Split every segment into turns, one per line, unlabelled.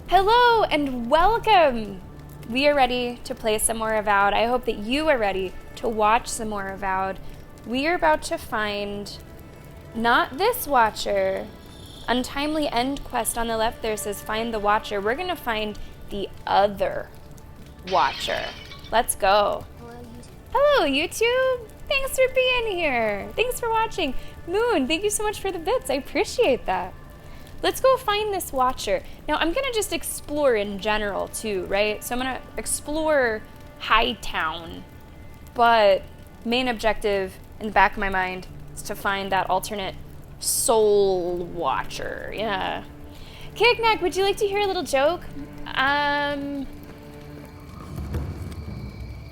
Hello and welcome! We are ready to play some more Avowed. I hope that you are ready to watch some more Avowed. We are about to find not this Watcher. Untimely end quest on the left there says find the Watcher. We're going to find the other Watcher. Let's go. Hello, YouTube. Thanks for being here. Thanks for watching. Moon, thank you so much for the bits. I appreciate that. Let's go find this Watcher. Now, I'm going to just explore in general, too, right? So I'm going to explore Hightown. But main objective in the back of my mind is to find that alternate Soul Watcher. Yeah. Kignack, would you like to hear a little joke?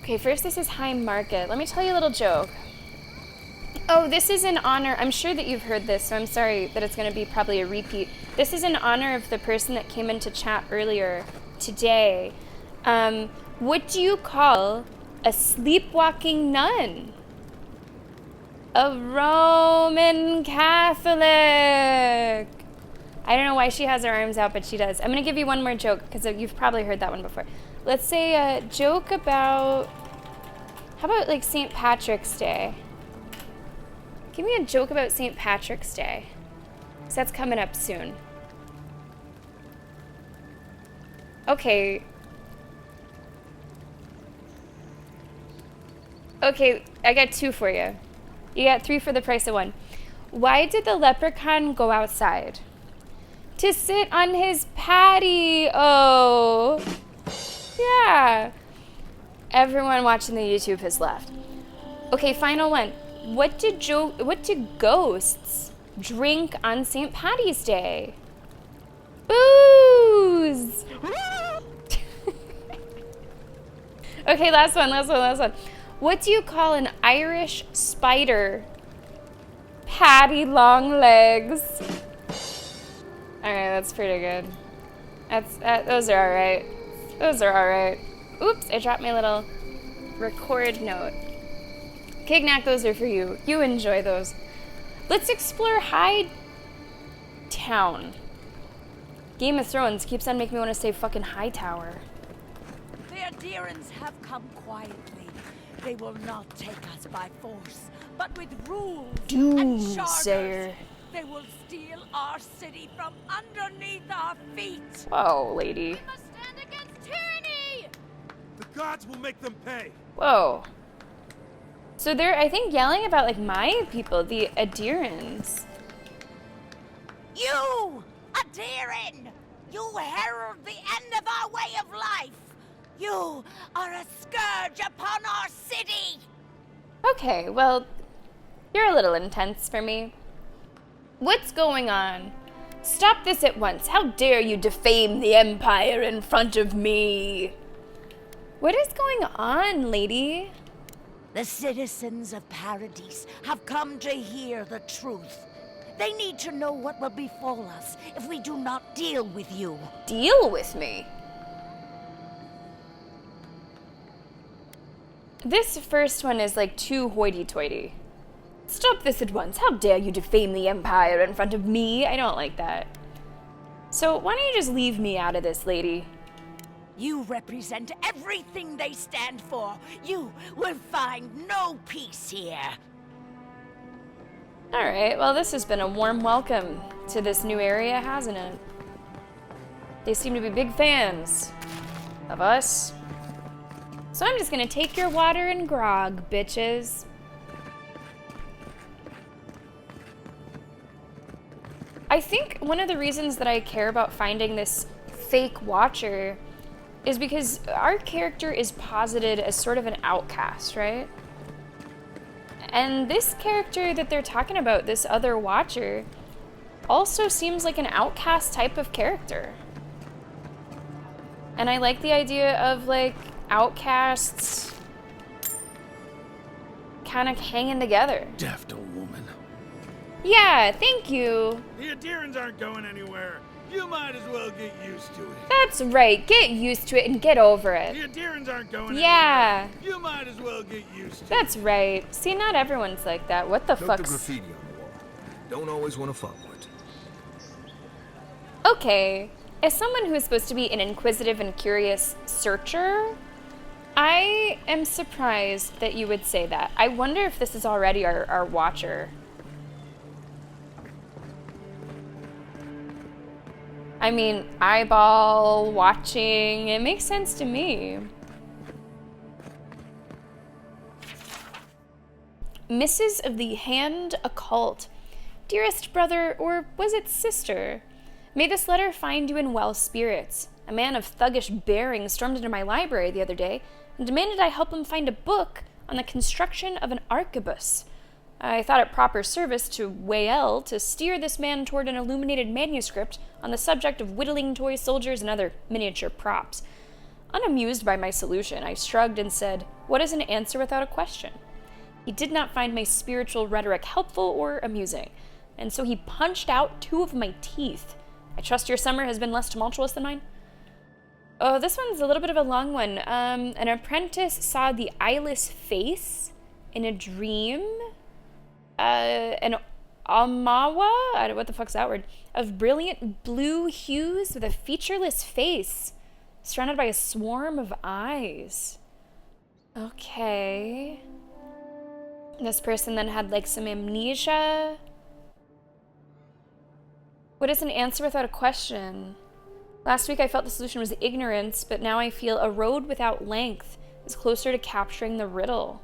Okay, first this is High Market. Let me tell you a little joke. Oh, this is in honor, I'm sure that you've heard this, so I'm sorry that it's going to be probably a repeat. This is in honor of the person that came into chat earlier today. What do you call a sleepwalking nun? A Roman Catholic. I don't know why she has her arms out, but she does. I'm going to give you one more joke, because you've probably heard that one before. Let's say a joke about, how about like St. Patrick's Day? Give me a joke about St. Patrick's Day, because that's coming up soon. Okay. Okay, I got two for you. You got three for the price of one. Why did the leprechaun go outside? To sit on his patio. Yeah. Everyone watching the YouTube has left. Okay, final one. What do ghosts drink on St. Patty's Day? Booze! Okay, last one. What do you call an Irish spider? Patty long legs. Alright, that's pretty good. Those are alright. Oops, I dropped my little record note. Kignack, those are for you. You enjoy those. Let's explore Hightown. Game of Thrones keeps on making me want to say fucking Hightower.
The adherents have come quietly. They will not take us by force, but with rules and charters. They will steal our city from underneath our feet.
Whoa, lady.
We must stand against tyranny!
The gods will make them pay.
Whoa. So they're, I think, yelling about, like, my people, the adherents.
You, adherent! You herald the end of our way of life! You are a scourge upon our city!
Okay, well, you're a little intense for me. What's going on? Stop this at once. How dare you defame the Empire in front of me? What is going on, lady?
The citizens of Paradise have come to hear the truth. They need to know what will befall us if we do not deal with you.
Deal with me? This first one is like too hoity-toity. Stop this at once. How dare you defame the Empire in front of me? I don't like that. So why don't you just leave me out of this, lady?
You represent everything they stand for. You will find no peace here.
Alright, well this has been a warm welcome to this new area, hasn't it? They seem to be big fans of us. So I'm just gonna take your water and grog, bitches. I think one of the reasons that I care about finding this fake Watcher is because our character is posited as sort of an outcast, right? And this character that they're talking about, this other Watcher, also seems like an outcast type of character. And I like the idea of, like, outcasts kind of hanging together.
Deft old woman.
Yeah, thank you.
The adherents aren't going anywhere. You might as well get used to it.
That's right. Get used to it and get over it.
The adherents aren't going
Yeah.
anywhere. You might as well get used to it.
That's right. See, not everyone's like that. What the
Note
fuck's...
the graffiti on the wall. Don't always want to follow it.
Okay. As someone who is supposed to be an inquisitive and curious searcher, I am surprised that you would say that. I wonder if this is already our watcher. I mean, eyeball, watching, it makes sense to me. Mrs. of the Hand Occult. Dearest brother, or was it sister? May this letter find you in well spirits. A man of thuggish bearing stormed into my library the other day and demanded I help him find a book on the construction of an arquebus. I thought it proper service to Wael to steer this man toward an illuminated manuscript on the subject of whittling toy soldiers and other miniature props. Unamused by my solution, I shrugged and said, "What is an answer without a question?" He did not find my spiritual rhetoric helpful or amusing, and so he punched out 2 of my teeth. I trust your summer has been less tumultuous than mine? Oh, this one's a little bit of a long one. An apprentice saw the eyeless face in a dream. An amawa, what the fuck's that word? Of brilliant blue hues with a featureless face, surrounded by a swarm of eyes. Okay. This person then had like some amnesia. What is an answer without a question? Last week I felt the solution was ignorance, but now I feel a road without length is closer to capturing the riddle.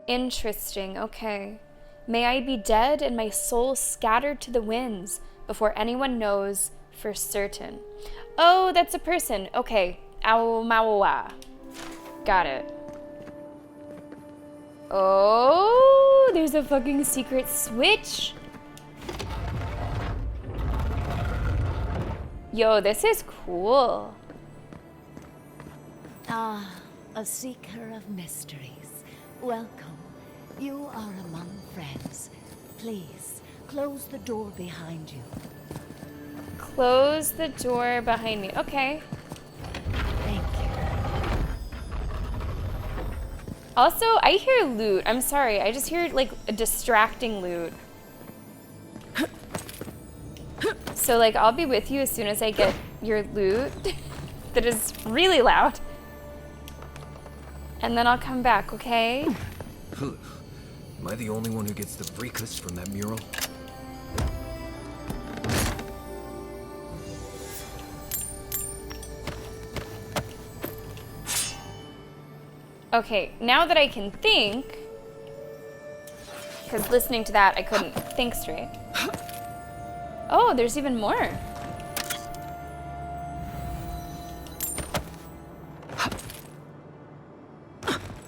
Interesting, okay. May I be dead and my soul scattered to the winds before anyone knows for certain. Oh, that's a person. Okay. Aumawa. Got it. Oh, there's a fucking secret switch. Yo, this is cool.
Ah, a seeker of mysteries. Welcome. You are among friends. Please, close the door behind you.
Close the door behind me. Okay.
Thank you.
Also, I hear loot. I'm sorry. I just hear like a distracting loot. So like I'll be with you as soon as I get your loot that is really loud. And then I'll come back, okay?
Am I the only one who gets the freakless from that mural?
Okay, now that I can think, because listening to that I couldn't think straight. Oh, there's even more.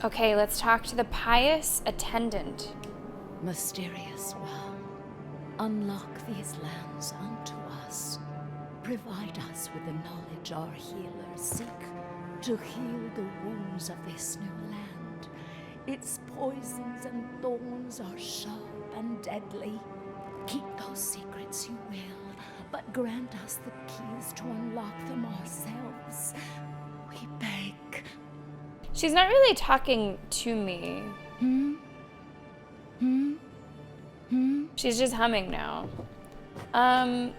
Okay, let's talk to the pious attendant.
Mysterious one, unlock these lands unto us. Provide us with the knowledge our healers seek to heal the wounds of this new land. Its poisons and thorns are sharp and deadly. Keep those secrets you will, but grant us the keys to unlock them ourselves. We beg.
She's not really talking to me. She's just humming now. Ma'am,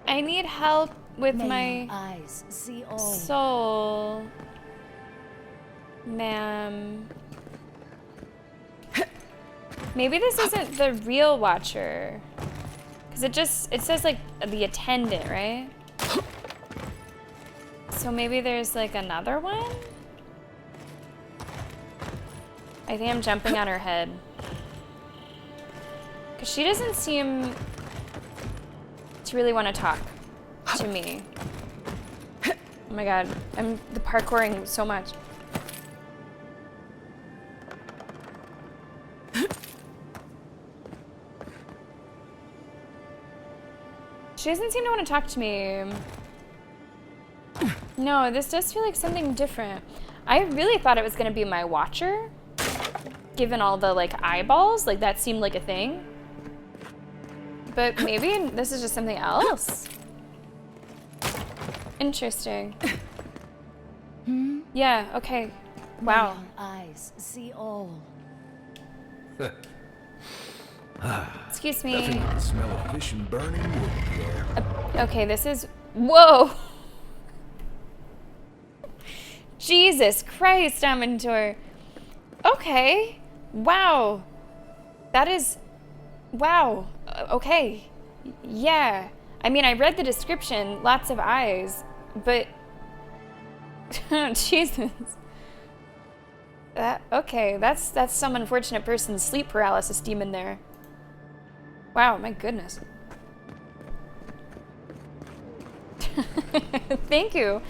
I need help with my
eyes see all.
soul. Ma'am. Maybe this isn't the real watcher. Because it says like the attendant, right? So maybe there's like another one? I think I'm jumping on her head. Because she doesn't seem to really want to talk to me. Oh my god, I'm the parkouring so much. She doesn't seem to want to talk to me. No, this does feel like something different. I really thought it was gonna be my watcher, given all the like eyeballs, like that seemed like a thing. But maybe this is just something else. Interesting. Yeah, okay. Wow.
Eyes see all.
Excuse me.
Nothing like the smell of fish and burning wood in the air.
Okay, this is... Whoa! Jesus Christ, Amintor. Okay. Wow. That is... Wow. Okay. Yeah. I mean, I read the description, lots of eyes, but... Jesus. Okay, that's some unfortunate person's sleep paralysis demon there. Wow, my goodness. Thank you.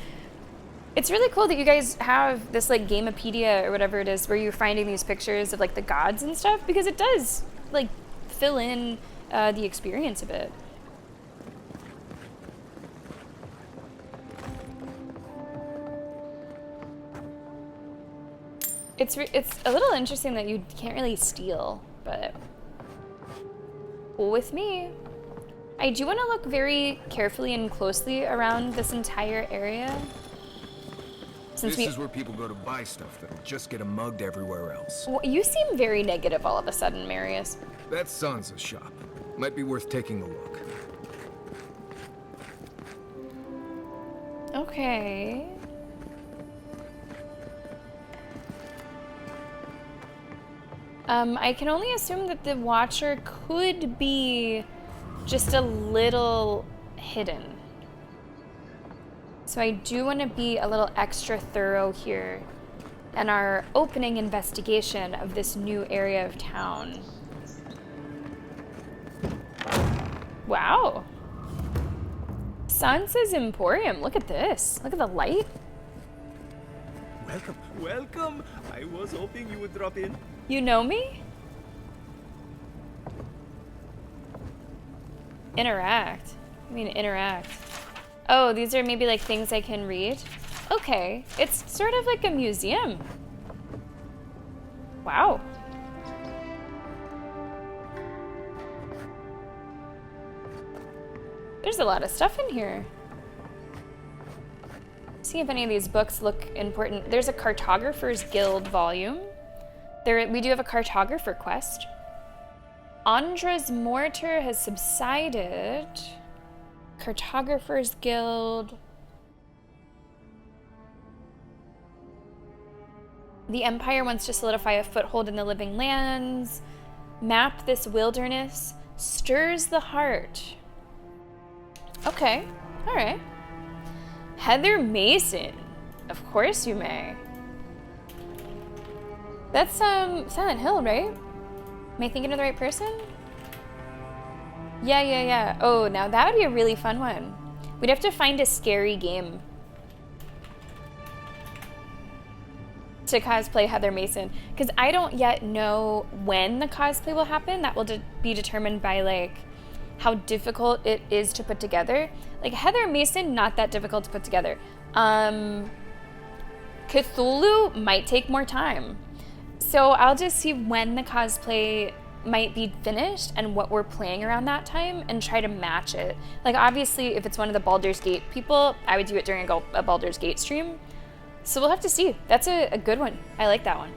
It's really cool that you guys have this like Gamepedia or whatever it is where you're finding these pictures of like the gods and stuff, because it does like fill in the experience a bit. It's a little interesting that you can't really steal, but cool with me. I do want to look very carefully and closely around this entire area. Since
this is where people go to buy stuff that'll just get 'em mugged everywhere else.
Well, you seem very negative all of a sudden, Marius.
That's Sansa's shop. Might be worth taking a look.
Okay. I can only assume that the Watcher could be just a little hidden. So I do want to be a little extra thorough here in our opening investigation of this new area of town. Wow. Sansa's Emporium. Look at this. Look at the light.
Welcome, welcome. I was hoping you would drop in.
You know me? Interact. I mean, interact. Oh, these are maybe like things I can read? Okay. It's sort of like a museum. Wow. There's a lot of stuff in here. See if any of these books look important. There's a Cartographer's Guild volume. We do have a cartographer quest. Andra's mortar has subsided. Cartographer's Guild. The Empire wants to solidify a foothold in the living lands. Map this wilderness. Stirs the heart. Okay, all right. Heather Mason. Of course you may. That's Silent Hill, right? Am I thinking of the right person? Yeah. Oh, now that would be a really fun one. We'd have to find a scary game to cosplay Heather Mason, because I don't yet know when the cosplay will happen. That will be determined by like how difficult it is to put together. Like Heather Mason, not that difficult to put together. Cthulhu might take more time. So I'll just see when the cosplay might be finished and what we're playing around that time and try to match it. Like obviously if it's one of the Baldur's Gate people, I would do it during a Baldur's Gate stream. So we'll have to see. That's a good one. I like that one.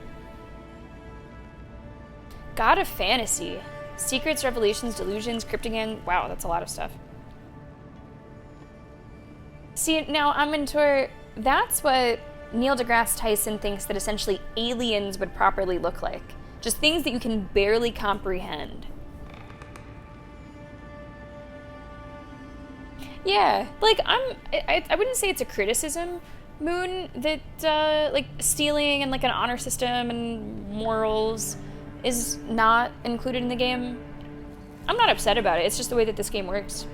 God of Fantasy. Secrets, Revelations, Delusions, Cryptogan. Wow, that's a lot of stuff. See, now Amintor, that's what Neil deGrasse Tyson thinks that essentially aliens would properly look like. Just things that you can barely comprehend. Yeah, like I wouldn't say it's a criticism, Moon, that like stealing and like an honor system and morals is not included in the game. I'm not upset about it, it's just the way that this game works.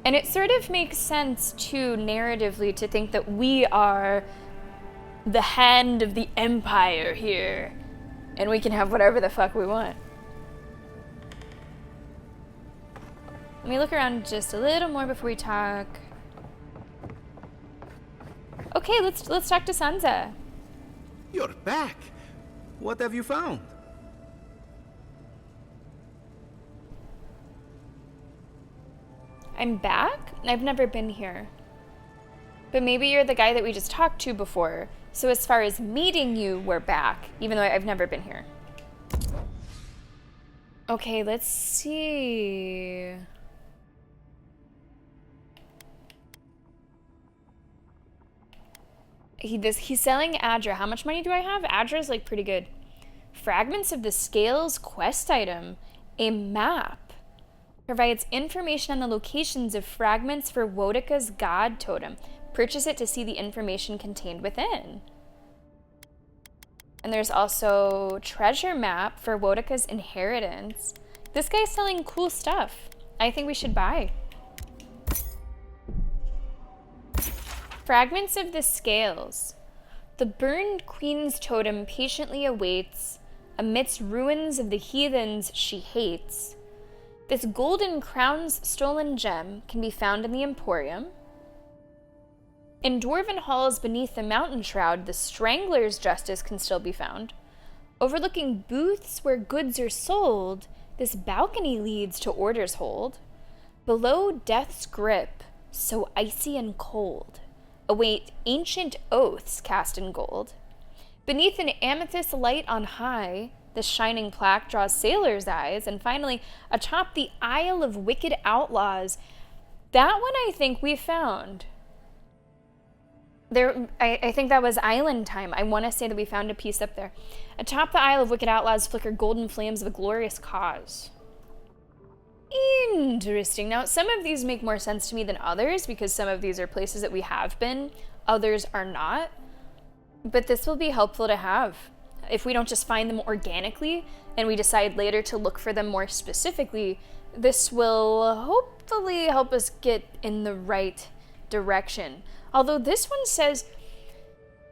And it sort of makes sense, too, narratively, to think that we are the hand of the Empire here, and we can have whatever the fuck we want. Let me look around just a little more before we talk. Okay, let's talk to Sansa.
You're back. What have you found?
I'm back? I've never been here. But maybe you're the guy that we just talked to before. So as far as meeting you, we're back, even though I've never been here. Okay, let's see. He's selling Adra. How much money do I have? Adra's like pretty good. Fragments of the Scales quest item. A map. Provides information on the locations of fragments for Wodika's god totem. Purchase it to see the information contained within. And there's also treasure map for Wodika's inheritance. This guy's selling cool stuff. I think we should buy. Fragments of the Scales. The burned queen's totem patiently awaits amidst ruins of the heathens she hates. This golden crown's stolen gem can be found in the Emporium. In dwarven halls beneath the mountain shroud, the strangler's justice can still be found. Overlooking booths where goods are sold, this balcony leads to Order's hold. Below death's grip, so icy and cold, await ancient oaths cast in gold. Beneath an amethyst light on high, the shining plaque draws sailors' eyes. And finally, atop the Isle of Wicked Outlaws, that one I think we found. I think that was Island Time. I want to say that we found a piece up there. Atop the Isle of Wicked Outlaws flicker golden flames of a glorious cause. Interesting. Now, some of these make more sense to me than others because some of these are places that we have been. Others are not. But this will be helpful to have. If we don't just find them organically and we decide later to look for them more specifically, this will hopefully help us get in the right direction. Although this one says,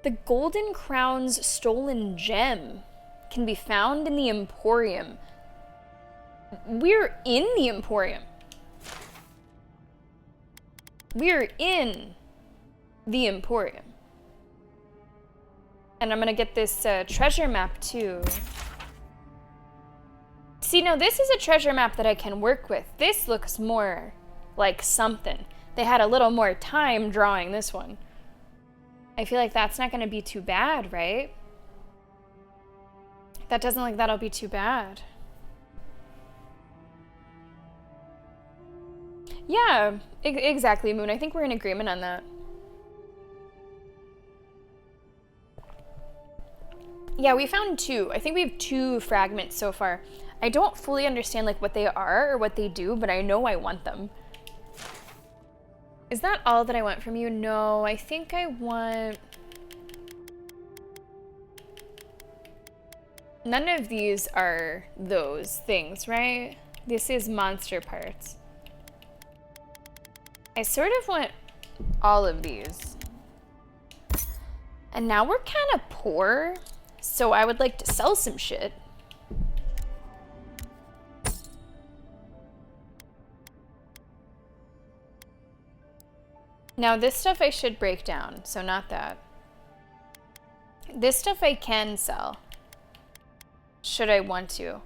the Golden Crown's stolen gem can be found in the Emporium. We're in the Emporium. We're in the Emporium. And I'm gonna get this treasure map too. See, now this is a treasure map that I can work with. This looks more like something. They had a little more time drawing this one. I feel like that's not gonna be too bad, right? That doesn't look like that'll be too bad. Yeah, exactly, Moon. I think we're in agreement on that. Yeah, we found two. I think we have 2 fragments so far. I don't fully understand like what they are or what they do, but I know I want them. Is that all that I want from you? No, I think I want... None of these are those things, right? This is monster parts. I sort of want all of these. And now we're kind of poor, so I would like to sell some shit. Now this stuff I should break down, so not that. This stuff I can sell, should I want to.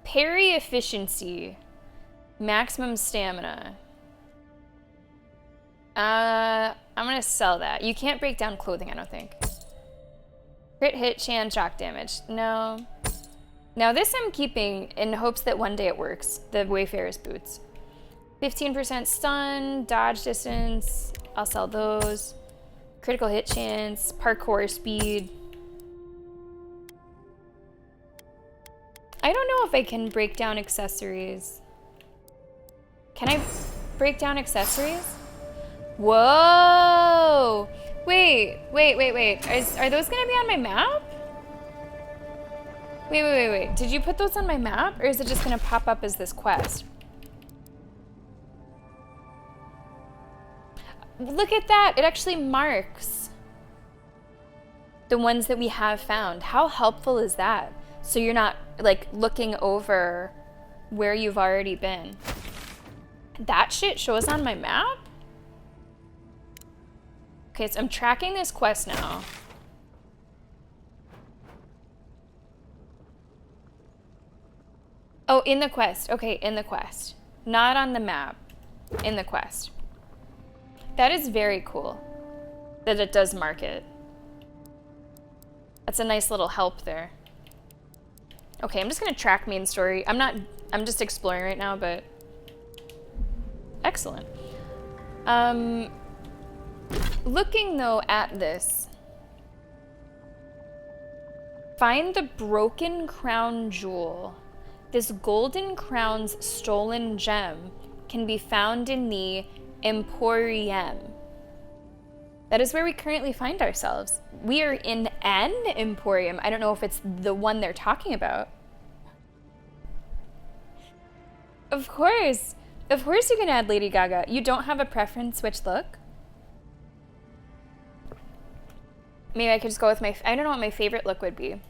Parry efficiency, maximum stamina. I'm gonna sell that. You can't break down clothing, I don't think. Crit hit, chance, shock damage. No. Now this I'm keeping in hopes that one day it works. The Wayfarer's boots. 15% stun, dodge distance. I'll sell those. Critical hit chance, parkour speed. I don't know if I can break down accessories. Can I break down accessories? Whoa! Wait. Are those gonna be on my map? Wait. Did you put those on my map? Or is it just gonna pop up as this quest? Look at that, it actually marks the ones that we have found. How helpful is that? So you're not like looking over where you've already been. That shit shows on my map? Okay, so I'm tracking this quest now. Oh, in the quest. Okay, in the quest. Not on the map. In the quest. That is very cool that it does mark it. That's a nice little help there. Okay, I'm just gonna track main story. I'm not I'm just exploring right now, but excellent. Looking though at this, find the broken crown jewel. This golden crown's stolen gem can be found in the Emporium. That is where we currently find ourselves. We are in an Emporium. I don't know if it's the one they're talking about. Of course. Of course you can add Lady Gaga. You don't have a preference which look? Maybe I could just go with I don't know what my favorite look would be.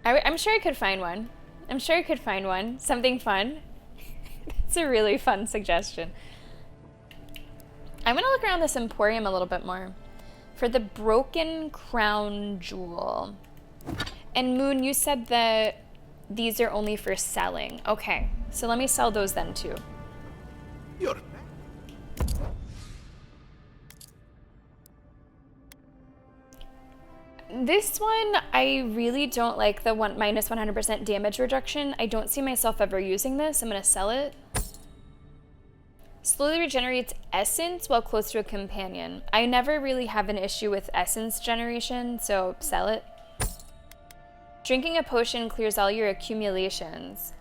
I'm sure I could find one. I'm sure I could find one. Something fun. It's a really fun suggestion. I'm gonna look around this Emporium a little bit more for the broken crown jewel. And Moon, you said that these are only for selling. Okay, so let me sell those then too.
You're
This one, I really don't like the minus 100% damage reduction. I don't see myself ever using this. I'm gonna sell it. Slowly regenerates essence while close to a companion. I never really have an issue with essence generation, so sell it. Drinking a potion clears all your accumulations.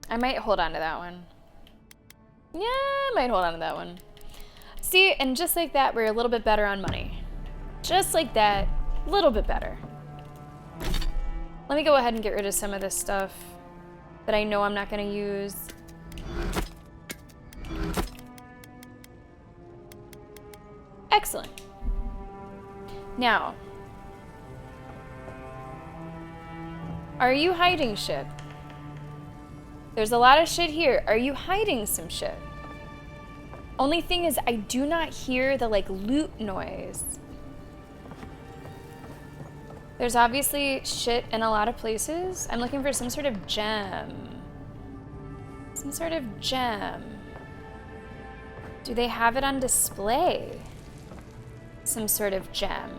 I might hold on to that one. Yeah, I might hold on to that one. See, and just like that, we're a little bit better on money. Just like that, a little bit better. Let me go ahead and get rid of some of this stuff that I know I'm not gonna use. Excellent. Now, are you hiding shit? There's a lot of shit here. Are you hiding some shit? Only thing is, I do not hear the like loot noise. There's obviously shit in a lot of places. I'm looking for some sort of gem. Some sort of gem. Do they have it on display? Some sort of gem.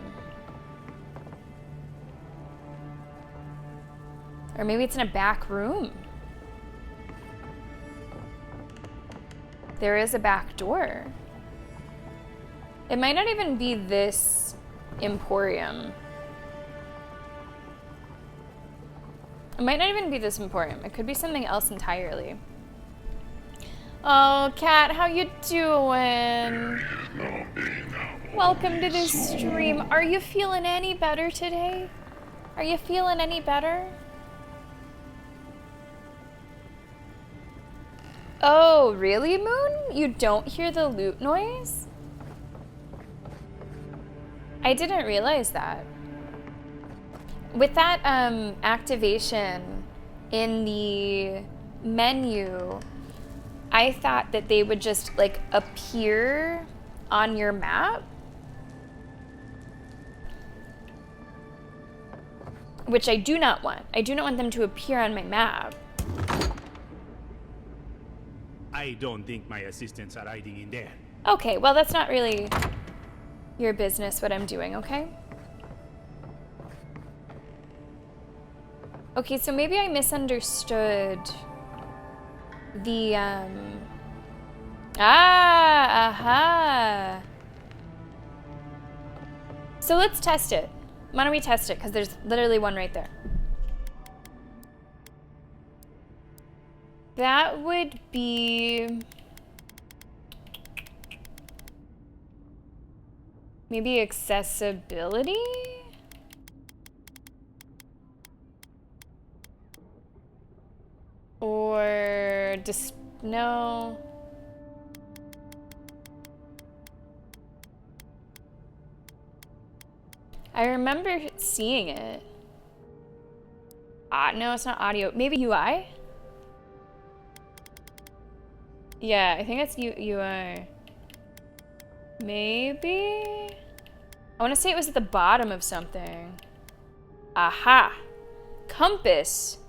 Or maybe it's in a back room. There is a back door. It might not even be this Emporium. It might not even be this Emporium. It could be something else entirely. Oh, Kat, how you doing? Welcome to the stream. Are you feeling any better today? Are you feeling any better? Oh, really, Moon? You don't hear the loot noise? I didn't realize that. With that activation in the menu, I thought that they would just like appear on your map, which I do not want. I do not want them to appear on my map.
I don't think my assistants are hiding in there.
Okay, well, that's not really your business what I'm doing, okay? Okay, so maybe I misunderstood the, aha! So let's test it. Why don't we test it? Because there's literally one right there. That would be maybe accessibility? Or just no. I remember seeing it. No, it's not audio. Maybe UI? Yeah, I think it's UI. Maybe? I want to say it was at the bottom of something. Aha! Compass.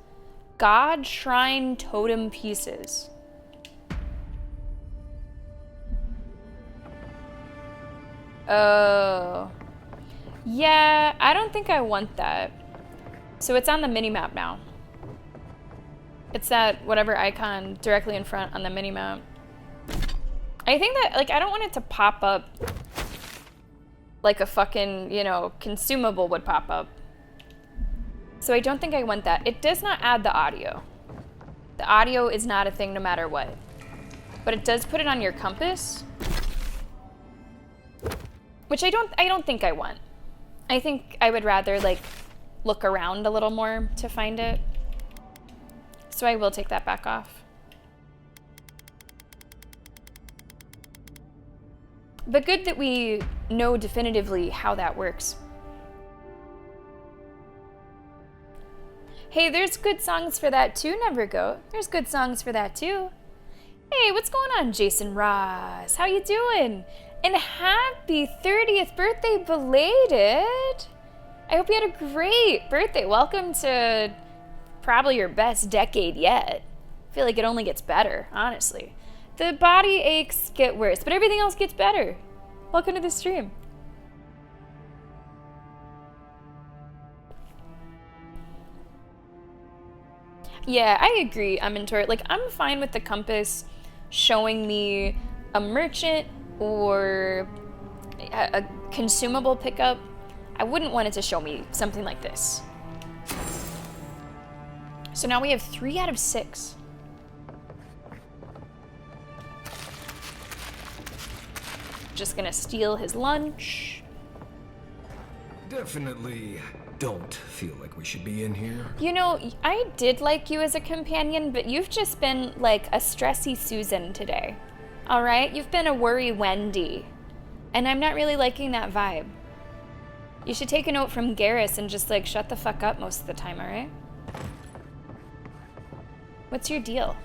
God Shrine Totem Pieces. Oh. Yeah, I don't think I want that. So it's on the mini-map now. It's that whatever icon directly in front on the mini-map. I think that, like, I don't want it to pop up like a fucking, you know, consumable would pop up. So I don't think I want that. It does not add the audio. The audio is not a thing no matter what. But it does put it on your compass. Which I don't think I want. I think I would rather, like, look around a little more to find it. So I will take that back off. But good that we know definitively how that works. Hey, there's good songs for that too, Nevergoat. There's good songs for that too. Hey, what's going on, Jason Ross? How you doing? And happy 30th birthday belated. I hope you had a great birthday. Welcome to probably your best decade yet. I feel like it only gets better, honestly. The body aches get worse, but everything else gets better. Welcome to the stream. Yeah, I agree, Mentor. Like, I'm fine with the compass showing me a merchant or a consumable pickup. I wouldn't want it to show me something like this. So now we have 3 out of 6. Just gonna steal his lunch.
Definitely don't feel like we should be in here.
You know, I did like you as a companion, but you've just been like a stressy Susan today. All right? You've been a worry Wendy. And I'm not really liking that vibe. You should take a note from Garrus and just like shut the fuck up most of the time, all right? What's your deal?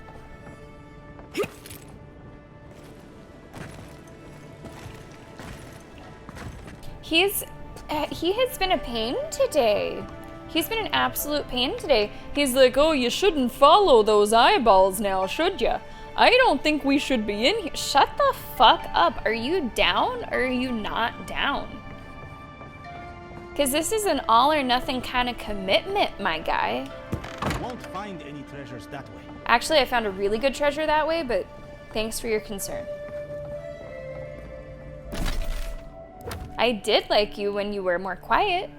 He has been a pain today. He's been an absolute pain today. He's like, oh, you shouldn't follow those eyeballs now, should ya? I don't think we should be in here. Shut the fuck up. Are you down or are you not down? Because this is an all or nothing kind of commitment, my guy.
Won't find any treasures that way.
Actually, I found a really good treasure that way, but thanks for your concern. I did like you when you were more quiet,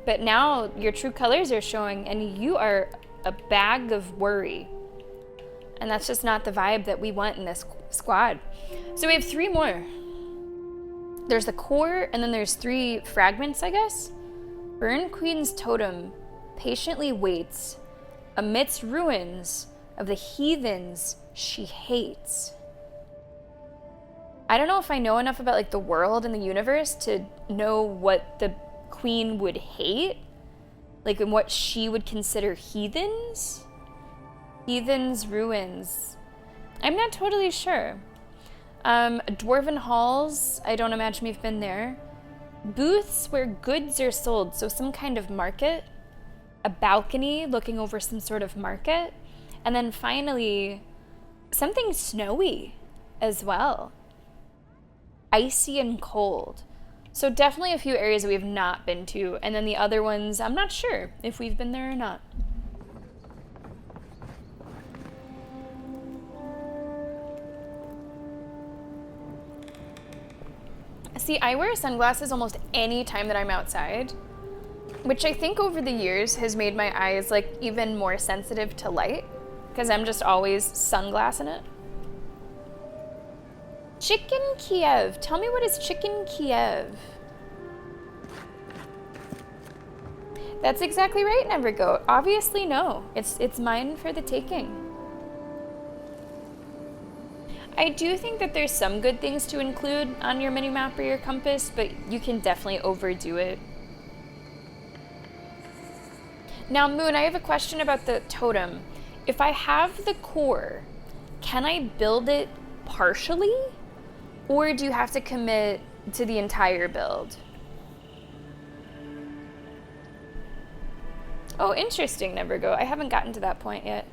but now your true colors are showing and you are a bag of worry. And that's just not the vibe that we want in this squad. So we have 3 more. There's the core, and then there's 3 fragments, I guess. Burn Queen's totem patiently waits amidst ruins of the heathens she hates. I don't know if I know enough about like the world and the universe to know what the queen would hate, like and what she would consider heathens. Heathens, ruins. I'm not totally sure. Dwarven halls, I don't imagine we've been there. Booths where goods are sold, so some kind of market. A balcony looking over some sort of market. And then finally, something snowy as well. Icy and cold. So definitely a few areas that we have not been to, and then the other ones, I'm not sure if we've been there or not. See, I wear sunglasses almost any time that I'm outside, which I think over the years has made my eyes like even more sensitive to light, because I'm just always sunglassing it. Chicken Kiev. Tell me, what is Chicken Kiev? That's exactly right, Nevergoat. Obviously no. It's mine for the taking. I do think that there's some good things to include on your mini-map or your compass, but you can definitely overdo it. Now, Moon, I have a question about the totem. If I have the core, can I build it partially? Or do you have to commit to the entire build? Oh, interesting, Nevergo. I haven't gotten to that point yet.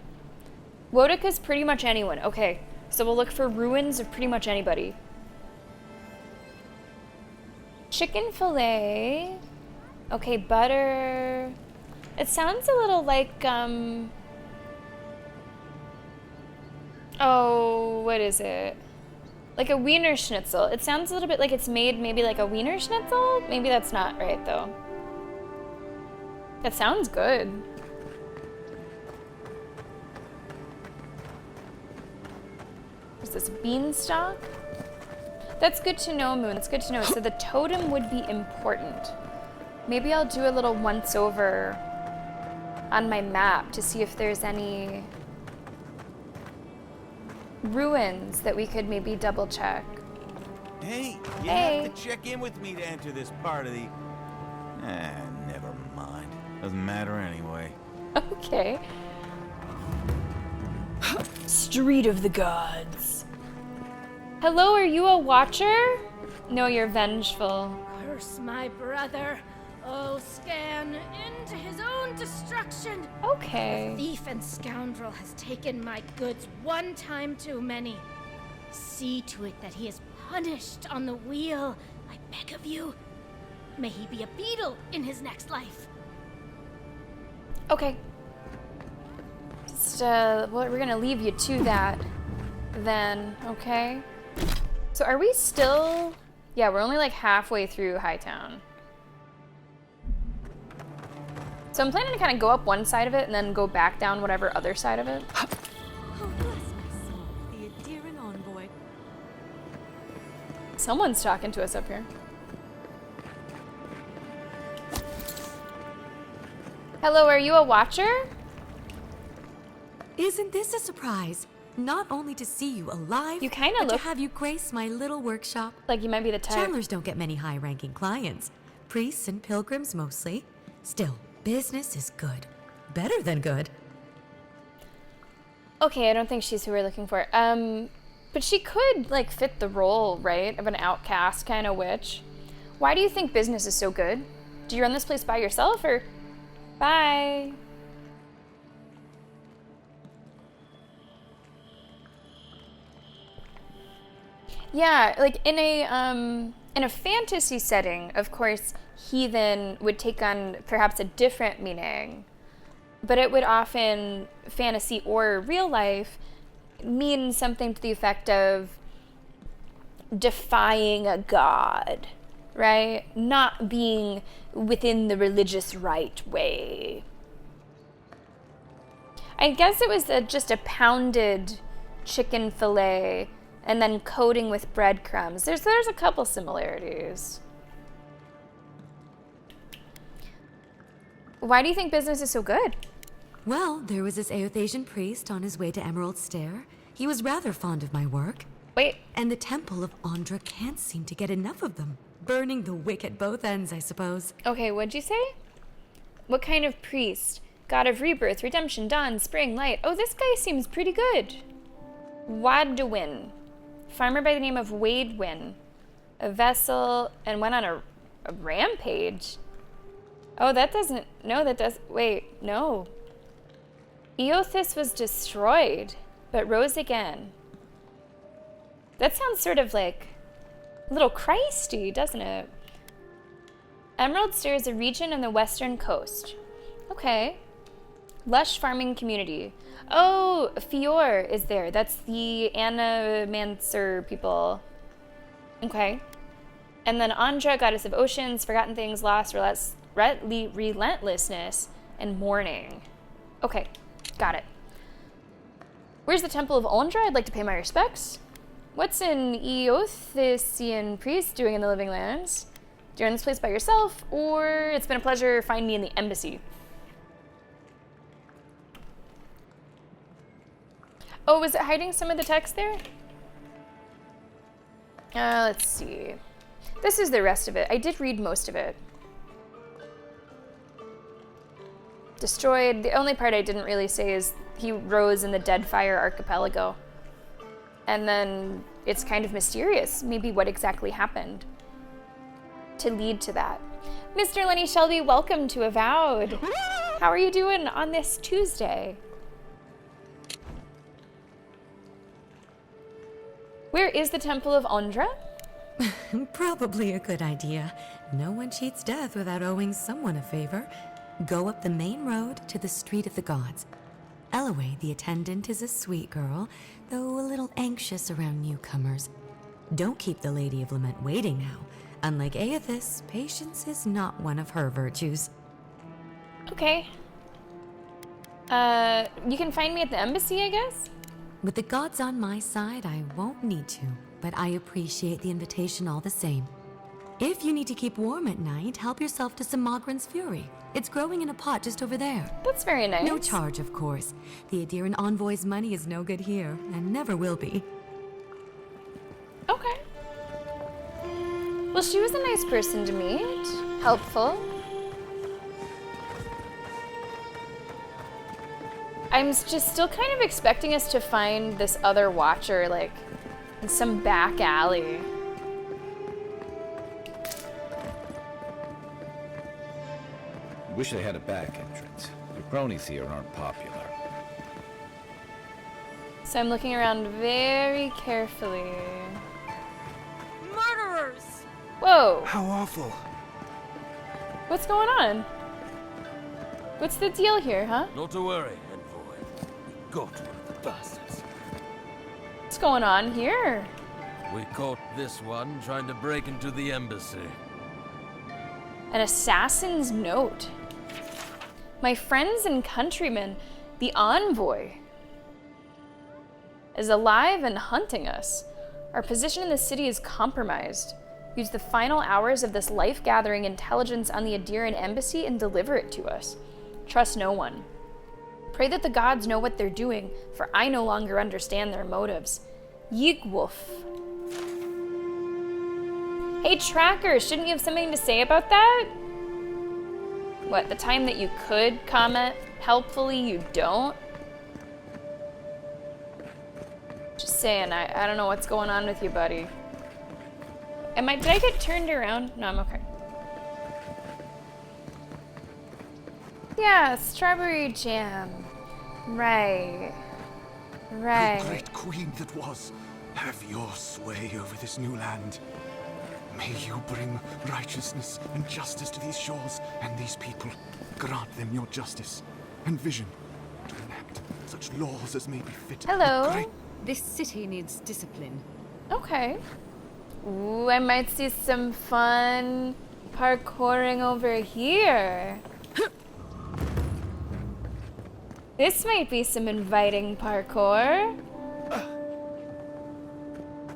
Wodika's pretty much anyone. Okay, so we'll look for ruins of pretty much anybody. Chicken fillet. Okay, butter. It sounds a little like, oh, what is it? Like a Wiener Schnitzel. It sounds a little bit like it's made maybe like a Wiener Schnitzel. Maybe that's not right, though. That sounds good. Is this beanstalk? That's good to know, Moon. It's good to know. So the totem would be important. Maybe I'll do a little once-over on my map to see if there's any ruins that we could maybe double-check.
Hey, you
Hey.
have to check in with me to enter this part of the... never mind. Doesn't matter anyway.
Okay. Street of the Gods. Hello, are you a watcher? No, you're vengeful.
Curse my brother. Oh, scan into his own destruction.
Okay.
Thief and scoundrel has taken my goods one time too many. See to it that he is punished on the wheel, I beg of you. May he be a beetle in his next life.
Okay. Just, well, we're gonna leave you to that then, okay? So are we still... Yeah, we're only like halfway through Hightown. So I'm planning to kind of go up one side of it and then go back down whatever other side of it.
Oh, bless my soul, the Adiran envoy.
Someone's talking to us up here. Hello, are you a watcher?
Isn't this a surprise? Not only to see you alive,
You kinda
but
look-
to have you grace my little workshop.
Like you might be the type.
Chandlers don't get many high-ranking clients. Priests and pilgrims mostly. Still, business is good. Better than good.
Okay, I don't think she's who we're looking for. But she could, like, fit the role, right? Of an outcast kind of witch. Why do you think business is so good? Do you run this place by yourself, or... Bye. Yeah, like, in a fantasy setting, of course, heathen would take on perhaps a different meaning. But it would often, fantasy or real life, mean something to the effect of defying a god, right? Not being within the religious right way. I guess it was just a pounded chicken fillet and then coating with breadcrumbs. There's a couple similarities. Why do you think business is so good?
Well, there was this Aothasian priest on his way to Emerald Stair. He was rather fond of my work.
Wait,
And the Temple of Andra can't seem to get enough of them. Burning the wick at both ends, I suppose.
okay, what'd you say? What kind of priest? God of rebirth, redemption, dawn, spring, light. Oh, this guy seems pretty good. Wadwin. Farmer by the name of Wadwin. A vessel and went on a rampage. Oh, that doesn't... No, that does... Wait, no. Eothis was destroyed, but rose again. That sounds sort of like a little Christy, doesn't it? Emerald Stair is a region on the western coast. Okay. Lush farming community. Oh, Fior is there. That's the Animancer people. Okay. And then Andra, goddess of oceans, forgotten things, lost, relentlessness, and mourning. Okay, got it. Where's the Temple of Andra? I'd like to pay my respects. What's an Eothasian priest doing in the living lands? Do you run this place by yourself, or it's been a pleasure, find me in the embassy? Oh, was it hiding some of the text there? Let's see. This is the rest of it. I did read most of it. Destroyed. The only part I didn't really say is he rose in the Deadfire Archipelago. And then it's kind of mysterious, maybe what exactly happened to lead to that. Mr. Lenny Shelby, welcome to Avowed. How are you doing on this Tuesday? Where is the Temple of Andra?
Probably a good idea. No one cheats death without owing someone a favor. Go up the main road to the Street of the Gods. Eloy, the attendant, is a sweet girl, though a little anxious around newcomers. Don't keep the Lady of Lament waiting now. Unlike Aethys, patience is not one of her virtues.
Okay. You can find me at the embassy, I guess?
With the gods on my side, I won't need to, but I appreciate the invitation all the same. If you need to keep warm at night, help yourself to some Mogren's Fury. It's growing in a pot just over there.
That's very nice.
No charge, of course. The Adiran envoy's money is no good here, and never will be.
Okay. Well, she was a nice person to meet. Helpful. I'm just still kind of expecting us to find this other watcher, like, in some back alley.
Wish they had a back entrance. The cronies here aren't popular.
So I'm looking around very carefully.
Murderers!
Whoa!
How awful.
What's going on? What's the deal here, huh?
Not to worry, envoy. We got one of the bastards.
What's going on here?
We caught this one trying to break into the embassy.
An assassin's note. My friends and countrymen, the envoy, is alive and hunting us. Our position in the city is compromised. Use the final hours of this life-gathering intelligence on the Adiran embassy and deliver it to us. Trust no one. Pray that the gods know what they're doing, for I no longer understand their motives. Yigwolf. Hey, Tracker, shouldn't you have something to say about that? What, the time that you could comment helpfully, you don't? Just saying, I don't know what's going on with you, buddy. Did I get turned around? No, I'm okay. Yeah, strawberry jam. Right. Right.
O great queen that was, have your sway over this new land. May you bring righteousness and justice to these shores and these people. Grant them your justice and vision to enact such laws as may be fit.
Hello.
This city needs discipline.
Okay. Ooh, I might see some fun parkouring over here. This might be some inviting parkour.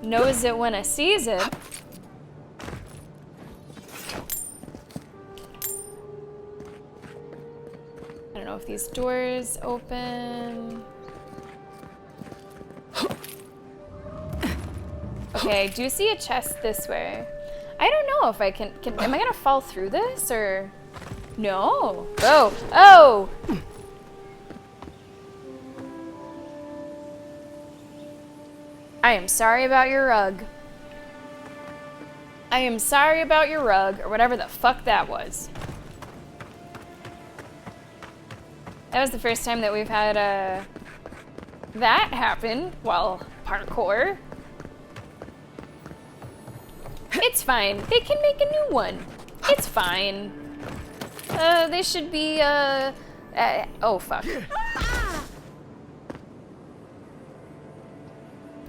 Knows it when it sees it. I don't know if these doors open. Okay, I do see a chest this way. I don't know if I can am I gonna fall through this or no? Oh, oh! I am sorry about your rug. I am sorry about your rug, or whatever the fuck that was. That was the first time that we've had that happen while parkour. It's fine. They can make a new one. It's fine. They should be, oh fuck.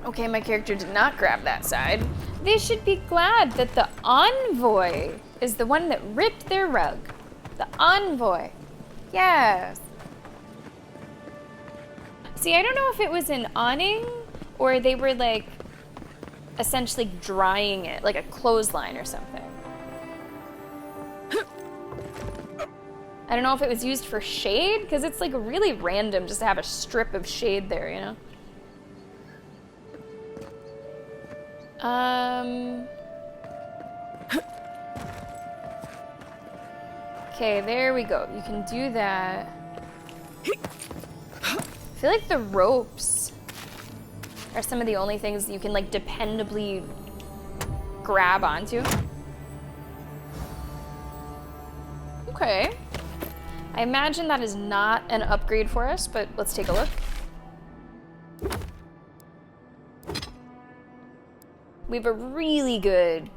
Okay, my character did not grab that side. They should be glad that the envoy is the one that ripped their rug. The envoy. Yes. See, I don't know if it was an awning or they were like essentially drying it, like a clothesline or something. I don't know if it was used for shade, because it's like really random just to have a strip of shade there, you know? Okay, there we go. You can do that. I feel like the ropes are some of the only things that you can like dependably grab onto. Okay. I imagine that is not an upgrade for us, but let's take a look. We have a really good,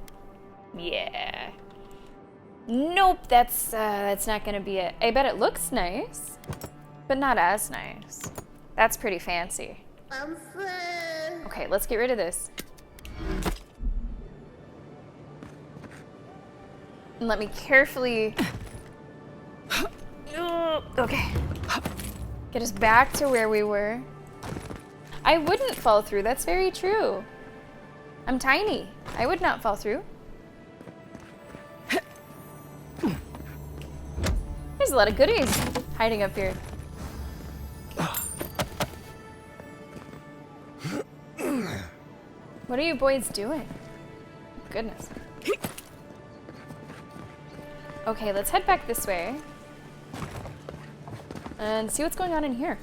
yeah. Nope, that's not gonna be it. I bet it looks nice, but not as nice. That's pretty fancy. Okay, let's get rid of this. And let me carefully... Okay. Get us back to where we were. I wouldn't fall through, that's very true. I'm tiny. I would not fall through. There's a lot of goodies hiding up here. What are you boys doing? Goodness. Okay, let's head back this way and see what's going on in here.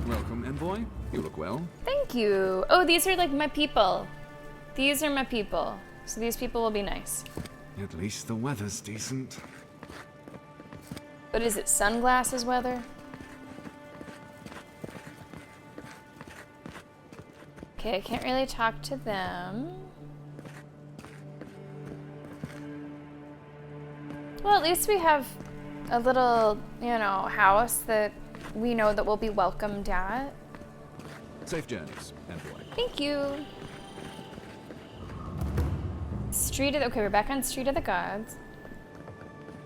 Welcome, envoy. You look well.
Thank you. Oh, these are like my people. These are my people. So these people will be nice.
At least the weather's decent.
What is it, sunglasses weather? Okay, I can't really talk to them. Well, at least we have a little, you know, house that we know that we'll be welcomed at.
Safe journeys, envoy.
Thank you. Street of the, okay, we're back on Street of the Gods.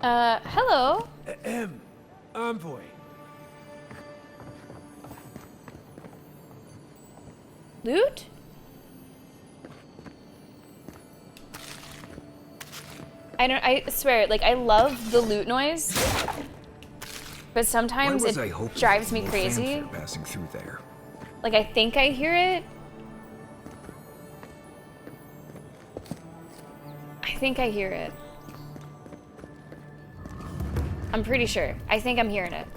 Hello.
Envoy.
Loot? I swear, like, I love the loot noise, but sometimes it drives me crazy.
Passing through there.
Like, I think I hear it. I think I hear it. I'm pretty sure. I think I'm hearing it.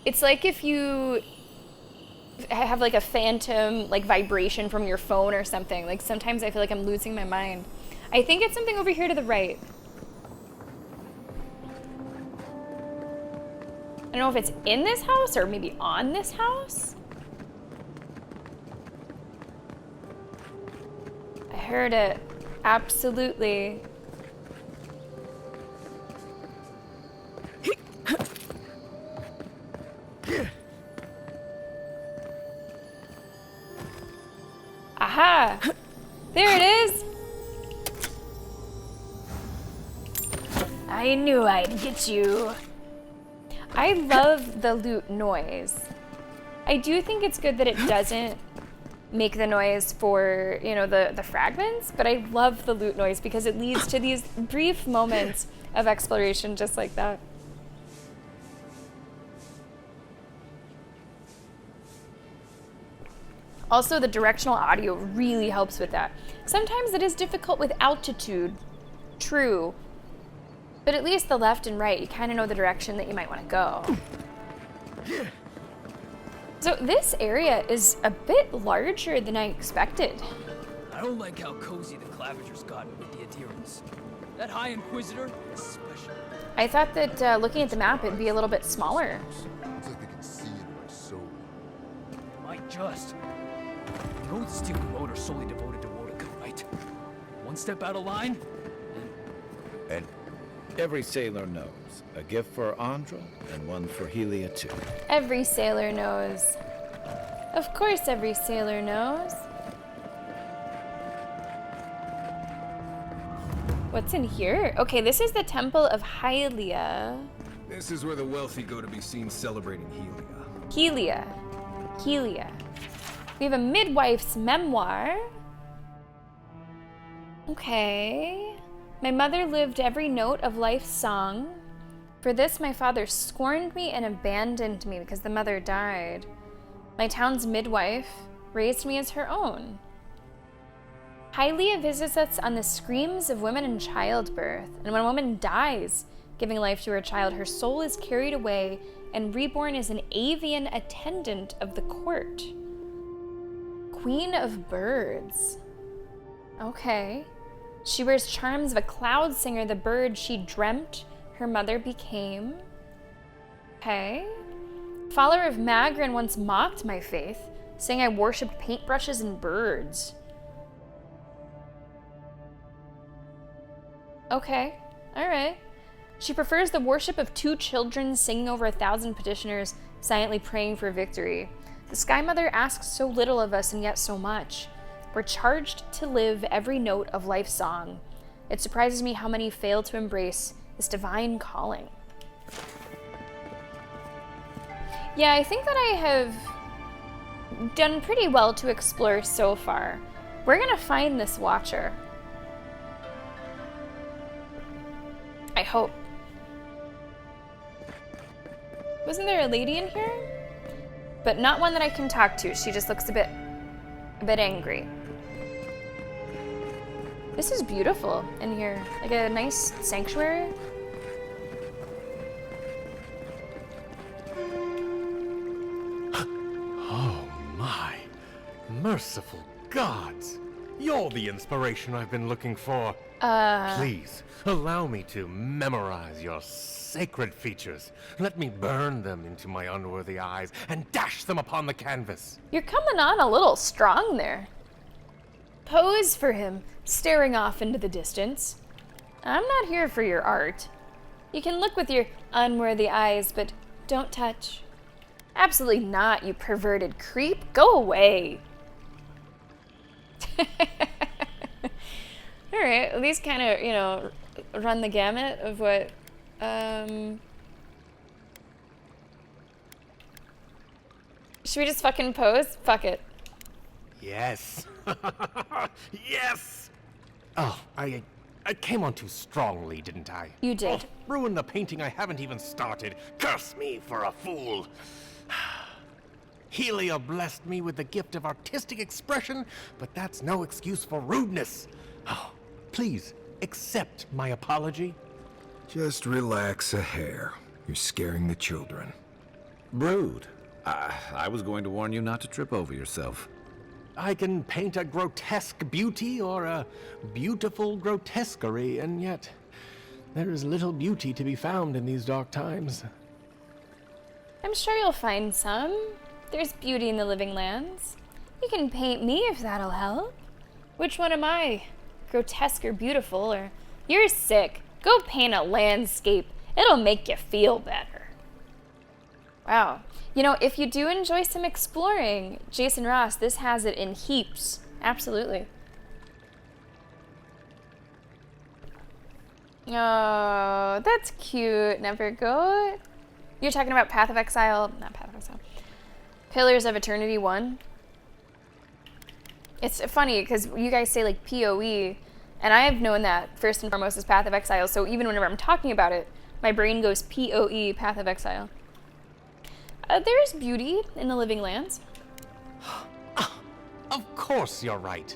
It's like if you have like a phantom like vibration from your phone or something. Like sometimes I feel like I'm losing my mind. I think it's something over here to the right. I don't know if it's in this house or maybe on this house. I heard it. Absolutely. Aha! There it is! I knew I'd get you. I love the loot noise. I do think it's good that it doesn't make the noise for, you know, the fragments, but I love the loot noise because it leads to these brief moments of exploration just like that. Also, the directional audio really helps with that. Sometimes it is difficult with altitude, true, but at least the left and right, you kind of know the direction that you might want to go. So this area is a bit larger than I expected.
I don't like how cozy the Clavager's gotten with the adherents. That High Inquisitor is special.
I thought that looking at the map, it'd be a little bit smaller.
It's like they can see in my soul.
Might just. You know the Steel Road are solely devoted to Wotica, right? One step out of line,
and every sailor knows. A gift for Andra and one for Helia too.
Every sailor knows. Of course every sailor knows. What's in here? Okay, this is the Temple of Hylia.
This is where the wealthy go to be seen celebrating Helia.
Helia. Helia. We have a midwife's memoir. Okay. My mother lived every note of life's song. For this, my father scorned me and abandoned me because the mother died. My town's midwife raised me as her own. Hylia visits us on the screams of women in childbirth, and when a woman dies, giving life to her child, her soul is carried away and reborn as an avian attendant of the court. Queen of birds. Okay. She wears charms of a cloud singer, the bird she dreamt her mother became. Okay. Follower of Magrin once mocked my faith, saying I worshipped paintbrushes and birds. Okay, alright. She prefers the worship of 2 children singing over 1,000 petitioners, silently praying for victory. The Sky Mother asks so little of us and yet so much. We're charged to live every note of life's song. It surprises me how many fail to embrace this divine calling. Yeah, I think that I have done pretty well to explore so far. We're gonna find this Watcher. I hope. Wasn't there a lady in here? But not one that I can talk to. She just looks a bit angry. This is beautiful in here. Like a nice sanctuary.
Oh my. Merciful gods. You're the inspiration I've been looking for. Please, allow me to memorize your sacred features. Let me burn them into my unworthy eyes and dash them upon the canvas.
You're coming on a little strong there. Pose for him, staring off into the distance. I'm not here for your art. You can look with your unworthy eyes, but don't touch. Absolutely not, you perverted creep. Go away. Alright, at least kind of, you know, run the gamut of what, Should we just fucking pose? Fuck it.
Yes. Yes! Oh, I came on too strongly, didn't I?
You did.
Oh, ruin the painting I haven't even started. Curse me for a fool. Helia blessed me with the gift of artistic expression, but that's no excuse for rudeness. Oh, please, accept my apology.
Just relax a hair. You're scaring the children.
Rude. I was going to warn you not to trip over yourself.
I can paint a grotesque beauty or a beautiful grotesquerie, and yet there is little beauty to be found in these dark times.
I'm sure you'll find some. There's beauty in the living lands. You can paint me if that'll help. Which one am I? Grotesque or beautiful, or you're sick. Go paint a landscape. It'll make you feel better. Wow. You know, if you do enjoy some exploring, Jason Ross, this has it in heaps. Absolutely. Oh, that's cute. Never go. You're talking about Path of Exile, not Path of Exile. Pillars of Eternity 1. It's funny because you guys say like PoE, and I have known that first and foremost is Path of Exile, so even whenever I'm talking about it, my brain goes PoE, Path of Exile. There's beauty in the living lands.
Of course you're right.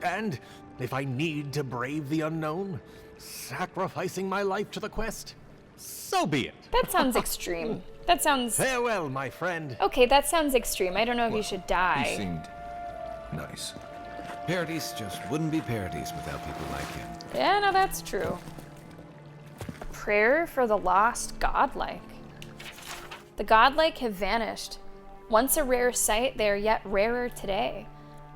And if I need to brave the unknown, sacrificing my life to the quest, so be it.
That sounds extreme. That sounds...
Farewell, my friend.
Okay, that sounds extreme. I don't know if you should die.
He seemed nice.
Paradise just wouldn't be Paradise without people like him.
Yeah, no, that's true. A prayer for the lost godlike. The godlike have vanished. Once a rare sight, they are yet rarer today.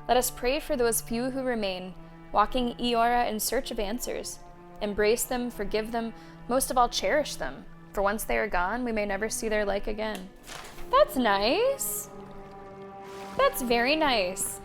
Let us pray for those few who remain, walking Eora in search of answers. Embrace them, forgive them, most of all cherish them. For once they are gone, we may never see their like again. That's nice. That's very nice.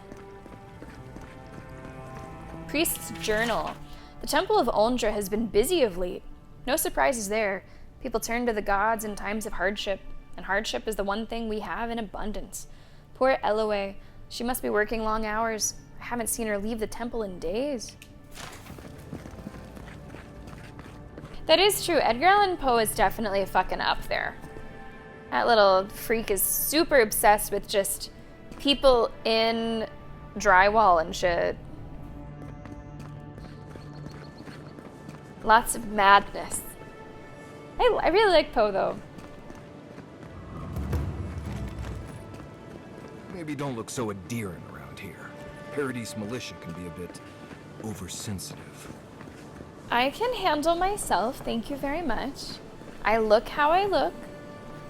Priest's Journal. The Temple of Ondra has been busy of late. No surprises there. People turn to the gods in times of hardship, and hardship is the one thing we have in abundance. Poor Eloe. She must be working long hours. I haven't seen her leave the temple in days. That is true. Edgar Allan Poe is definitely fucking up there. That little freak is super obsessed with just people in drywall and shit. Lots of madness. I really like Poe, though.
Maybe don't look so endearing around here. Paradise militia can be a bit oversensitive.
I can handle myself, thank you very much. I look how I look,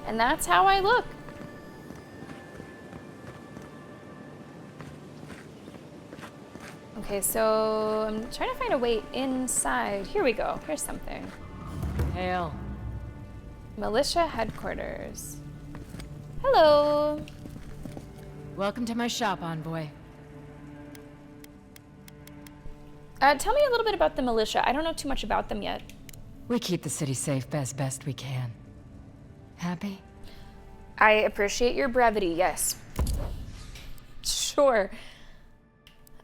and that's how I look. Okay, so I'm trying to find a way inside. Here we go. Here's something.
Hail.
Militia headquarters. Hello.
Welcome to my shop, envoy.
Tell me a little bit about the militia. I don't know too much about them yet.
We keep the city safe as best we can. Happy?
I appreciate your brevity, yes. Sure.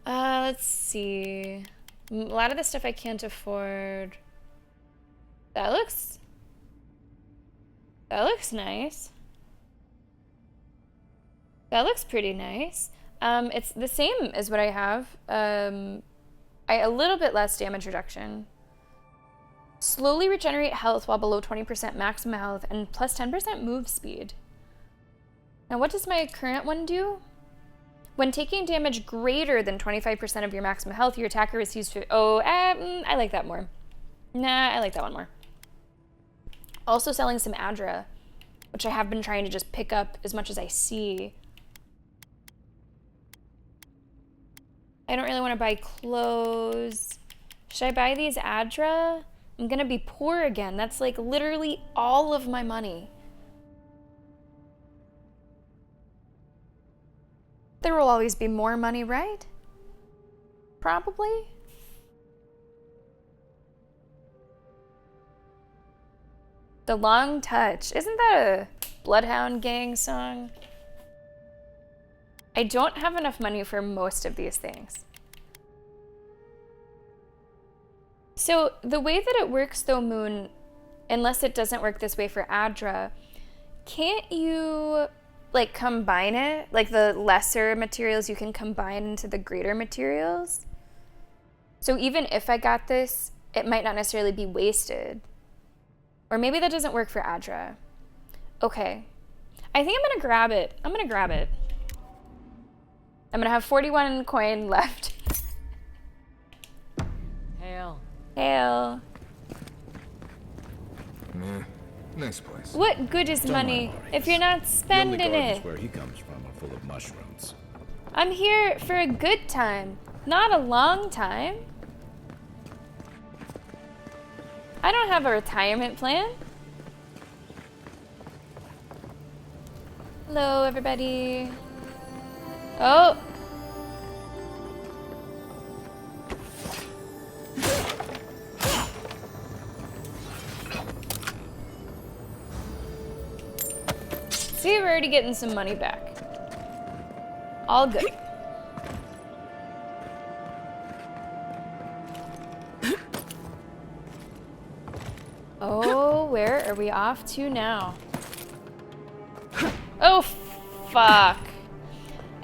Let's see. A lot of the stuff I can't afford. That looks nice. That looks pretty nice. It's the same as what I have. A little bit less damage reduction. Slowly regenerate health while below 20% maximum health and plus 10% move speed. Now what does my current one do? When taking damage greater than 25% of your maximum health, your attacker receives... I like that more. Nah, I like that one more. Also selling some Adra, which I have been trying to just pick up as much as I see. I don't really want to buy clothes. Should I buy these Adra? I'm gonna be poor again. That's like literally all of my money. There will always be more money, right? Probably. The Long Touch. Isn't that a Bloodhound Gang song? I don't have enough money for most of these things. So the way that it works though, Moon, unless it doesn't work this way for Adra, can't you like combine it? Like the lesser materials you can combine into the greater materials? So even if I got this, it might not necessarily be wasted. Or maybe that doesn't work for Adra. Okay. I think I'm gonna grab it. I'm gonna grab it. I'm gonna have 41 coin left.
Hail.
Hail.
Meh. Nice place.
What good is money if you're not spending
the only
it?
gardens where he comes from are full of mushrooms.
I'm here for a good time, not a long time. I don't have a retirement plan. Hello, everybody. Oh. See, we're already getting some money back. All good. Oh, where are we off to now? Oh, fuck.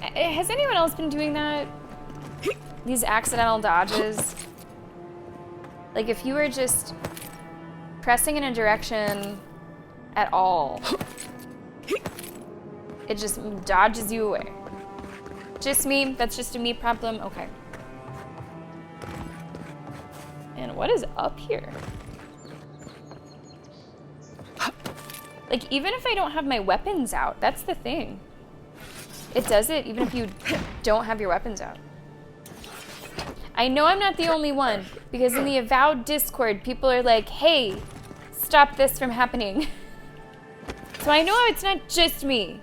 Has anyone else been doing that? These accidental dodges? Like if you were just pressing in a direction at all, it just dodges you away. Just me? That's just a me problem? Okay. And what is up here? Like, even if I don't have my weapons out, that's the thing. It does it even if you don't have your weapons out. I know I'm not the only one, because in the Avowed Discord, people are like, hey, stop this from happening. So I know it's not just me.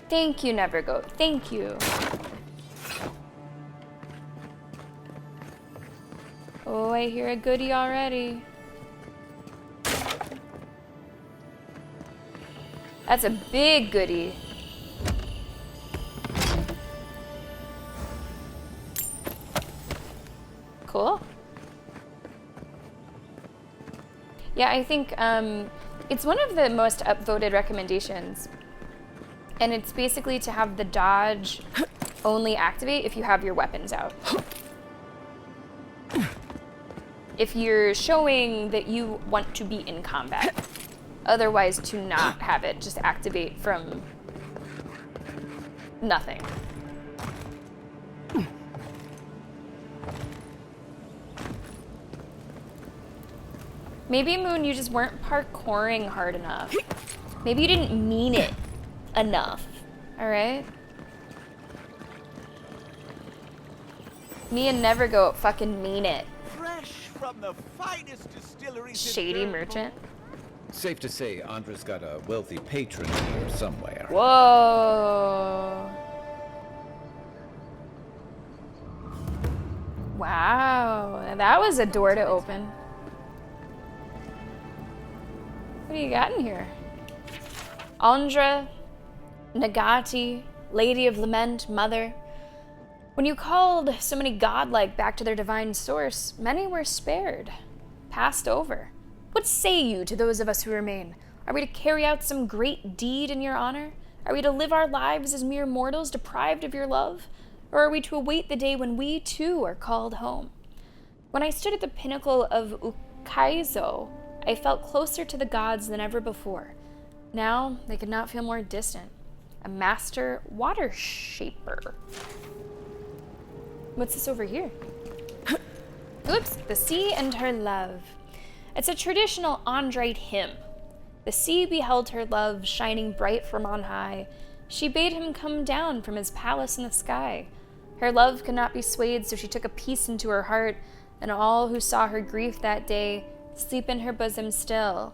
Thank you, Nevergoat. Thank you. Oh, I hear a goodie already. That's a big goodie. Cool. Yeah, I think it's one of the most upvoted recommendations. And it's basically to have the dodge only activate if you have your weapons out. If you're showing that you want to be in combat. Otherwise, to not have it just activate from nothing. Maybe, Moon, you just weren't parkouring hard enough. Maybe you didn't mean it enough. All right? Me and Nevergoat fucking mean it.
Fresh from the finest distilleries.
Shady merchant.
Safe to say, Andra's got a wealthy patron here somewhere.
Whoa. Wow, that was a door to open. What do you got in here? Andra, Nagati, Lady of Lament, Mother. When you called so many godlike back to their divine source, many were spared, passed over. What say you to those of us who remain? Are we to carry out some great deed in your honor? Are we to live our lives as mere mortals deprived of your love? Or are we to await the day when we too are called home? When I stood at the pinnacle of Ukaizo, I felt closer to the gods than ever before. Now they could not feel more distant. A master water shaper. What's this over here? Oops, the sea and her love. It's a traditional Andrite hymn. The sea beheld her love shining bright from on high. She bade him come down from his palace in the sky. Her love could not be swayed, so she took a peace into her heart, and all who saw her grief that day sleep in her bosom still.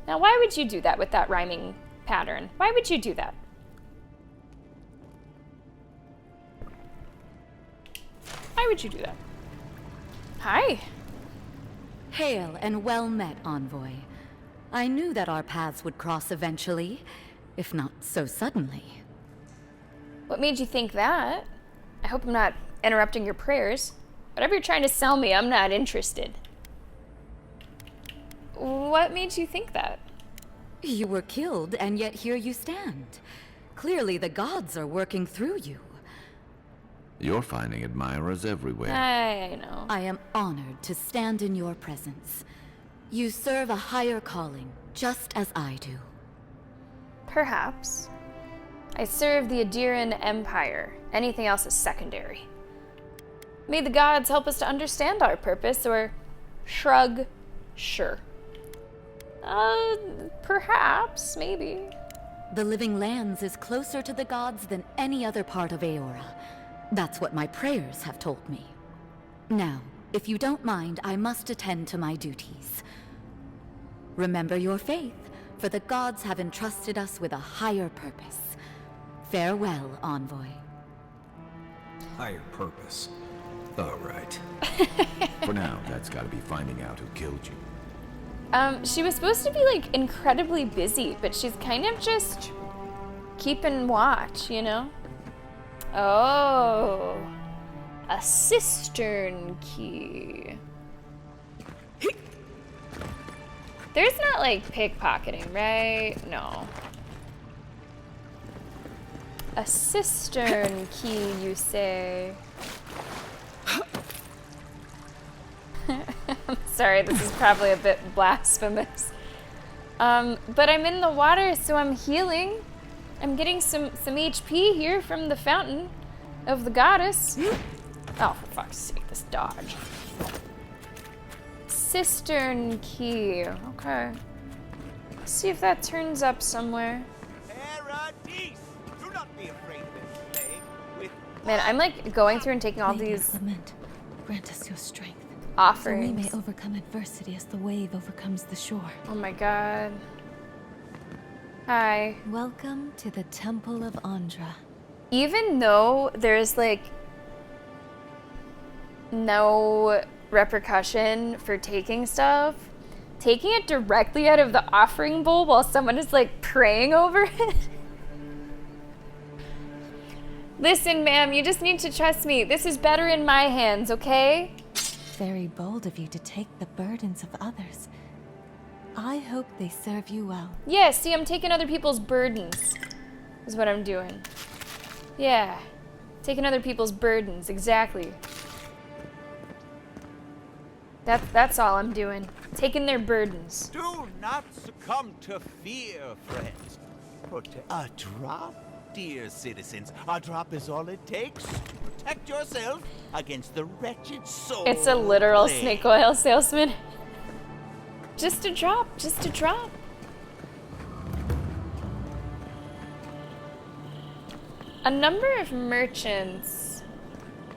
Now, why would you do that with that rhyming pattern? Why would you do that? Why would you do that? Hi.
Hail and well met, Envoy. I knew that our paths would cross eventually, if not so suddenly.
What made you think that? I hope I'm not interrupting your prayers. Whatever you're trying to sell me, I'm not interested. What made you think that?
You were killed, and yet here you stand. Clearly the gods are working through you.
You're finding admirers everywhere.
I know.
I am honored to stand in your presence. You serve a higher calling, just as I do.
Perhaps. I serve the Adiran Empire. Anything else is secondary. May the gods help us to understand our purpose, or shrug, sure. Perhaps, maybe.
The Living Lands is closer to the gods than any other part of Aora. That's what my prayers have told me. Now, if you don't mind, I must attend to my duties. Remember your faith, for the gods have entrusted us with a higher purpose. Farewell, Envoy.
Higher purpose. All right.
For now, that's gotta be finding out who killed you.
She was supposed to be, like, incredibly busy, but she's kind of just keeping watch, you know? Oh. A cistern key. There's not, like, pickpocketing, right? No. A cistern key, you say? I'm sorry, this is probably a bit blasphemous. But I'm in the water, so I'm healing. I'm getting some HP here from the fountain of the goddess. Oh, for fuck's sake, this dodge. Cistern key. Okay. Let's see if that turns up somewhere.
Paradise! Do not be afraid of this slave.
Man, I'm like going through and taking all these
Lament, grant us your strength.
offerings.
So we may overcome adversity as the wave overcomes the shore.
Oh my god. Hi.
Welcome to the Temple of Andra.
Even though there's like no repercussion for taking stuff, taking it directly out of the offering bowl while someone is like praying over it. Listen, ma'am, you just need to trust me. This is better in my hands, okay?
Very bold of you to take the burdens of others. I hope they serve you well.
Yeah, see, I'm taking other people's burdens, is what I'm doing. Yeah, taking other people's burdens, exactly. That's all I'm doing. Taking their burdens.
Do not succumb to fear, friends. A drop, dear citizens. A drop is all it takes. Protect yourself against the wretched soul.
It's a literal snake oil salesman. Just a drop, just a drop. A number of merchants.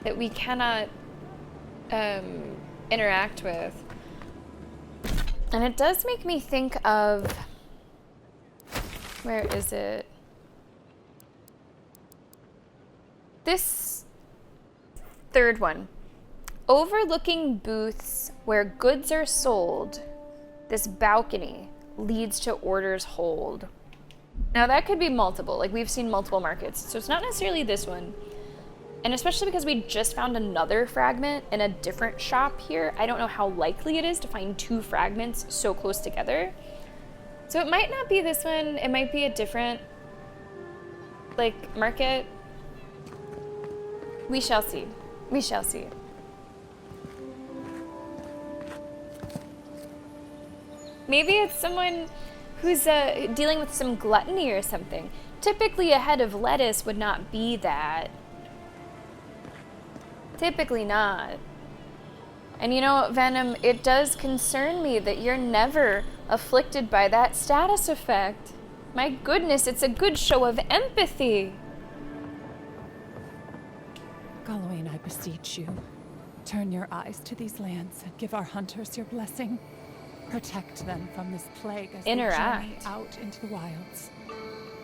that we cannot interact with. And it does make me think of, where is it? This third one. Overlooking booths where goods are sold, this balcony leads to Order's hold. Now that could be multiple, like we've seen multiple markets, so it's not necessarily this one. And especially because we just found another fragment in a different shop here, I don't know how likely it is to find 2 fragments so close together. So it might not be this one, it might be a different, like, market. We shall see. We shall see. Maybe it's someone who's dealing with some gluttony or something. Typically a head of lettuce would not be that. Typically not. And you know, Venom, it does concern me that you're never afflicted by that status effect. My goodness, it's a good show of empathy.
Gawain, I beseech you, turn your eyes to these lands and give our hunters your blessing. Protect them from this plague as they journey out into the wilds.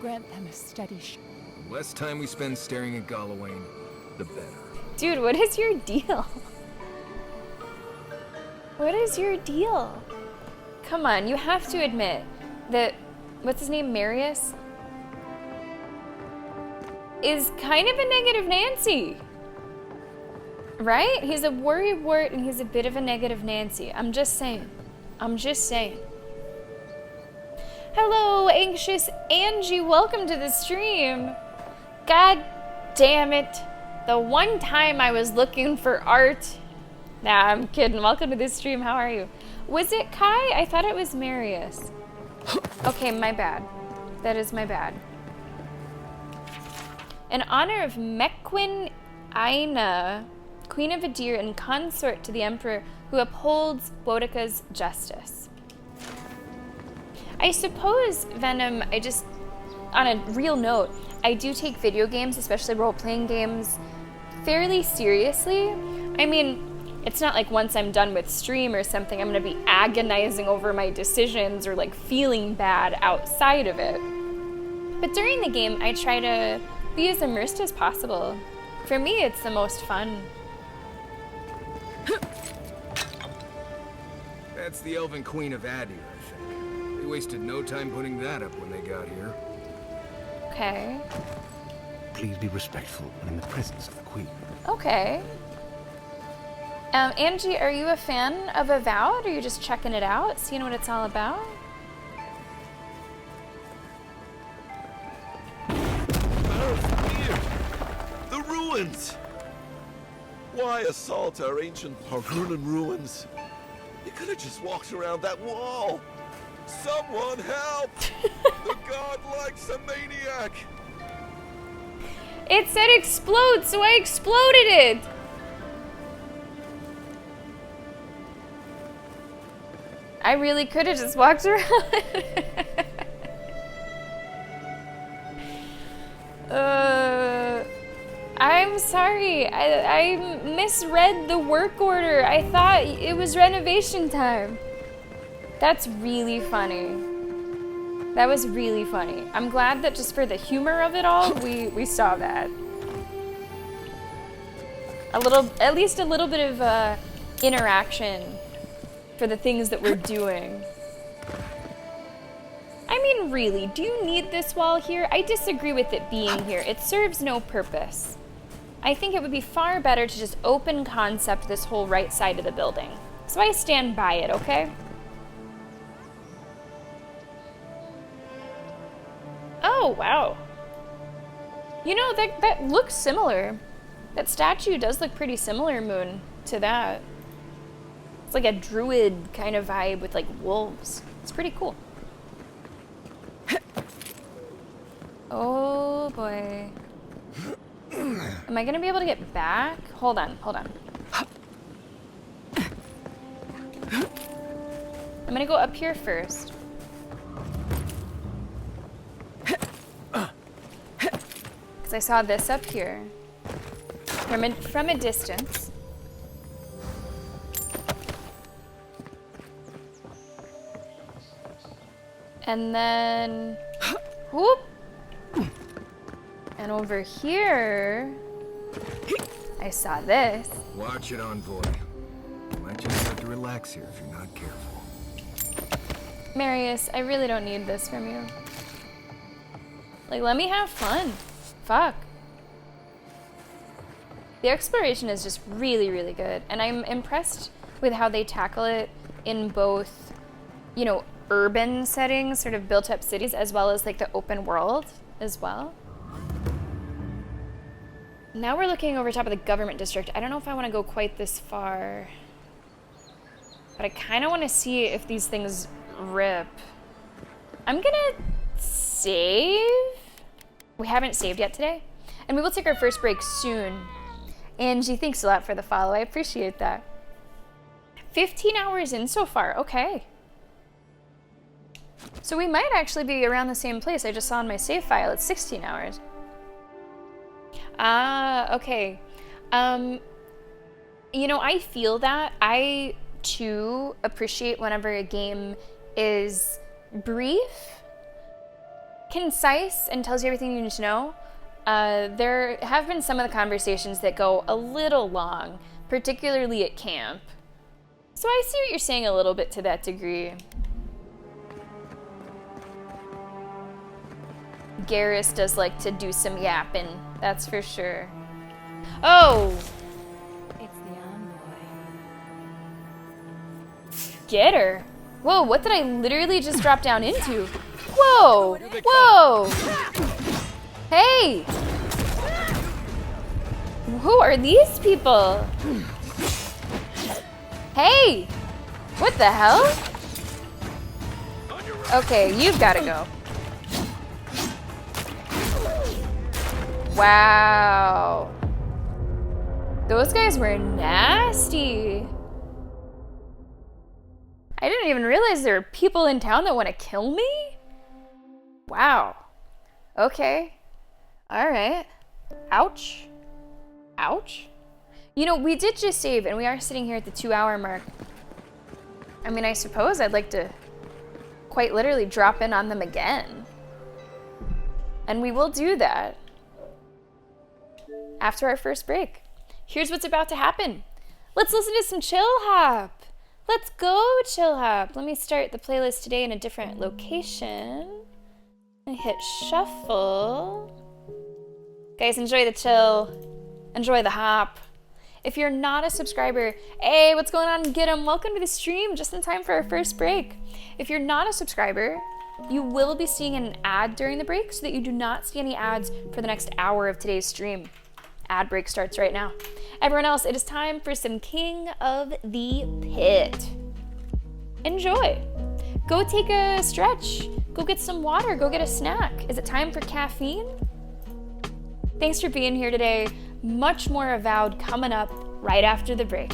Grant them a steady
The less time we spend staring at Gawain, the better.
Dude, what is your deal? What is your deal? Come on, you have to admit that, what's his name, Marius? Is kind of a negative Nancy. Right? He's a worrywart and he's a bit of a negative Nancy. I'm just saying. I'm just saying. Hello, Anxious Angie. Welcome to the stream. God damn it. The one time I was looking for art. Nah, I'm kidding. Welcome to this stream. How are you? Was it Kai? I thought it was Marius. Okay, my bad. That is my bad. In honor of Mequin Aina, Queen of Adir and consort to the Emperor who upholds Boudica's justice. I suppose, Venom, on a real note, I do take video games, especially role-playing games, fairly seriously. I mean, it's not like once I'm done with stream or something, I'm gonna be agonizing over my decisions or like feeling bad outside of it. But during the game, I try to be as immersed as possible. For me, it's the most fun.
That's the Elven Queen of Adir, I think. They wasted no time putting that up when they got here.
Okay.
Please be respectful in the presence of the Queen.
Okay. Angie, are you a fan of Avowed? Or are you just checking it out, seeing what it's all about?
The ruins! Why assault our ancient Pargunan ruins? You could have just walked around that wall! Someone help! The god likes a maniac!
It said explode, so I exploded it! I really could have just walked around. I'm sorry. I misread the work order. I thought it was renovation time. That's really funny. That was really funny. I'm glad that just for the humor of it all, we saw that. At least a little bit of interaction for the things that we're doing. I mean, really, do you need this wall here? I disagree with it being here. It serves no purpose. I think it would be far better to just open concept this whole right side of the building. So I stand by it, okay? Oh, wow. You know, that looks similar. That statue does look pretty similar, Moon, to that. It's like a druid kind of vibe with like wolves. It's pretty cool. Oh boy. Am I gonna be able to get back? Hold on, hold on. I'm gonna go up here first. Because I saw this up here. from a distance. And then, whoop. And over here, I saw this.
Watch it, Envoy. You might just have to relax here if you're not careful.
Marius, I really don't need this from you. Like, let me have fun. Fuck. The exploration is just really, really good. And I'm impressed with how they tackle it in both, you know, urban settings, sort of built up cities, as well as like the open world as well. Now we're looking over top of the government district. I don't know if I want to go quite this far, but I kind of want to see if these things rip. I'm gonna save. We haven't saved yet today, and we will take our first break soon. Angie, thanks a lot for the follow. I appreciate that. 15 hours in so far. Okay. So we might actually be around the same place. I just saw in my save file it's 16 hours. Ah, okay. You know, I feel that. I, too, appreciate whenever a game is brief, concise, and tells you everything you need to know. There have been some of the conversations that go a little long, particularly at camp. So I see what you're saying a little bit to that degree. Garrus does like to do some yapping, that's for sure. Oh!
It's the envoy.
Get her. Whoa, what did I literally just drop down into? Whoa! Whoa! Hey! Who are these people? Hey! What the hell? Okay, you've got to go. Wow. Those guys were nasty. I didn't even realize there were people in town that want to kill me? Wow. Okay. All right. Ouch. Ouch. You know, we did just save, and we are sitting here at the 2-hour mark. I mean, I suppose I'd like to quite literally drop in on them again. And we will do that after our first break. Here's what's about to happen. Let's listen to some Chill Hop. Let's go, Chill Hop. Let me start the playlist today in a different location. I hit shuffle. Guys, enjoy the chill. Enjoy the hop. If you're not a subscriber, hey, what's going on? Get 'em. Welcome to the stream just in time for our first break. If you're not a subscriber, you will be seeing an ad during the break so that you do not see any ads for the next hour of today's stream. Ad break starts right now. Everyone else, it is time for some King of the Pit. Enjoy. Go take a stretch. Go get some water. Go get a snack. Is it time for caffeine? Thanks for being here today. Much more Avowed coming up right after the break.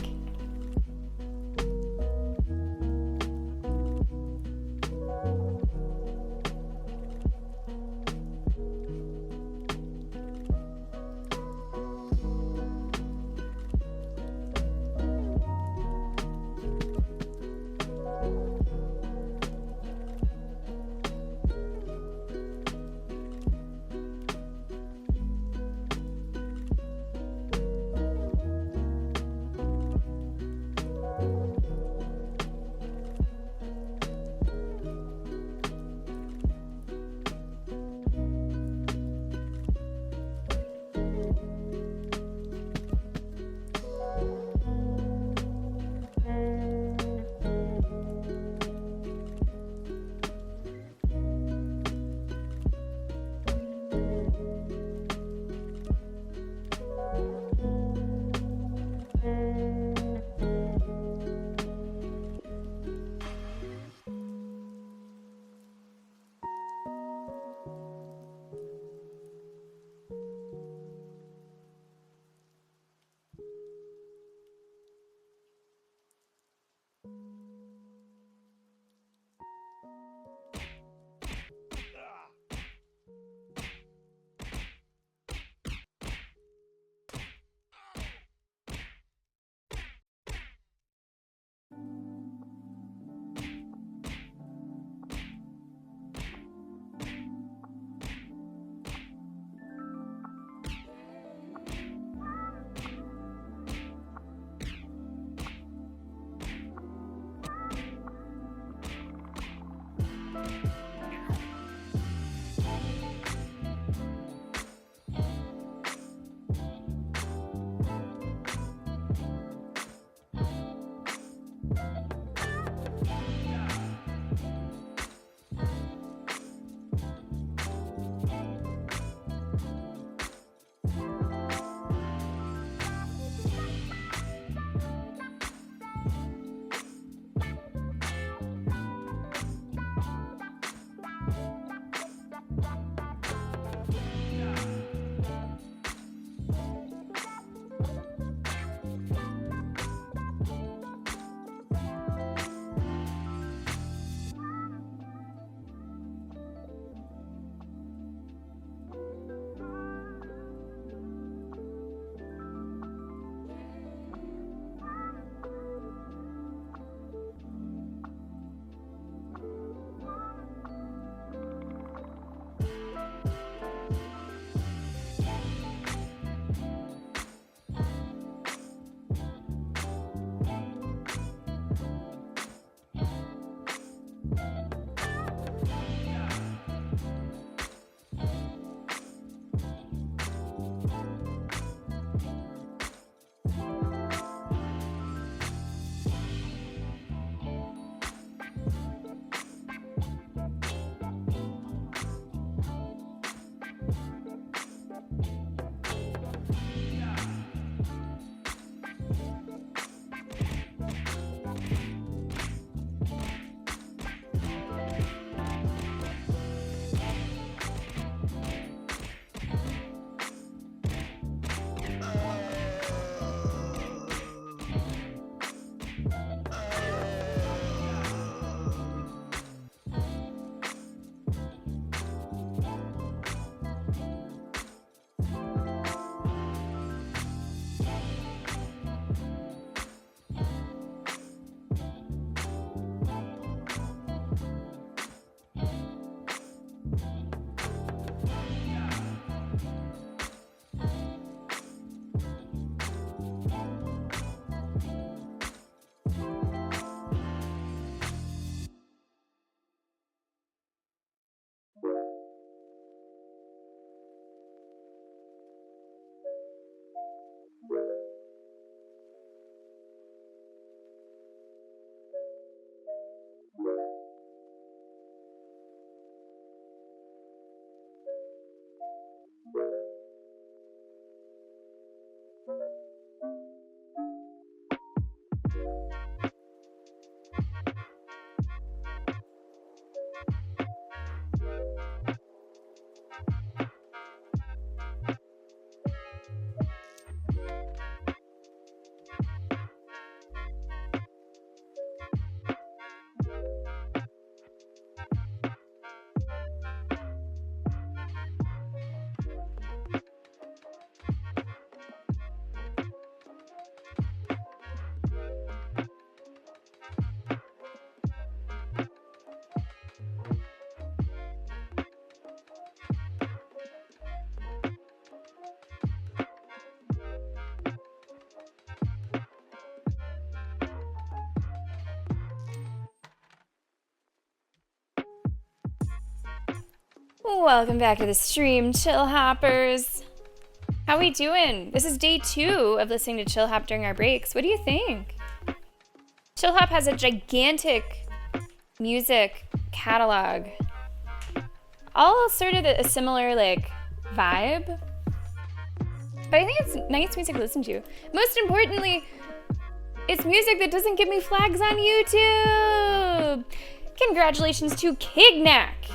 Welcome back to the stream, Chill Hoppers. How we doing? This is day 2 of listening to Chill Hop during our breaks. What do you think? Chill Hop has a gigantic music catalog. All sort of a similar like vibe. But I think it's nice music to listen to. Most importantly, it's music that doesn't give me flags on YouTube. Congratulations to Kignack,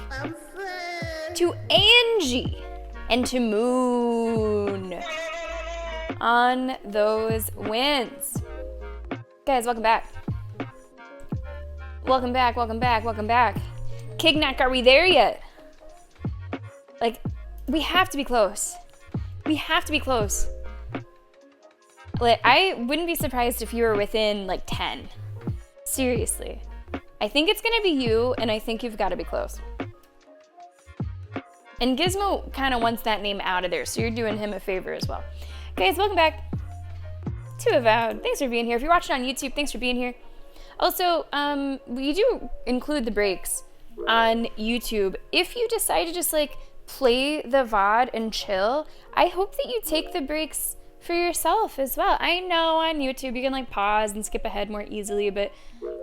to Angie, and to Moon on those wins. Guys, welcome back. Welcome back, welcome back, welcome back. Kignack, are we there yet? Like, we have to be close. We have to be close. Like, I wouldn't be surprised if you were within like 10. Seriously. I think it's gonna be you, and I think you've gotta be close. And Gizmo kind of wants that name out of there, so you're doing him a favor as well. Guys, welcome back to Avowed. Thanks for being here. If you're watching on YouTube, thanks for being here. Also, we do include the breaks on YouTube. If you decide to just like play the VOD and chill, I hope that you take the breaks for yourself as well. I know on YouTube you can like pause and skip ahead more easily, but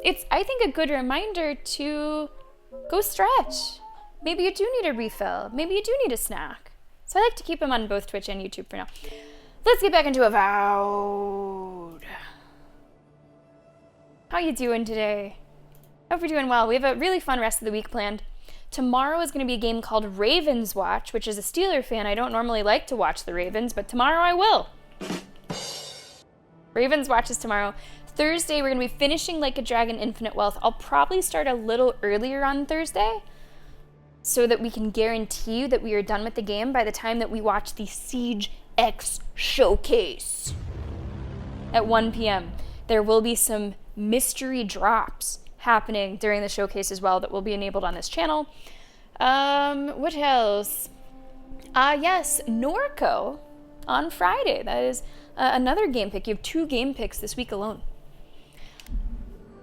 it's, I think, a good reminder to go stretch. Maybe you do need a refill. Maybe you do need a snack. So I like to keep them on both Twitch and YouTube for now. Let's get back into Avowed. How you doing today? Hope you're doing well. We have a really fun rest of the week planned. Tomorrow is going to be a game called Ravens Watch, which as a Steeler fan, I don't normally like to watch the Ravens, but tomorrow I will. Ravens Watch is tomorrow. Thursday, we're going to be finishing Like a Dragon Infinite Wealth. I'll probably start a little earlier on Thursday so that we can guarantee you that we are done with the game by the time that we watch the Siege X showcase at 1 p.m. There will be some mystery drops happening during the showcase as well that will be enabled on this channel. What else? Yes, Norco on Friday. That is another game pick. You have 2 game picks this week alone.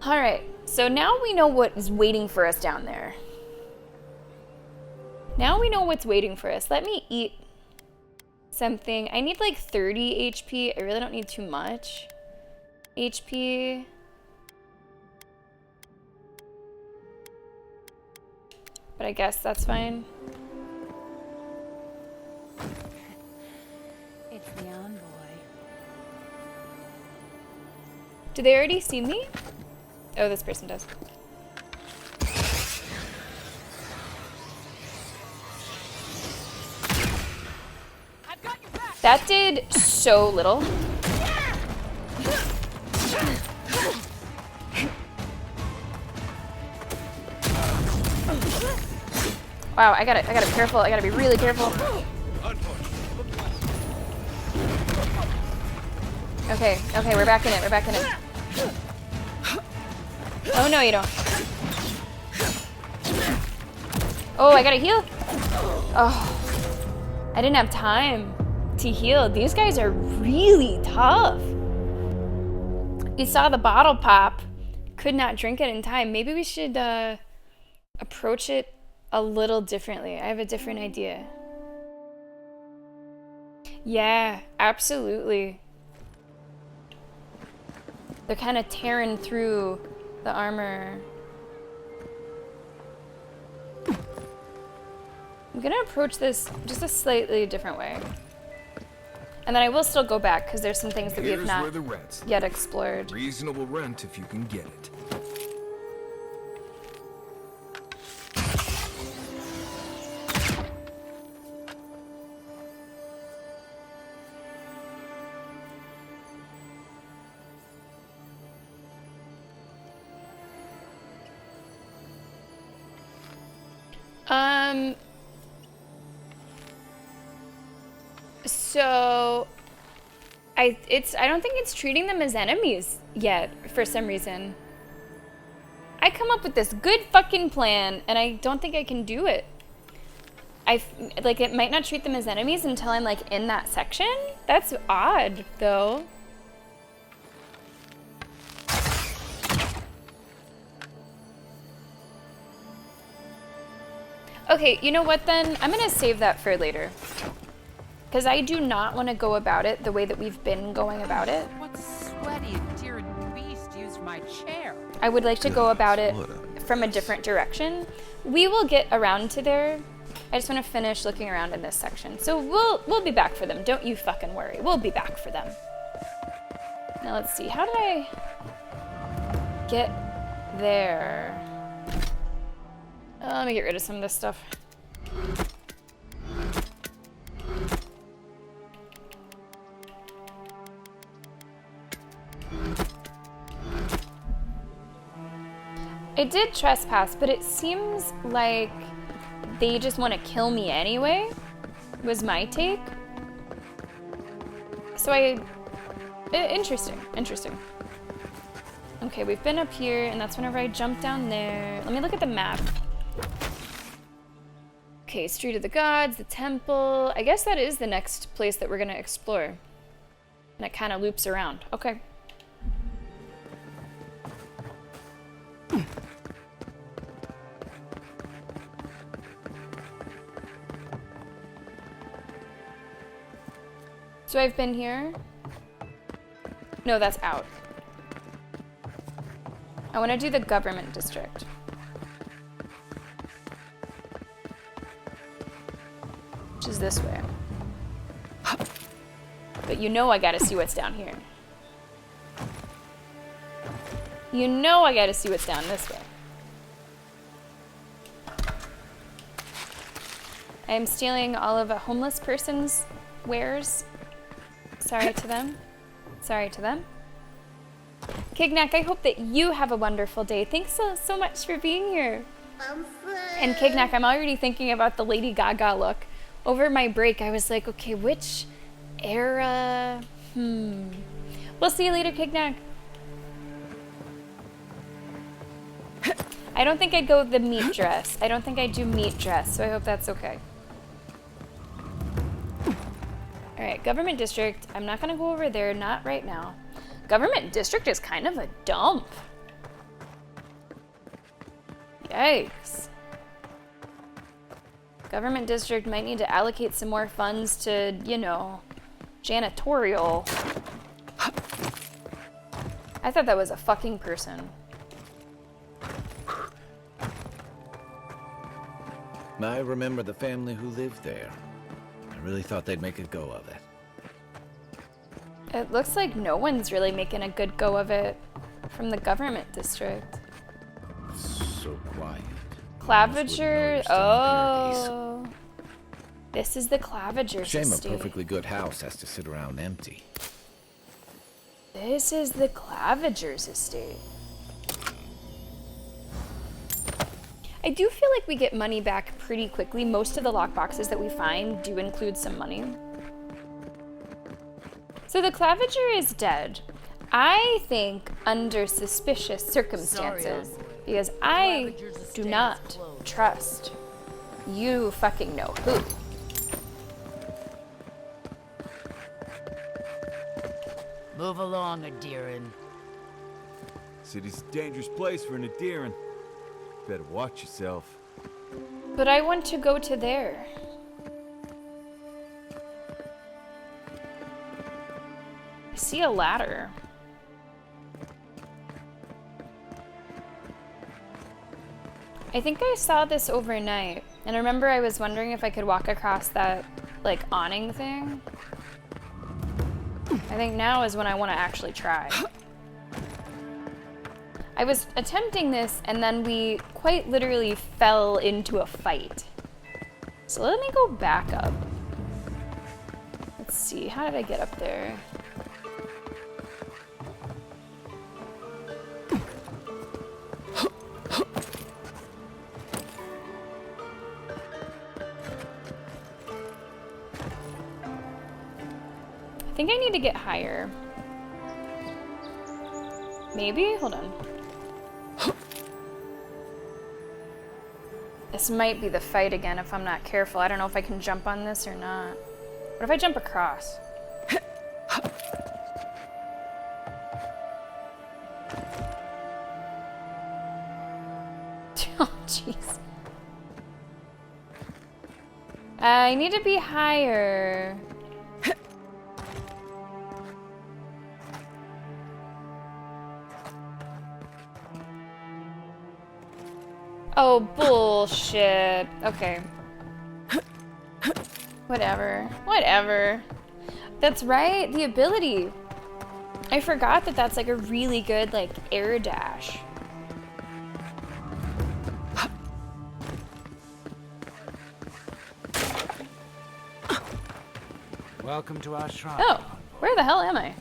All right, so now we know what is waiting for us down there. Now we know what's waiting for us. Let me eat something. I need like 30 HP. I really don't need too much HP. But I guess that's fine.
It's the envoy.
Do they already see me? Oh, this person does. That did so little. Wow, I gotta be careful. I gotta be really careful. Okay, we're back in it. We're back in it. Oh no, you don't. Oh, I gotta heal. Oh, I didn't have time to heal. These guys are really tough. You saw the bottle pop. Could not drink it in time. Maybe we should approach it a little differently. I have a different idea. Yeah, absolutely. They're kind of tearing through the armor. I'm gonna approach this just a slightly different way. And then I will still go back because there's some things that we have not yet explored.
Reasonable rent if you can get it.
So I don't think it's treating them as enemies yet for some reason. I come up with this good fucking plan and I don't think I can do it. Like, it might not treat them as enemies until I'm like in that section. That's odd though. Okay, you know what then? I'm gonna save that for later. Because I do not want to go about it the way that we've been going about it.
What sweaty and dear beast used my chair?
I would like to go about it from a different direction. We will get around to there. I just want to finish looking around in this section. So we'll be back for them. Don't you fucking worry. We'll be back for them. Now let's see. How did I get there? Let me get rid of some of this stuff. I did trespass, but it seems like they just want to kill me anyway, was my take. So interesting. Okay, we've been up here, and that's whenever I jump down there. Let me look at the map. Okay, Street of the Gods, the temple. I guess that is the next place that we're gonna explore. And it kind of loops around. Okay. So I've been here. No, that's out. I want to do the government district. Which is this way. But you know I gotta see what's down here. You know I gotta see what's down this way. I am stealing all of a homeless person's wares. Sorry to them. Sorry to them. Kignak, I hope that you have a wonderful day. Thanks so much for being here. And Kignak, I'm already thinking about the Lady Gaga look. Over my break, I was like, okay, which era? We'll see you later, Kignak. I don't think I'd go with the meat dress. I don't think I'd do meat dress, so I hope that's okay. Alright, government district. I'm not gonna go over there, not right now. Government district is kind of a dump. Yikes. Government district might need to allocate some more funds to, you know, janitorial. I thought that was a fucking person.
I remember the family who lived there. I really thought they'd make a go of it.
It looks like no one's really making a good go of it from the government district.
So quiet.
Claviger? Oh. This is the Claviger's
Shame
estate.
a perfectly good house has to sit around empty.
This is the Claviger's estate. I do feel like we get money back pretty quickly. Most of the lockboxes that we find do include some money. So the Claviger is dead. I think under suspicious circumstances, because I do not trust you fucking know who.
Move along, Adiran.
City's a dangerous place for an Adiran. Better watch yourself.
But I want to go to there. I see a ladder. I think I saw this overnight, and I remember I was wondering if I could walk across that, like, awning thing. I think now is when I want to actually try. I was attempting this, and then we quite literally fell into a fight. So let me go back up. Let's see, how did I get up there? I think I need to get higher. Maybe? Hold on. This might be the fight again if I'm not careful. I don't know if I can jump on this or not. What if I jump across? Oh, jeez. I need to be higher. Oh, bullshit. Okay. Whatever. Whatever. That's right, the ability. I forgot that that's like a really good, like, air dash.
Welcome to our shrine.
Oh, where the hell am I?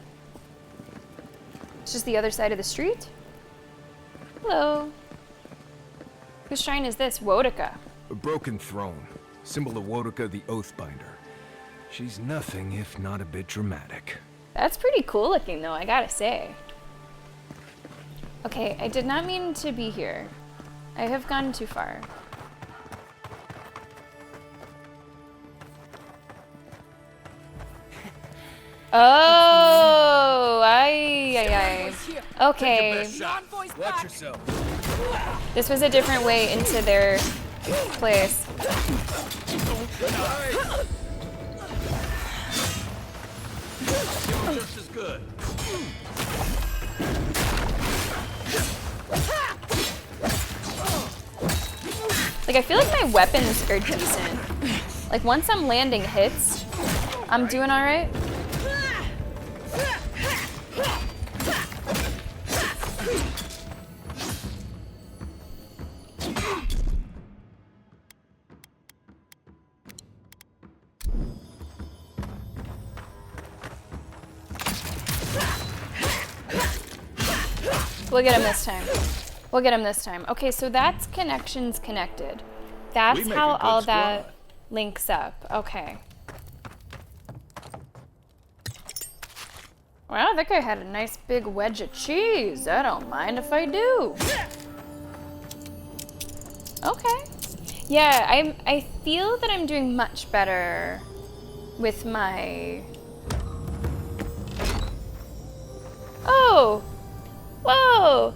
It's just the other side of the street? Hello. Whose shrine is this? Wodika.
A broken throne. Symbol of Wodika the Oathbinder. She's nothing if not a bit dramatic.
That's pretty cool looking though, I gotta say. Okay, I did not mean to be here. I have gone too far. Oh, ay. Okay.
Watch yourself.
This was a different way into their place.
Just as good.
Like, I feel like my weapons are decent. Like, once I'm landing hits, I'm doing alright. We'll get him this time. We'll get him this time. Okay, so that's connections connected. That's how all that links up. Okay. Wow, that guy had a nice big wedge of cheese. I don't mind if I do. Okay. Yeah, I feel that I'm doing much better with my... Oh! Whoa!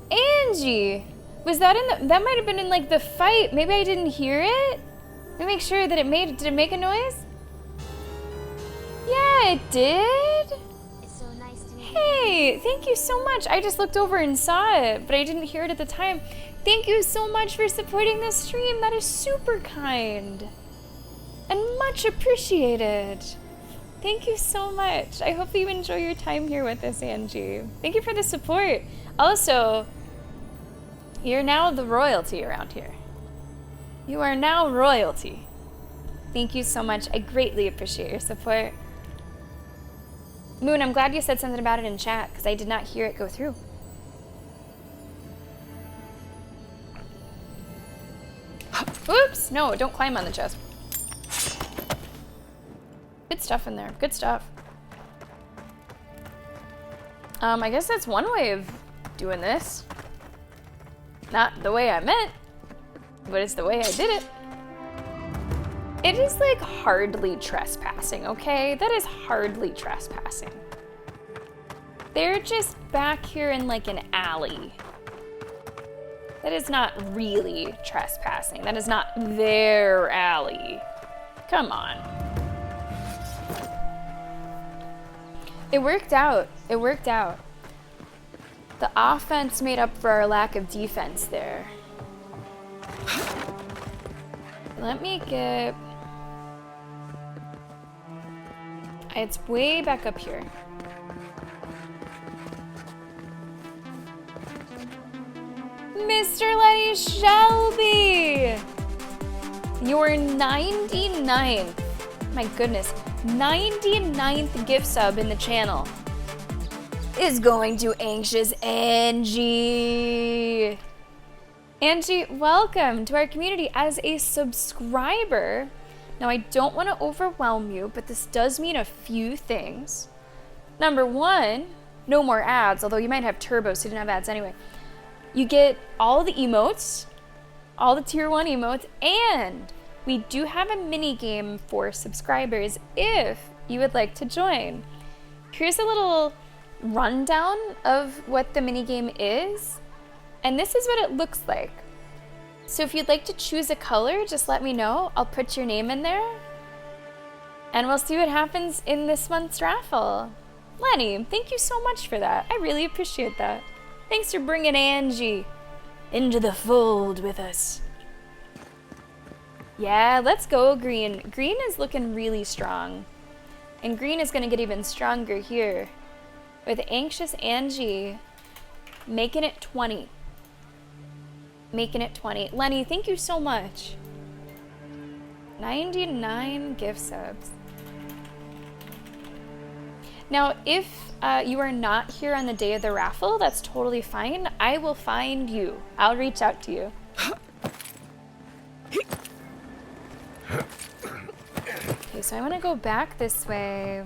Angie! Was that in the... That might have been in, like, the fight. Maybe I didn't hear it? Let me make sure that it made... Did it make a noise? Yeah, it did!
It's so nice to meet you.
Hey, thank you so much. I just looked over and saw it, but I didn't hear it at the time. Thank you so much for supporting this stream. That is super kind. And much appreciated. Thank you so much. I hope you enjoy your time here with us, Angie. Thank you for the support. Also, you're now the royalty around here. You are now royalty. Thank you so much. I greatly appreciate your support. Moon, I'm glad you said something about it in chat, because I did not hear it go through. Oops! No, don't climb on the chest. Good stuff in there. Good stuff. I guess that's one way of doing this. Not the way I meant, but it's the way I did it. It is like hardly trespassing, okay? That is hardly trespassing. They're just back here in like an alley. That is not really trespassing. That is not their alley. Come on. It worked out. It worked out. The offense made up for our lack of defense there. Let me get... It's way back up here. Mr. Lenny Shelby! Your 99th, my goodness, 99th gift sub in the channel is going to Anxious Angie. Angie, welcome to our community as a subscriber. Now, I don't want to overwhelm you, but this does mean a few things. Number one, no more ads, although you might have turbo, so you didn't have ads anyway. You get all the emotes, all the tier 1 emotes, and we do have a mini game for subscribers if you would like to join. Here's a little rundown of what the mini game is, and this is what it looks like. So if you'd like to choose a color, just let me know. I'll put your name in there. And we'll see what happens in this month's raffle. Lenny, thank you so much for that. I really appreciate that. Thanks for bringing Angie into the fold with us. Yeah, let's go green. Green is looking really strong. And green is going to get even stronger here. With Anxious Angie making it 20. Making it 20. Lenny, thank you so much. 99 gift subs. Now, if you are not here on the day of the raffle, that's totally fine. I will find you. I'll reach out to you. Okay, so I want to go back this way.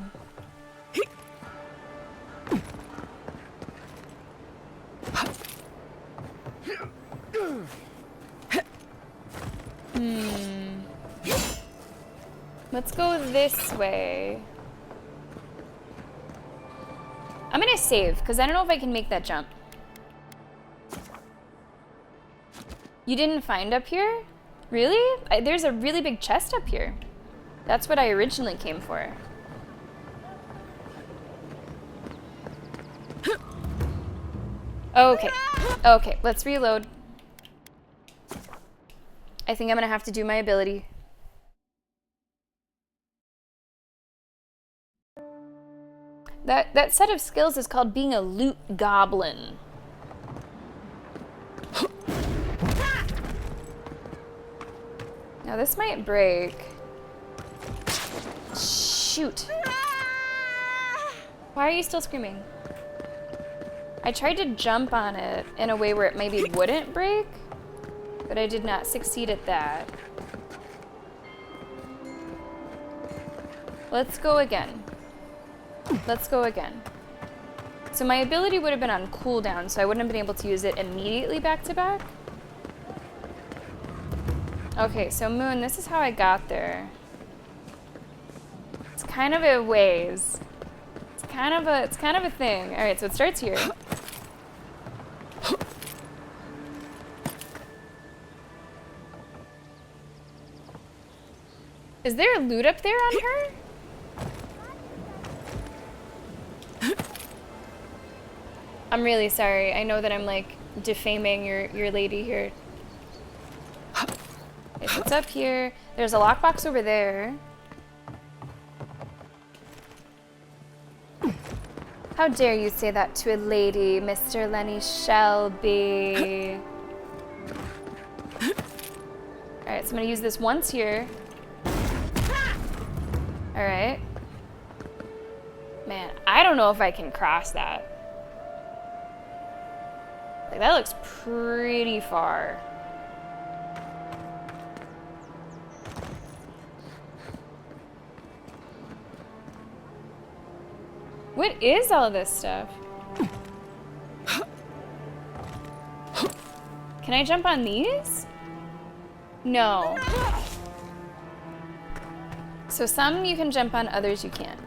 Let's go this way. I'm gonna save, because I don't know if I can make that jump. You didn't find up here? Really? There's a really big chest up here. That's what I originally came for. Okay. Okay, let's reload. I think I'm gonna have to do my ability. That set of skills is called being a loot goblin. Now this might break. Shoot. Why are you still screaming? I tried to jump on it in a way where it maybe wouldn't break, but I did not succeed at that. Let's go again. Let's go again. So my ability would have been on cooldown, so I wouldn't have been able to use it immediately back to back. Okay, so Moon, this is how I got there. It's kind of a ways. It's kind of a thing. All right, so it starts here. Is there a loot up there on her? I'm really sorry. I know that I'm like defaming your lady here. Okay, so it's up here. There's a lockbox over there. How dare you say that to a lady, Mr. Lenny Shelby? Alright, so I'm gonna use this once here. Alright. Man, I don't know if I can cross that. Like, that looks pretty far. What is all this stuff? Can I jump on these? No. So some you can jump on, others you can't.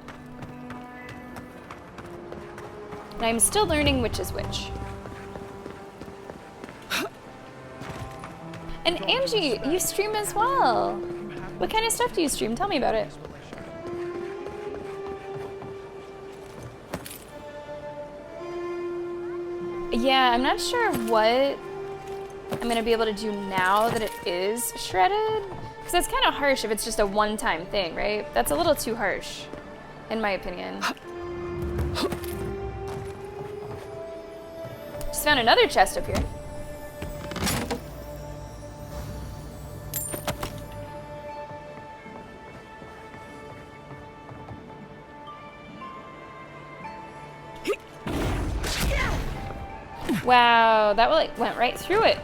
And I'm still learning which is which. And Angie, you stream as well. What kind of stuff do you stream? Tell me about it. Yeah, I'm not sure what I'm gonna be able to do now that it is shredded. Because that's kind of harsh if it's just a one-time thing, right? That's a little too harsh, in my opinion. Just found another chest up here. Wow, that like went right through it.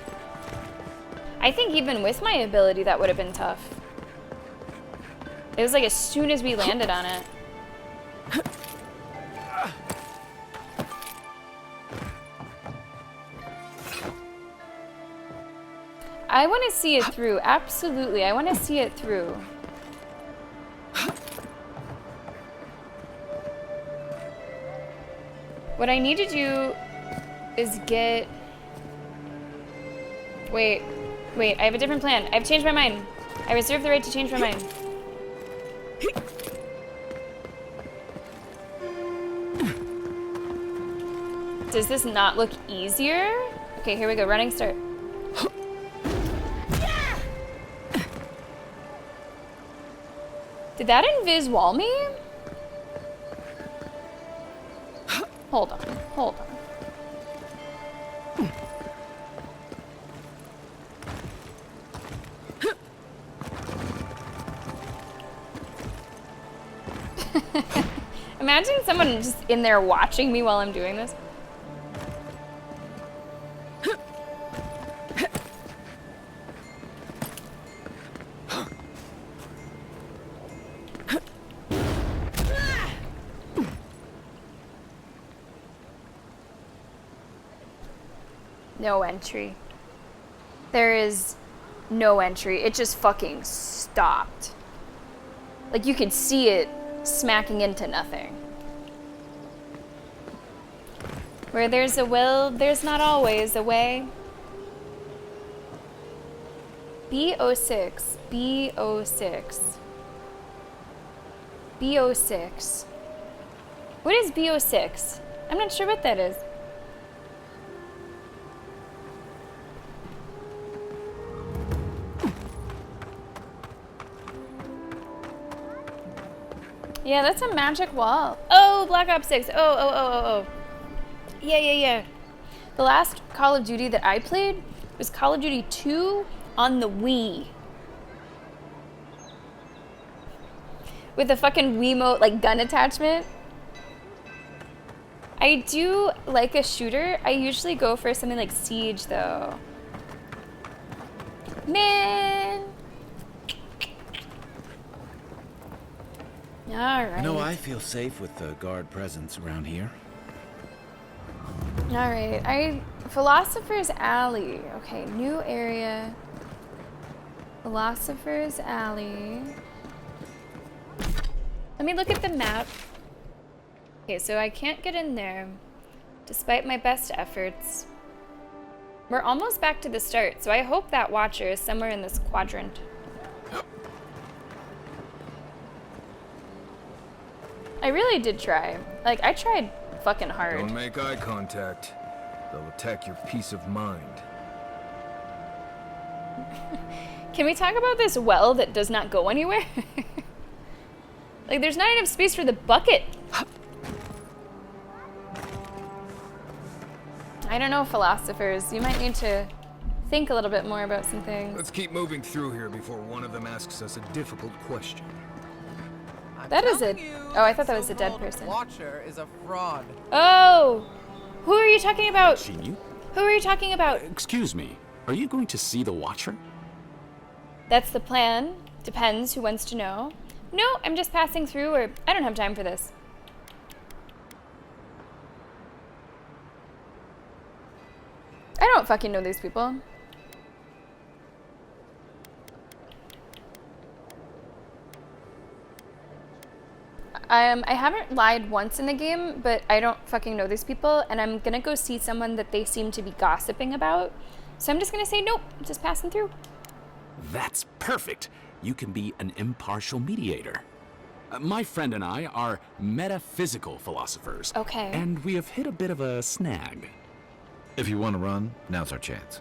I think even with my ability, that would have been tough. It was like as soon as we landed on it. I want to see it through. Absolutely, I want to see it through. What I need to do is get... Wait. Wait, I have a different plan. I've changed my mind. I reserve the right to change my mind. Does this not look easier? Okay, here we go. Running start. Did that invis wall me? Hold on, hold on. Imagine someone just in there watching me while I'm doing this. No entry. There is no entry. It just fucking stopped. Like you could see it smacking into nothing. Where there's a will, there's not always a way. B06. B06. B06. What is B06? I'm not sure what that is. Yeah, that's a magic wall. Oh, Black Ops 6. Oh. Yeah. The last Call of Duty that I played was Call of Duty 2 on the Wii. With a fucking Wiimote, like, gun attachment. I do like a shooter. I usually go for something like Siege, though. Man! Alright.
You know, I feel safe with the guard presence around here.
Alright, Philosopher's Alley. Okay, new area. Philosopher's Alley. Let me look at the map. Okay, so I can't get in there, despite my best efforts. We're almost back to the start, so I hope that Watcher is somewhere in this quadrant. I really did try. Like, I tried fucking hard.
Don't make eye contact. They'll attack your peace of mind.
Can we talk about this well that does not go anywhere? Like, there's not enough space for the bucket. I don't know, philosophers. You might need to think a little bit more about some things.
Let's keep moving through here before one of them asks us a difficult question.
That is a... Oh, I thought that was a dead person.
Watcher is a fraud.
Oh! Who are you talking about?
Seen you?
Who are you talking about?
Excuse me. Are you going to see the Watcher?
That's the plan. Depends who wants to know. No, I'm just passing through, or I don't have time for this. I don't fucking know these people. I haven't lied once in the game, but I don't fucking know these people, and I'm gonna go see someone that they seem to be gossiping about. So I'm just gonna say, nope, just passing through.
That's perfect. You can be an impartial mediator. My friend and I are metaphysical philosophers.
Okay.
And we have hit a bit of a snag.
If you want to run, now's our chance.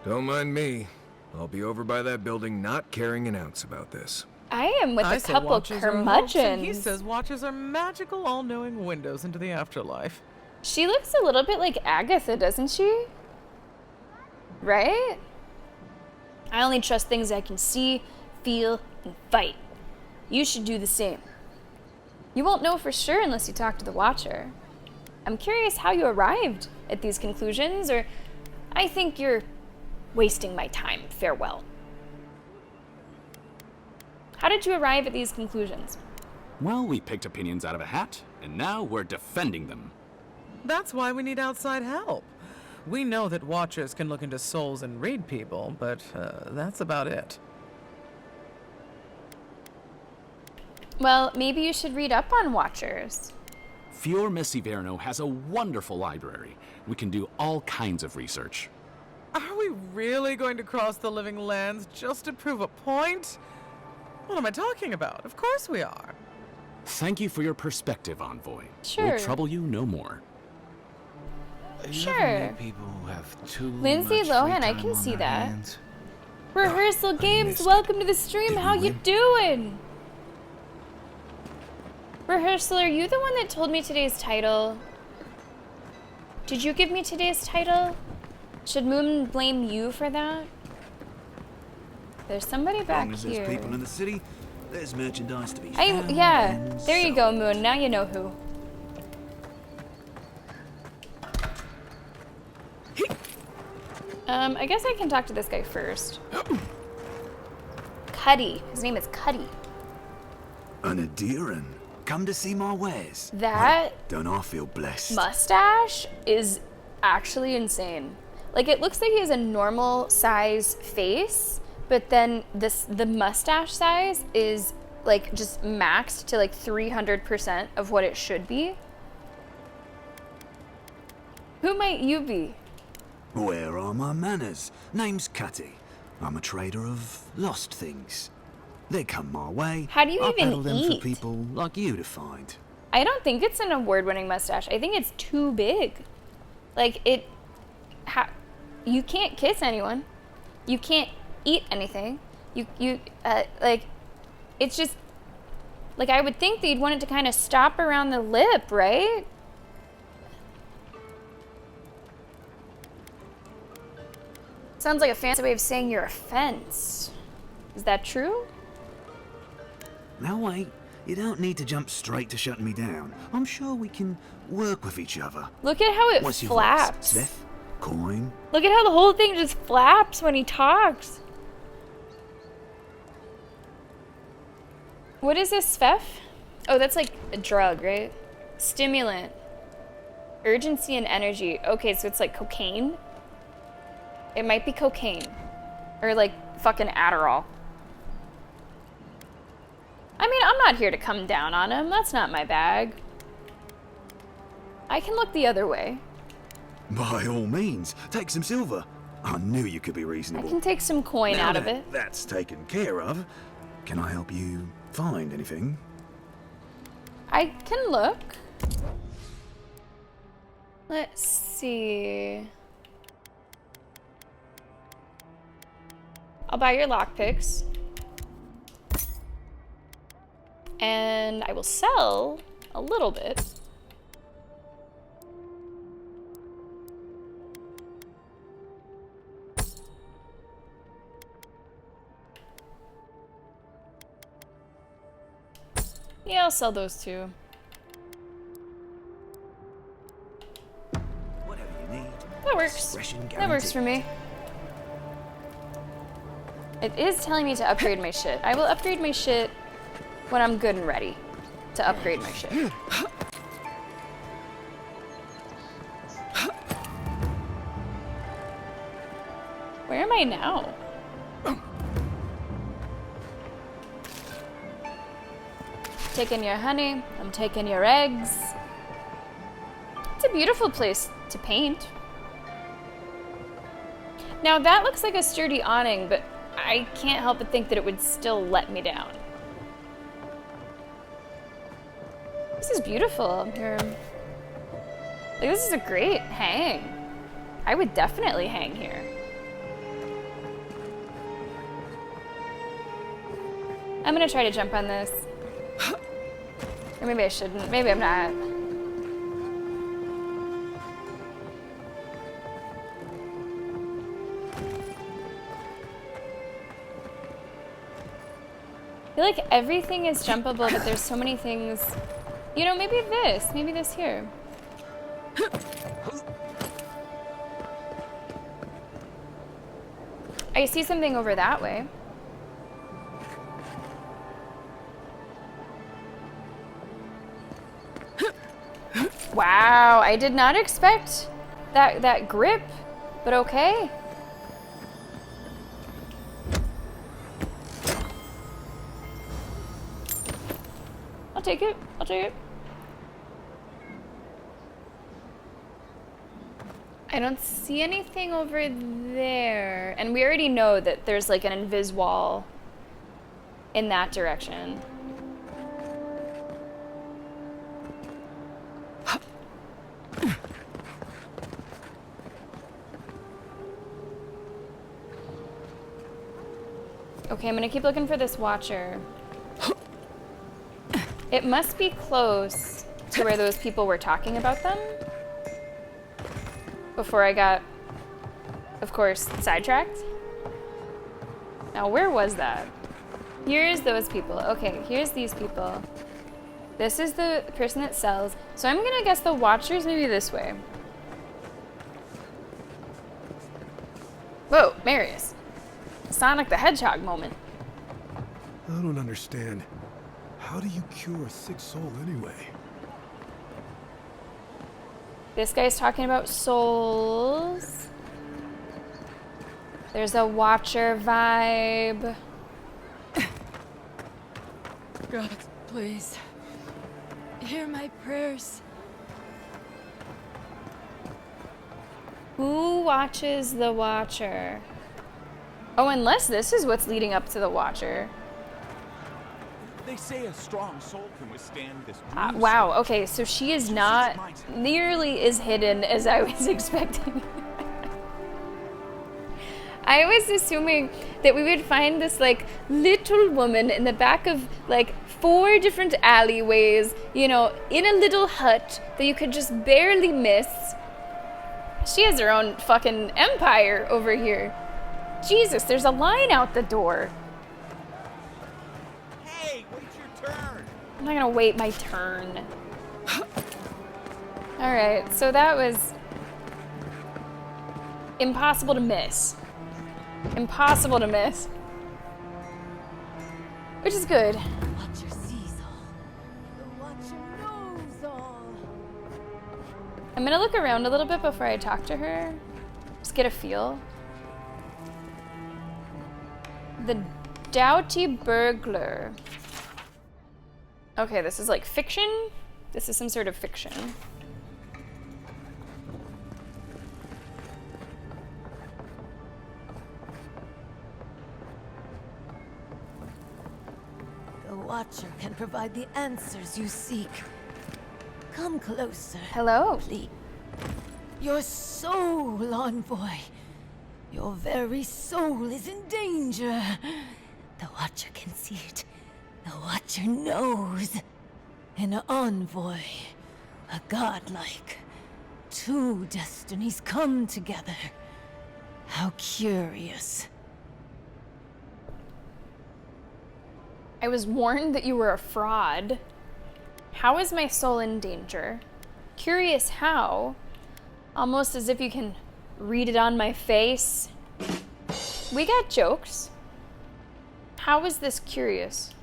Don't mind me. I'll be over by that building not caring an ounce about this.
I am with a couple curmudgeons.
He says watchers are magical, all-knowing windows into the afterlife.
She looks a little bit like Agatha, doesn't she? Right? I only trust things I can see, feel, and fight. You should do the same. You won't know for sure unless you talk to the Watcher. I'm curious how you arrived at these conclusions, or I think you're wasting my time. Farewell. How did you arrive at these conclusions?
Well, we picked opinions out of a hat, and now we're defending them.
That's why we need outside help. We know that Watchers can look into souls and read people, but that's about it.
Well, maybe you should read up on Watchers.
Fior Messiverno has a wonderful library. We can do all kinds of research.
Are we really going to cross the living lands just to prove a point? What am I talking about? Of course we are.
Thank you for your perspective, Envoy.
Sure.
We'll trouble you no more.
Sure.
People who have too
Lindsay
much
Lohan,
free
I
time
can
on
see
their
that.
hands.
Rehearsal Games, welcome to the stream. How you doing? Rehearsal, are you the one that told me today's title? Did you give me today's title? Should Moon blame you for that? There's somebody back
As
here.
there's people in the city, there's merchandise to be
Yeah, there you go, Moon. Now you know who. I guess I can talk to this guy first. Cuddy. His name is Cuddy.
An Adiran. Come to see my wares.
That
Don't I feel blessed?
mustache is actually insane. Like, it looks like he has a normal size face, but then the mustache size is like just maxed to like 300% of what it should be. Who might you be?
Where are my manners? Name's Cutty. I'm a trader of lost things. They come my way.
How do you
I
even
peddle them
eat?
for people like you to find.
I don't think it's an award-winning mustache. I think it's too big. Like, you can't kiss anyone. You can't eat anything. Like, it's just, like, I would think that you'd want it to kind of stop around the lip, right? Sounds like a fancy way of saying you're a fence. Is that true?
Now wait, you don't need to jump straight to shutting me down. I'm sure we can work with each other.
Look at how it
What's your
flaps.
voice? Seth? Coin?
Look at how the whole thing just flaps when he talks. What is this, Svef? Oh, that's like a drug, right? Stimulant. Urgency and energy. Okay, so it's like cocaine? It might be cocaine. Or like fucking Adderall. I mean, I'm not here to come down on him. That's not my bag. I can look the other way.
By all means, take some silver. I knew you could be
I
reasonable.
can take some coin
Now
out of
that
it.
That's taken care of. Can I help you find anything?
I can look. Let's see. I'll buy your lockpicks. And I will sell a little bit. Yeah, I'll sell those too.
Whatever you need.
That works.
Discretion
That works
guaranteed.
for me. It is telling me to upgrade my shit. I will upgrade my shit when I'm good and ready to upgrade my shit. Where am I now? Taking your honey, I'm taking your eggs. It's a beautiful place to paint. Now that looks like a sturdy awning, but I can't help but think that it would still let me down. This is beautiful here. Like, this is a great hang. I would definitely hang here. I'm gonna try to jump on this. Or maybe I shouldn't. Maybe I'm not. I feel like everything is jumpable, but there's so many things. You know, maybe this here. I see something over that way. Wow, I did not expect that grip, but okay. I'll take it. I'll take it. I don't see anything over there. And we already know that there's like an invis wall in that direction. Okay, I'm gonna keep looking for this watcher. It must be close to where those people were talking about them before I got, of course, sidetracked. Now, where was that? Here's those people. Okay, here's these people. This is the person that sells. So I'm gonna guess the watcher's maybe this way. Whoa, Marius. Sonic the Hedgehog moment.
I don't understand. How do you cure a sick soul anyway?
This guy's talking about souls. There's a watcher vibe.
God, please. Hear my prayers.
Who watches the watcher? Oh, unless this is what's leading up to the watcher.
They say a strong soul can withstand this.
Wow, okay, so she is not nearly as hidden as I was expecting. I was assuming that we would find this, like, little woman in the back of, like, 4 different alleyways, you know, in a little hut that you could just barely miss. She has her own fucking empire over here. Jesus, there's a line out the door.
Hey, wait your turn.
I'm not gonna wait my turn. Alright, so that was impossible to miss. Impossible to miss. Which is good.
The Watcher sees all. The Watcher knows all.
I'm gonna look around a little bit before I talk to her. Just get a feel. The Doughty Burglar. Okay, this is like fiction. This is some sort of fiction.
The Watcher can provide the answers you seek. Come closer.
Hello.
Please. Your soul, envoy. Your very soul is in danger. The Watcher can see it. The Watcher knows. An envoy. A godlike. 2 destinies come together. How curious.
I was warned that you were a fraud. How is my soul in danger? Curious how? Almost as if you can read it on my face. We got jokes. How is this curious?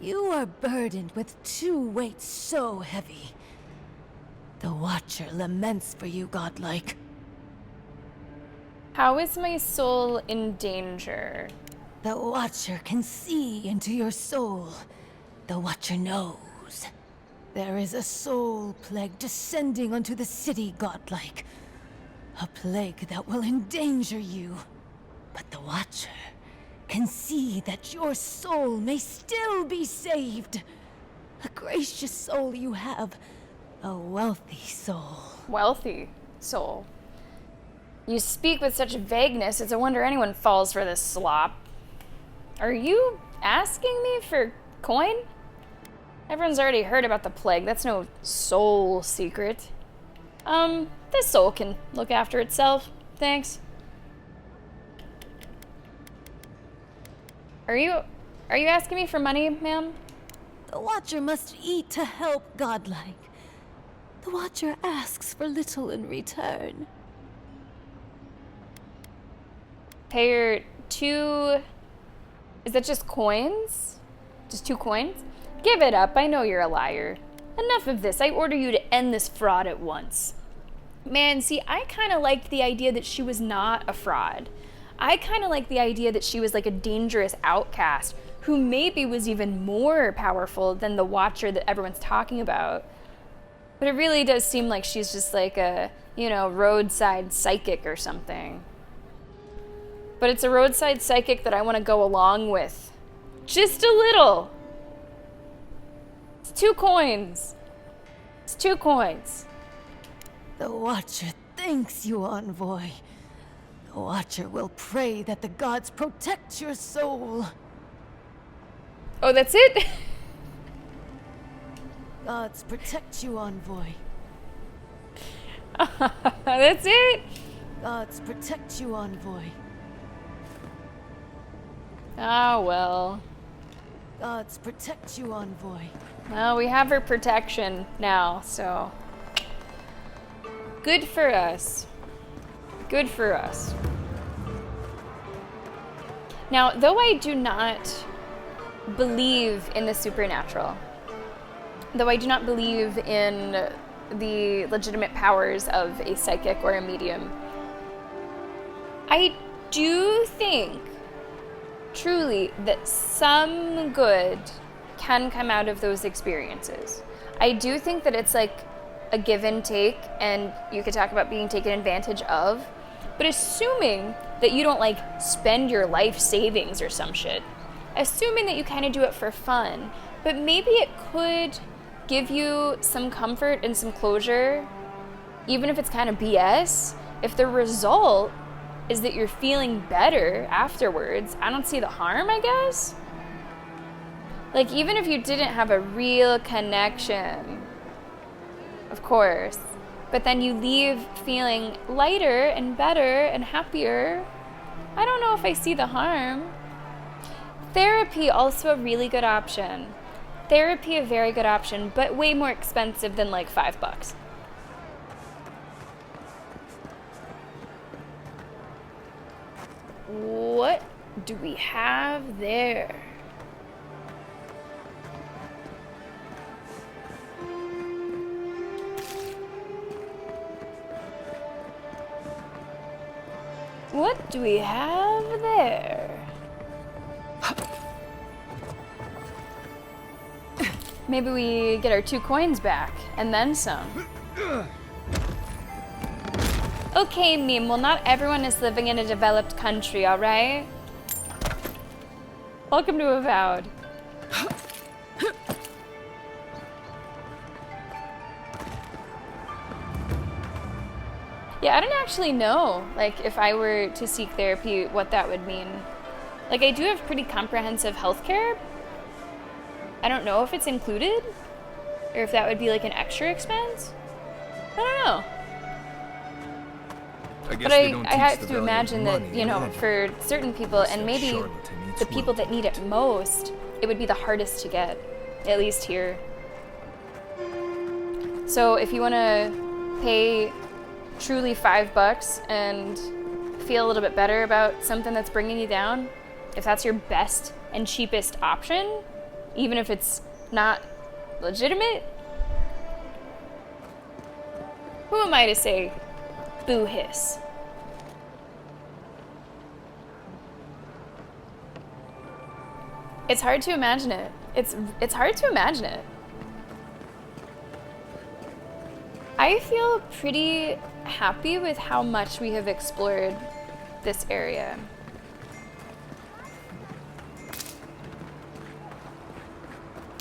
You are burdened with 2 weights so heavy. The Watcher laments for you, godlike.
How is my soul in danger?
The Watcher can see into your soul. The Watcher knows. There is a soul plague descending onto the city, godlike. A plague that will endanger you. But the Watcher can see that your soul may still be saved. A gracious soul you have. A wealthy soul.
Wealthy soul. You speak with such vagueness, it's a wonder anyone falls for this slop. Are you asking me for coin? Everyone's already heard about the plague. That's no soul secret. This soul can look after itself. Thanks. Are you asking me for money, ma'am?
The Watcher must eat to help, godlike. The Watcher asks for little in return.
Pay her 2... Is that just coins? Just 2 coins? Give it up, I know you're a liar. Enough of this, I order you to end this fraud at once. Man, see, I kind of liked the idea that she was not a fraud. I kind of liked the idea that she was like a dangerous outcast who maybe was even more powerful than the Watcher that everyone's talking about. But it really does seem like she's just like a, you know, roadside psychic or something. But it's a roadside psychic that I want to go along with. Just a little. It's 2 coins. It's 2 coins.
The Watcher thanks you, Envoy. The Watcher will pray that the gods protect your soul.
Oh, that's it?
Gods protect you, Envoy.
That's it?
Gods protect you, Envoy.
Oh, well.
Gods protect you, Envoy.
Well, we have her protection now, so... Good for us. Good for us. Now, though I do not believe in the supernatural, though I do not believe in the legitimate powers of a psychic or a medium, I do think, truly, that some good can come out of those experiences. I do think that it's like a give and take, and you could talk about being taken advantage of, but assuming that you don't like spend your life savings or some shit, assuming that you kind of do it for fun, but maybe it could give you some comfort and some closure, even if it's kind of BS. If the result is that you're feeling better afterwards, I don't see the harm, I guess. Like, even if you didn't have a real connection, of course, but then you leave feeling lighter and better and happier, I don't know if I see the harm. Therapy, also a really good option. Therapy, a very good option, but way more expensive than like $5. What do we have there? What do we have there? Maybe we get our 2 coins back, and then some. Okay, meme, well, not everyone is living in a developed country, alright? Welcome to Avowed. Yeah, I don't actually know, like, if I were to seek therapy, what that would mean. Like, I do have pretty comprehensive healthcare. I don't know if it's included, or if that would be like an extra expense. I don't know. But I have to imagine that, you know, for certain people, and maybe the people that need it most, it would be the hardest to get, at least here. So if you want to pay truly $5 and feel a little bit better about something that's bringing you down, if that's your best and cheapest option, even if it's not legitimate, who am I to say boo hiss? It's hard to imagine it. It's hard to imagine it. I feel pretty happy with how much we have explored this area.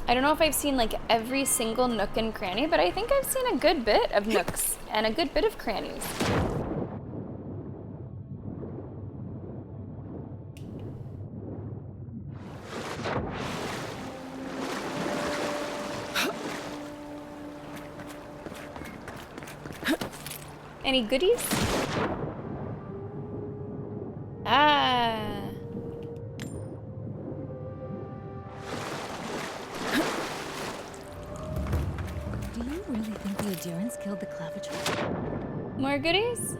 I don't know if I've seen like every single nook and cranny, but I think I've seen a good bit of nooks and a good bit of crannies. Any goodies? Ah.
Do you really think the Adherents killed the Claviger?
More goodies?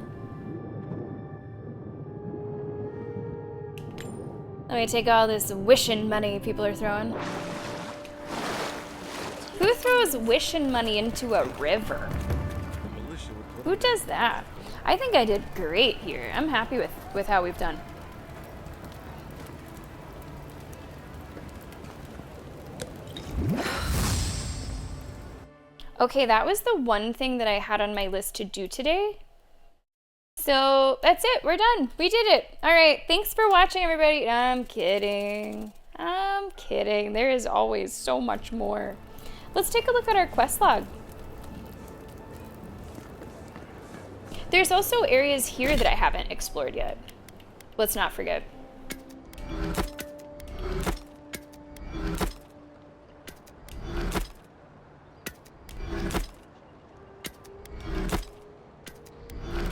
Let me take all this wishing money people are throwing. Who throws wishing money into a river? Who does that? I think I did great here. I'm happy with how we've done. Okay, that was the one thing that I had on my list to do today. So that's it. We're done. We did it. All right. Thanks for watching, everybody. I'm kidding. I'm kidding. There is always so much more. Let's take a look at our quest log. There's also areas here that I haven't explored yet. Let's not forget.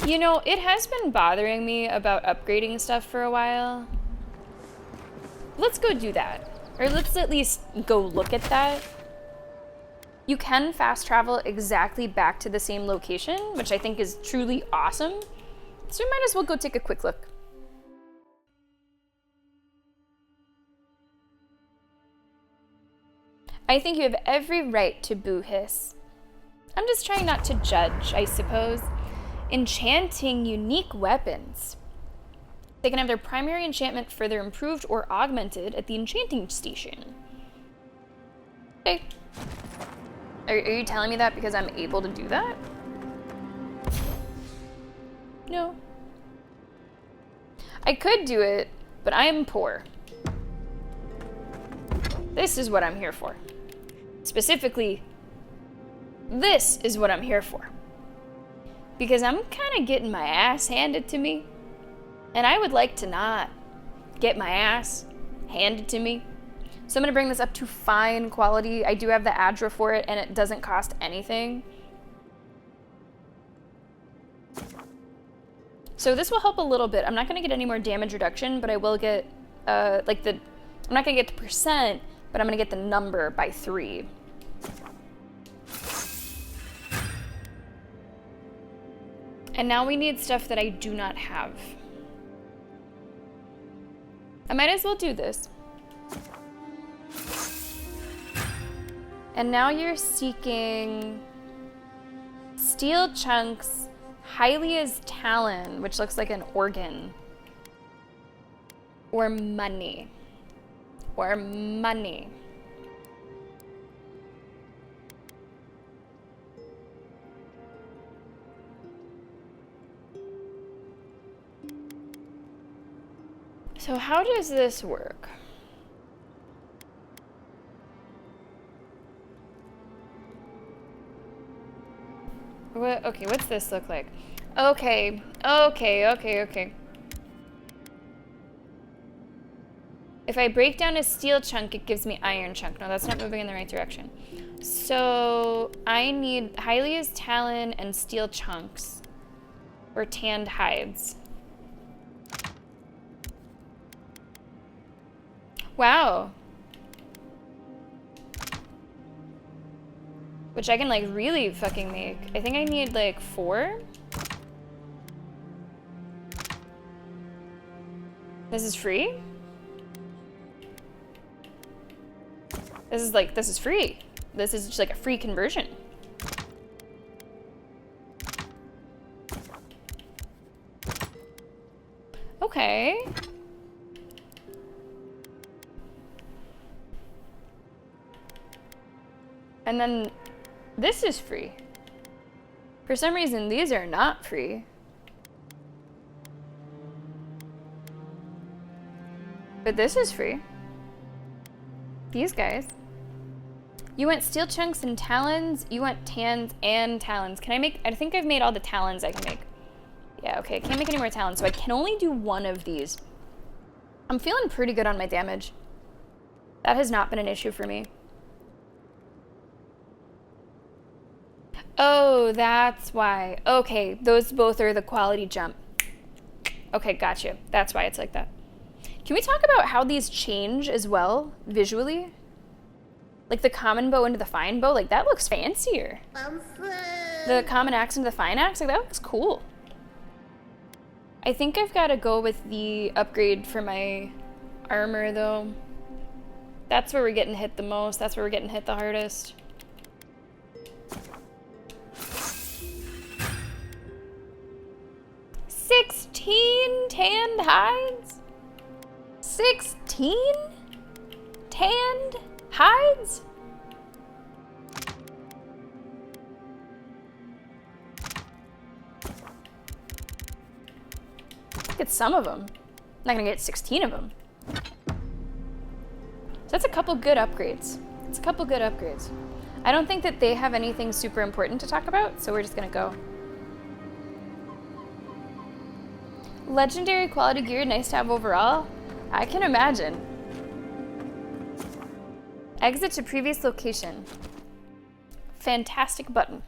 You know, it has been bothering me about upgrading stuff for a while. Let's go do that. Or let's at least go look at that. You can fast travel exactly back to the same location, which I think is truly awesome. So we might as well go take a quick look. I think you have every right to boo hiss. I'm just trying not to judge, I suppose. Enchanting unique weapons. They can have their primary enchantment further improved or augmented at the enchanting station. Okay. Are you telling me that because I'm able to do that? No. I could do it, but I am poor. This is what I'm here for. Specifically, this is what I'm here for. Because I'm kind of getting my ass handed to me. And I would like to not get my ass handed to me. So I'm going to bring this up to fine quality. I do have the Adra for it, and it doesn't cost anything. So this will help a little bit. I'm not going to get any more damage reduction, but I will get, I'm not going to get the percent, but I'm going to get the number by 3. And now we need stuff that I do not have. I might as well do this. And now you're seeking steel chunks, Hylia's talon, which looks like an organ, or money, or money. So how does this work? Okay, what's this look like? Okay. If I break down a steel chunk, it gives me iron chunk. No, that's not moving in the right direction. So I need Hylia's talon and steel chunks, or tanned hides. Wow. Which I can like really fucking make. I think I need like 4. This is free? This is free. This is just like a free conversion. Okay. And then this is free. For some reason, these are not free. But this is free. These guys. You want steel chunks and talons. You want tans and talons. Can I make, I think I've made all the talons I can make. Yeah, okay, I can't make any more talons, so I can only do 1 of these. I'm feeling pretty good on my damage. That has not been an issue for me. Oh, that's why. Okay, those both are the quality jump. Okay, gotcha. That's why it's like that. Can we talk about how these change as well, visually? Like the common bow into the fine bow, like that looks fancier. The common axe into the fine axe, like that looks cool. I think I've got to go with the upgrade for my armor though. That's where we're getting hit the most. That's where we're getting hit the hardest. $16 tanned hides? 16 tanned hides? Get some of them. I'm not gonna get 16 of them. So that's a couple good upgrades. It's a couple good upgrades. I don't think that they have anything super important to talk about, so we're just gonna go. Legendary quality gear, nice to have overall. I can imagine. Exit to previous location. Fantastic button.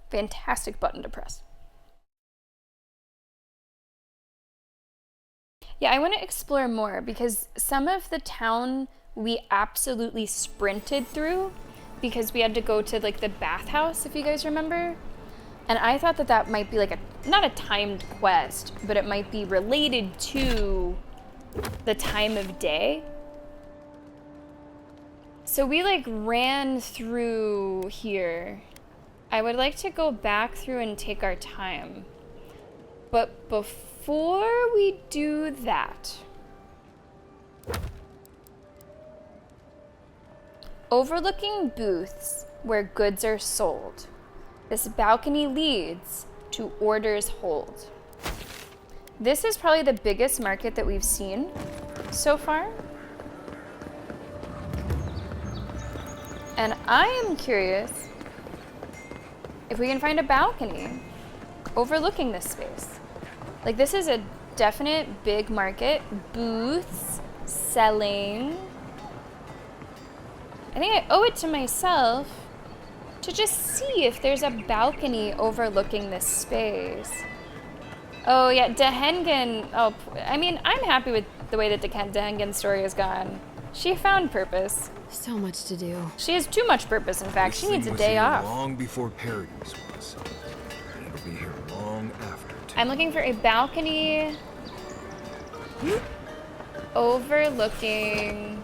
Fantastic button to press. Yeah, I want to explore more because some of the town we absolutely sprinted through because we had to go to like the bathhouse, if you guys remember. And I thought that that might be like not a timed quest, but it might be related to the time of day. So we like ran through here. I would like to go back through and take our time. But before we do that, overlooking booths where goods are sold. This balcony leads to Order's Hold. This is probably the biggest market that we've seen so far. And I am curious if we can find a balcony overlooking this space. Like, this is a definite big market. Booths, selling. I think I owe it to myself to just see if there's a balcony overlooking this space. Oh yeah, Dehengen, oh, I mean, I'm happy with the way that the Dehengen's story has gone. She found purpose.
So much to do.
She has too much purpose, in fact. She needs a day off.
Long before Paradise was. And it'll be here long after, too.
I'm looking for a balcony overlooking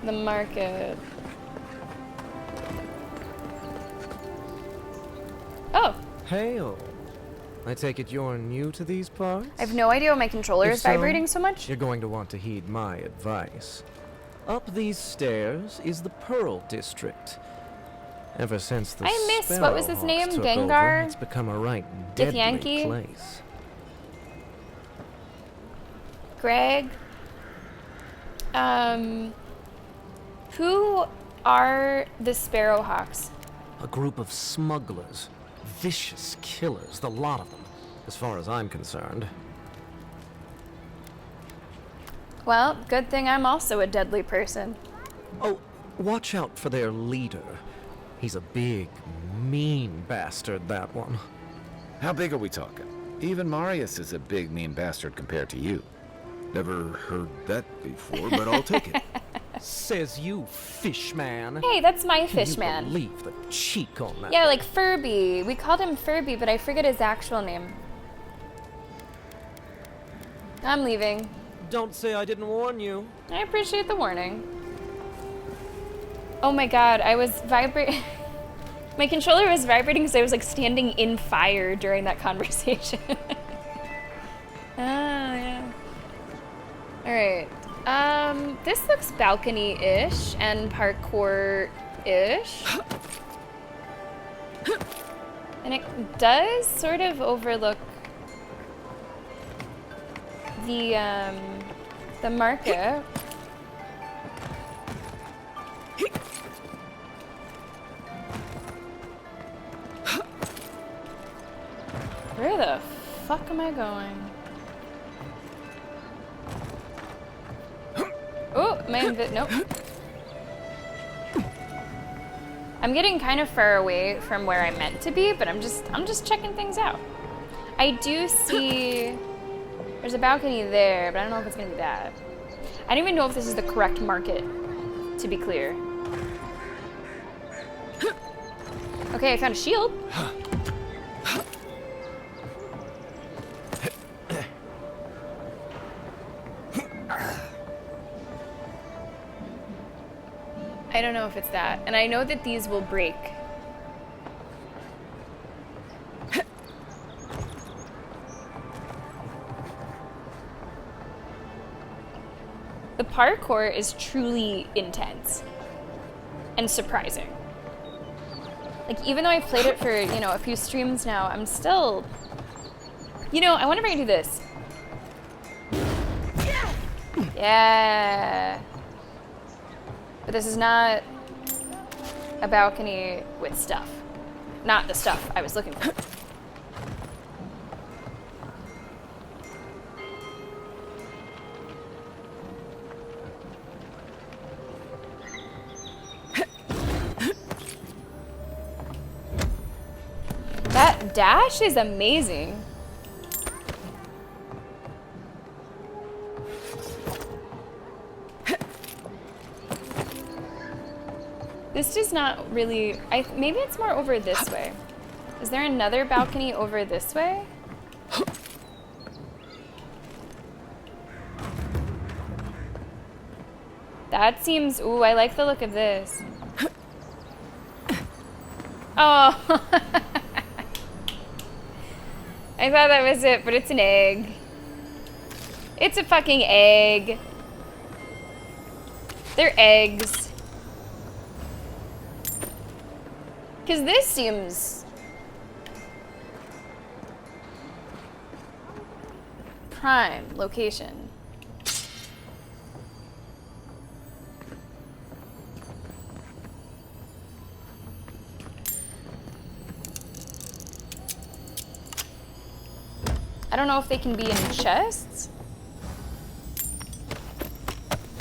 the market. Oh.
Hey-o. I take it you're new to these parts?
I have no idea why my controller is vibrating so much.
You're going to want to heed my advice. Up these stairs is the Pearl District. Ever since the
Sparrowhawks, what was his name?
took
Gengar?
over, it's become a right deadly
Yankee?
place.
Greg? Who are the Sparrowhawks?
A group of smugglers. Vicious killers, the lot of them, as far as I'm concerned.
Well, good thing I'm also a deadly person.
Oh, watch out for their leader. He's a big, mean bastard, that one.
How big are we talking? Even Marius is a big, mean bastard compared to you.
Never heard that before, but I'll take it.
Says you, Fishman.
Hey, that's my Fishman.
Can you believe the cheek on that?
Yeah, like Furby. We called him Furby, but I forget his actual name. I'm leaving.
Don't say I didn't warn you.
I appreciate the warning. Oh my god, I was vibrating. My controller was vibrating because I was like standing in fire during that conversation. Ah, yeah. Alright. This looks balcony-ish and parkour-ish. And it does sort of overlook the market. Where the fuck am I going? Oh, nope. I'm getting kind of far away from where I meant to be, but I'm just checking things out. I do see there's a balcony there, but I don't know if it's gonna be that. I don't even know if this is the correct market, to be clear. Okay, I found a shield. I don't know if it's that. And I know that these will break. The parkour is truly intense and surprising. Like, even though I've played it for, you know, a few streams now, I'm still You know, I wonder if I can do this. Yeah. But this is not a balcony with stuff. Not the stuff I was looking for. That dash is amazing. This does not really... maybe it's more over this way. Is there another balcony over this way? That seems... Ooh, I like the look of this. Oh. I thought that was it, but it's an egg. It's a fucking egg. They're eggs. Because this seems... prime location. I don't know if they can be in chests.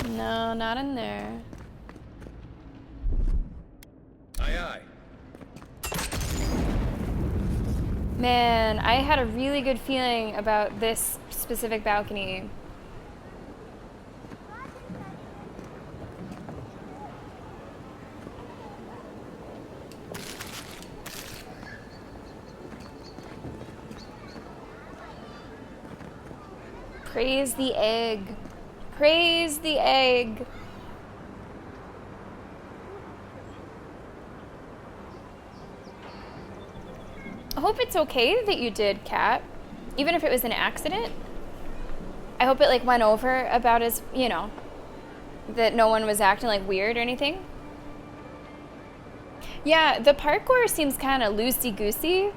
No, not in there.
Aye, aye.
Man, I had a really good feeling about this specific balcony. Praise the egg. Praise the egg. I hope it's okay that you did, Kat. Even if it was an accident. I hope it like went over about as, you know, that no one was acting like weird or anything. Yeah, the parkour seems kind of loosey-goosey.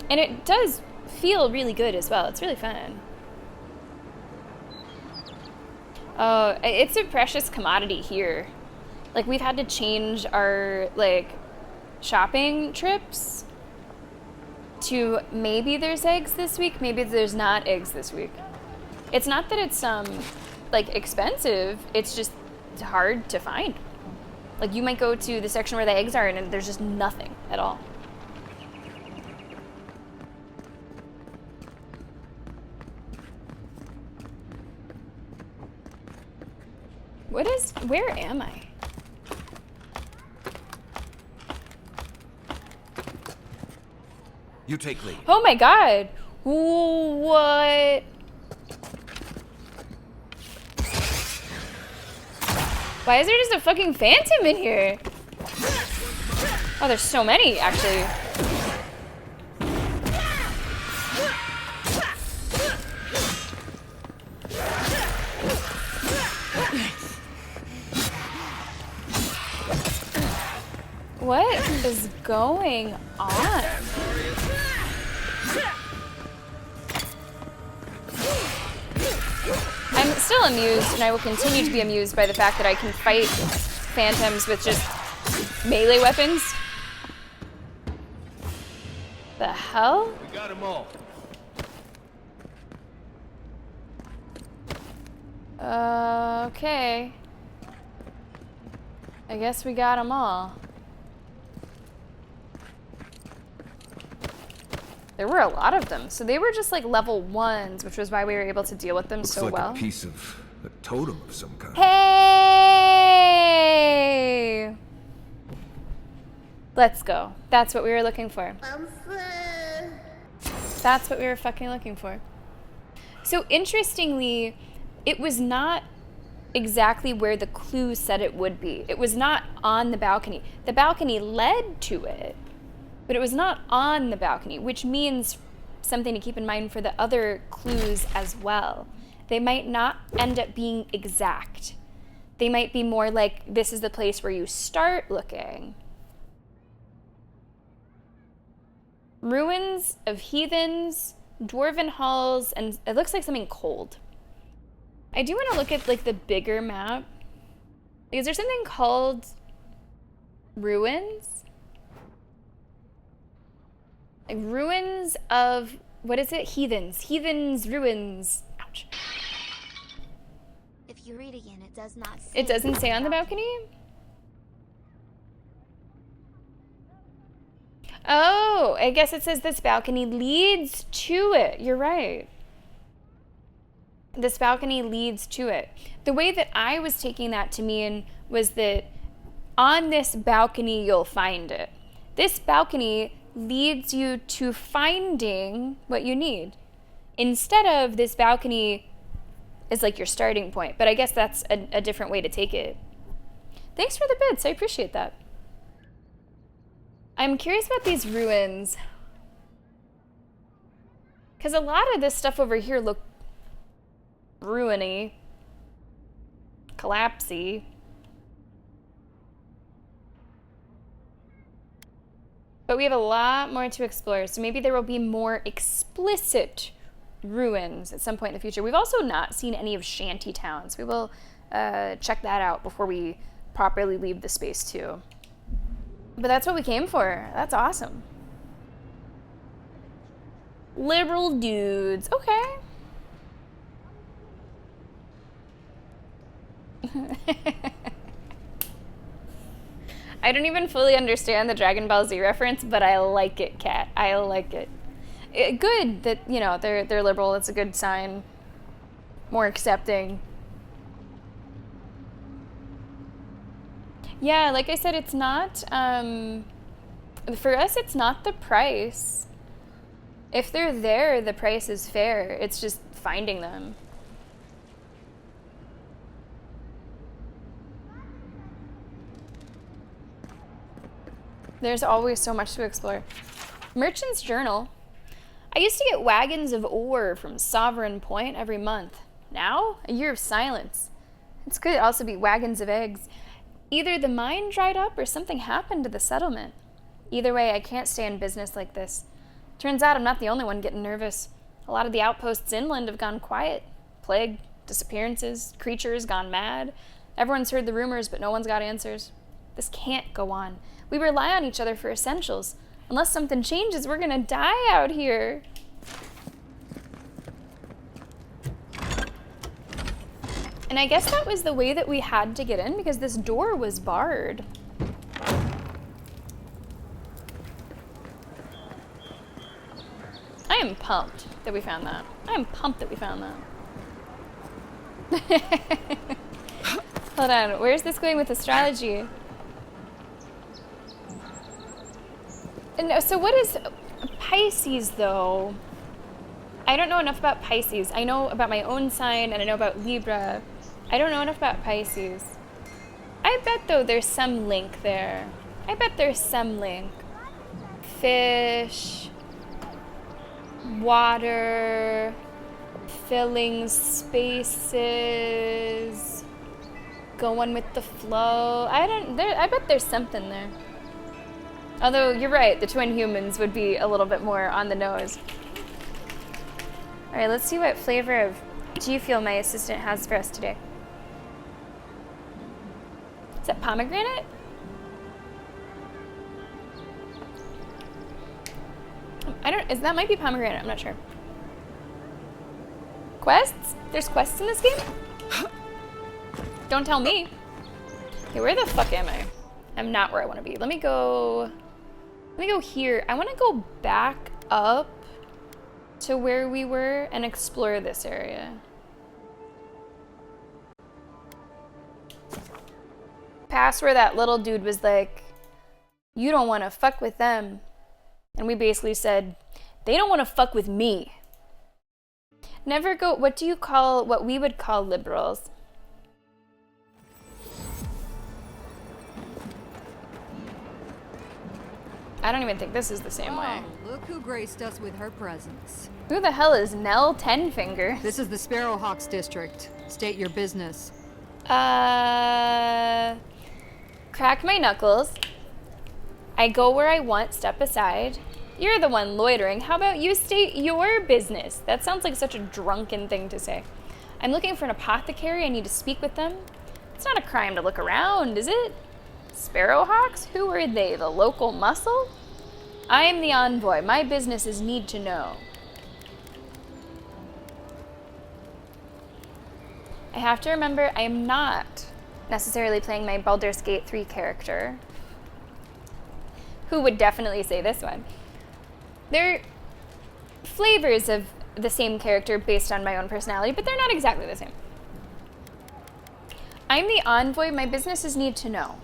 And it does feel really good as well. It's really fun. Oh, it's a precious commodity here. Like, we've had to change our, like, shopping trips to maybe there's eggs this week, maybe there's not eggs this week. It's not that it's, like, expensive. It's just hard to find. Like, you might go to the section where the eggs are and there's just nothing at all. Where am I?
You take lead.
Oh my god! What? Why is there just a fucking phantom in here? Oh, there's so many, actually. What is going on? I'm still amused, and I will continue to be amused by the fact that I can fight phantoms with just melee weapons. The hell?
We got them all.
Okay. I guess we got them all. There were a lot of them. So they were just like level 1s, which was why we were able to deal with them so
like
well.
Looks like a piece of a totem of some kind.
Hey! Let's go. That's what we were looking for. That's what we were fucking looking for. So interestingly, it was not exactly where the clue said it would be. It was not on the balcony. The balcony led to it. But it was not on the balcony, which means something to keep in mind for the other clues as well. They might not end up being exact. They might be more like, this is the place where you start looking. Ruins of heathens dwarven halls, and it looks like something cold. I do want to look at like the bigger map. Is there something called ruins? Like ruins of, what is it? Heathens. Heathens ruins. Ouch.
If you read again, it does not say.
It doesn't say on the balcony? Oh, I guess it says this balcony leads to it. You're right. This balcony leads to it. The way that I was taking that to mean was that on this balcony you'll find it. This balcony leads you to finding what you need. Instead of this balcony is like your starting point. But I guess that's a different way to take it. Thanks for the bits. I appreciate that. I'm curious about these ruins. Because a lot of this stuff over here look ruiny, collapsy. But we have a lot more to explore, so maybe there will be more explicit ruins at some point in the future. We've also not seen any of shanty towns. We will check that out before we properly leave the space too. But that's what we came for. That's awesome. Liberal dudes. Okay. I don't even fully understand the Dragon Ball Z reference, but I like it, Kat. I like it. Good that, you know, they're liberal. It's a good sign. More accepting. Yeah, like I said, it's not, for us, it's not the price. If they're there, the price is fair. It's just finding them. There's always so much to explore. Merchant's Journal. I used to get wagons of ore from Sovereign Point every month. Now, a year of silence. It could also be wagons of eggs. Either the mine dried up or something happened to the settlement. Either way, I can't stay in business like this. Turns out I'm not the only one getting nervous. A lot of the outposts inland have gone quiet. Plague, disappearances, creatures gone mad. Everyone's heard the rumors, but no one's got answers. This can't go on. We rely on each other for essentials. Unless something changes, we're gonna die out here. And I guess that was the way that we had to get in because this door was barred. I am pumped that we found that. I am pumped that we found that. Hold on, where's this going with astrology? No, so what is Pisces though? I don't know enough about Pisces. I know about my own sign and I know about Libra. I don't know enough about Pisces. I bet though there's some link there. I bet there's some link. Fish, water, filling spaces, going with the flow. I bet there's something there. Although you're right, the twin humans would be a little bit more on the nose. All right, let's see what flavor of G Fuel my assistant has for us today. Is that pomegranate? That might be pomegranate, I'm not sure. Quests? There's quests in this game? Don't tell me. Okay, where the fuck am I? I'm not where I want to be. Let me go here. I want to go back up to where we were and explore this area. Past where that little dude was like, you don't want to fuck with them. And we basically said, they don't want to fuck with me. Never go, what we would call liberals? I don't even think this is the same way.
Look who graced us with her presence.
Who the hell is Nell Tenfinger?
This is the Sparrowhawks district. State your business.
Crack my knuckles. I go where I want, step aside. You're the one loitering. How about you state your business? That sounds like such a drunken thing to say. I'm looking for an apothecary. I need to speak with them. It's not a crime to look around, is it? Sparrowhawks? Who are they? The local muscle? I am the envoy. My business is need to know. I have to remember I am not necessarily playing my Baldur's Gate 3 character. Who would definitely say this one? They're flavors of the same character based on my own personality, but they're not exactly the same. I'm the envoy. My business is need to know.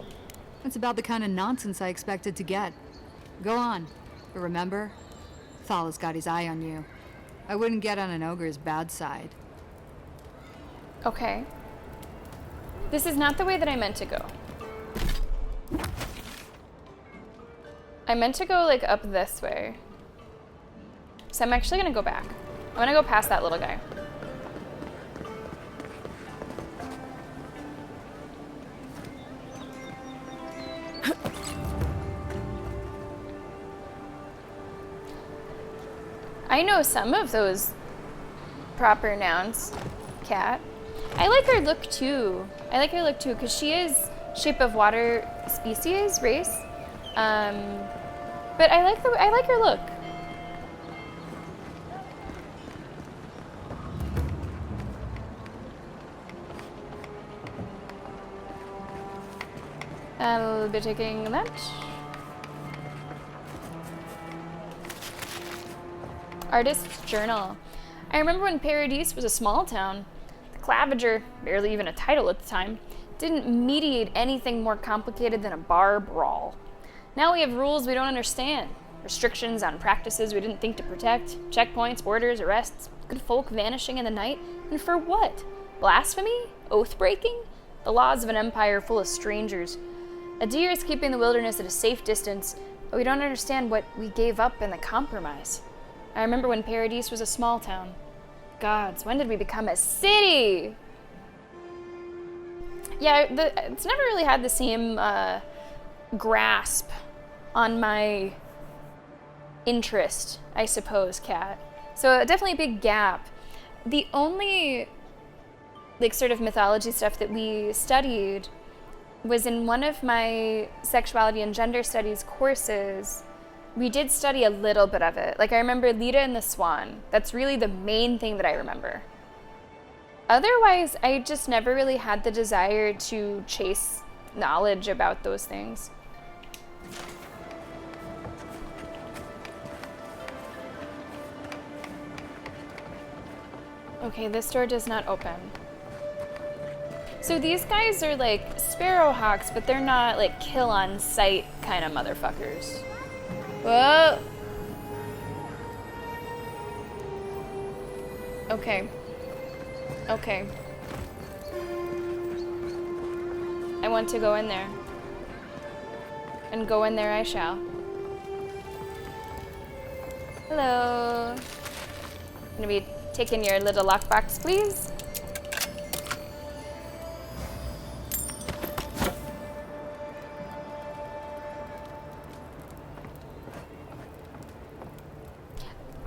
That's about the kind of nonsense I expected to get. Go on. But remember, Thala's got his eye on you. I wouldn't get on an ogre's bad side.
Okay. This is not the way that I meant to go. I meant to go like up this way. So I'm actually gonna go back. I'm gonna go past that little guy. I know some of those proper nouns, cat. I like her look too. I like her look too because she is shape of water species race. But I like her look. I'll be taking that. Artist's journal. I remember when Paradise was a small town. The Clavager, barely even a title at the time, didn't mediate anything more complicated than a bar brawl. Now we have rules we don't understand. Restrictions on practices we didn't think to protect. Checkpoints, borders, arrests, good folk vanishing in the night. And for what? Blasphemy? Oath-breaking? The laws of an empire full of strangers. A deer is keeping the wilderness at a safe distance, but we don't understand what we gave up in the compromise. I remember when Paradise was a small town. Gods, when did we become a city? Yeah, it's never really had the same grasp on my interest, I suppose, Kat. So definitely a big gap. The only like sort of mythology stuff that we studied was in one of my sexuality and gender studies courses. We did study a little bit of it. Like I remember Lita and the Swan. That's really the main thing that I remember. Otherwise, I just never really had the desire to chase knowledge about those things. Okay, this door does not open. So these guys are like Sparrowhawks, but they're not like kill on sight kind of motherfuckers. Whoa! Okay. Okay. I want to go in there. And go in there I shall. Hello. I'm gonna be taking your little lockbox, please.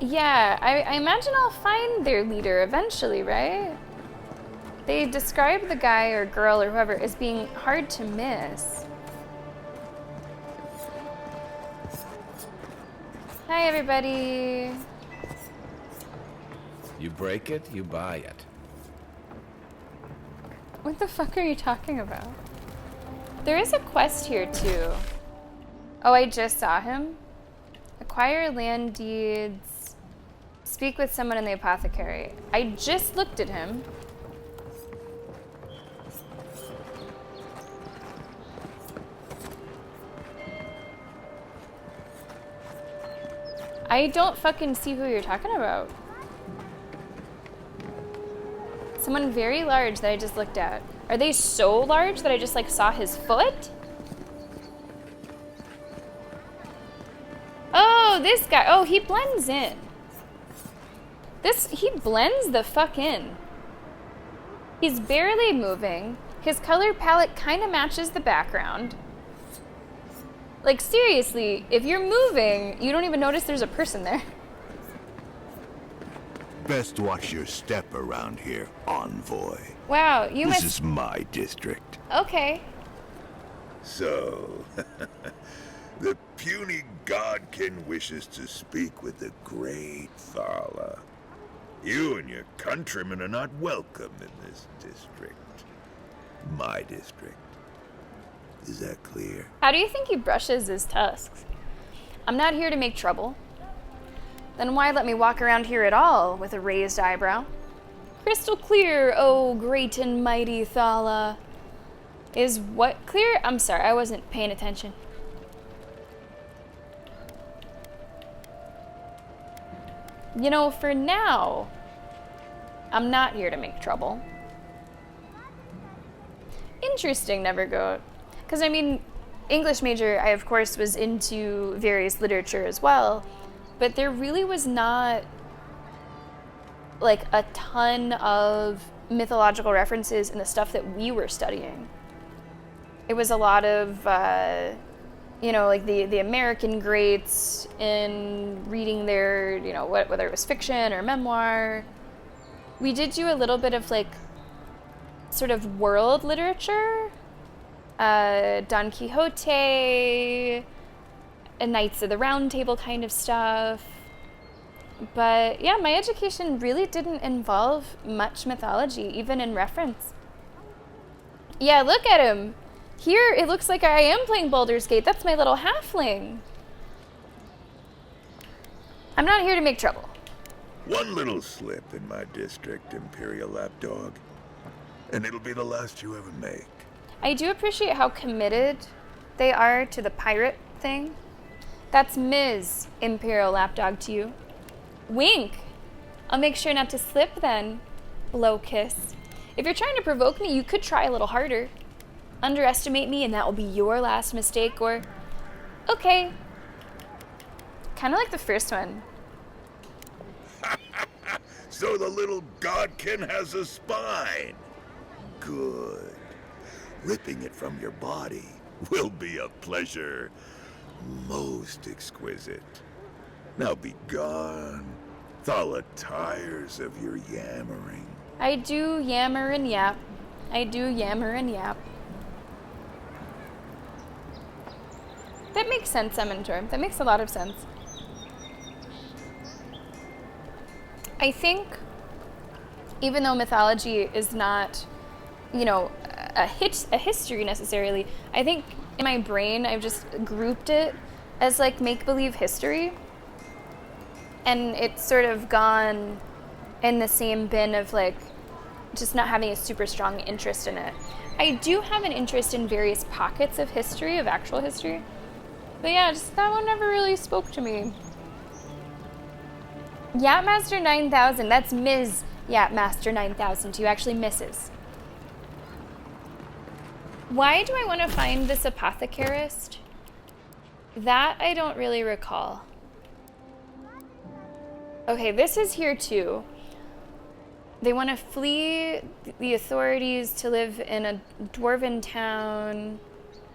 Yeah, I imagine I'll find their leader eventually, right? They describe the guy or girl or whoever as being hard to miss. Hi, everybody.
You break it, you buy it.
What the fuck are you talking about? There is a quest here, too. Oh, I just saw him. Acquire land deeds. Speak with someone in the apothecary. I just looked at him. I don't fucking see who you're talking about. Someone very large that I just looked at. Are they so large that I just like saw his foot? Oh, this guy. Oh, he blends in. He blends the fuck in. He's barely moving. His color palette kind of matches the background. Like, seriously, if you're moving, you don't even notice there's a person there.
Best watch your step around here, envoy.
Wow,
This is my district.
Okay.
So, the puny godkin wishes to speak with the great Thala. You and your countrymen are not welcome in this district. My district. Is that clear?
How do you think he brushes his tusks? I'm not here to make trouble. Then why let me walk around here at all with a raised eyebrow? Crystal clear, oh great and mighty Thala. Is what clear? I'm sorry, I wasn't paying attention. You know, for now, I'm not here to make trouble. Interesting, never go. Because, I mean, English major, I of course was into various literature as well, but there really was not like a ton of mythological references in the stuff that we were studying. It was a lot of, you know, like the American greats in reading their, you know, whether it was fiction or memoir. We did do a little bit of like sort of world literature, Don Quixote, Knights of the Round Table kind of stuff. But yeah, my education really didn't involve much mythology, even in reference. Yeah, look at him. Here, it looks like I am playing Baldur's Gate. That's my little halfling. I'm not here to make trouble.
One little slip in my district, Imperial Lapdog, and it'll be the last you ever make.
I do appreciate how committed they are to the pirate thing. That's Ms. Imperial Lapdog to you. Wink. I'll make sure not to slip then. Blow kiss. If you're trying to provoke me, you could try a little harder. Underestimate me and that will be your last mistake, or... Okay. Kind of like the first one.
So the little godkin has a spine. Good. Ripping it from your body will be a pleasure. Most exquisite. Now be gone. Thala tires of your yammering.
I do yammer and yap. I do yammer and yap. That makes sense, Ementor. That makes a lot of sense. I think, even though mythology is not, you know, a history necessarily, I think in my brain I've just grouped it as like make-believe history. And it's sort of gone in the same bin of like just not having a super strong interest in it. I do have an interest in various pockets of history, of actual history. But yeah, just that one never really spoke to me. Yapmaster 9000, that's Ms. Yapmaster 9000 to you, actually Mrs. Why do I want to find this apothecarist? That I don't really recall. Okay, this is here too. They want to flee the authorities to live in a dwarven town.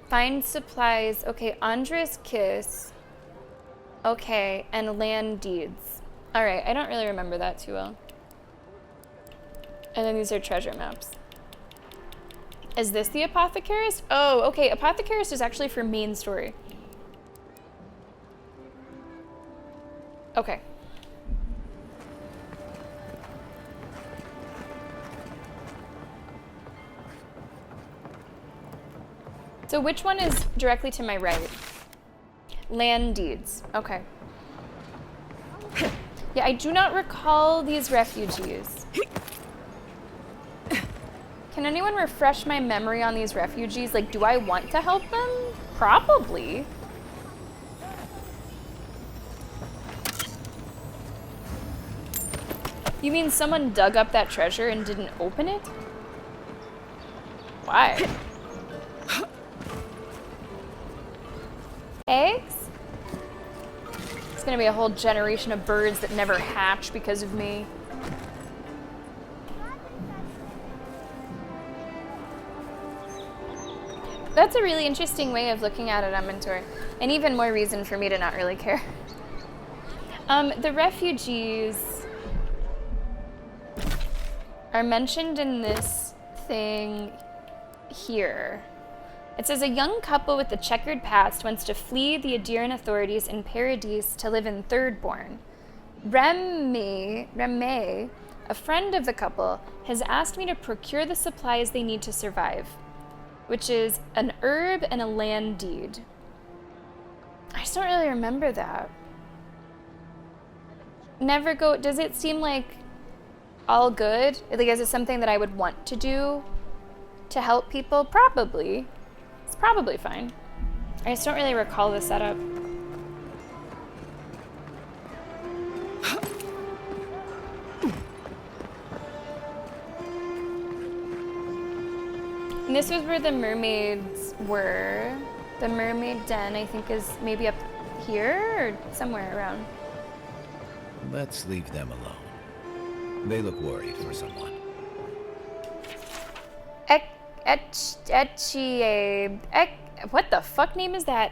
Find supplies. Okay, Andra's Kiss. Okay, and land deeds. Alright, I don't really remember that too well. And then these are treasure maps. Is this the apothecarist? Oh, okay, apothecarist is actually for main story. Okay. So which one is directly to my right? Land deeds. Okay. Yeah, I do not recall these refugees. Can anyone refresh my memory on these refugees? Like, do I want to help them? Probably. You mean someone dug up that treasure and didn't open it? Why? Eggs? It's gonna be a whole generation of birds that never hatch because of me. That's a really interesting way of looking at it, Mentor. And even more reason for me to not really care. The refugees are mentioned in this thing here. It says a young couple with a checkered past wants to flee the Adiran authorities in Paradise to live in Thirdborn. Remme, a friend of the couple, has asked me to procure the supplies they need to survive, which is an herb and a land deed. I just don't really remember that. Never go. Does it seem like all good? Like, is it something that I would want to do to help people? Probably. It's probably fine. I just don't really recall the setup. And this was where the mermaids were. The mermaid den, I think, is maybe up here or somewhere around.
Let's leave them alone. They look worried for someone.
What the fuck name is that?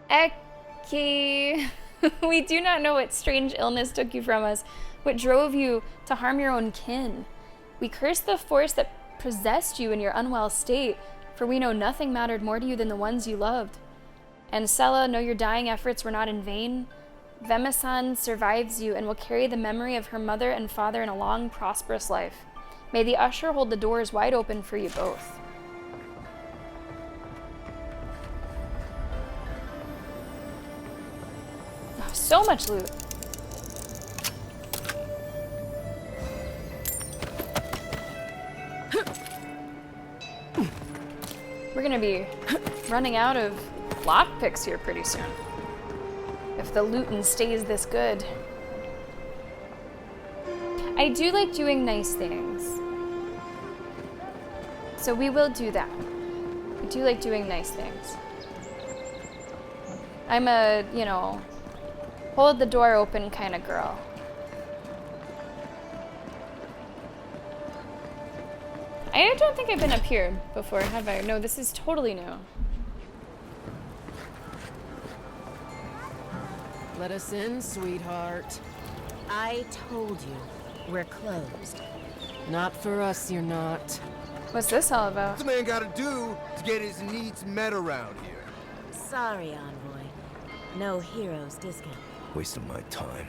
Eki. We do not know what strange illness took you from us, what drove you to harm your own kin. We curse the force that possessed you in your unwell state, for we know nothing mattered more to you than the ones you loved. And Sela, know your dying efforts were not in vain. Vemisan survives you and will carry the memory of her mother and father in a long, prosperous life. May the usher hold the doors wide open for you both. Oh, so much loot. We're gonna be running out of lockpicks here pretty soon, if the lootin' stays this good. I do like doing nice things, so we will do that. I do like doing nice things. I'm a, you know, hold the door open kind of girl. I don't think I've been up here before, have I? No, this is totally new.
Let us in, sweetheart. I told you, we're closed. Not for us, you're not.
What's this all about?
What's a man gotta do to get his needs met around here?
Sorry, Envoy. No heroes discount.
Wasting my time.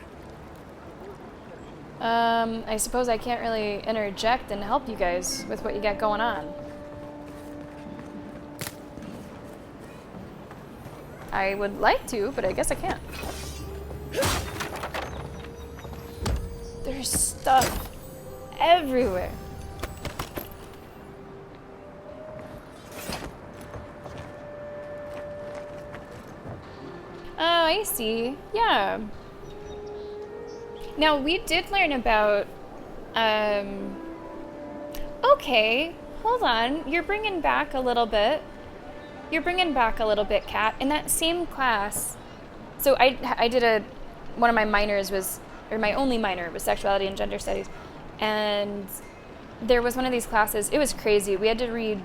I suppose I can't really interject and help you guys with what you got going on. I would like to, but I guess I can't. There's stuff everywhere. Oh, I see. Yeah. Now, we did learn about, okay, hold on. You're bringing back a little bit. You're bringing back a little bit, Kat. In that same class, so I did one of my minors was, or my only minor was sexuality and gender studies. And there was one of these classes, it was crazy. We had to read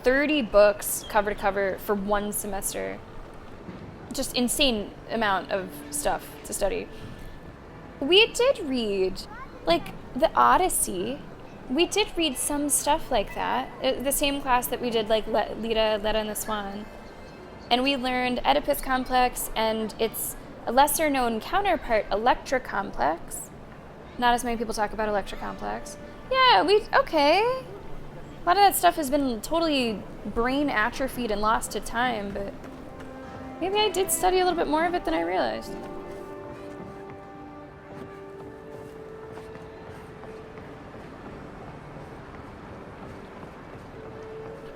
30 books cover to cover for one semester. Just insane amount of stuff to study. We did read, like, the Odyssey. We did read some stuff like that. The same class that we did, like, Leda and the Swan. And we learned Oedipus Complex and its a lesser-known counterpart, Electra Complex. Not as many people talk about Electra Complex. Yeah, okay. A lot of that stuff has been totally brain atrophied and lost to time, but maybe I did study a little bit more of it than I realized.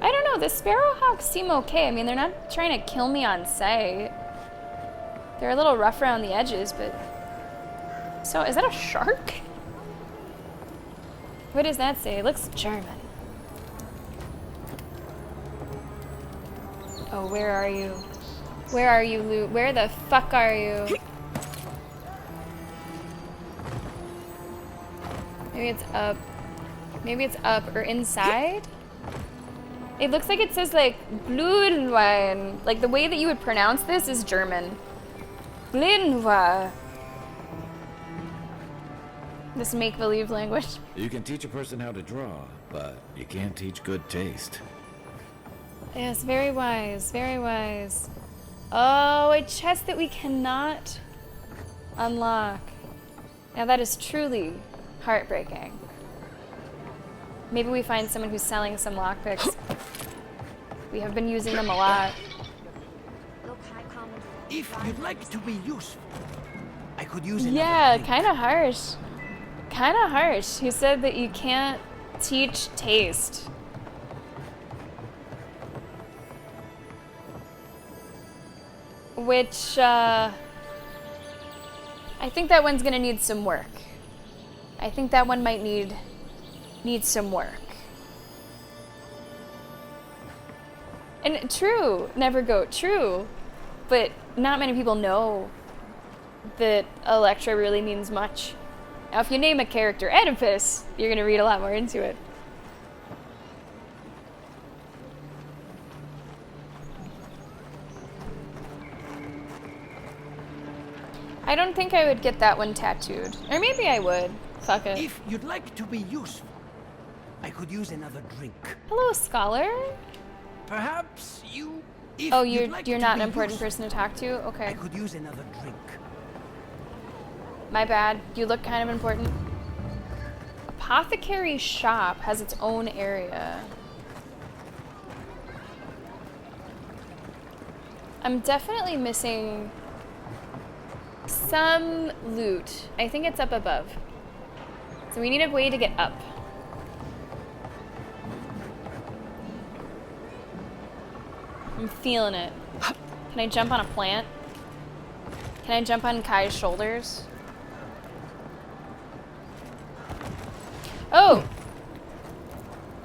I don't know, the Sparrowhawks seem okay. I mean, they're not trying to kill me on sight. They're a little rough around the edges, but... So, is that a shark? What does that say? It looks German. Oh, where are you? Where are you, Loot? Where the fuck are you? Maybe it's up. Maybe it's up or inside? It looks like it says like Glühwein. Like the way that you would pronounce this is German. Glühwein. This make-believe language.
You can teach a person how to draw, but you can't teach good taste.
Yes, very wise, very wise. Oh, a chest that we cannot unlock. Now that is truly heartbreaking. Maybe we find someone who's selling some lockpicks. We have been using them a lot.
If you'd like to be useful, I could use another
Yeah,
drink.
kind of harsh. Kind of harsh. He said that you can't teach taste. Which, I think that one's gonna need some work. I think that one might need some work. And true, never goat, true. But not many people know that Electra really means much. Now, if you name a character Oedipus, you're gonna read a lot more into it. I don't think I would get that one tattooed. Or maybe I would. Fuck it.
If you'd like to be useful, I could use another drink.
Hello, scholar.
Perhaps you...
Oh, you're not an important person to talk to? Okay.
I could use another drink.
My bad. You look kind of important. Apothecary shop has its own area. I'm definitely missing some loot. I think it's up above. So we need a way to get up. I'm feeling it. Can I jump on a plant? Can I jump on Kai's shoulders? Oh!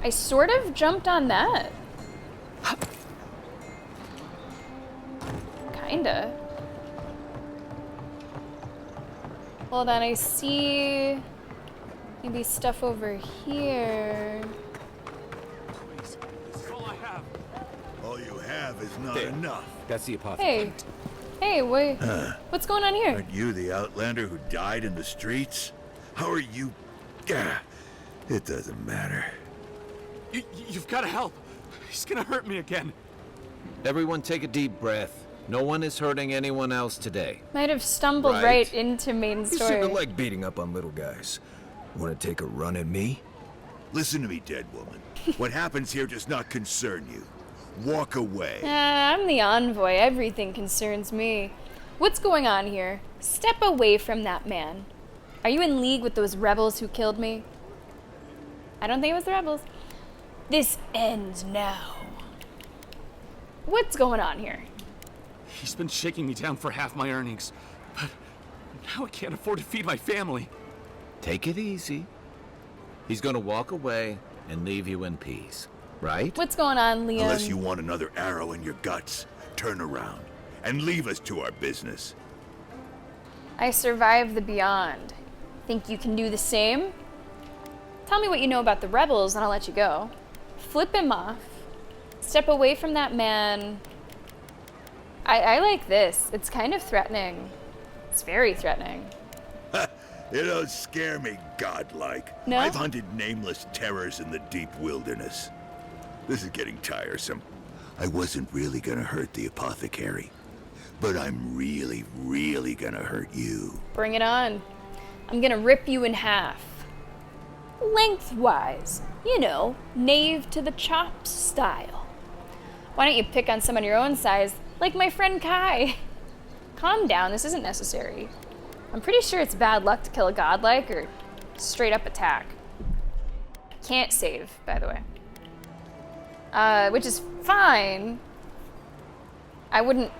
I sort of jumped on that. Kinda. Hold on, I see maybe stuff over here.
This is all I have. All you have is not enough.
That's the apothecary.
Hey, wait. What's going on here?
Aren't you the outlander who died in the streets? How are you? Gah, it doesn't matter.
You've got to help. He's gonna hurt me again.
Everyone take a deep breath. No one is hurting anyone else today.
Might have stumbled right into main
You
story.
seem to like beating up on little guys. Want to take a run at me?
Listen to me, dead woman. What happens here does not concern you. Walk away.
I'm the envoy. Everything concerns me. What's going on here? Step away from that man. Are you in league with those rebels who killed me? I don't think it was the rebels. This ends now. What's going on here?
He's been shaking me down for half my earnings, but now I can't afford to feed my family.
Take it easy. He's gonna walk away and leave you in peace, right?
What's going on, Liam?
Unless you want another arrow in your guts, turn around and leave us to our business.
I survived the beyond. Think you can do the same? Tell me what you know about the rebels and I'll let you go. Flip him off. Step away from that man. I like this. It's kind of threatening. It's very threatening.
You don't scare me, godlike.
No?
I've hunted nameless terrors in the deep wilderness. This is getting tiresome. I wasn't really gonna hurt the apothecary, but I'm really, really gonna hurt you.
Bring it on. I'm gonna rip you in half. Lengthwise. You know, knave to the chops style. Why don't you pick on someone your own size, like my friend Kai? Calm down, this isn't necessary. I'm pretty sure it's bad luck to kill a godlike or straight up attack. Can't save, by the way. Which is fine. I wouldn't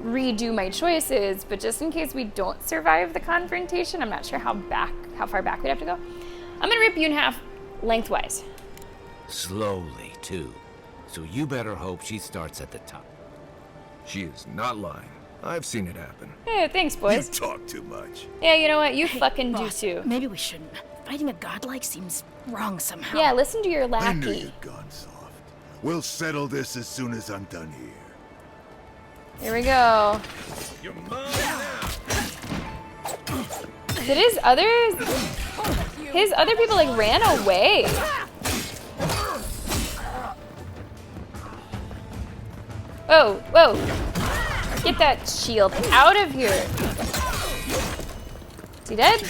redo my choices, but just in case we don't survive the confrontation, I'm not sure how far back we'd have to go. I'm gonna rip you in half lengthwise.
Slowly, too. So you better hope she starts at the top.
She is not lying. I've seen it happen.
Hey, thanks, boys.
You talk too much.
Yeah, you know what? You
Hey,
fucking
boss,
do too.
Maybe we shouldn't. Fighting a godlike seems wrong somehow.
Yeah, listen to your
I knew
lackey.
you'd gone soft. We'll settle this as soon as I'm done here.
Here we go. Did his other people like ran away? Whoa, whoa. Get that shield out of here. Is he dead?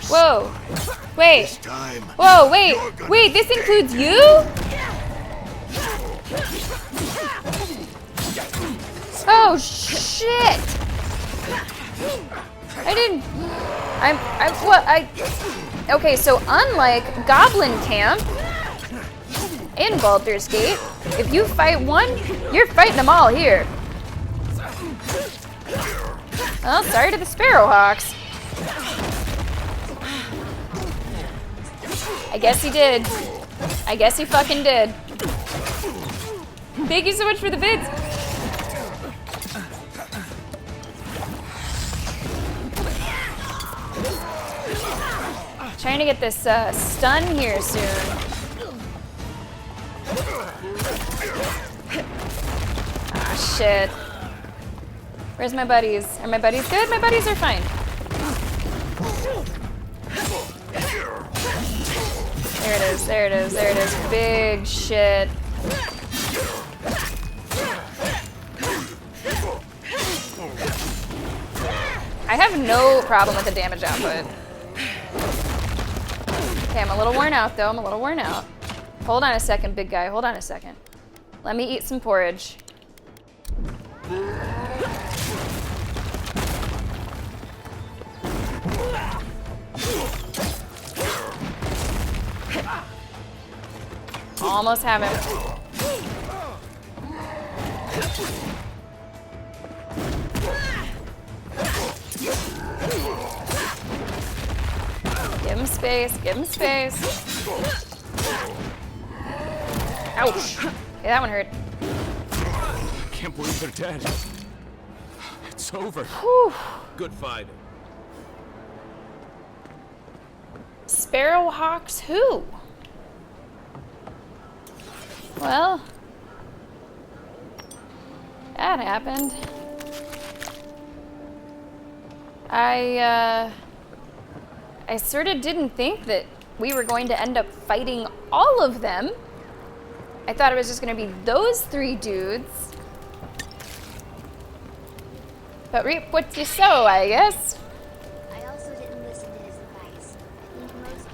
Whoa. Wait. Whoa, wait. Wait, this includes you? Oh, shit. Okay, so unlike Goblin Camp in Baldur's Gate, if you fight one, you're fighting them all here. Well, sorry to the Sparrowhawks. I guess he did. I guess he fucking did. Thank you so much for the vids. Trying to get this stun here soon. Ah, shit. Where's my buddies? Are my buddies good? My buddies are fine. There it is, there it is, there it is. Big shit. I have no problem with the damage output. Okay, I'm a little worn out though. I'm a little worn out. Hold on a second, big guy. Hold on a second. Let me eat some porridge. Almost have it. Give him space, give him space. Ouch. Okay, that one hurt.
I can't believe they're dead. It's over.
Whew.
Good fight.
Sparrowhawks who? Well, that happened. I sort of didn't think that we were going to end up fighting all of them. I thought it was just going to be those three dudes. But reap what you sow, I guess.
I also didn't listen to his advice.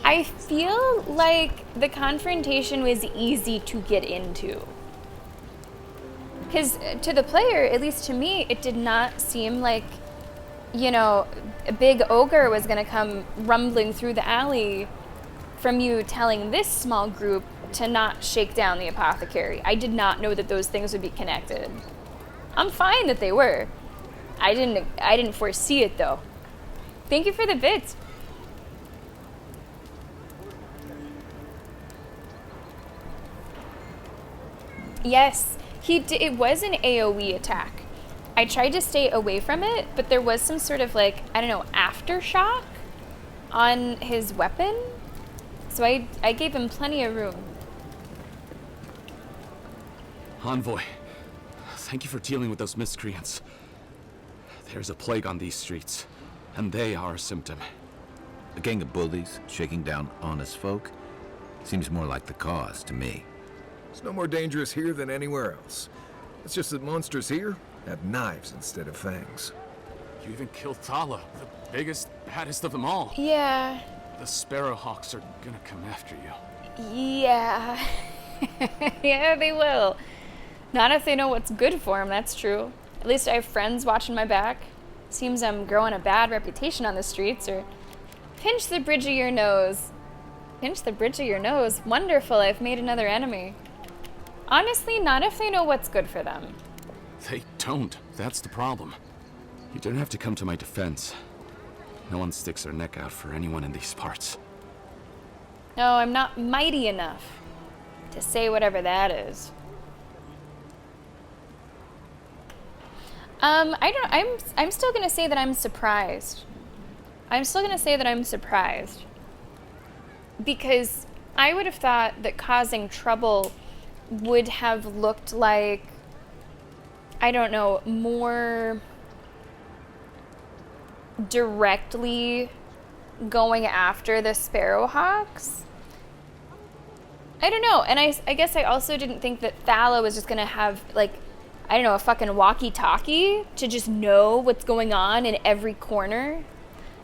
I feel like the confrontation was easy to get into. Because to the player, at least to me, it did not seem like, you know, a big ogre was going to come rumbling through the alley from you telling this small group to not shake down the apothecary. I did not know that those things would be connected. I'm fine that they were. I didn't foresee it though. Thank you for the bits. Yes, it was an AoE attack. I tried to stay away from it, but there was some sort of like, I don't know, aftershock on his weapon. So I gave him plenty of room.
Envoy, thank you for dealing with those miscreants. There's a plague on these streets, and they are a symptom.
A gang of bullies shaking down honest folk? Seems more like the cause to me.
It's no more dangerous here than anywhere else. It's just that monsters here have knives instead of fangs.
You even killed Thala, the biggest, baddest of them all.
Yeah.
The Sparrowhawks are gonna come after you.
Yeah. Yeah, they will. Not if they know what's good for them, that's true. At least I have friends watching my back. Seems I'm growing a bad reputation on the streets, or pinch the bridge of your nose. Pinch the bridge of your nose. Wonderful, I've made another enemy. Honestly, not if they know what's good for them.
They don't. That's the problem. You don't have to come to my defense. No one sticks their neck out for anyone in these parts.
No, I'm not mighty enough to say whatever that is. I'm still gonna say that I'm surprised. I'm still gonna say that I'm surprised. Because I would have thought that causing trouble would have looked like, I don't know, more directly going after the Sparrowhawks. I don't know, and I guess I also didn't think that Thala was just gonna have, like, I don't know, a fucking walkie-talkie to just know what's going on in every corner.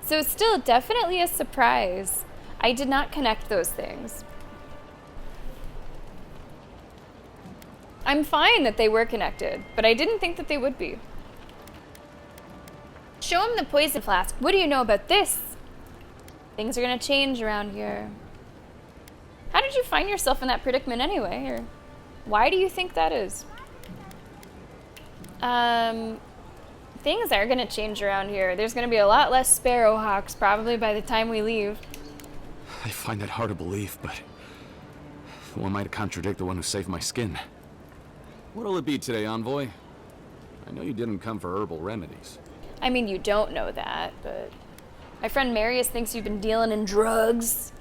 So it's still definitely a surprise. I did not connect those things. I'm fine that they were connected, but I didn't think that they would be. Show him the poison flask. What do you know about this? Things are gonna change around here. How did you find yourself in that predicament anyway? Or why do you think that is? Things are gonna change around here. There's gonna be a lot less Sparrowhawks probably by the time we leave.
I find that hard to believe, but who am I to contradict the one who saved my skin? What'll it be today, Envoy? I know you didn't come for herbal remedies.
I mean, you don't know that, but my friend Marius thinks you've been dealing in drugs.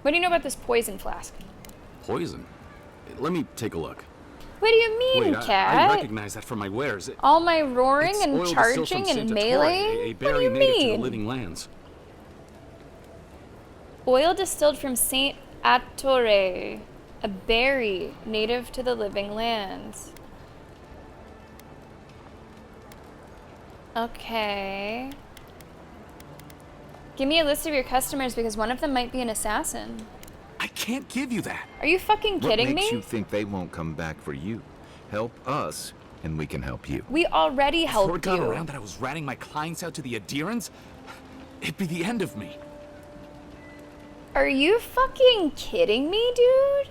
What do you know about this poison flask?
Poison? Let me take a look.
What do you mean,
Wait,
cat?
I recognize that from my wares.
All my roaring
It's
and
oil distilled from
charging and
Saint
melee?
Ettore, a
What do
berry
you
native to the
mean?
living lands.
Oil distilled from Saint Ettore, a berry native to the living lands. Okay. Give me a list of your customers because one of them might be an assassin.
I can't give you that.
Are you fucking kidding
What makes
me?
you think they won't come back for you? Help us, and we can help you.
We already helped
Before it got
you.
around that I was ratting my clients out to the adherents, it'd be the end of me.
Are you fucking kidding me, dude?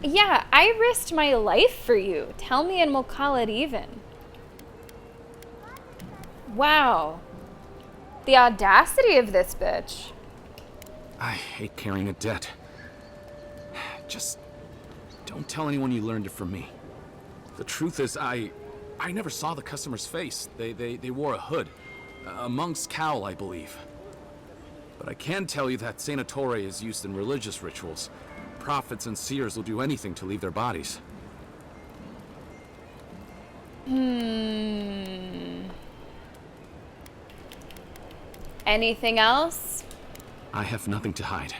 Yeah, I risked my life for you. Tell me and we'll call it even. Wow. The audacity of this bitch.
I hate carrying a debt. Just don't tell anyone you learned it from me. The truth is, I never saw the customer's face. They wore a hood. A monk's cowl, I believe. But I can tell you that Saint Ettore is used in religious rituals. Prophets and seers will do anything to leave their bodies.
Anything else?
I have nothing to hide.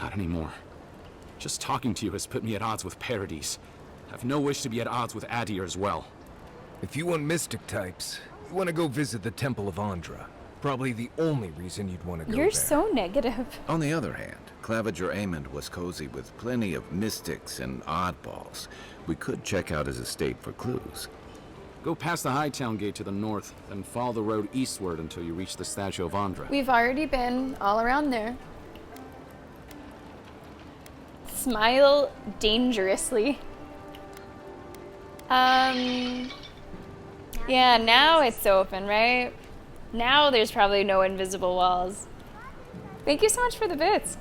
Not anymore. Just talking to you has put me at odds with Paradis. I have no wish to be at odds with Adir as well.
If you want mystic types, you want to go visit the Temple of Andra. Probably the only reason you'd want to go there.
You're so negative.
On the other hand, Claviger Amond was cozy with plenty of mystics and oddballs. We could check out his estate for clues.
Go past the Hightown Gate to the north, then follow the road eastward until you reach the statue of Andra.
We've already been all around there. Smile dangerously. Yeah, now it's open, right? Now there's probably no invisible walls. Thank you so much for the bits.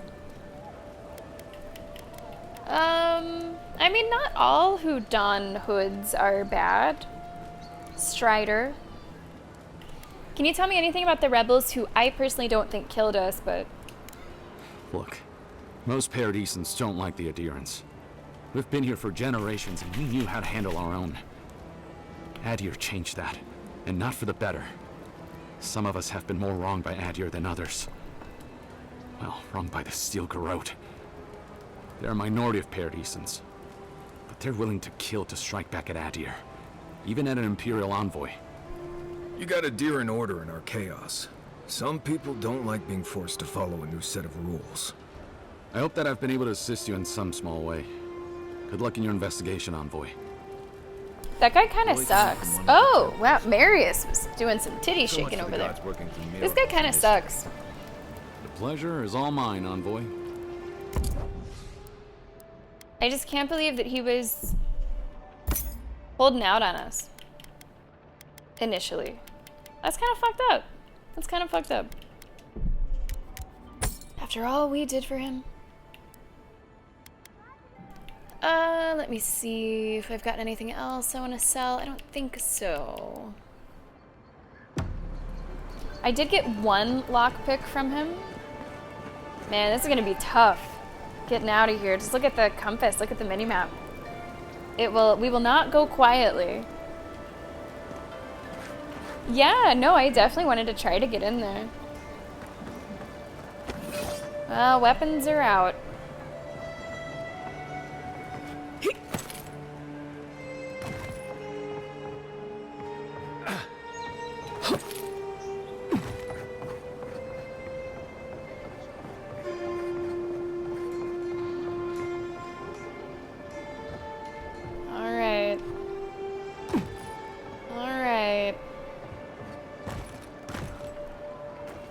I mean, not all who don hoods are bad. Strider. Can you tell me anything about the rebels who I personally don't think killed us, but...
Look, most Paradisans don't like the adherents. We've been here for generations and we knew how to handle our own. Adir changed that, and not for the better. Some of us have been more wronged by Adir than others. Well, wronged by the Steel Garrote. They're a minority of Paradisans, but they're willing to kill to strike back at Adir, even at an Imperial envoy.
You got a deer in order in our chaos. Some people don't like being forced to follow a new set of rules.
I hope that I've been able to assist you in some small way. Good luck in your investigation, Envoy.
That guy kind of sucks. Oh, wow, Marius was doing some titty shaking over there. This guy kind of sucks.
The pleasure is all mine, Envoy.
I just can't believe that he was holding out on us. Initially. That's kind of fucked up. That's kind of fucked up. After all we did for him. Let me see if I've got anything else I want to sell. I don't think so. I did get one lockpick from him. Man, this is gonna be tough. Getting out of here. Just look at the compass. Look at the mini-map. We will not go quietly. Yeah, no, I definitely wanted to try to get in there. Well, weapons are out.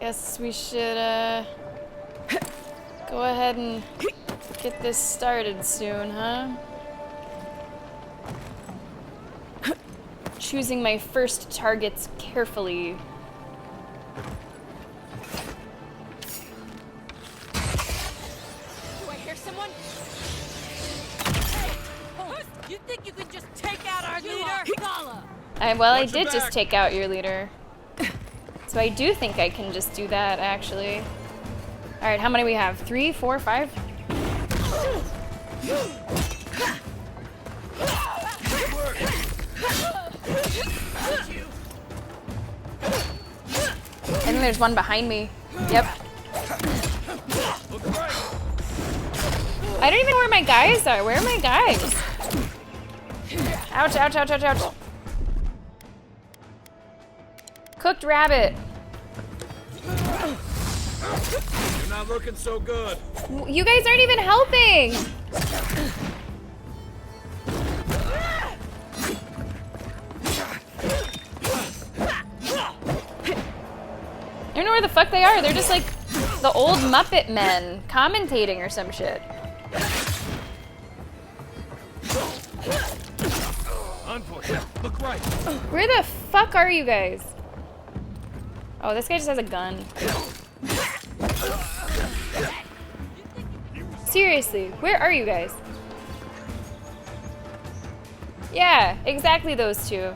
Guess we should go ahead and get this started soon, huh? Choosing my first targets carefully.
Do I hear someone? Hey, you think you can just take out our leader?
I did just take out your leader. So I do think I can just do that, actually. Alright, how many we have? 3, 4, 5? I think there's one behind me. Yep. I don't even know where my guys are. Where are my guys? Ouch, ouch, ouch, ouch, ouch. Cooked rabbit.
You're not looking so good.
You guys aren't even helping. I don't know where the fuck they are. They're just like the old Muppet men commentating or some shit.
Unfortunate. Look right.
Where the fuck are you guys? Oh, this guy just has a gun. Seriously, where are you guys? Yeah, exactly those two.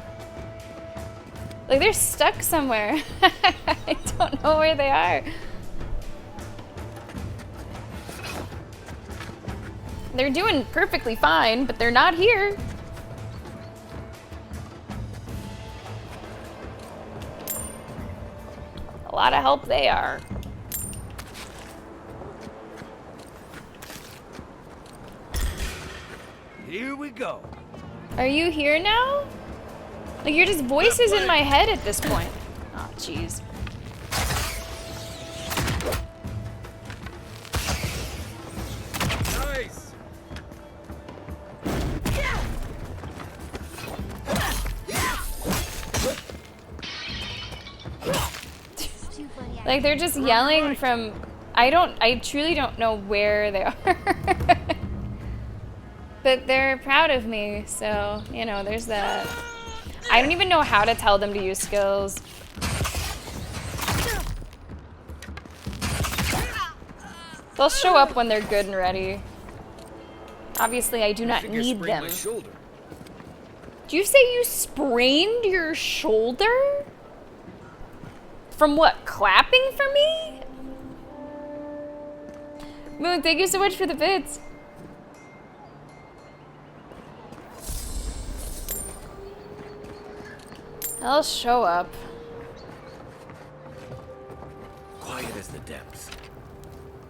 Like, they're stuck somewhere. I don't know where they are. They're doing perfectly fine, but they're not here. A lot of help they are.
Here we go.
Are you here now? Like, you're just voices in my head at this point. Oh, jeez.
Nice.
Like, they're just yelling from... I truly don't know where they are. But they're proud of me, so, you know, there's that. I don't even know how to tell them to use skills. They'll show up when they're good and ready. Obviously, I do not need them. Do you say you sprained your shoulder? From what, clapping for me? Moon, thank you so much for the bits. I'll show up.
Quiet as the depths.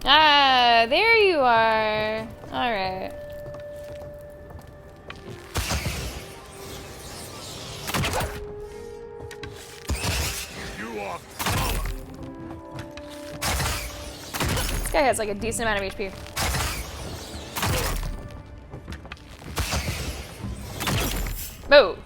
Ah, there you are. All right.
You are.
This guy has like a decent amount of HP. Whoa.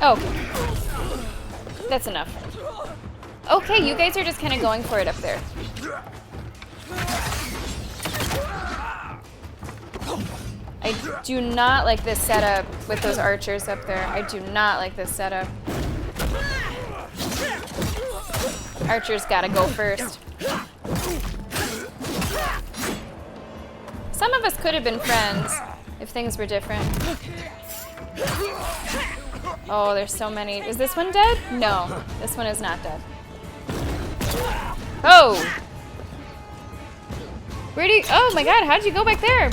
Oh. That's enough. Okay, you guys are just kind of going for it up there. I do not like this setup with those archers up there. I do not like this setup. Archers gotta go first. Some of us could have been friends if things were different. Oh, there's so many. Is this one dead? No, this one is not dead. Oh! Where do you... Oh my god, how'd you go back there?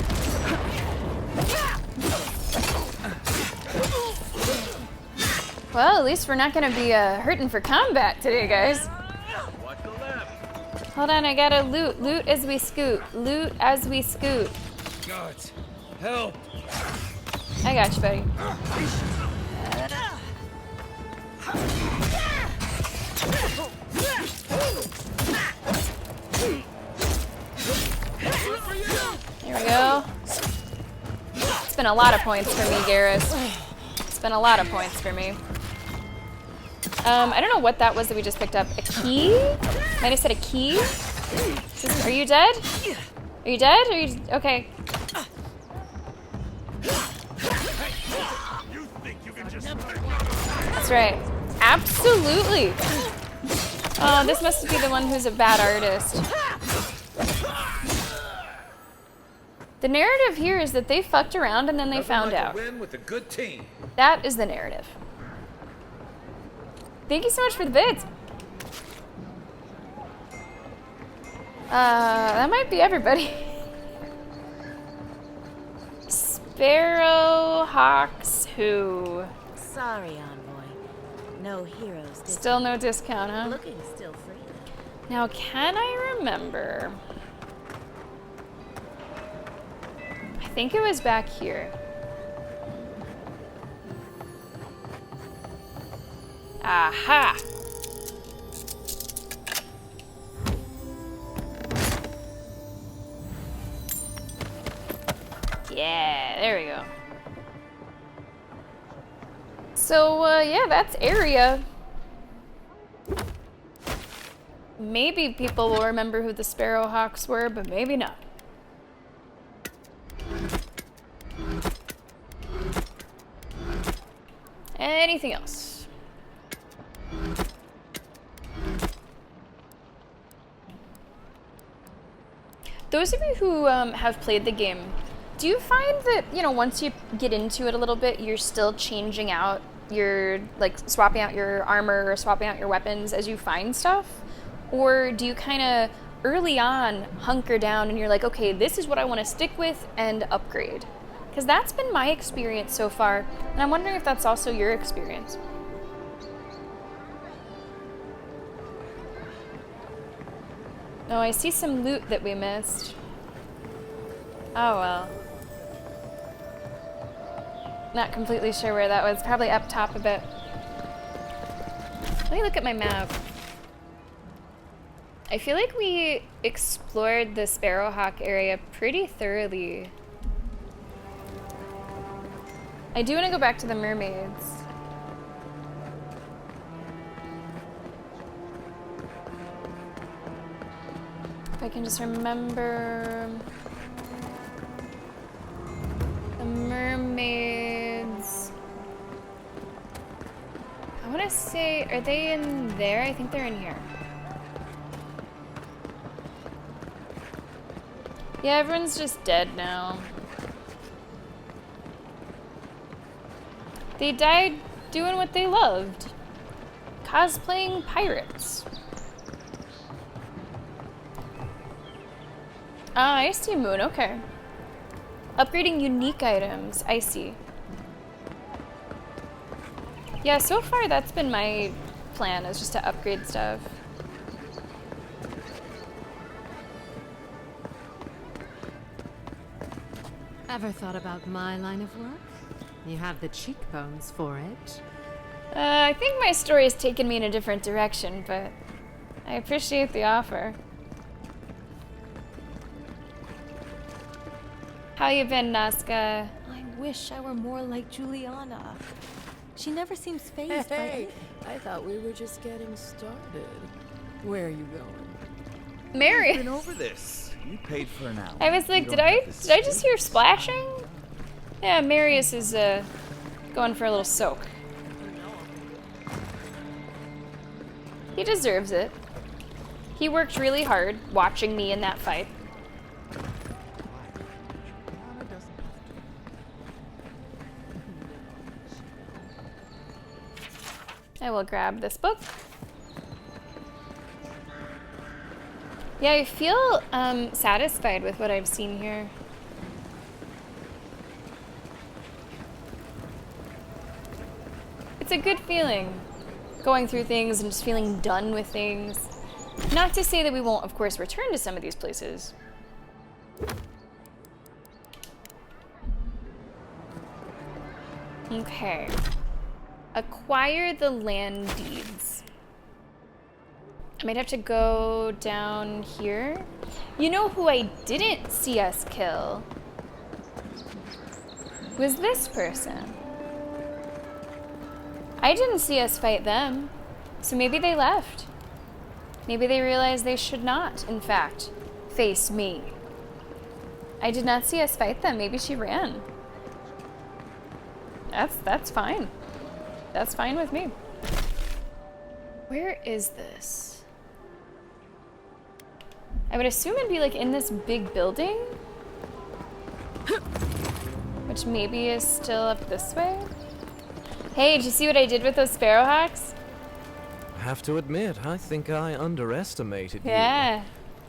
Well, at least we're not gonna be hurting for combat today, guys. Hold on, I gotta loot. Loot as we scoot. Loot as we scoot.
God, help!
I got you, buddy. There we go. It's been a lot of points for me, Garrus. It's been a lot of points for me. I don't know what that was that we just picked up. A key? Might have said a key? Are you dead? Are you dead? Are you... Okay. That's right. Absolutely. Oh, this must be the one who's a bad artist. The narrative here is that they fucked around and then they found out.
Win with a good team.
That is the narrative. Thank you so much for the bids. That might be everybody. Sparrowhawks who?
Sorry, Envoy. No heroes.
Still no discount, huh?
Looking still free.
Now, can I remember? I think it was back here. Aha! Yeah, there we go. So, yeah, that's area. Maybe people will remember who the Sparrowhawks were, but maybe not. Anything else? Those of you who have played the game, do you find that, you know, once you get into it a little bit, you're still changing out your, like, swapping out your armor or swapping out your weapons as you find stuff? Or do you kind of early on hunker down and you're like, okay, this is what I want to stick with and upgrade? Because that's been my experience so far, and I'm wondering if that's also your experience. Oh, I see some loot that we missed. Oh well. Not completely sure where that was. Probably up top a bit. Let me look at my map. I feel like we explored the Sparrowhawk area pretty thoroughly. I do want to go back to the mermaids. If I can just remember the mermaids. I want to say, are they in there? I think they're in here. Yeah, everyone's just dead now. They died doing what they loved. Cosplaying pirates. Ah, I see, Moon, okay. Upgrading unique items, I see. Yeah, so far that's been my plan, is just to upgrade stuff.
Ever thought about my line of work? You have the cheekbones for it.
I think my story has taken me in a different direction, but I appreciate the offer. How you been, Nazca?
I wish I were more like Juliana. She never seems fazed by
Hey, I thought we were just getting started. Where are you going?
Marius.
We've been over this. You paid for an hour.
I was like, did I just hear splashing? Yeah, Marius is going for a little soak. He deserves it. He worked really hard watching me in that fight. I will grab this book. Yeah, I feel satisfied with what I've seen here. It's a good feeling, going through things and just feeling done with things. Not to say that we won't, of course, return to some of these places. Okay. Acquire the land deeds. I might have to go down here. You know who I didn't see us kill? Was this person. I didn't see us fight them, so maybe they left. Maybe they realized they should not, in fact, face me. I did not see us fight them. Maybe she ran. That's fine. That's fine with me. Where is this? I would assume it'd be like in this big building, which maybe is still up this way. Hey, did you see what I did with those Sparrowhawks?
I have to admit, I think I underestimated you.
Yeah.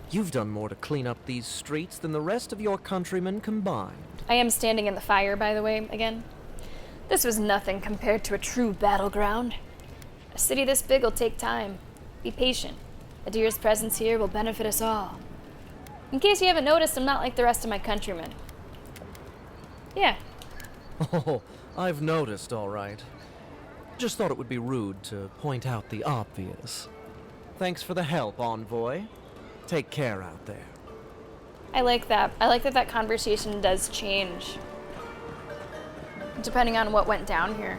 You've done more to clean up these streets than the rest of your countrymen combined.
I am standing in the fire, by the way, again. This was nothing compared to a true battleground. A city this big will take time. Be patient. Adir's presence here will benefit us all. In case you haven't noticed, I'm not like the rest of my countrymen. Yeah.
Oh, I've noticed, all right. Just thought it would be rude to point out the obvious. Thanks for the help, envoy. Take care out there.
I like that. I like that that conversation does change, depending on what went down here.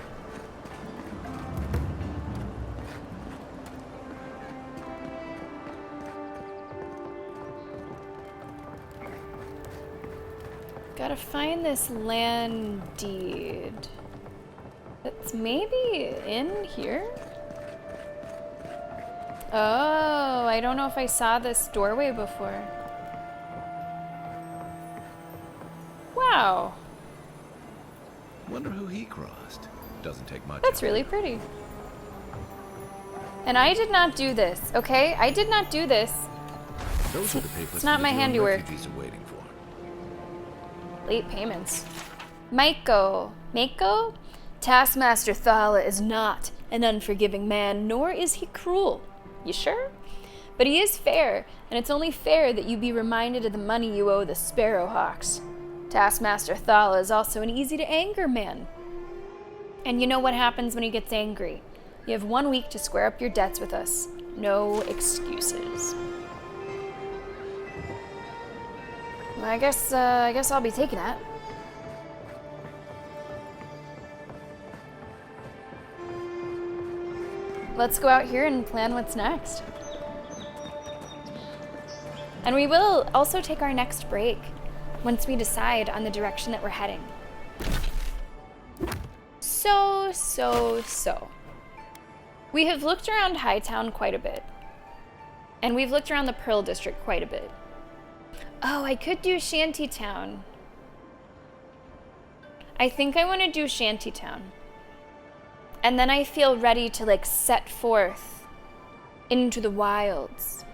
Gotta find this land deed. It's maybe in here? Oh, I don't know if I saw this doorway before. Wow.
Wonder who he crossed. Doesn't take much.
That's really pretty. And I did not do this, okay? I did not do this.
Those are the papers
It's not my handiwork.
refugees are waiting for.
Late payments. Mako. Taskmaster Thala is not an unforgiving man, nor is he cruel. You sure? But he is fair, and it's only fair that you be reminded of the money you owe the Sparrowhawks. Taskmaster Thala is also an easy-to-anger man. And you know what happens when he gets angry. You have 1 week to square up your debts with us. No excuses. I guess I'll be taking that. Let's go out here and plan what's next. And we will also take our next break once we decide on the direction that we're heading. So. We have looked around Hightown quite a bit. And we've looked around the Pearl District quite a bit. Oh, I could do Shantytown. I think I want to do Shantytown. And then I feel ready to, like, set forth into the wilds.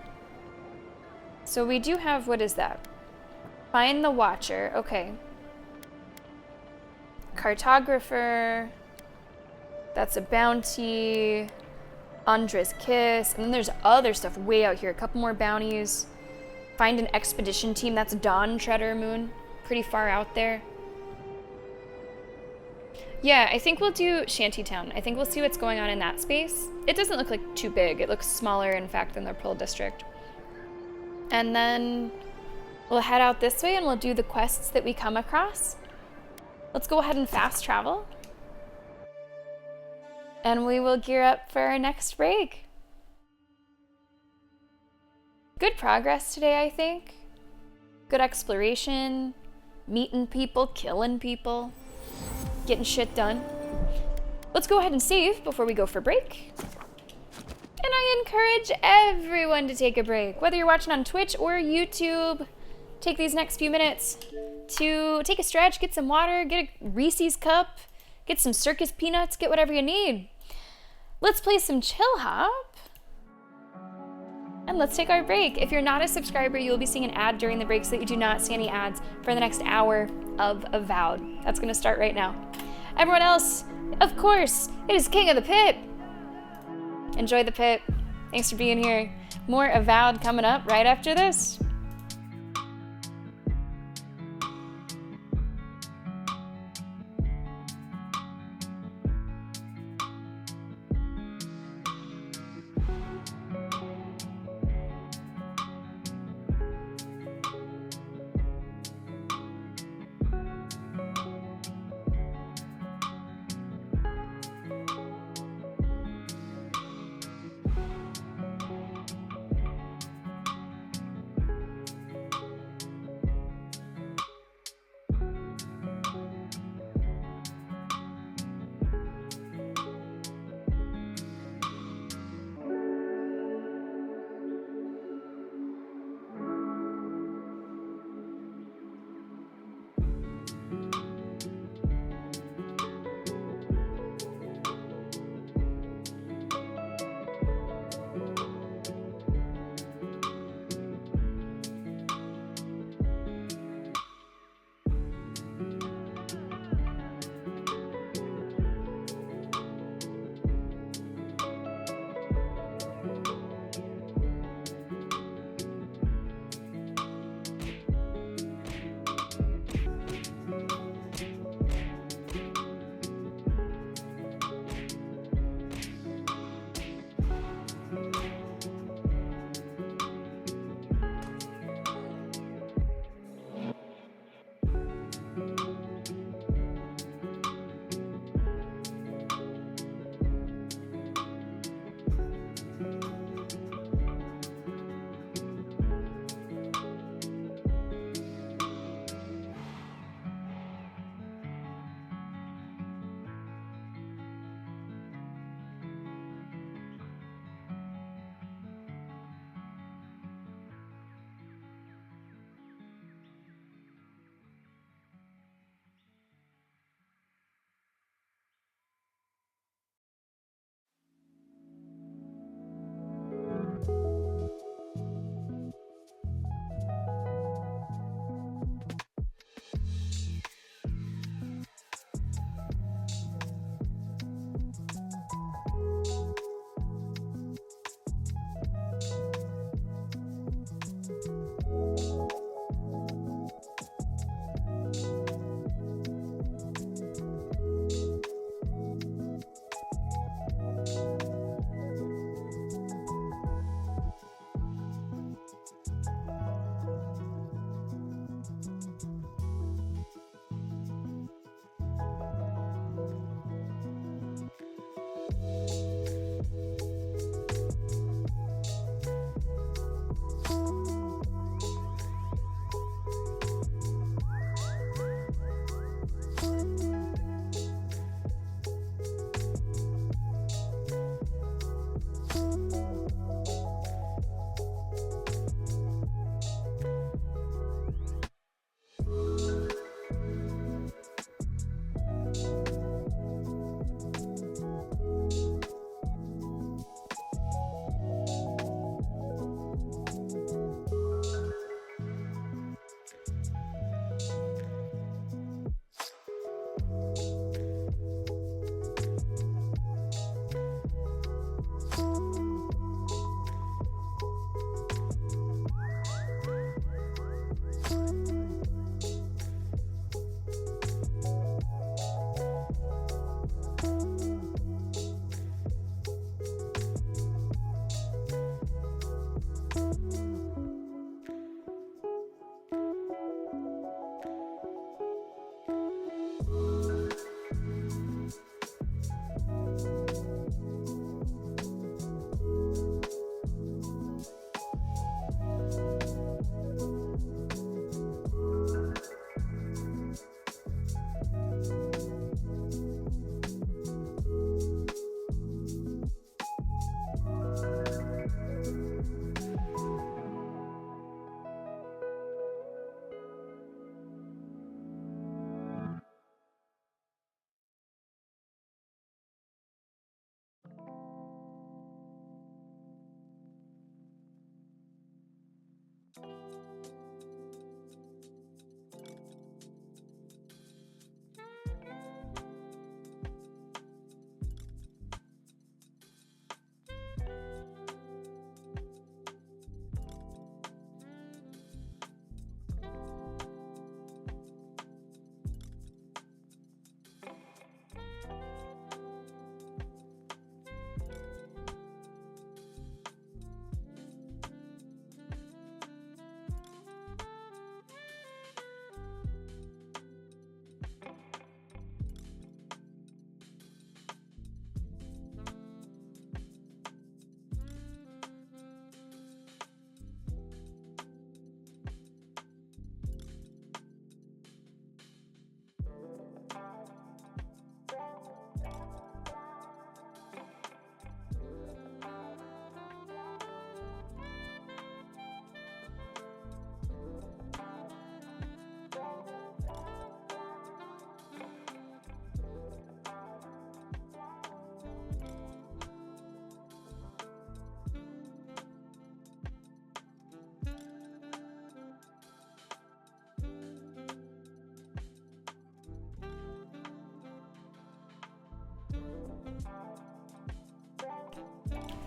So we do have, what is that? Find the Watcher, okay. Cartographer. That's a bounty. Andra's Kiss. And then there's other stuff way out here. A couple more bounties. Find an expedition team. That's Dawn Treader Moon. Pretty far out there. Yeah, I think we'll do Shantytown. I think we'll see what's going on in that space. It doesn't look like too big. It looks smaller, in fact, than the Pearl District. And then we'll head out this way and we'll do the quests that we come across. Let's go ahead and fast travel. And we will gear up for our next break. Good progress today, I think. Good exploration, meeting people, killing people, getting shit done. Let's go ahead and save before we go for break. And I encourage everyone to take a break, whether you're watching on Twitch or YouTube. Take these next few minutes to take a stretch, get some water, get a Reese's cup, get some circus peanuts, get whatever you need. let's play some Chill Hop. And let's take our break. If you're not a subscriber, you will be seeing an ad during the break so that you do not see any ads for the next hour of Avowed. That's gonna start right now. Everyone else, of course, it is King of the Pit. Enjoy the pit. Thanks for being here. More Avowed coming up right after this.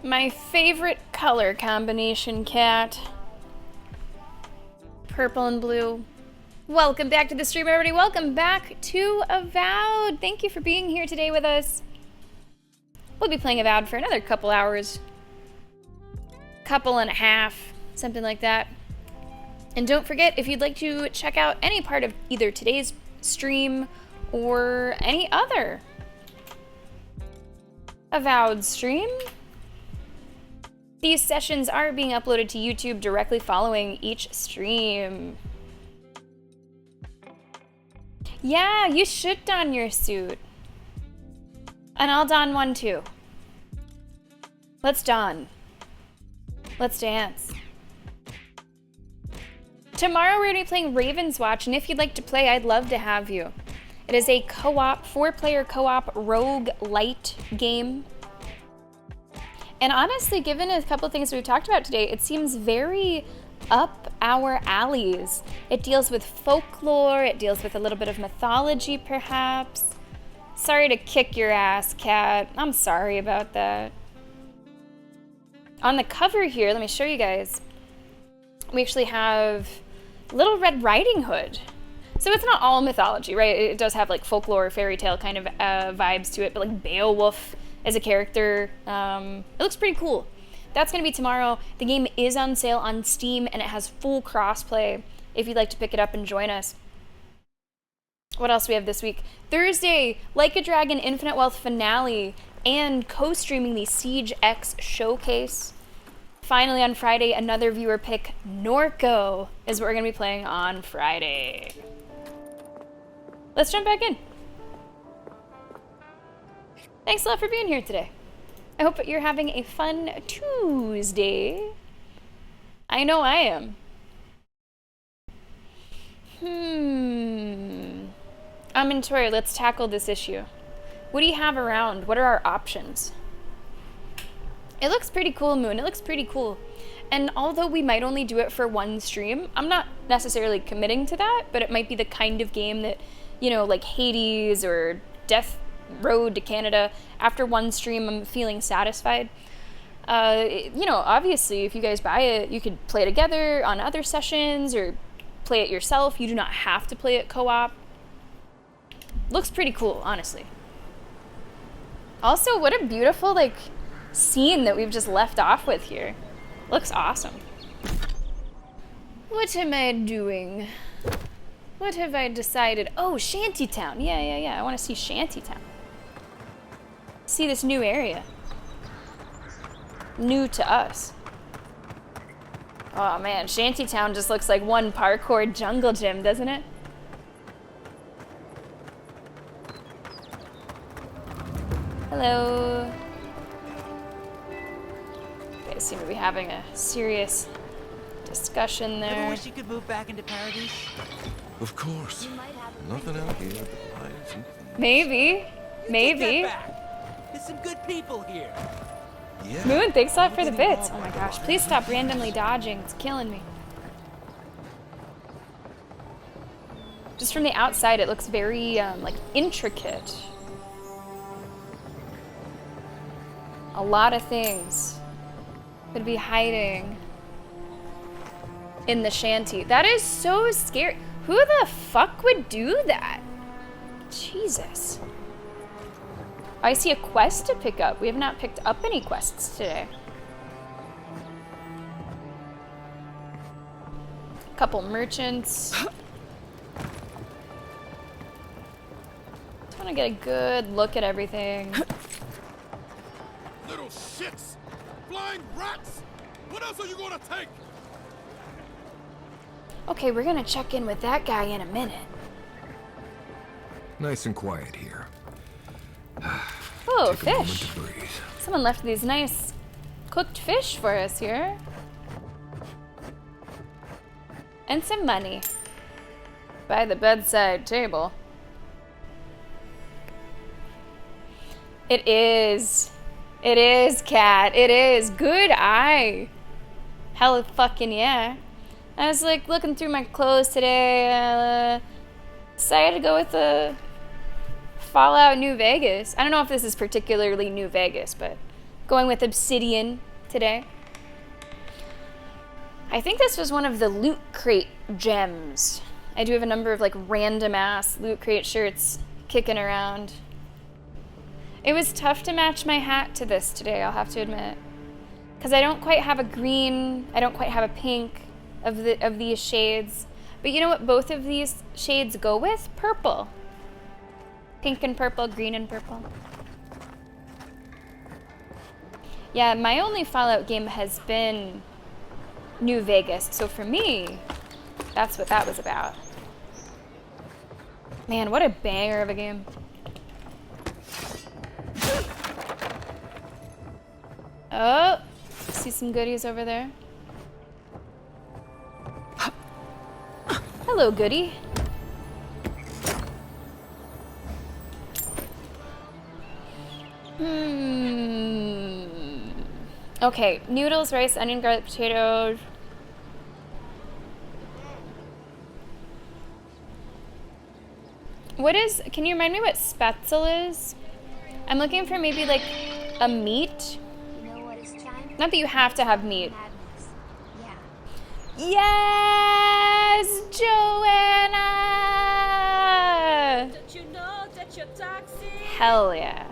My favorite color combination, cat. Purple and blue. Welcome back to the stream, everybody. Welcome back to Avowed. Thank you for being here today with us. We'll be playing Avowed for another couple hours. Couple and a half, something like that. And don't forget, if you'd like to check out any part of either today's stream or any other Avowed stream, these sessions are being uploaded to YouTube directly following each stream. Yeah, you should don your suit. And I'll don one too. Let's don. Let's dance. Tomorrow we're going to be playing Raven's Watch, and if you'd like to play, I'd love to have you. It is a co-op, 4-player co-op rogue light game. And honestly, given a couple of things we've talked about today, it seems very up our alleys. It deals with folklore, it deals with a little bit of mythology, perhaps. Sorry to kick your ass, cat. I'm sorry about that. On the cover here, let me show you guys. We actually have Little Red Riding Hood. So it's not all mythology, right? It does have like folklore, fairy tale kind of vibes to it, but like Beowulf as a character. It looks pretty cool. That's going to be tomorrow. The game is on sale on Steam, and it has full crossplay if you'd like to pick it up and join us. What else do we have this week? Thursday, Like a Dragon Infinite Wealth finale and co-streaming the Siege X showcase. Finally, on Friday, another viewer pick, Norco, is what we're going to be playing on Friday. Let's jump back in. Thanks a lot for being here today. I hope you're having a fun Tuesday. I know I am. Inventory, let's tackle this issue. What do you have around? What are our options? It looks pretty cool, Moon. It looks pretty cool. And although we might only do it for one stream, I'm not necessarily committing to that, but it might be the kind of game that, you know, like Hades or Death Road to Canada, after one stream I'm feeling satisfied. You know, obviously if you guys buy it, you could play together on other sessions or play it yourself. You do not have to play it co-op. Looks pretty cool, honestly. Also, what a beautiful like scene that we've just left off with here. Looks awesome. What am I doing? What have I decided? Oh, Shantytown. Yeah. I want to see Shantytown. See this new area. New to us. Oh man, Shantytown just looks like one parkour jungle gym, doesn't it? Hello. You guys seem to be having a serious discussion there.
Ever wish you could move back into Paradise?
Of course. Nothing out here but lions and
Maybe.
There's some good people here.
Yeah.
Moon, thanks a lot for the bits. Oh my gosh, please stop randomly dodging. It's killing me. Just from the outside, it looks very, like, intricate. A lot of things could be hiding in the shanty. That is so scary. Who the fuck would do that? Jesus. I see a quest to pick up. We have not picked up any quests today. Couple merchants. Just want to get a good look at everything.
Little shits! Flying rats! What else are you gonna take?
Okay, we're gonna check in with that guy in a minute.
Nice and quiet here.
Oh,
Take a moment
fish.
to breathe.
Someone left these nice cooked fish for us here. And some money. By the bedside table. It is. It is, cat. It is. Good eye. Hell fucking yeah. I was like looking through my clothes today. Decided to go with the Fallout New Vegas. I don't know if this is particularly New Vegas, but going with obsidian today. I think this was one of the loot crate gems. I do have a number of like random ass loot crate shirts kicking around. It was tough to match my hat to this today, I'll have to admit. Because I don't quite have a green, I don't quite have a pink of these shades. But you know what both of these shades go with? Purple. Pink and purple, green and purple. Yeah, my only Fallout game has been New Vegas, so for me, that's what that was about. Man, what a banger of a game. Oh, see some goodies over there. Hello, goodie. Okay, noodles, rice, onion, garlic, potato. What is, can you remind me what spetzel is? I'm looking for maybe like a meat.
You know what is time?
Not that you have to have meat.
Yeah.
Yes, Joanna!
Don't you know that you're toxic?
Hell yeah.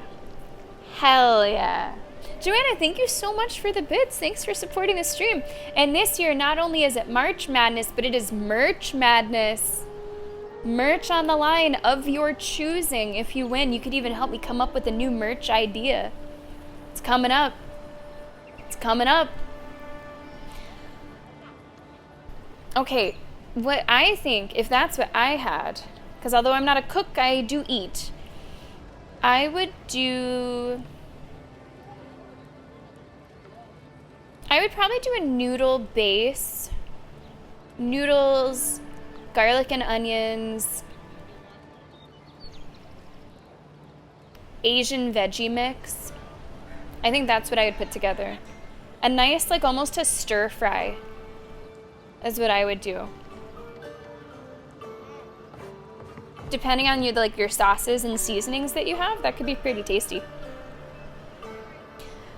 Hell yeah. Joanna, thank you so much for the bits. Thanks for supporting the stream. And this year, not only is it March Madness, but it is Merch Madness. Merch on the line of your choosing. If you win, you could even help me come up with a new merch idea. It's coming up. It's coming up. Okay, what I think, if that's what I had, because although I'm not a cook, I do eat. I would probably do a noodle base. Noodles, garlic and onions, Asian veggie mix. I think that's what I would put together. A nice, like almost a stir fry is what I would do. Depending on your sauces and seasonings that you have, that could be pretty tasty.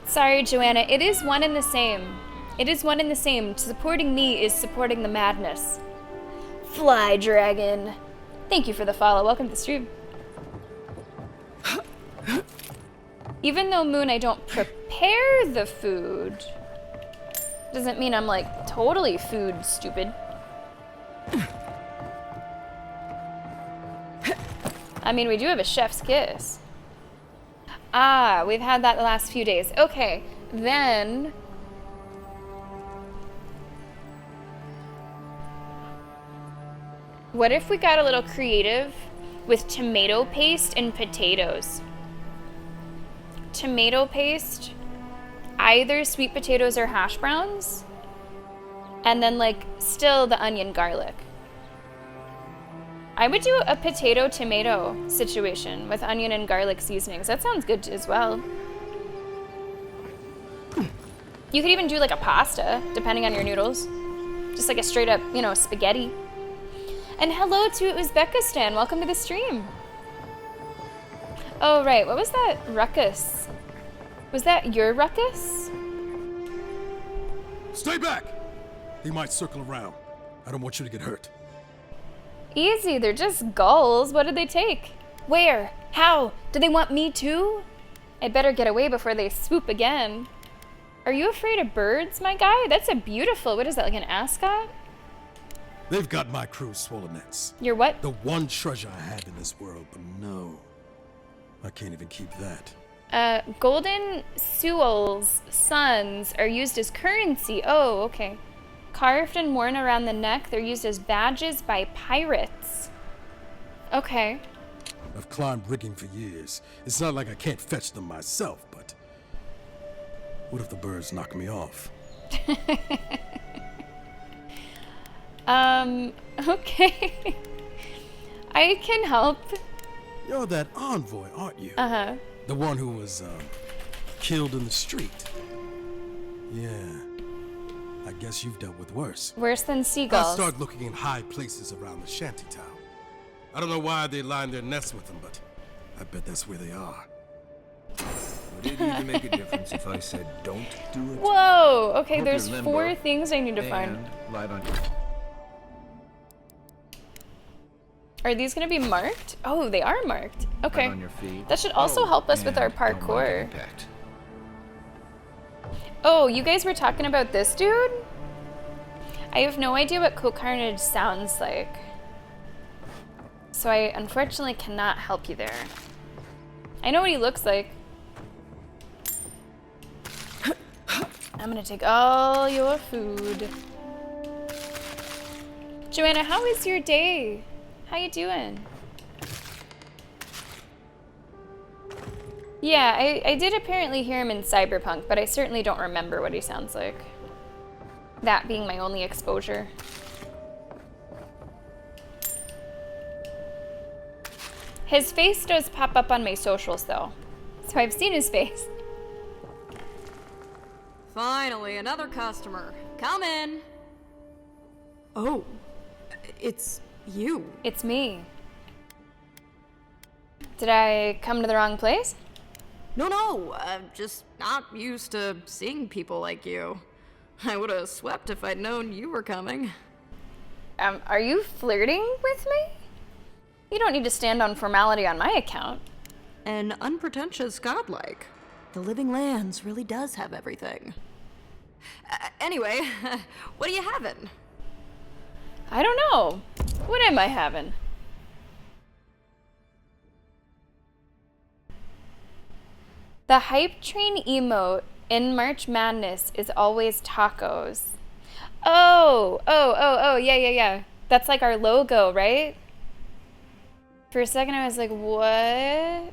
Sorry, Joanna, it is one and the same. It is one and the same. Supporting me is supporting the madness. Fly Dragon. Thank you for the follow. Welcome to the stream. Even though, Moon, I don't prepare the food, doesn't mean I'm like totally food stupid. I mean, we do have a chef's kiss. Ah, we've had that the last few days. Okay, then what if we got a little creative with tomato paste and potatoes? Tomato paste, either sweet potatoes or hash browns, and then like still the onion garlic. I would do a potato tomato situation with onion and garlic seasonings. That sounds good as well. You could even do like a pasta, depending on your noodles. Just like a straight up, spaghetti. And hello to Uzbekistan. Welcome to the stream. Oh, right. What was that ruckus? Was that your ruckus?
Stay back! They might circle around. I don't want you to get hurt.
Easy. They're just gulls. What did they take? Where? How? Do they want me too? I better get away before they swoop again. Are you afraid of birds, my guy? That's a beautiful... What is that, like an ascot?
They've got my crew swollen nets.
Your what?
The one treasure I had in this world, but no. I can't even keep that.
Golden Sewell's sons are used as currency. Oh, okay. Carved and worn around the neck, they're used as badges by pirates. Okay.
I've climbed rigging for years. It's not like I can't fetch them myself, but... What if the birds knock me off?
Okay. I can help.
You're that envoy, aren't you?
Uh-huh.
The one who was, killed in the street. Yeah. I guess you've dealt with worse.
Worse than seagulls.
I'll start looking in high places around the shantytown. I don't know why they line their nests with them, but I bet that's where they are.
Would it even make a difference if I said don't do it?
Whoa! Okay,
Hope
there's
you're limber
4 things I need to find.
and light on your...
Are these gonna be marked? Oh, they are marked. Okay.
Light on your feet.
That should also help us with our
and don't mind
parkour.
impact.
Oh, you guys were talking about this dude? I have no idea what Coat Carnage sounds like. So I unfortunately cannot help you there. I know what he looks like. I'm gonna take all your food. Joanna, how is your day? How you doing? Yeah, I did apparently hear him in Cyberpunk, but I certainly don't remember what he sounds like. That being my only exposure. His face does pop up on my socials though, so I've seen his face.
Finally, another customer. Come in. Oh, it's you.
It's me. Did I come to the wrong place?
No, I'm just not used to seeing people like you. I would have swept if I'd known you were coming.
Are you flirting with me? You don't need to stand on formality on my account.
An unpretentious godlike. The Living Lands really does have everything. Anyway, what are you having?
I don't know. What am I having? The hype train emote in March Madness is always tacos. Oh, yeah. That's like our logo, right? For a second I was like, what?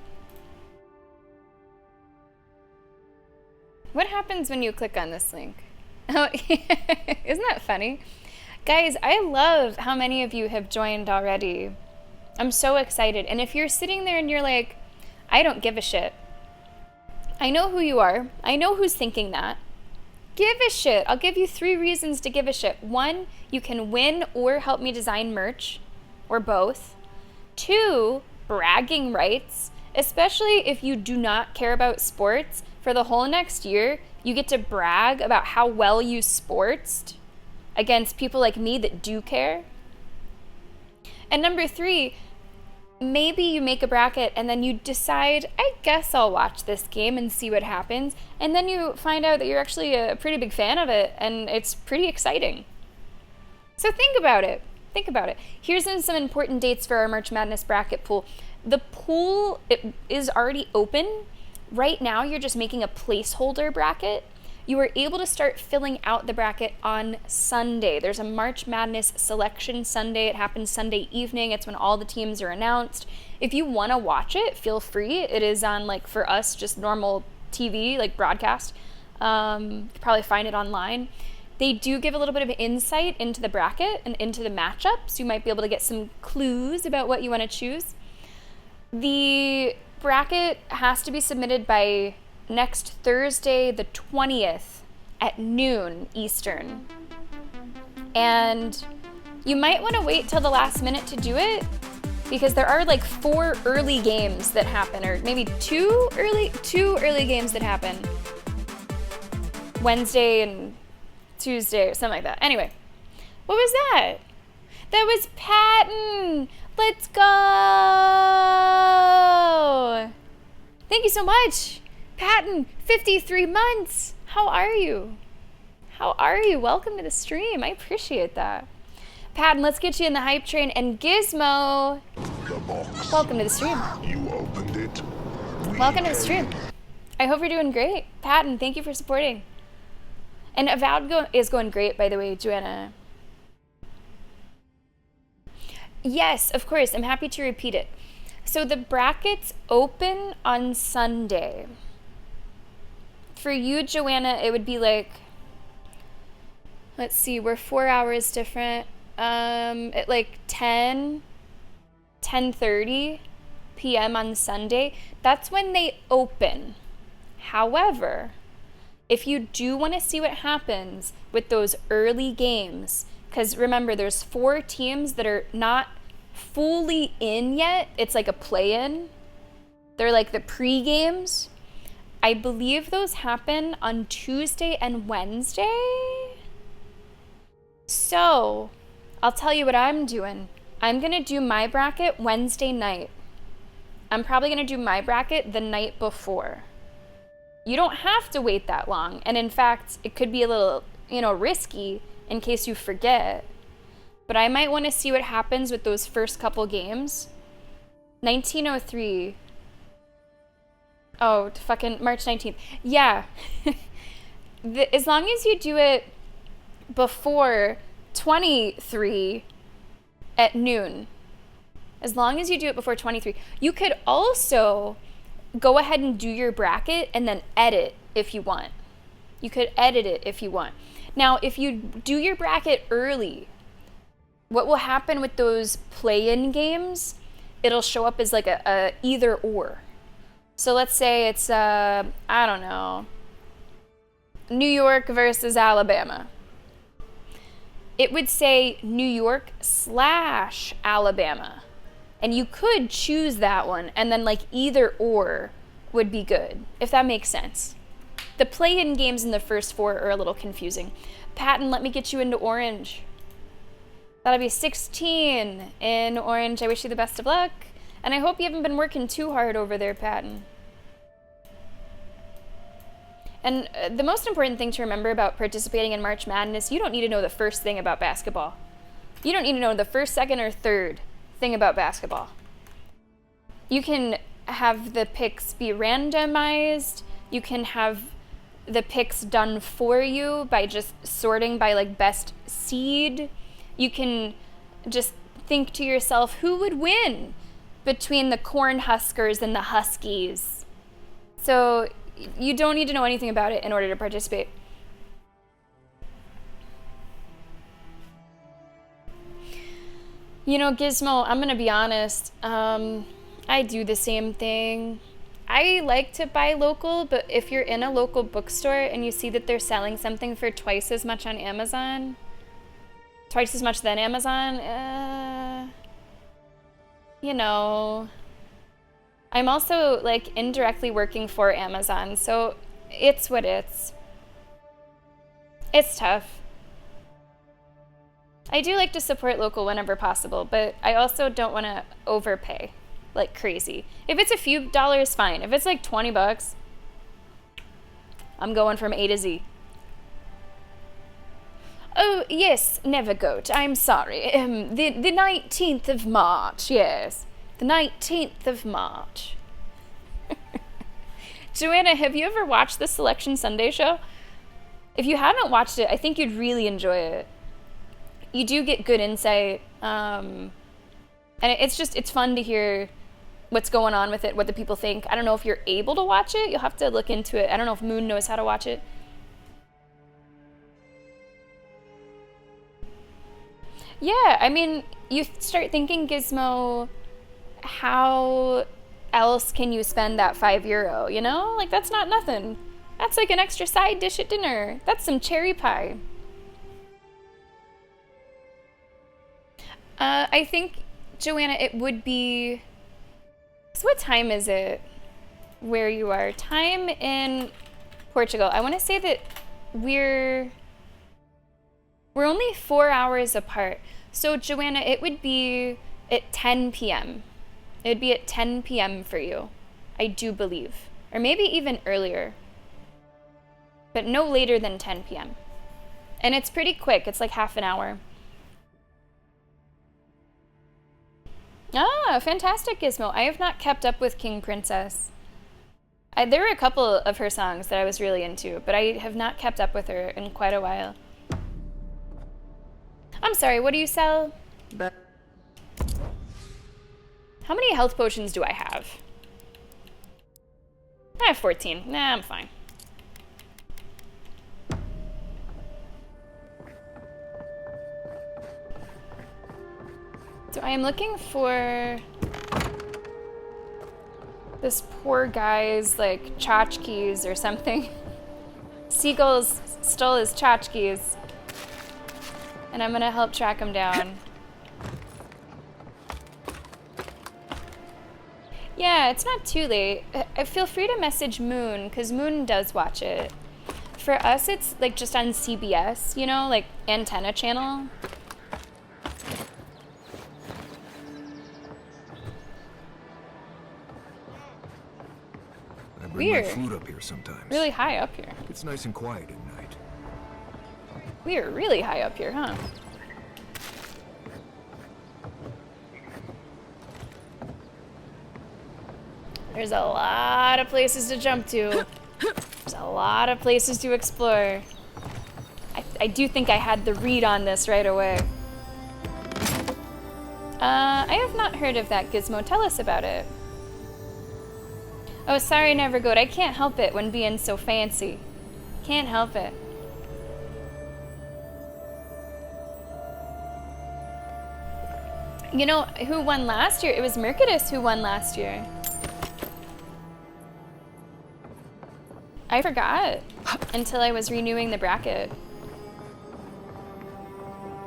What happens when you click on this link? Oh, isn't that funny? Guys, I love how many of you have joined already. I'm so excited. And if you're sitting there and you're like, I don't give a shit. I know who you are. I know who's thinking that. Give a shit. I'll give you 3 reasons to give a shit. 1, you can win or help me design merch, or both. 2, bragging rights, especially if you do not care about sports. For the whole next year, you get to brag about how well you sportsed against people like me that do care. And number 3, maybe you make a bracket and then you decide, I guess I'll watch this game and see what happens. And then you find out that you're actually a pretty big fan of it and it's pretty exciting. So think about it. Think about it. Here's some important dates for our March Madness bracket pool. The pool is already open. Right now, you're just making a placeholder bracket. You are able to start filling out the bracket on Sunday. There's a March Madness selection Sunday. It happens Sunday evening. It's when all the teams are announced. If you want to watch it, feel free. It is on, like, for us, just normal TV, like broadcast. You can probably find it online. They do give a little bit of insight into the bracket and into the matchups. You might be able to get some clues about what you want to choose. The bracket has to be submitted by next Thursday, the 20th at noon Eastern. And You might want to wait till the last minute to do it, because there are like 4 early games that happen, or maybe 2 early games that happen. Wednesday and Tuesday or something like that. Anyway, what was that? That was Patton. Let's go. Thank you so much. Patton, 53 months. How are you? How are you? Welcome to the stream. I appreciate that. Patton, let's get you in the hype train. And Gizmo, welcome to the stream.
You opened it.
Welcome to the stream. I hope you're doing great. Patton, thank you for supporting. And Avowed is going great, by the way, Joanna. Yes, of course. I'm happy to repeat it. So the brackets open on Sunday. For you, Joanna, it would be like, let's see, we're 4 hours different. At like 10:30 p.m. on Sunday. That's when they open. However, if you do want to see what happens with those early games, because remember, there's 4 teams that are not fully in yet. It's like a play-in. They're like the pre-games. I believe those happen on Tuesday and Wednesday. So, I'll tell you what I'm doing. I'm going to do my bracket Wednesday night. I'm probably going to do my bracket the night before. You don't have to wait that long. And in fact, it could be a little, risky in case you forget. But I might want to see what happens with those first couple games. 1903. Oh, fucking March 19th. Yeah. As long as you do it before 23 at noon. As long as you do it before 23. You could also go ahead and do your bracket and then edit if you want. You could edit it if you want. Now, if you do your bracket early, what will happen with those play-in games, it'll show up as like a either or. So let's say it's, I don't know, New York versus Alabama. It would say New York / Alabama. And you could choose that one, and then like either or would be good, if that makes sense. The play-in games in the first 4 are a little confusing. Patton, let me get you into Orange. That'll be 16 in Orange. I wish you the best of luck. And I hope you haven't been working too hard over there, Patton. And the most important thing to remember about participating in March Madness, you don't need to know the first thing about basketball. You don't need to know the first, second, or third thing about basketball. You can have the picks be randomized. You can have the picks done for you by just sorting by like best seed. You can just think to yourself, who would win between the Cornhuskers and the Huskies? So you don't need to know anything about it in order to participate. Gizmo, I'm going to be honest. I do the same thing. I like to buy local, but if you're in a local bookstore and you see that they're selling something for twice as much on Amazon, twice as much than Amazon, I'm also like indirectly working for Amazon, so it's what it's. It's tough. I do like to support local whenever possible, but I also don't want to overpay like crazy. If it's a few dollars, fine. If it's like $20, I'm going from A to Z. Oh, yes, Nevergoat, I'm sorry. The 19th of March, yes. The 19th of March. Joanna, have you ever watched the Selection Sunday show? If you haven't watched it, I think you'd really enjoy it. You do get good insight, and it's fun to hear what's going on with it, what the people think. I don't know if you're able to watch it. You'll have to look into it. I don't know if Moon knows how to watch it. Yeah, I mean, you start thinking, Gizmo, how else can you spend that €5? Like, that's not nothing. That's like an extra side dish at dinner. That's some cherry pie. I think, Joanna, it would be... So what time is it where you are? Time in Portugal. I want to say that we're only 4 hours apart. So, Joanna, it would be at 10 p.m. It would be at 10 p.m. for you, I do believe. Or maybe even earlier. But no later than 10 p.m. And it's pretty quick. It's like half an hour. Ah, fantastic, Gizmo. I have not kept up with King Princess. There were a couple of her songs that I was really into, but I have not kept up with her in quite a while. I'm sorry, what do you sell? How many health potions do I have? I have 14. Nah, I'm fine. So I am looking for this poor guy's like tchotchkes or something. Seagulls stole his tchotchkes. And I'm gonna help track him down. Yeah, it's not too late. Feel free to message Moon, because Moon does watch it. For us, it's like just on CBS, you know, like antenna channel.
I bring my food up here sometimes.
Really high up here.
It's nice and quiet at night.
We are really high up here, huh? There's a lot of places to jump to. There's a lot of places to explore. I do think I had the read on this right away. I have not heard of that, Gizmo. Tell us about it. Oh, sorry, Nevergoat. I can't help it when being so fancy. Can't help it. You know, who won last year? It was Mercatus who won last year. I forgot until I was renewing the bracket.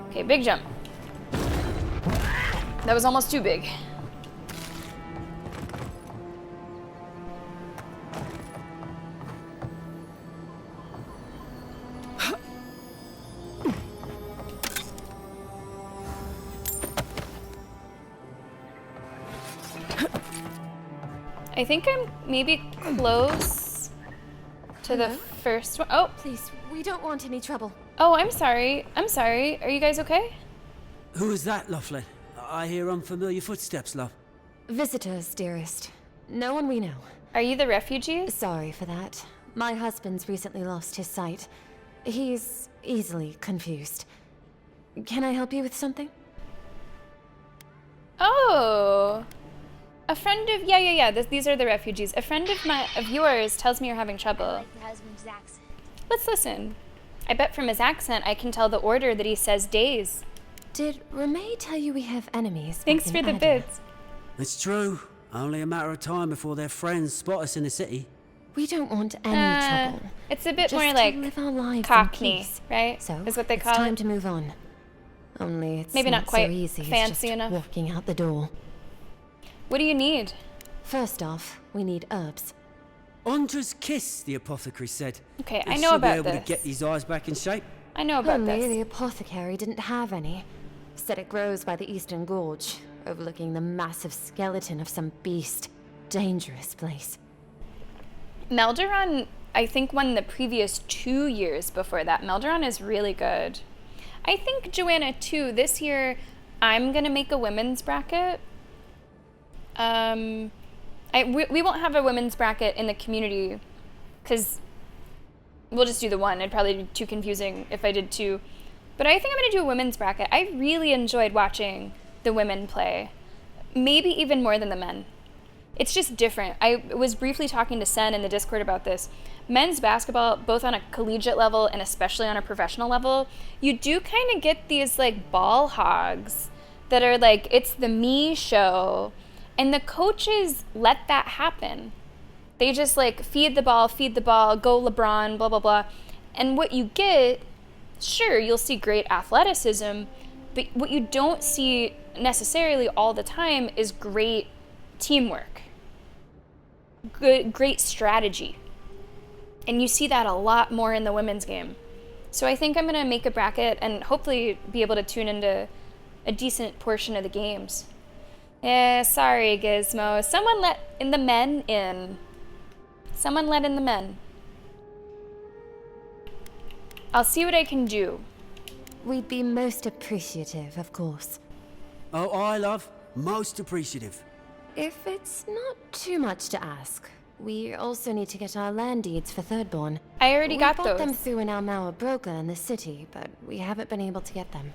Okay, big jump. That was almost too big. I think I'm maybe close to the first one. Oh,
please, we don't want any trouble.
Oh, I'm sorry. I'm sorry. Are you guys okay?
Who is that, lovely? I hear unfamiliar footsteps, love.
Visitors, dearest. No one we know.
Are you the refugees?
Sorry for that. My husband's recently lost his sight. He's easily confused. Can I help you with something?
Oh. A friend of these are the refugees. A friend of yours tells me you're having trouble. Let's listen. I bet from his accent I can tell the order that he says days.
Did Remay tell you we have enemies?
Thanks for the bits.
It's true. Only a matter of time before their friends spot us in the city.
We don't want any trouble.
It's a bit
Just
more like
live our lives
Cockney,
in peace.
right?
So
is what they call
it's time
it.
to move on. Only it's
maybe not quite
so easy
fancy
as just
enough.
walking out the door.
What do you need?
First off, we need herbs.
Andra's kiss, the apothecary said.
Okay,
They
I know
should
about
be able
this.
to get these eyes back in shape.
I know about
Only
this.
the apothecary didn't have any. Said it grows by the Eastern Gorge, overlooking the massive skeleton of some beast. Dangerous place.
Melderon, I think, won the previous 2 years before that. Melderon is really good. I think, Joanna, too, this year I'm going to make a women's bracket. We won't have a women's bracket in the community because we'll just do the one. It'd probably be too confusing if I did two. But I think I'm going to do a women's bracket. I really enjoyed watching the women play. Maybe even more than the men. It's just different. I was briefly talking to Sen in the Discord about this. Men's basketball, both on a collegiate level and especially on a professional level, you do kind of get these like ball hogs that are like, it's the me show. And the coaches let that happen. They just like feed the ball, go LeBron, blah, blah, blah. And what you get, sure, you'll see great athleticism, But what you don't see necessarily all the time is great teamwork, great strategy. And you see that a lot more in the women's game. So I think I'm going to make a bracket and hopefully be able to tune into a decent portion of the games. Sorry, Gizmo. Someone let in the men in. Someone let in the men. I'll see what I can do.
We'd be most appreciative, of course.
Oh, I love. Most appreciative.
If it's not too much to ask, we also need to get our land deeds for Thirdborn.
I already got
We
those.
bought them through an Almauer broker in the city, but we haven't been able to get them.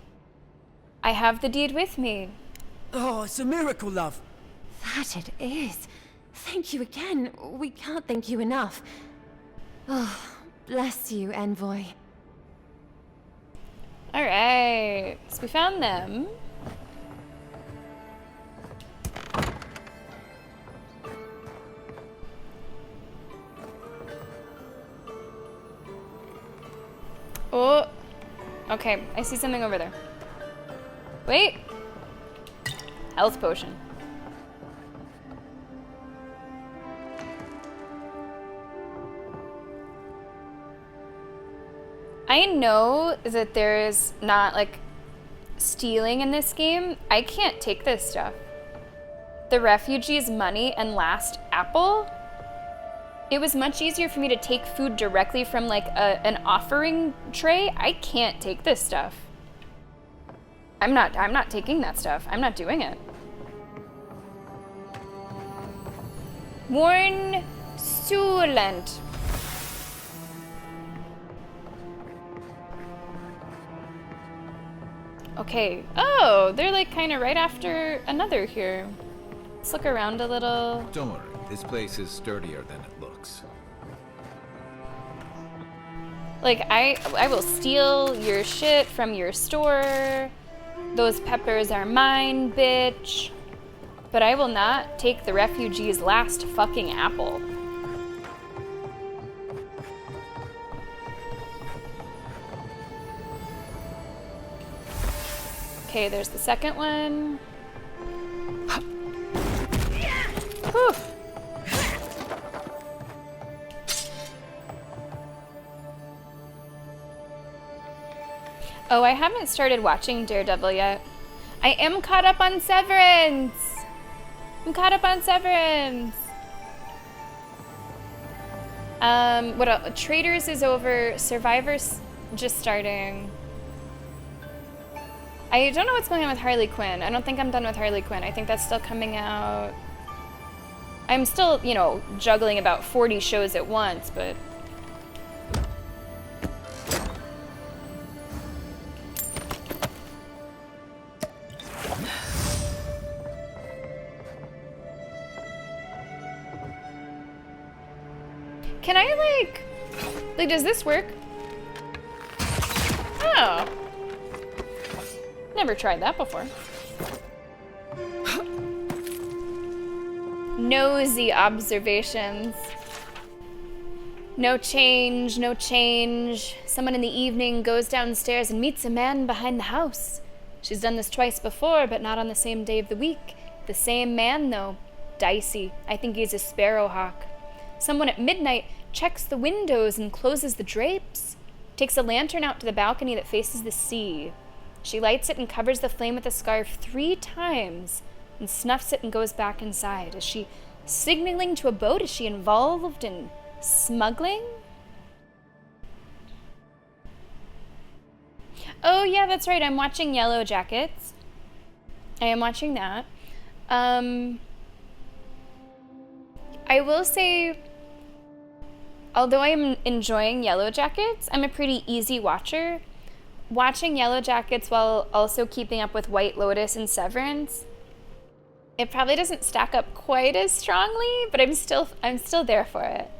I have the deed with me.
Oh, it's a miracle, love.
That it is. Thank you again. We can't thank you enough. Oh, bless you, Envoy.
Alright, so we found them. Oh, okay, I see something over there. Wait. Health potion. I know that there is not like stealing in this game. I can't take this stuff. The refugees' money and last apple. It was much easier for me to take food directly from like an offering tray. I can't take this stuff. I'm not taking that stuff. I'm not doing it. Warn Suland. Okay. Oh, they're like kind of right after another here. Let's look around a little.
Don't worry, this place is sturdier than it looks.
Like, I will steal your shit from your store. Those peppers are mine, bitch. But I will not take the refugees' last fucking apple. Okay, there's the second one. Whew. Oh, I haven't started watching Daredevil yet. I am caught up on Severance. I'm caught up on Severance. What else? Traitors is over. Survivor's just starting. I don't know what's going on with Harley Quinn. I don't think I'm done with Harley Quinn. I think that's still coming out. I'm still, you know, juggling about 40 shows at once, but... Can I, like, does this work? Oh. Never tried that before. Nosy observations. No change, no change. Someone in the evening goes downstairs and meets a man behind the house. She's done this twice before, but not on the same day of the week. The same man, though. Dicey. I think he's a Sparrowhawk. Someone at midnight checks the windows and closes the drapes. Takes a lantern out to the balcony that faces the sea. She lights it and covers the flame with a scarf 3 times and snuffs it and goes back inside. Is she signaling to a boat? Is she involved in smuggling? Oh, yeah, that's right. I'm watching Yellow Jackets. I am watching that. I will say, although I'm enjoying Yellow Jackets, I'm a pretty easy watcher. Watching Yellow Jackets while also keeping up with White Lotus and Severance, it probably doesn't stack up quite as strongly, but I'm still there for it.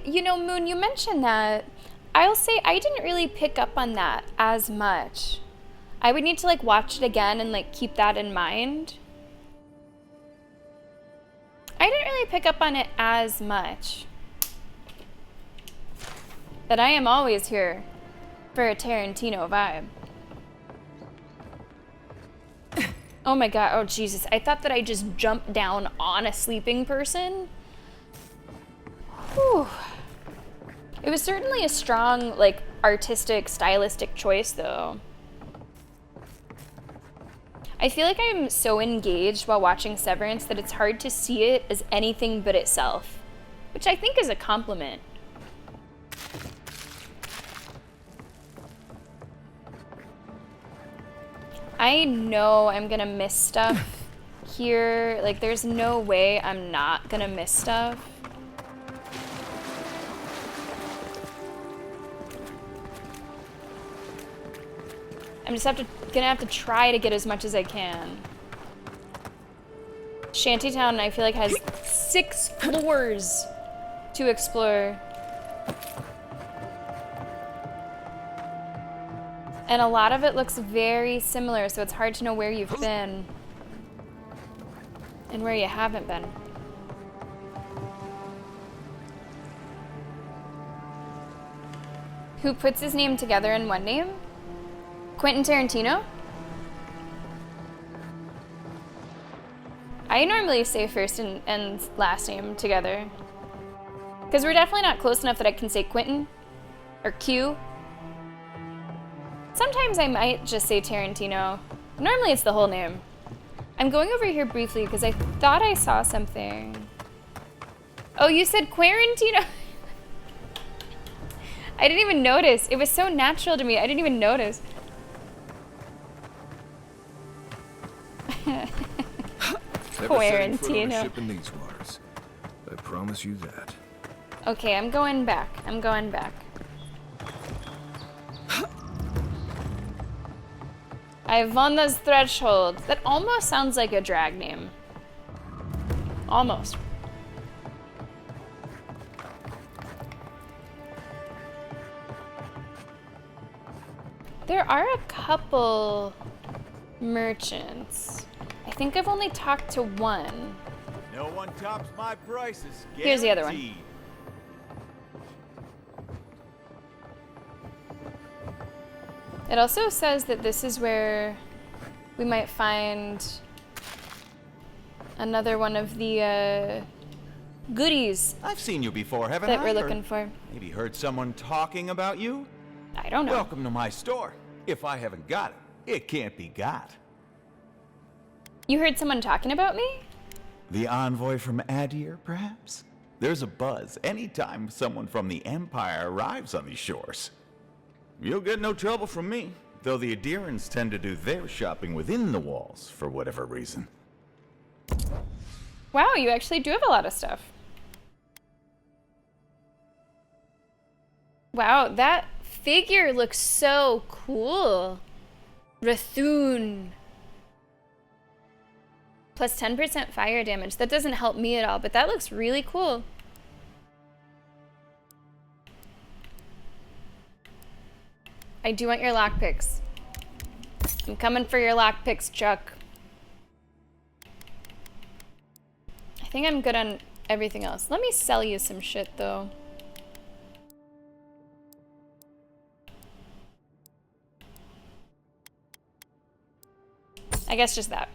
You know, Moon, you mentioned that. I'll say I didn't really pick up on that as much. I would need to like watch it again and like keep that in mind. I didn't really pick up on it as much. But I am always here for a Tarantino vibe. Oh my god, oh Jesus. I thought that I just jumped down on a sleeping person. Whew. It was certainly a strong, like, artistic, stylistic choice, though. I feel like I'm so engaged while watching Severance that it's hard to see it as anything but itself, which I think is a compliment. I know I'm gonna miss stuff here. Like, there's no way I'm not gonna miss stuff. I'm just gonna have to try to get as much as I can. Shantytown, I feel like, has 6 floors to explore. And a lot of it looks very similar, so it's hard to know where you've been and where you haven't been. Who puts his name together in one name? Quentin Tarantino? I normally say first and last name together. Because we're definitely not close enough that I can say Quentin or Q. Sometimes I might just say Tarantino. Normally it's the whole name. I'm going over here briefly because I thought I saw something. Oh, you said Quarantino? I didn't even notice. It was so natural to me. I didn't even notice. Quarantino.
Ship in these waters. I promise you that.
Okay, I'm going back. I'm going back. Ivana's Threshold. That almost sounds like a drag name. Almost. There are a couple merchants. I think I've only talked to one.
No one tops my prices.
Here's the other one.
Guaranteed.
It also says that this is where we might find another one of the goodies
I've seen you before, haven't
that
I?
we're
Or
looking for.
maybe heard someone talking about you?
I don't know.
Welcome to my store. If I haven't got it, it can't be got.
You heard someone talking about me?
The envoy from Adir, perhaps? There's a buzz anytime someone from the Empire arrives on these shores. You'll get no trouble from me, though the Adirans tend to do their shopping within the walls for whatever reason.
Wow, you actually do have a lot of stuff. Wow, that figure looks so cool. Rathun. Plus 10% fire damage. That doesn't help me at all, but that looks really cool. I do want your lockpicks. I'm coming for your lockpicks, Chuck. I think I'm good on everything else. Let me sell you some shit, though. I guess just that.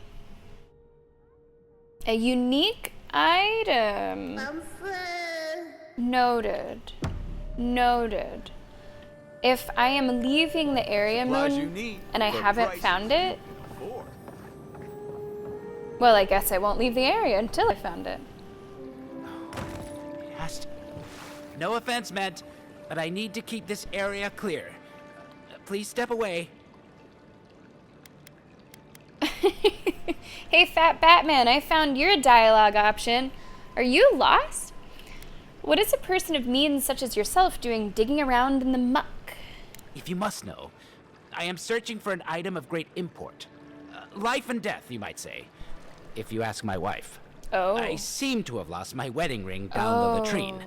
A unique item. Noted. Noted. If I am leaving the area, Moon, and I haven't found it, well, I guess I won't leave the area until I found it.
No offense meant, but I need to keep this area clear. Please step away.
Hey, Fat Batman, I found your dialogue option. Are you lost? What is a person of means such as yourself doing digging around in the muck?
If you must know, I am searching for an item of great import. Life and death, you might say, if you ask my wife.
Oh.
I seem to have lost my wedding ring down the latrine.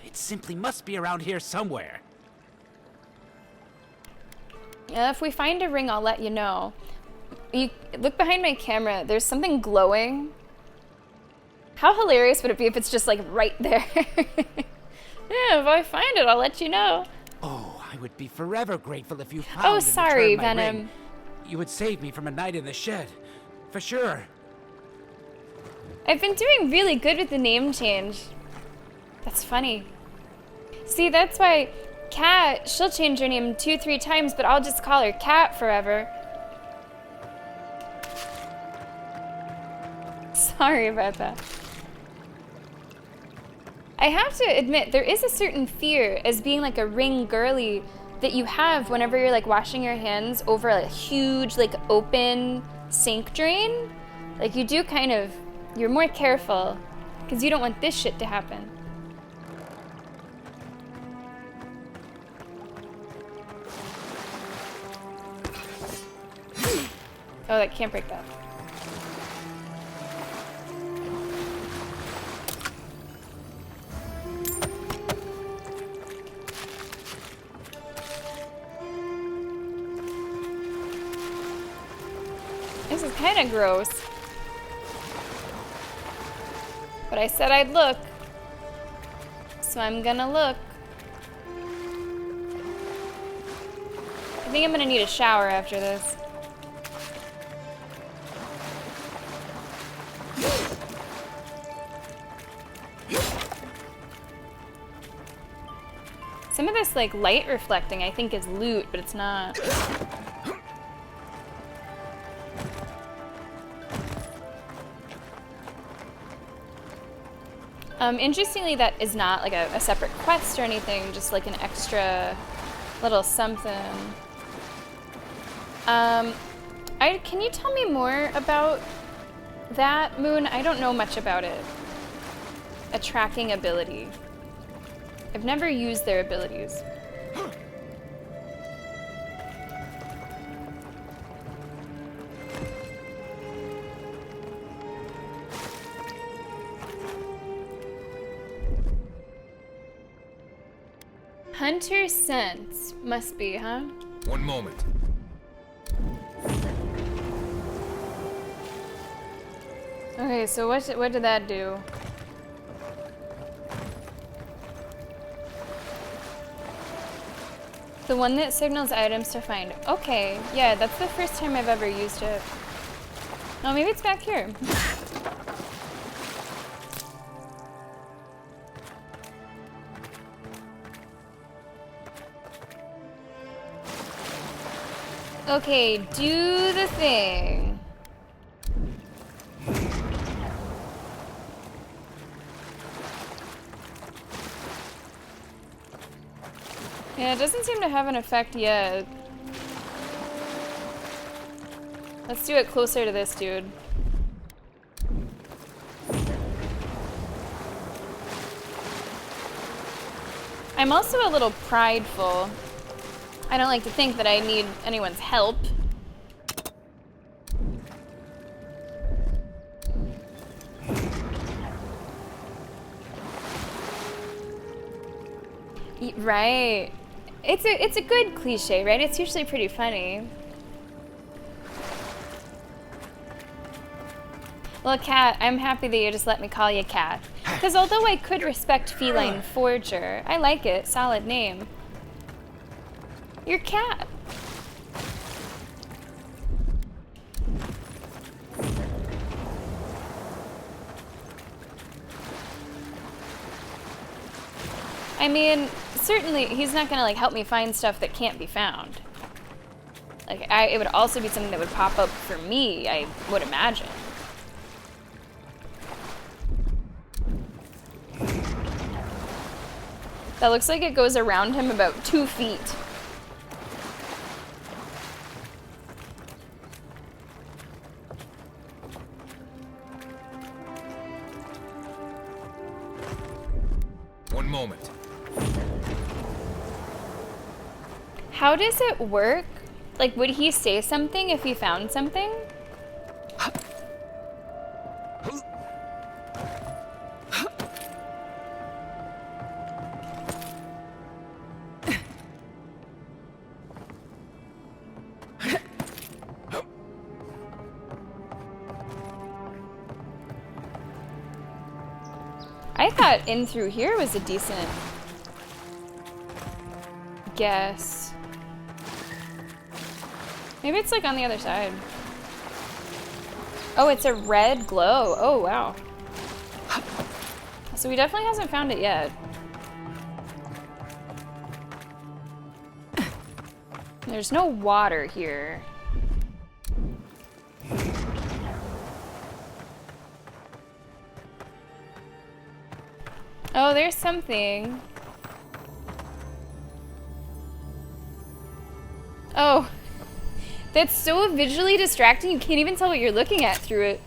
It simply must be around here somewhere.
If we find a ring, I'll let you know. You look behind my camera. There's something glowing. How hilarious would it be if it's just like right there? Yeah, if I find it, I'll let you know.
Oh, I would be forever grateful if you found
Oh,
and
sorry,
returned my
Venom.
ring. You would save me from a night in the shed. For sure.
I've been doing really good with the name change. That's funny. See, that's why Cat, she'll change her name 2-3 times, but I'll just call her Cat forever. Sorry about that. I have to admit, there is a certain fear as being like a ring girly that you have whenever you're like washing your hands over a huge like open sink drain. Like you do kind of, you're more careful because you don't want this shit to happen. Oh, that can't break that. This is kind of gross. But I said I'd look. So I'm gonna look. I think I'm gonna need a shower after this. Some of this like light reflecting I think is loot, but it's not. Interestingly, that is not like a separate quest or anything, just like an extra little something. Can you tell me more about that, Moon? I don't know much about it. A tracking ability. I've never used their abilities. Hunter sense must be, huh?
One moment.
Okay, so what did that do? The one that signals items to find. Okay, yeah, that's the first time I've ever used it. Oh, maybe it's back here. Okay, do the thing. Yeah, it doesn't seem to have an effect yet. Let's do it closer to this dude. I'm also a little prideful. I don't like to think that I need anyone's help. Right. It's a good cliche, right? It's usually pretty funny. Well, Cat, I'm happy that you just let me call you Cat. Because although I could respect Feline Forger, I like it. Solid name. You're Cat. I mean, certainly he's not gonna like help me find stuff that can't be found. Like, it would also be something that would pop up for me, I would imagine. That looks like it goes around him about 2 feet.
One moment.
How does it work? Like, would he say something if he found something? I thought in through here was a decent guess. Maybe it's like on the other side. Oh, it's a red glow. Oh, wow. So he definitely hasn't found it yet. There's no water here. Oh, there's something. Oh. That's so visually distracting, you can't even tell what you're looking at through it.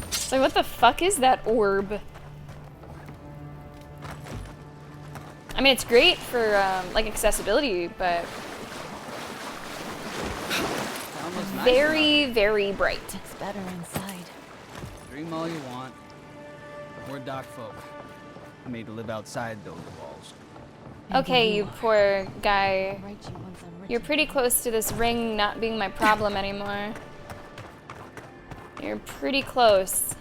It's like, what the fuck is that orb? I mean, it's great for, like, accessibility, but... very, very bright.
It's better inside.
Dream all you want. We're dock folk. Made to live outside those walls.
Okay, you poor guy. You're pretty close to this ring not being my problem anymore. You're pretty close.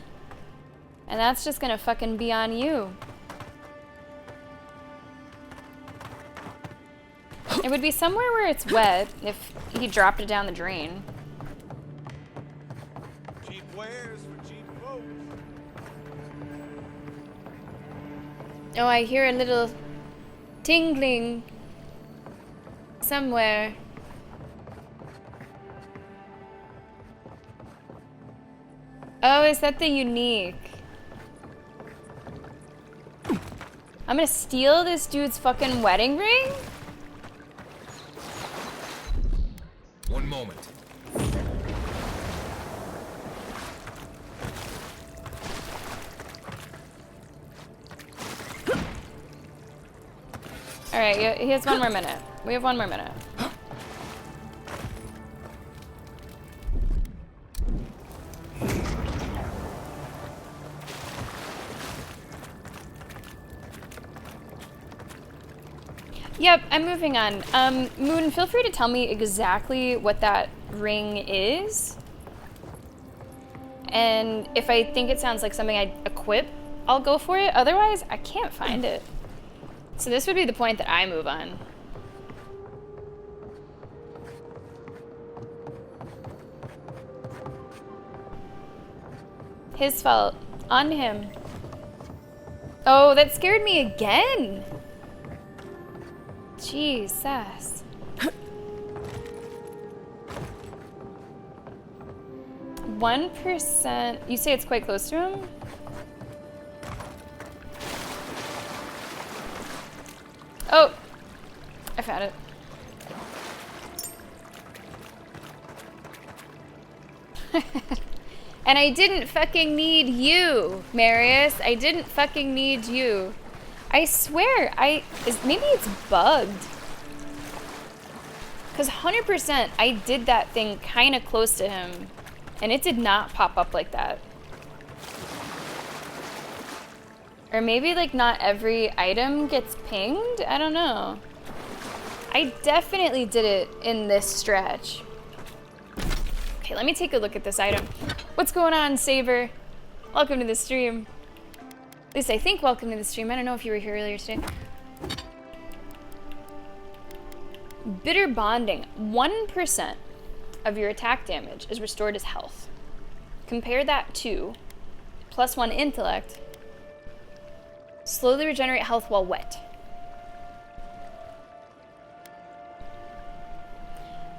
And that's just gonna fucking be on you. It would be somewhere where it's wet if he dropped it down the drain.
Cheap wares for cheap folks.
Oh, I hear a little tingling somewhere. Oh, is that the unique? I'm gonna steal this dude's fucking wedding ring?
One moment.
Alright, he has 1 more minute. We have 1 more minute. Yep, I'm moving on. Moon, feel free to tell me exactly what that ring is. And if I think it sounds like something I'd equip, I'll go for it. Otherwise, I can't find it. So this would be the point that I move on. His fault. On him. Oh, that scared me again. Jesus. 1%. You say it's quite close to him? Oh, I found it. And I didn't fucking need you, Marius. I didn't fucking need you. I swear, maybe it's bugged. Because 100% I did that thing kind of close to him. And it did not pop up like that. Or maybe like not every item gets pinged? I don't know. I definitely did it in this stretch. Okay, let me take a look at this item. What's going on, Saber? Welcome to the stream. At least I think welcome to the stream. I don't know if you were here earlier today. Bitter bonding. 1% of your attack damage is restored as health. Compare that to +1 intellect. Slowly regenerate health while wet.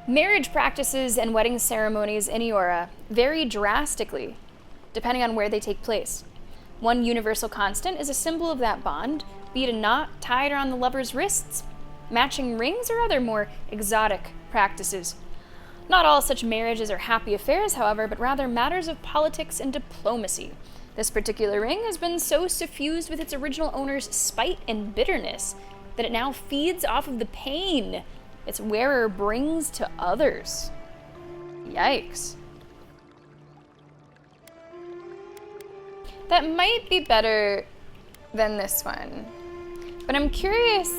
Marriage practices and wedding ceremonies in Eora vary drastically depending on where they take place. One universal constant is a symbol of that bond, be it a knot tied around the lover's wrists, matching rings, or other more exotic practices. Not all such marriages are happy affairs, however, but rather matters of politics and diplomacy. This particular ring has been so suffused with its original owner's spite and bitterness that it now feeds off of the pain its wearer brings to others. Yikes. That might be better than this one, but I'm curious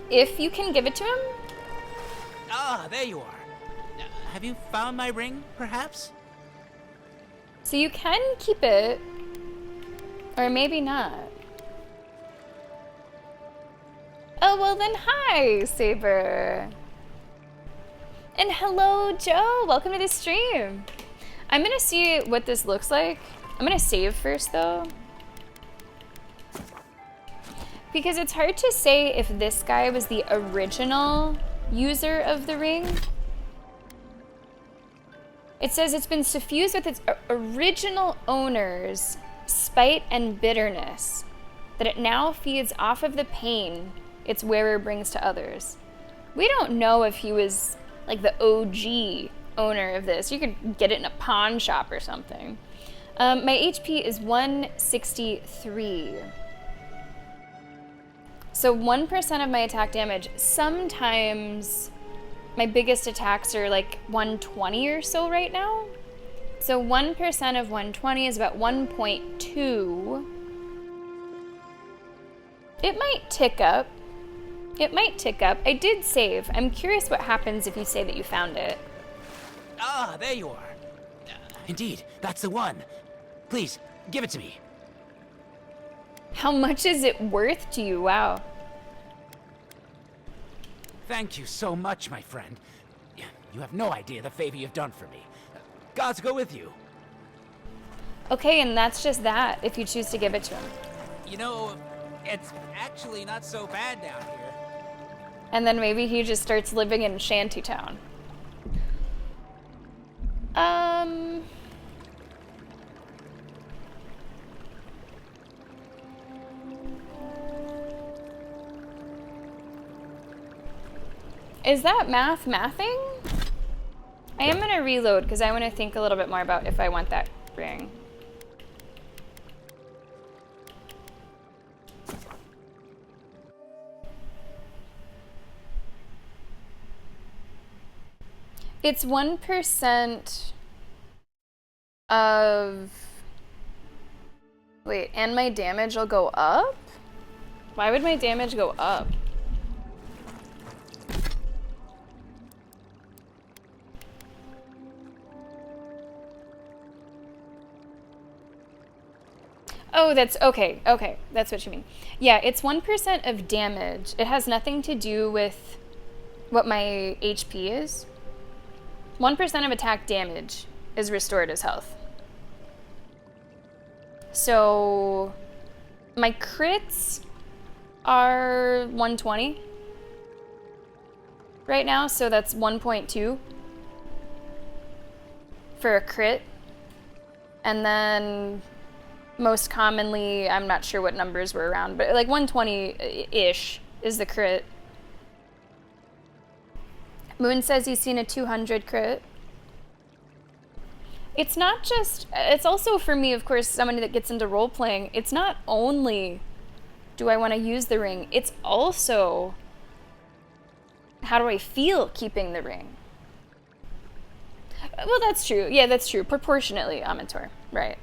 if you can give it to him?
Ah, there you are. Have you found my ring, perhaps?
So you can keep it, or maybe not. Oh, well then, hi, Saber. And hello, Joe. Welcome to the stream. I'm gonna see what this looks like. I'm gonna save first, though. Because it's hard to say if this guy was the original user of the ring. It says it's been suffused with its original owner's spite and bitterness, that it now feeds off of the pain its wearer brings to others. We don't know if he was like the OG owner of this. You could get it in a pawn shop or something. My HP is 163. So 1% of my attack damage. Sometimes my biggest attacks are like 120 or so right now. So 1% of 120 is about 1.2. It might tick up. It might tick up. I did save. I'm curious what happens if you say that you found it.
Ah, there you are. Indeed, that's the one. Please, give it to me.
How much is it worth to you? Wow.
Thank you so much, my friend. You have no idea the favor you've done for me. Gods go with you.
Okay, and that's just that, if you choose to give it to him.
You know, it's actually not so bad down here.
And then maybe he just starts living in Shantytown. Is that mathing? I am gonna reload because I want to think a little bit more about if I want that ring. It's 1% of... Wait, and my damage will go up? Why would my damage go up? Oh, that's okay. Okay, that's what you mean. Yeah, it's 1% of damage. It has nothing to do with what my HP is. 1% of attack damage is restored as health. So my crits are 120 right now, so that's 1.2 for a crit. And then most commonly, I'm not sure what numbers were around, but like 120-ish is the crit. Moon says he's seen a 200 crit. It's not just, it's also for me, of course, somebody that gets into role-playing, it's not only do I want to use the ring, it's also how do I feel keeping the ring? Well, that's true. Yeah, that's true. Proportionately, Amateur. Right.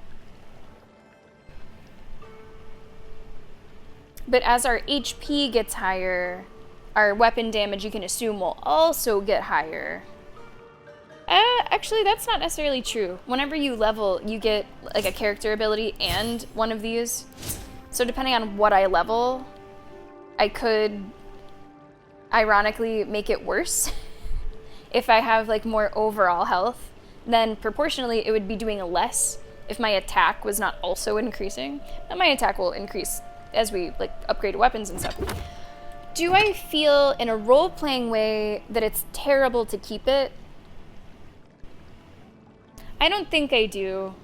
But as our HP gets higher, our weapon damage, you can assume, will also get higher. Actually, that's not necessarily true. Whenever you level, you get like a character ability and one of these. So depending on what I level, I could ironically make it worse. If I have like more overall health, then proportionally it would be doing less if my attack was not also increasing. And my attack will increase as we like upgrade weapons and stuff. Do I feel in a role-playing way that it's terrible to keep it? I don't think I do.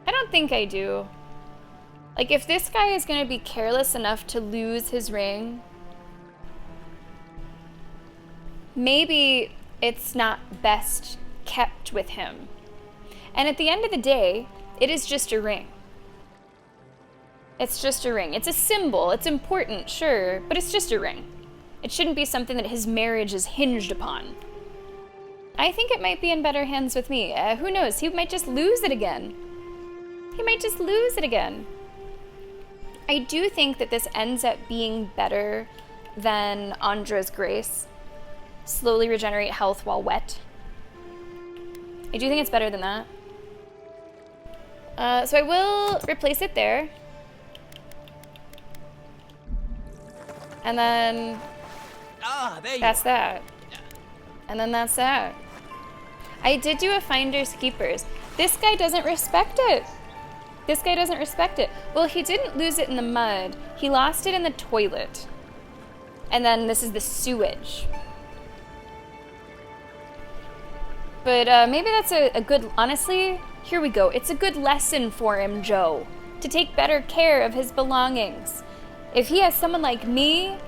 I don't think I do. Like, if this guy is gonna be careless enough to lose his ring, maybe it's not best kept with him. And at the end of the day, it is just a ring. It's just a ring. It's a symbol. It's important, sure, but it's just a ring. It shouldn't be something that his marriage is hinged upon. I think it might be in better hands with me. Who knows? He might just lose it again. He might just lose it again. I do think that this ends up being better than Andra's Grace. Slowly regenerate health while wet. I do think it's better than that. So I will replace it there. And then that's that. And then that's that. I did do a finders keepers. This guy doesn't respect it. This guy doesn't respect it. Well, he didn't lose it in the mud. He lost it in the toilet. And then this is the sewage. But maybe that's a good, honestly, here we go. It's a good lesson for him, Joe, to take better care of his belongings. If he has someone like me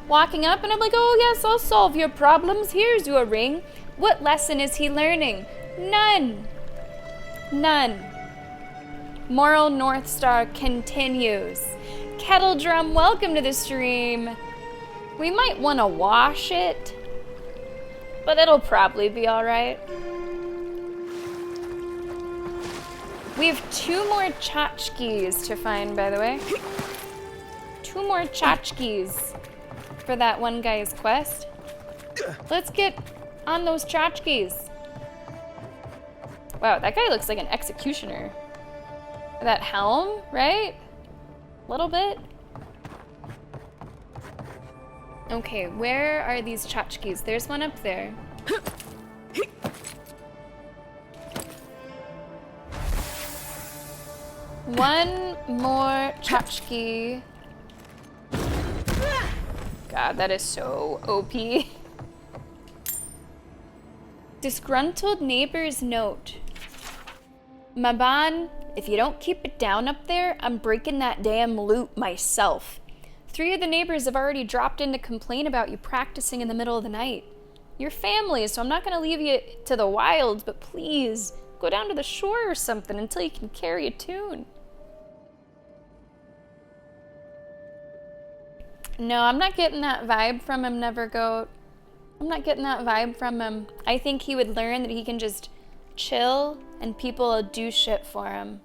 walking up and I'm like, oh yes, I'll solve your problems, here's your ring. What lesson is he learning? None. None. Moral North Star continues. Kettle Drum, welcome to the stream. We might want to wash it, but it'll probably be all right. We have 2 more tchotchkes to find, by the way. 2 more tchotchkes for that one guy's quest. Let's get on those tchotchkes. Wow, that guy looks like an executioner. That helm, right? A little bit. Okay, where are these tchotchkes? There's one up there. One more tchotchke. God, that is so OP. Disgruntled neighbor's note. Maban, if you don't keep it down up there, I'm breaking that damn loot myself. 3 of the neighbors have already dropped in to complain about you practicing in the middle of the night. You're family, so I'm not gonna leave you to the wilds, but please, go down to the shore or something until you can carry a tune. No, I'm not getting that vibe from him, Nevergoat. I'm not getting that vibe from him. I think he would learn that he can just chill and people will do shit for him.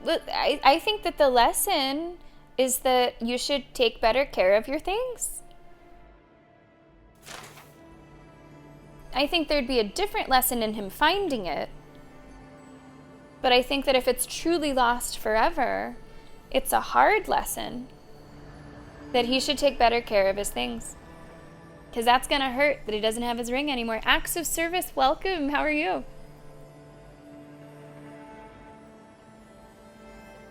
But I think that the lesson is that you should take better care of your things. I think there'd be a different lesson in him finding it. But I think that if it's truly lost forever, it's a hard lesson that he should take better care of his things. Because that's gonna hurt that he doesn't have his ring anymore. Acts of service, welcome. How are you?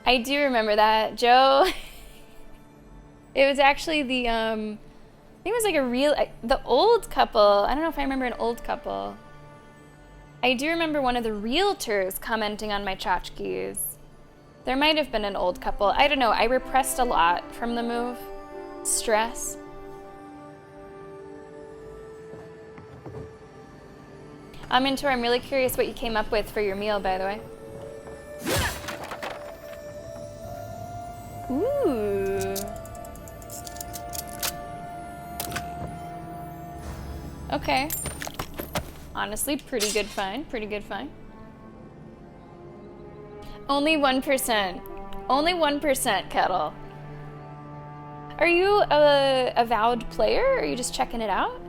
I do remember that, Joe. It was actually the, I think it was like the old couple. I don't know if I remember an old couple. I do remember one of the realtors commenting on my tchotchkes. There might have been an old couple. I don't know. I repressed a lot from the move. Stress. Mentor, I'm really curious what you came up with for your meal, by the way. Ooh. Okay. Honestly, pretty good find. Pretty good find. Only 1%. Only 1%, Kettle. Are you a Avowed player, or are you just checking it out?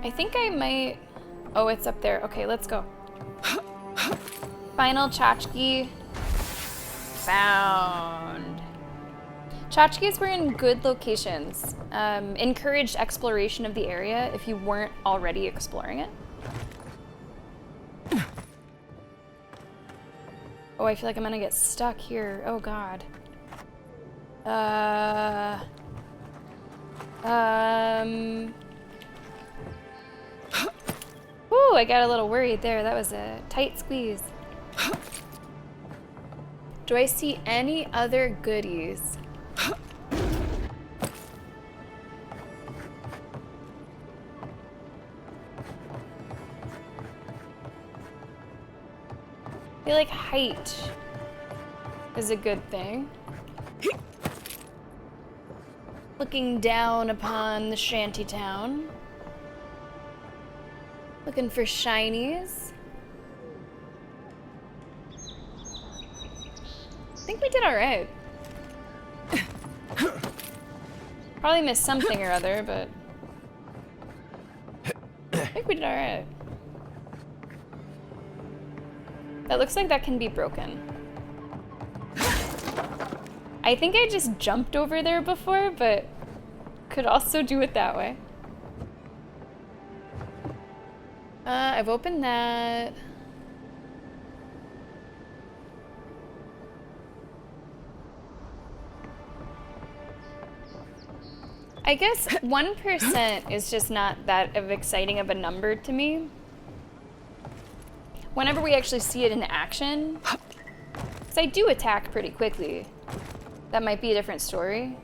I think I might... Oh, it's up there. Okay, let's go. Final tchotchke found. Tchotchkes were in good locations. Encouraged exploration of the area if you weren't already exploring it. Oh, I feel like I'm gonna get stuck here. Oh god. Ooh, I got a little worried there. That was a tight squeeze. Do I see any other goodies? I feel like height is a good thing. Looking down upon the shantytown. Looking for shinies. I think we did alright. Probably missed something or other, but I think we did alright. It looks like that can be broken. I think I just jumped over there before, but could also do it that way. I've opened that. I guess 1% is just not that exciting of a number to me. Whenever we actually see it in action, because I do attack pretty quickly. That might be a different story.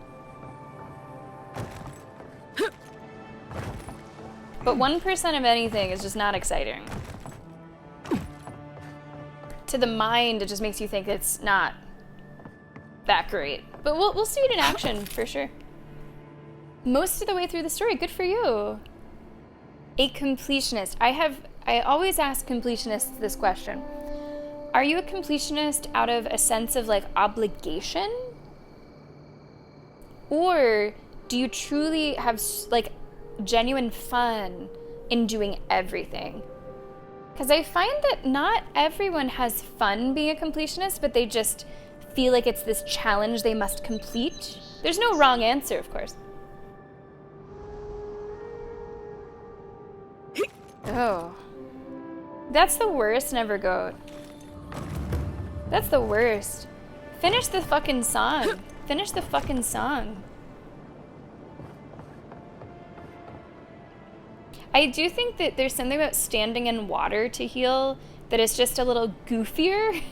But 1% of anything is just not exciting. To the mind, it just makes you think it's not that great. But we'll see it in action for sure. Most of the way through the story, good for you. A completionist. I always ask completionists this question. Are you a completionist out of a sense of like obligation? Or do you truly have like genuine fun in doing everything? Because I find that not everyone has fun being a completionist, but they just feel like it's this challenge they must complete. There's no wrong answer, of course. Oh. That's the worst, Never Goat. That's the worst. Finish the fucking song. Finish the fucking song. I do think that there's something about standing in water to heal that is just a little goofier.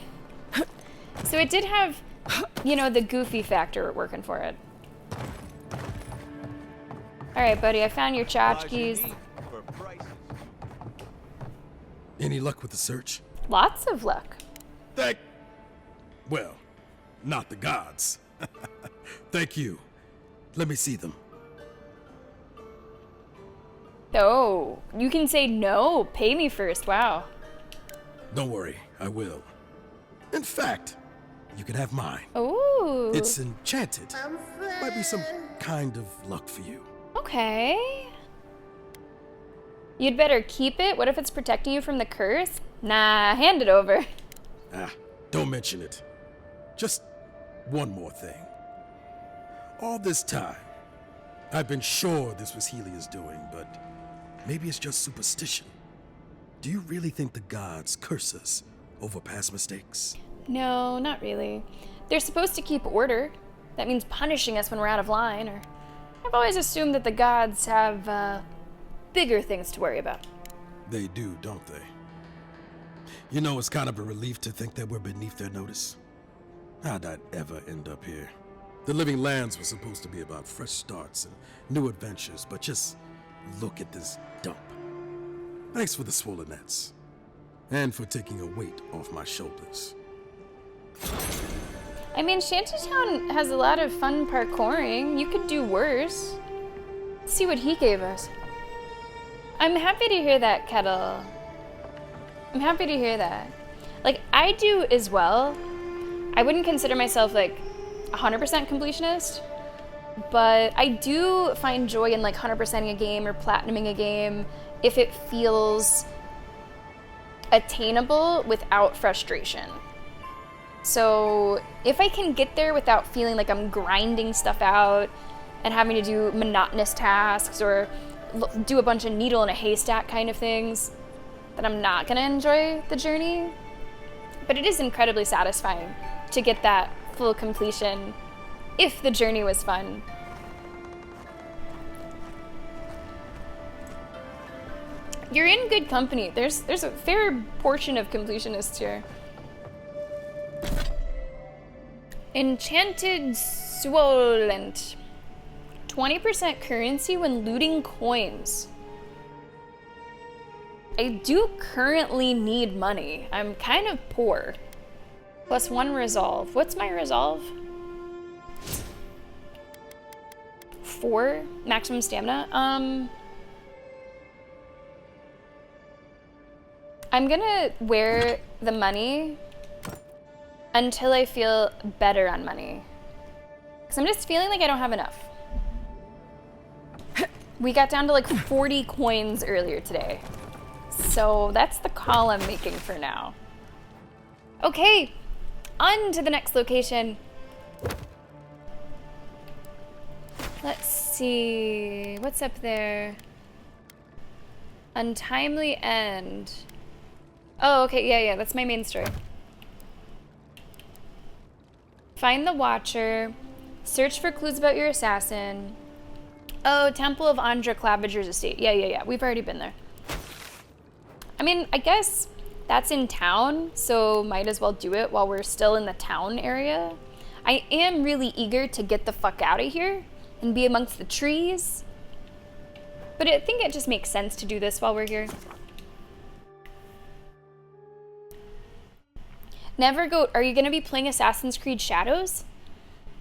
So it did have, you know, the goofy factor working for it. Alright, buddy, I found your tchotchkes.
Any luck with the search?
Lots of luck.
Well, not the gods. Thank you. Let me see them.
Oh, you can say no. Pay me first. Wow.
Don't worry, I will. In fact, you can have mine.
Ooh.
It's enchanted. Might be some kind of luck for you.
Okay. You'd better keep it. What if it's protecting you from the curse? Nah, hand it over.
Don't mention it. Just one more thing. All this time, I've been sure this was Helia's doing, but maybe it's just superstition. Do you really think the gods curse us over past mistakes?
No, not really. They're supposed to keep order. That means punishing us when we're out of line, or... I've always assumed that the gods have, bigger things to worry about.
They do, don't they? You know, it's kind of a relief to think that we're beneath their notice. How'd I ever end up here? The Living Lands was supposed to be about fresh starts and new adventures, but just look at this dump. Thanks for the swollen nets. And for taking a weight off my shoulders.
I mean, Shantytown has a lot of fun parkouring. You could do worse. Let's see what he gave us. I'm happy to hear that, Kettle. I'm happy to hear that. Like, I do as well. I wouldn't consider myself, like, 100% completionist, but I do find joy in, like, 100%ing a game or platinuming a game if it feels attainable without frustration. So, if I can get there without feeling like I'm grinding stuff out and having to do monotonous tasks or do a bunch of needle in a haystack kind of things, then I'm not gonna enjoy the journey. But it is incredibly satisfying to get that full completion if the journey was fun. You're in good company. There's a fair portion of completionists here. Enchanted Swolent. 20% currency when looting coins. I do currently need money. I'm kind of poor. +1 resolve. What's my resolve? 4 maximum stamina. I'm gonna wear the money until I feel better on money. Because I'm just feeling like I don't have enough. We got down to like 40 coins earlier today. So that's the call I'm making for now. Okay, on to the next location. Let's see, what's up there? Untimely end. Oh, okay, yeah, that's my main story. Find the Watcher. Search for clues about your assassin. Oh, Temple of Andra Claviger's estate. Yeah, we've already been there. I mean, I guess that's in town, so might as well do it while we're still in the town area. I am really eager to get the fuck out of here and be amongst the trees. But I think it just makes sense to do this while we're here. Nevergoat, are you going to be playing Assassin's Creed Shadows?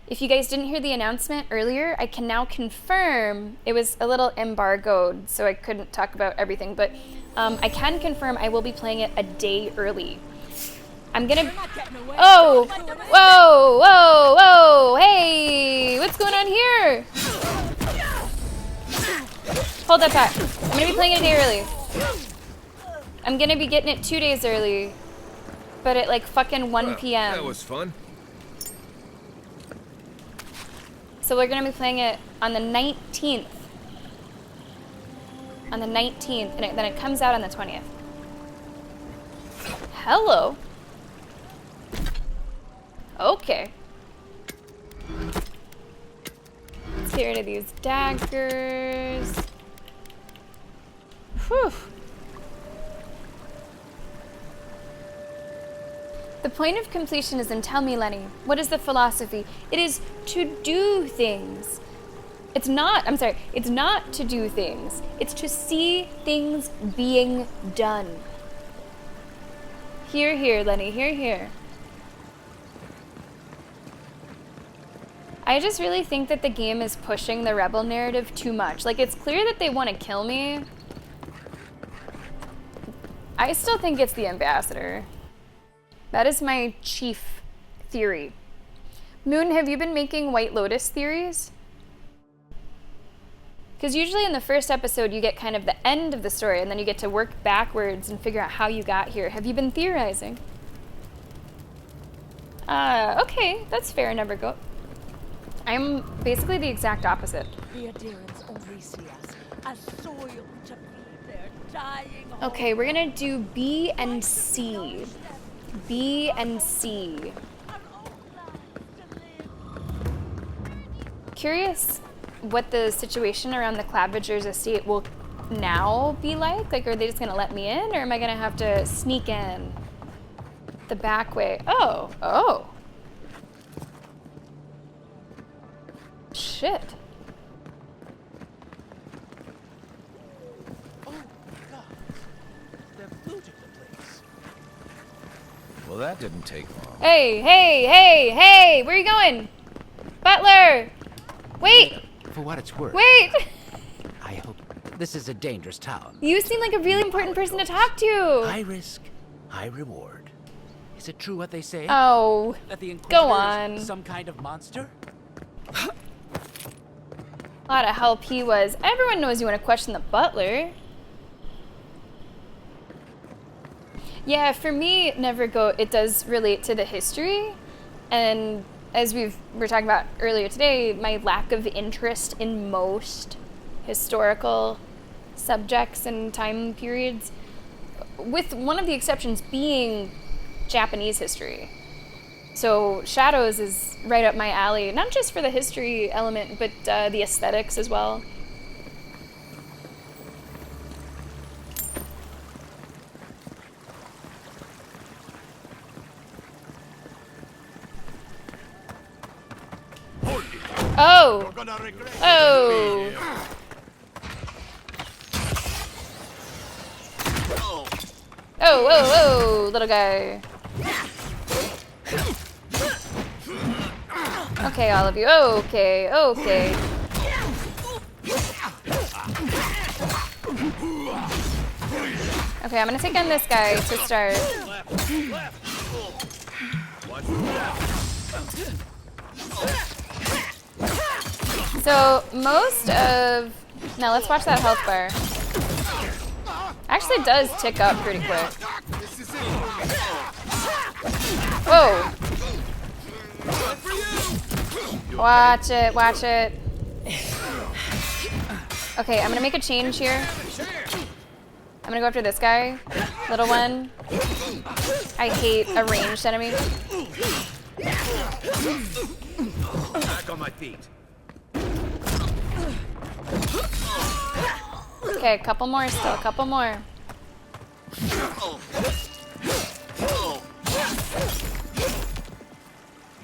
If you guys didn't hear the announcement earlier, I can now confirm it was a little embargoed, so I couldn't talk about everything, but I can confirm I will be playing it a day early. I'm gonna... Oh! Whoa! Hey! What's going on here? Hold that thought. I'm gonna be playing it a day early. I'm gonna be getting it 2 days early, but at like fucking 1 p.m.
That was fun.
So we're gonna be playing it on the 19th. On the 19th, and then it comes out on the 20th. Hello. Okay. Let's get rid of these daggers. Whew. The point of completion is in, tell me, Lenny, what is the philosophy? It is to do things. It's not to do things. It's to see things being done. Here, Lenny, here. I just really think that the game is pushing the rebel narrative too much. Like, it's clear that they want to kill me. I still think it's the ambassador. That is my chief theory. Moon, have you been making White Lotus theories? Because usually in the first episode you get kind of the end of the story and then you get to work backwards and figure out how you got here. Have you been theorizing? Okay, that's fair, Nevergoat. I'm basically the exact opposite.
The adherents only see us as soil to feed their dying.
Okay, we're gonna do B and C. B and C. Curious what the situation around the Clavigers estate will now be like. Like, are they just gonna let me in, or am I gonna have to sneak in the back way? Oh. Shit.
Oh my God. They've looted the place.
Well, that didn't take long.
Hey, where are you going? Butler! Wait!
For what it's worth.
Wait!
I hope this is a dangerous town.
You seem like a really important person to talk to.
High risk, high reward. Is it true what they say?
Oh,
that the Inquisitor
go on.
Is some kind of monster?
A lot of help he was. Everyone knows you want to question the butler. Yeah, for me, Nevergoat, it does relate to the history. And as we're talking about earlier today, my lack of interest in most historical subjects and time periods, with one of the exceptions being Japanese history. So Shadows is right up my alley, not just for the history element, but the aesthetics as well. Oh! Whoa, little guy. Okay, all of you. Okay. Okay, I'm gonna take on this guy to start. So, most of... Now, let's watch that health bar. Actually does tick up pretty quick. Whoa! Watch it, watch it. Okay, I'm gonna make a change here. I'm gonna go after this guy. Little one. I hate a ranged enemy.
Back on my feet.
Okay, a couple more still, a couple more.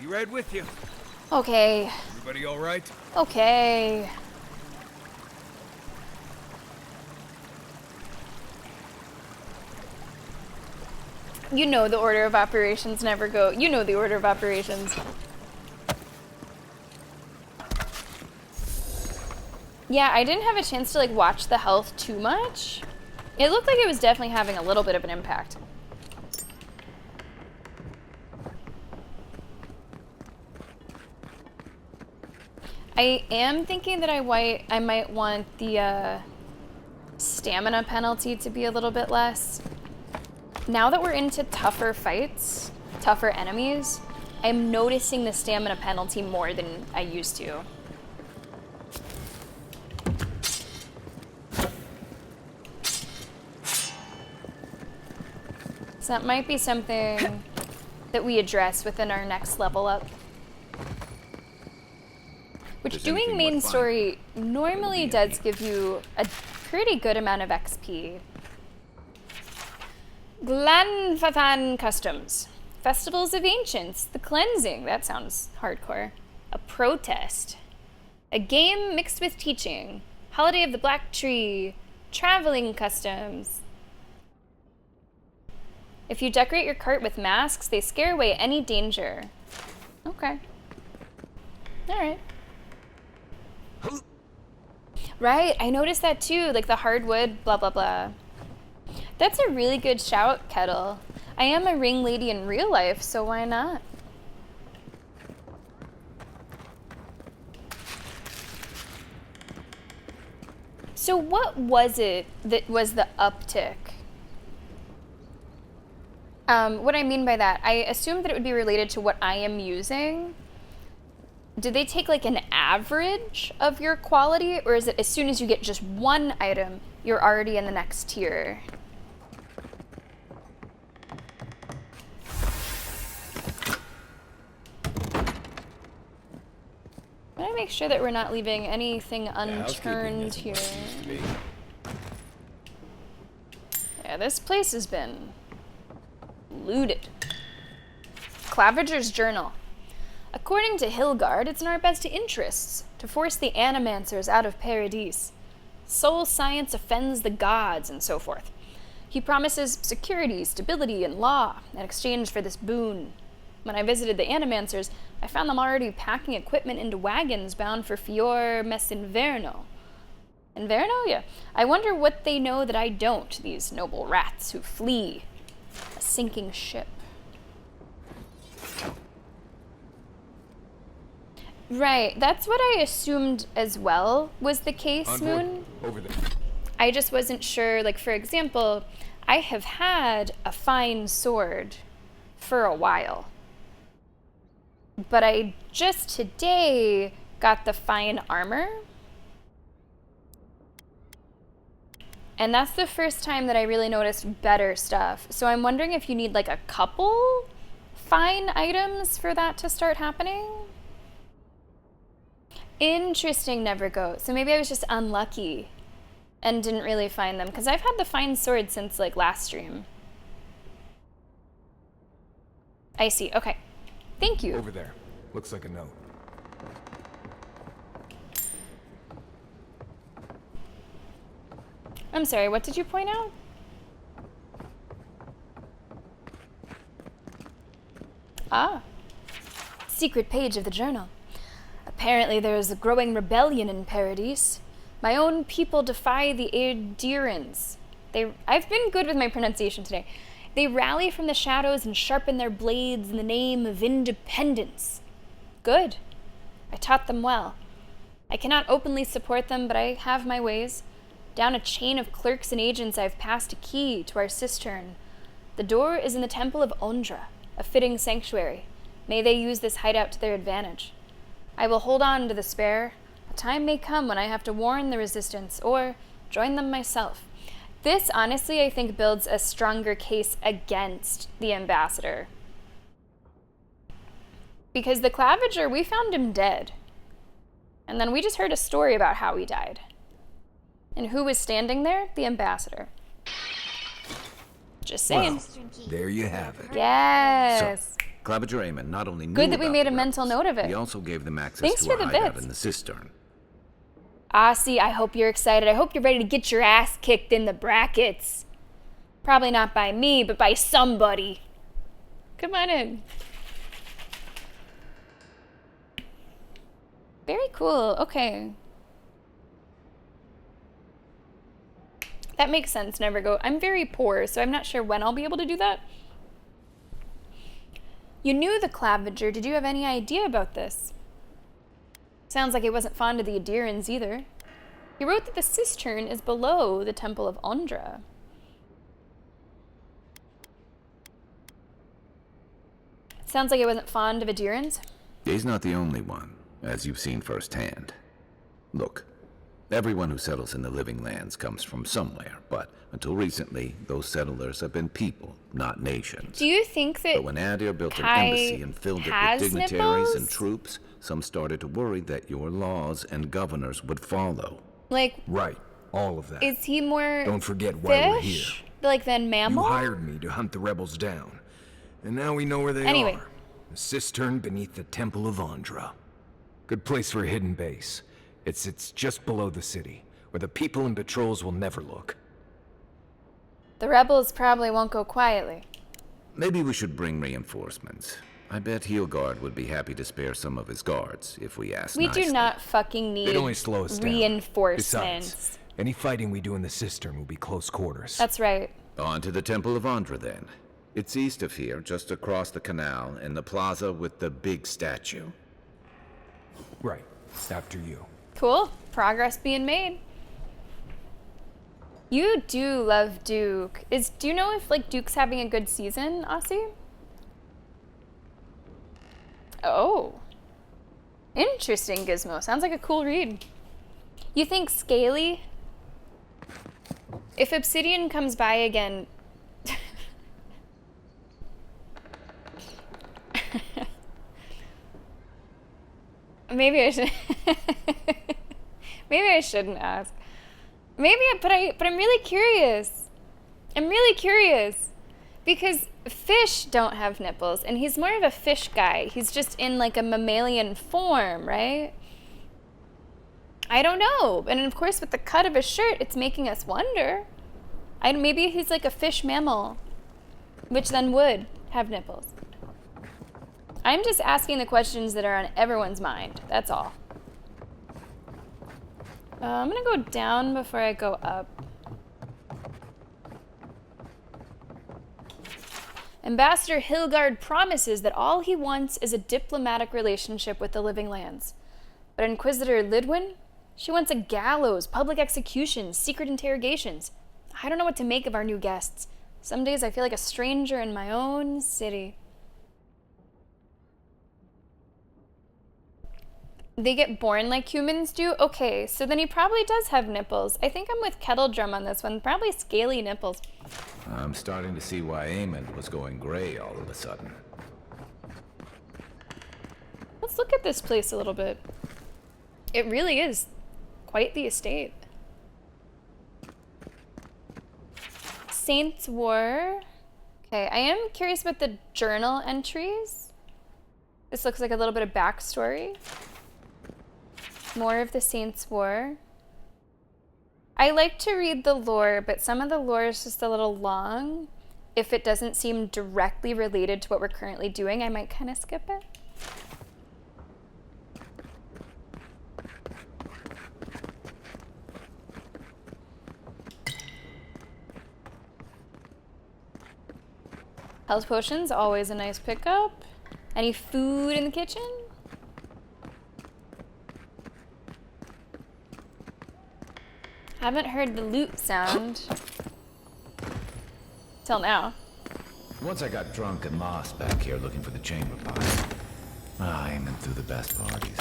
You right with you.
Okay.
Everybody all right?
Okay. You know the order of operations never go. You know the order of operations. Yeah, I didn't have a chance to like watch the health too much. It looked like it was definitely having a little bit of an impact. I am thinking that I might want the stamina penalty to be a little bit less. Now that we're into tougher fights, tougher enemies, I'm noticing the stamina penalty more than I used to. So that might be something that we address within our next level up. Which doing main story normally does give you a pretty good amount of XP. Glanfathan Customs. Festivals of Ancients. The Cleansing. That sounds hardcore. A protest. A game mixed with teaching. Holiday of the Black Tree. Traveling customs. If you decorate your cart with masks, they scare away any danger. Okay. Alright. Right, I noticed that too, like the hardwood, blah blah blah. That's a really good shout, Kettle. I am a ring lady in real life, so why not? So what was it that was the uptick? What I mean by that, I assumed that it would be related to what I am using. Did they take like an average of your quality, or is it as soon as you get just one item, you're already in the next tier? I want to make sure that we're not leaving anything unturned here. Yeah, this place has been looted. Claviger's Journal. According to Hilgard, it's in our best interests to force the Animancers out of Paradise. Soul science offends the gods, and so forth. He promises security, stability, and law in exchange for this boon. When I visited the Animancers, I found them already packing equipment into wagons bound for Fior Messinverno. Inverno? Yeah. I wonder what they know that I don't, these noble rats who flee a sinking ship. Right, that's what I assumed as well was the case, Moon.
Over there.
I just wasn't sure, like for example, I have had a fine sword for a while. But I just today got the fine armor. And that's the first time that I really noticed better stuff. So I'm wondering if you need like a couple fine items for that to start happening. Interesting, Nevergoat. So maybe I was just unlucky and didn't really find them, because I've had the fine sword since like last stream. I see. Okay. Thank you.
Over there. Looks like a note.
I'm sorry, what did you point out? Ah. Secret page of the journal. Apparently there is a growing rebellion in Paradise. My own people defy the Adirans. I've been good with my pronunciation today. They rally from the shadows and sharpen their blades in the name of independence. Good. I taught them well. I cannot openly support them, but I have my ways. Down a chain of clerks and agents, I've passed a key to our cistern. The door is in the temple of Ondra. a fitting sanctuary. May they use this hideout to their advantage. I will hold on to the spare. A time may come when I have to warn the resistance or join them myself. This, honestly, I think builds a stronger case against the ambassador. Because the Clavager, we found him dead. And then we just heard a story about how he died. And who was standing there? The ambassador. Just saying.
Well, there you have it.
Yes.
So, Clavager Aemon not only knew
Good that we
about
made
the
a mental
rebels,
note of it.
he also gave them access
Thanks
to
for
a
the
hideout
bits.
in the cistern.
See, I hope you're excited. I hope you're ready to get your ass kicked in the brackets. Probably not by me, but by somebody. Come on in. Very cool. Okay. That makes sense. Never go. I'm very poor, so I'm not sure when I'll be able to do that. You knew the Clavager. Did you have any idea about this? Sounds like he wasn't fond of the Adirans either. He wrote that the cistern is below the Temple of Ondra. Sounds like he wasn't fond of Adirans.
He's not the only one, as you've seen firsthand. Look, everyone who settles in the Living Lands comes from somewhere, but until recently, those settlers have been people, not nations.
Do you think that
But when Adir built an embassy and filled it with dignitaries
nipples?
and troops, some started to worry that your laws and governors would follow.
Like,
Right, all of that.
is he more
Don't forget why we're here.
fish? Like than mammal?
You hired me to hunt the rebels down, and now we know where they
Anyway.
are. The cistern beneath the Temple of Ondra. Good place for a hidden base. It sits just below the city, where the people and patrols will never look.
The rebels probably won't go quietly.
Maybe we should bring reinforcements. I bet Heelguard would be happy to spare some of his guards if we ask
We
nicely.
do not fucking need
They'd only slow us down.
reinforcements.
Besides, any fighting we do in the cistern will be close quarters.
That's right.
On to the Temple of Ondra, then. It's east of here, just across the canal, in the plaza with the big statue.
Right. After you.
Cool. Progress being made. You do love Duke. Do you know if like Duke's having a good season, Aussie? Oh. Interesting, Gizmo. Sounds like a cool read. You think Scaly? If Obsidian comes by again... Maybe I should... Maybe I shouldn't ask. But I'm really curious. I'm really curious. Because fish don't have nipples, and he's more of a fish guy. He's just in like a mammalian form, right? I don't know. And of course, with the cut of his shirt, it's making us wonder. Maybe he's like a fish mammal, which then would have nipples. I'm just asking the questions that are on everyone's mind. That's all. I'm gonna go down before I go up. Ambassador Hilgard promises that all he wants is a diplomatic relationship with the Living Lands. But Inquisitor Lidwin, she wants a gallows, public executions, secret interrogations. I don't know what to make of our new guests. Some days I feel like a stranger in my own city. They get born like humans do? Okay, so then he probably does have nipples. I think I'm with Kettle Drum on this one. Probably scaly nipples.
I'm starting to see why Aemon was going gray all of a sudden.
Let's look at this place a little bit. It really is quite the estate. Saints War. Okay, I am curious about the journal entries. This looks like a little bit of backstory. More of the Saints War. I like to read the lore, but some of the lore is just a little long. If it doesn't seem directly related to what we're currently doing, I might kind of skip it. Health potions, always a nice pickup. Any food in the kitchen? Haven't heard the loot sound till now.
Once I got drunk and lost back here looking for the chamber pot. Aiming through the best parties.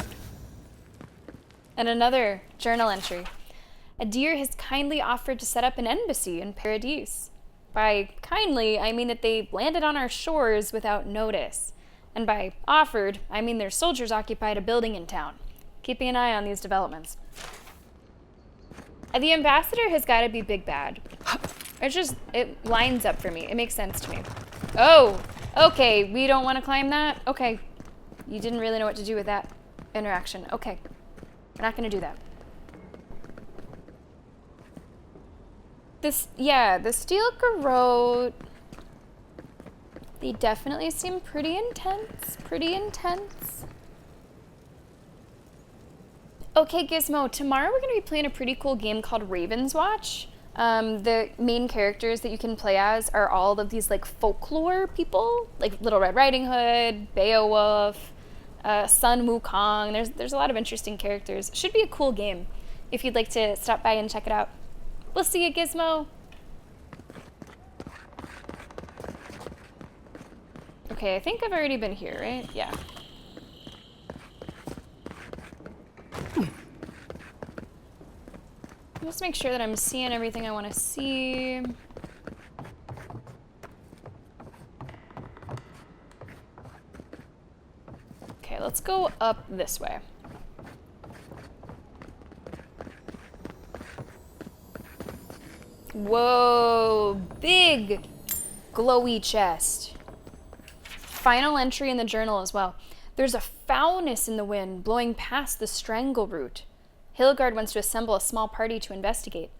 And another journal entry. Adir has kindly offered to set up an embassy in Paradise. By kindly, I mean that they landed on our shores without notice. And by offered, I mean their soldiers occupied a building in town. Keeping an eye on these developments. The ambassador has got to be big bad. It lines up for me. It makes sense to me. Oh, okay, we don't want to climb that? Okay. You didn't really know what to do with that interaction. Okay. We're not going to do that. The steel garrote, they definitely seem pretty intense. Okay, Gizmo, tomorrow we're going to be playing a pretty cool game called Raven's Watch. The main characters that you can play as are all of these like folklore people, like Little Red Riding Hood, Beowulf, Sun Wukong. There's a lot of interesting characters. Should be a cool game if you'd like to stop by and check it out. We'll see you, Gizmo. Okay, I think I've already been here, right? Yeah. Just make sure that I'm seeing everything I want to see. Okay, let's go up this way. Whoa, big glowy chest. Final entry in the journal as well. There's a foulness in the wind blowing past the strangle root. Hilgard wants to assemble a small party to investigate.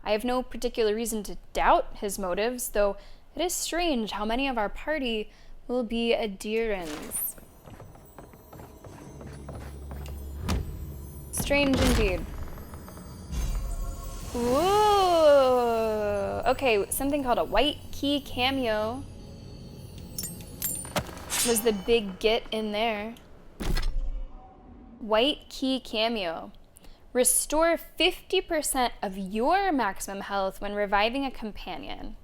I have no particular reason to doubt his motives, though it is strange how many of our party will be Adirans. Strange indeed. Ooh. Okay, something called a white key cameo was the big get in there. White key cameo. Restore 50% of your maximum health when reviving a companion.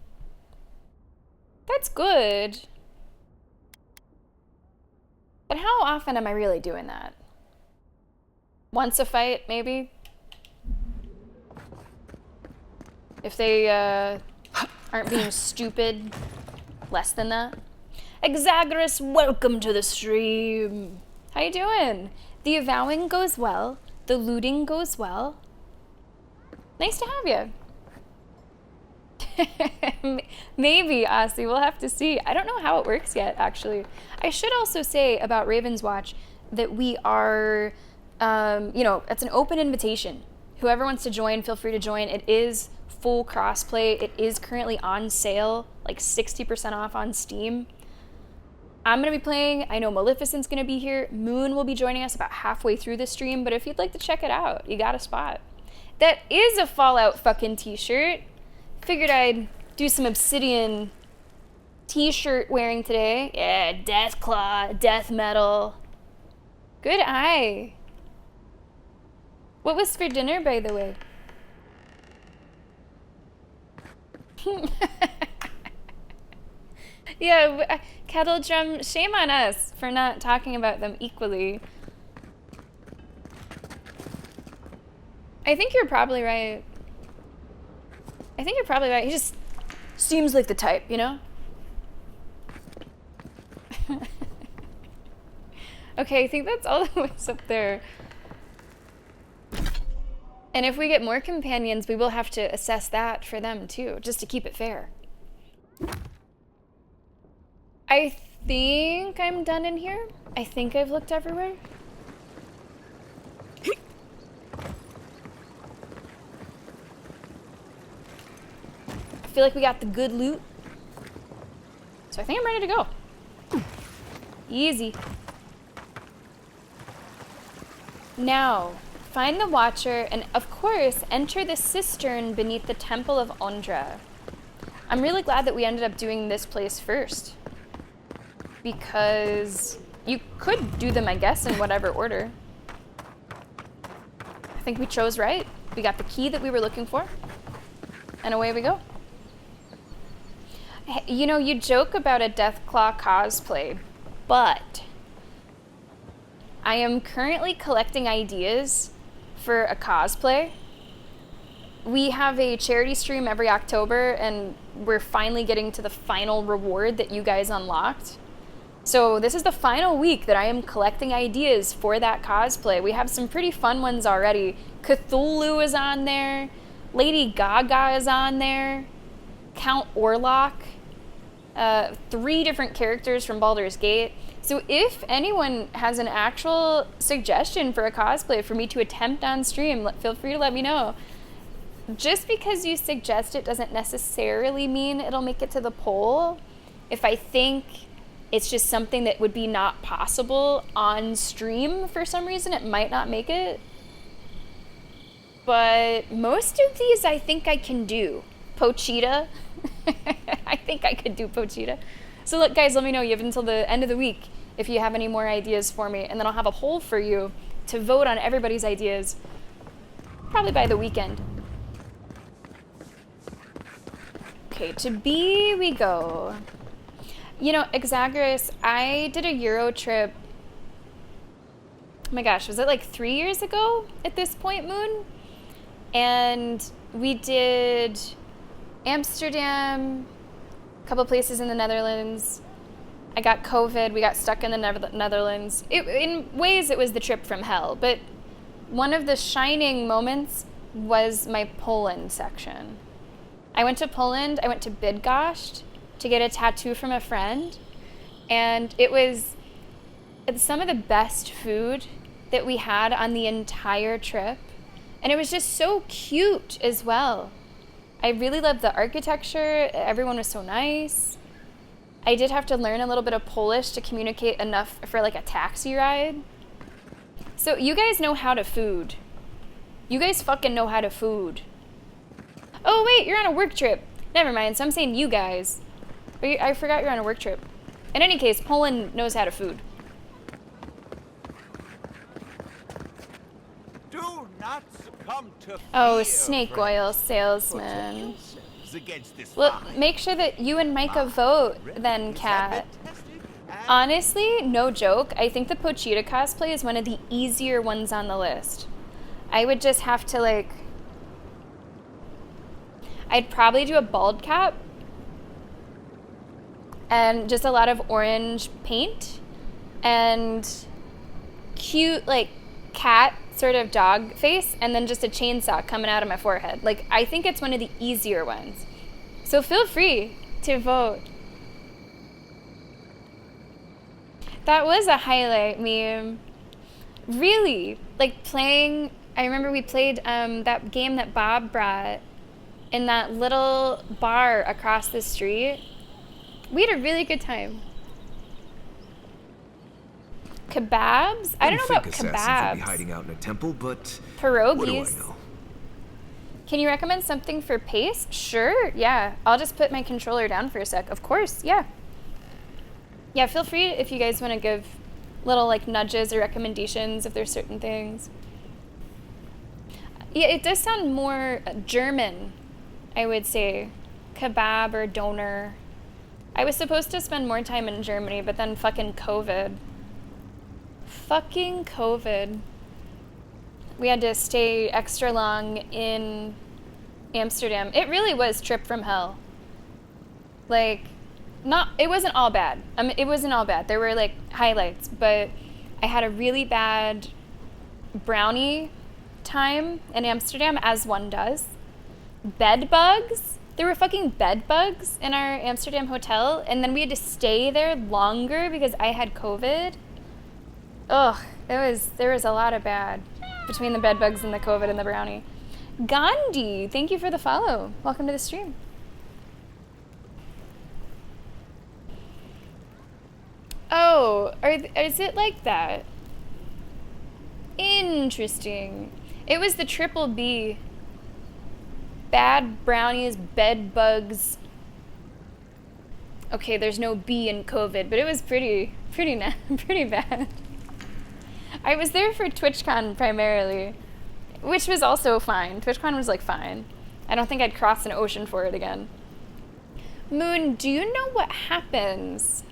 That's good. But how often am I really doing that? Once a fight, maybe? If they aren't being stupid, less than that. Exaggerous, welcome to the stream. How you doing? The avowing goes well. The looting goes well. Nice to have you. Maybe, Aussie. We'll have to see. I don't know how it works yet, actually. I should also say about Raven's Watch that we are, it's an open invitation. Whoever wants to join, feel free to join. It is full crossplay. It is currently on sale, like 60% off on Steam. I'm going to be playing. I know Maleficent's going to be here. Moon will be joining us about halfway through the stream, but if you'd like to check it out, you got a spot. That is a Fallout fucking t-shirt. Figured I'd do some Obsidian t-shirt wearing today. Yeah, Deathclaw, death metal. Good eye. What was for dinner, by the way? Yeah, Kettle Drum, shame on us for not talking about them equally. I think you're probably right. He just seems like the type, you know? Okay, I think that's all the ways up there. And if we get more companions, we will have to assess that for them too, just to keep it fair. I think I'm done in here. I think I've looked everywhere. I feel like we got the good loot. So I think I'm ready to go. Easy. Now, find the Watcher and, of course, enter the cistern beneath the Temple of Ondra. I'm really glad that we ended up doing this place first. Because you could do them, I guess, in whatever order. I think we chose right. We got the key that we were looking for. And away we go. You know, you joke about a Deathclaw cosplay, but I am currently collecting ideas for a cosplay. We have a charity stream every October, and we're finally getting to the final reward that you guys unlocked. So this is the final week that I am collecting ideas for that cosplay. We have some pretty fun ones already. Cthulhu is on there. Lady Gaga is on there. Count Orlok. 3 different characters from Baldur's Gate. So if anyone has an actual suggestion for a cosplay for me to attempt on stream, feel free to let me know. Just because you suggest it doesn't necessarily mean it'll make it to the poll. If I think it's just something that would be not possible on stream for some reason, it might not make it. But most of these I think I can do. Pochita. I think I could do Pochita. So look, guys, let me know. You have until the end of the week if you have any more ideas for me. And then I'll have a poll for you to vote on everybody's ideas. Probably by the weekend. Okay, to B we go. You know, Exaggerous, I did a Euro trip. Oh my gosh, was it like 3 years ago at this point, Moon? And we did Amsterdam, a couple places in the Netherlands. I got COVID. We got stuck in the Netherlands. In ways, it was the trip from hell. But one of the shining moments was my Poland section. I went to Poland. I went to Bydgoszcz to get a tattoo from a friend. And it's some of the best food that we had on the entire trip. And it was just so cute as well. I really loved the architecture. Everyone was so nice. I did have to learn a little bit of Polish to communicate enough for like a taxi ride. So you guys know how to food. You guys fucking know how to food. Oh wait, you're on a work trip. Never mind, so I'm saying you guys. I forgot you're on a work trip. In any case, Poland knows how to food.
Do not succumb to
Oh,
fear,
snake
friend.
oil salesman.
Yourselves against this
Well,
lie.
make sure that you and Micah vote then, Kat. Honestly, no joke, I think the Pochita cosplay is one of the easier ones on the list. I would just have to like... I'd probably do a bald cap and just a lot of orange paint and cute like cat sort of dog face and then just a chainsaw coming out of my forehead. Like, I think it's one of the easier ones. So feel free to vote. That was a highlight meme. Really, like playing, I remember we played that game that Bob brought in that little bar across the street. We had a really good time. Kebabs? I don't know about
Assassins would be
kebabs.
hiding out in a temple, but
Pierogies.
what do I know?
Can you recommend something for pace? Sure, yeah. I'll just put my controller down for a sec. Of course, yeah. Yeah, feel free if you guys want to give little like nudges or recommendations if there's certain things. Yeah, it does sound more German, I would say. Kebab or doner. I was supposed to spend more time in Germany, but then fucking COVID. Fucking COVID. We had to stay extra long in Amsterdam. It really was trip from hell. Like, it wasn't all bad. It wasn't all bad. There were like highlights, but I had a really bad brownie time in Amsterdam, as one does. Bed bugs. There were fucking bed bugs in our Amsterdam hotel, and then we had to stay there longer because I had COVID. Ugh, there was a lot of bad between the bed bugs and the COVID and the brownie. Gandhi, thank you for the follow. Welcome to the stream. Oh, is it like that? Interesting. It was the triple B. Bad brownies, bed bugs. Okay, there's no B in COVID, but it was pretty bad. I was there for TwitchCon primarily, which was also fine. TwitchCon was like fine. I don't think I'd cross an ocean for it again. Moon, do you know what happens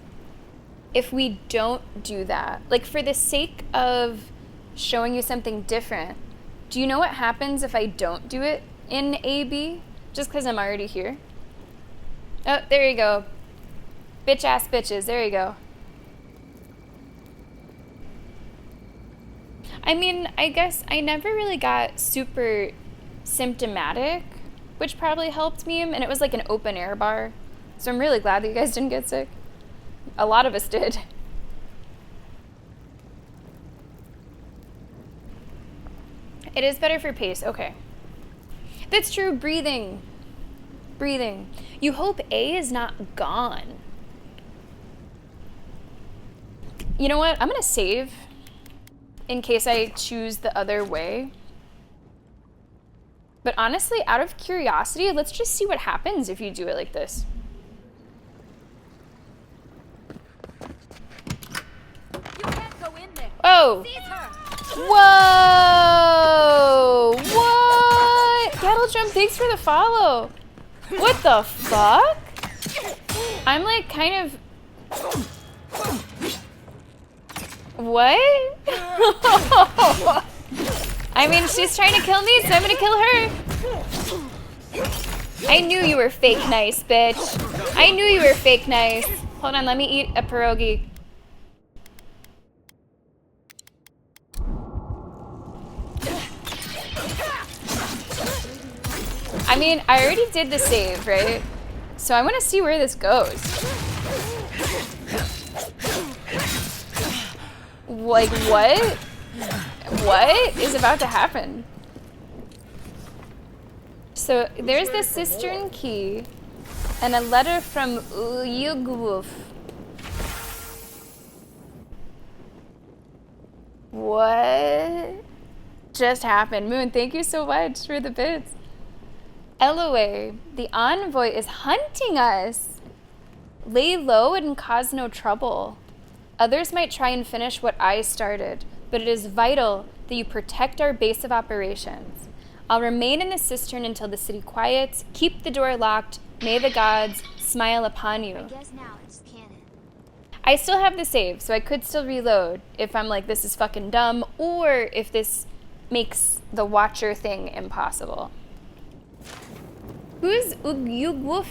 if we don't do that? Like, for the sake of showing you something different, do you know what happens if I don't do it in AB? Just because I'm already here? Oh, there you go. Bitch ass bitches, there you go. I mean, I guess I never really got super symptomatic, which probably helped me, and it was like an open air bar. So I'm really glad that you guys didn't get sick. A lot of us did. It is better for pace, okay. That's true, breathing. Breathing. You hope A is not gone. You know what? I'm gonna save in case I choose the other way. But honestly, out of curiosity, let's just see what happens if you do it like this.
You can't go in there.
Oh!
Seize her.
Whoa! What? Cattle Jump, thanks for the follow. What the fuck? I'm like kind of... What? I mean, she's trying to kill me, so I'm gonna kill her. I knew you were fake nice, bitch. I knew you were fake nice. Hold on, let me eat a pierogi. I mean, I already did the save, right? So I want to see where this goes. Like, what? What is about to happen? So there's the cistern key and a letter from Uyugwoof. What just happened? Moon, thank you so much for the bits. Eloe, the envoy is hunting us. Lay low and cause no trouble. Others might try and finish what I started, but it is vital that you protect our base of operations. I'll remain in the cistern until the city quiets. Keep the door locked. May the gods smile upon you.
I guess now it's canon.
I still have the save, so I could still reload if I'm like, this is fucking dumb, or if this makes the Watcher thing impossible. Who's Uyugwoof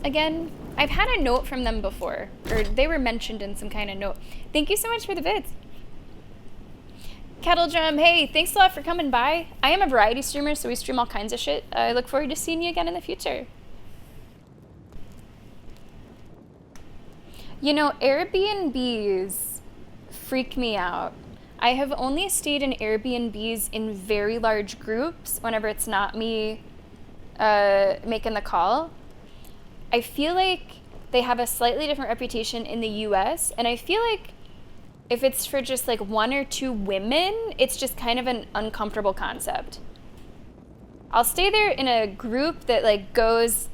again? I've had a note from them before, or they were mentioned in some kind of note. Thank you so much for the bits. Kettle Drum, hey, thanks a lot for coming by. I am a variety streamer, so we stream all kinds of shit. I look forward to seeing you again in the future. You know, Airbnbs freak me out. I have only stayed in Airbnbs in very large groups whenever it's not me making the call. I feel like they have a slightly different reputation in the US, and I feel like if it's for just like 1 or 2 women, it's just kind of an uncomfortable concept. I'll stay there in a group that like goes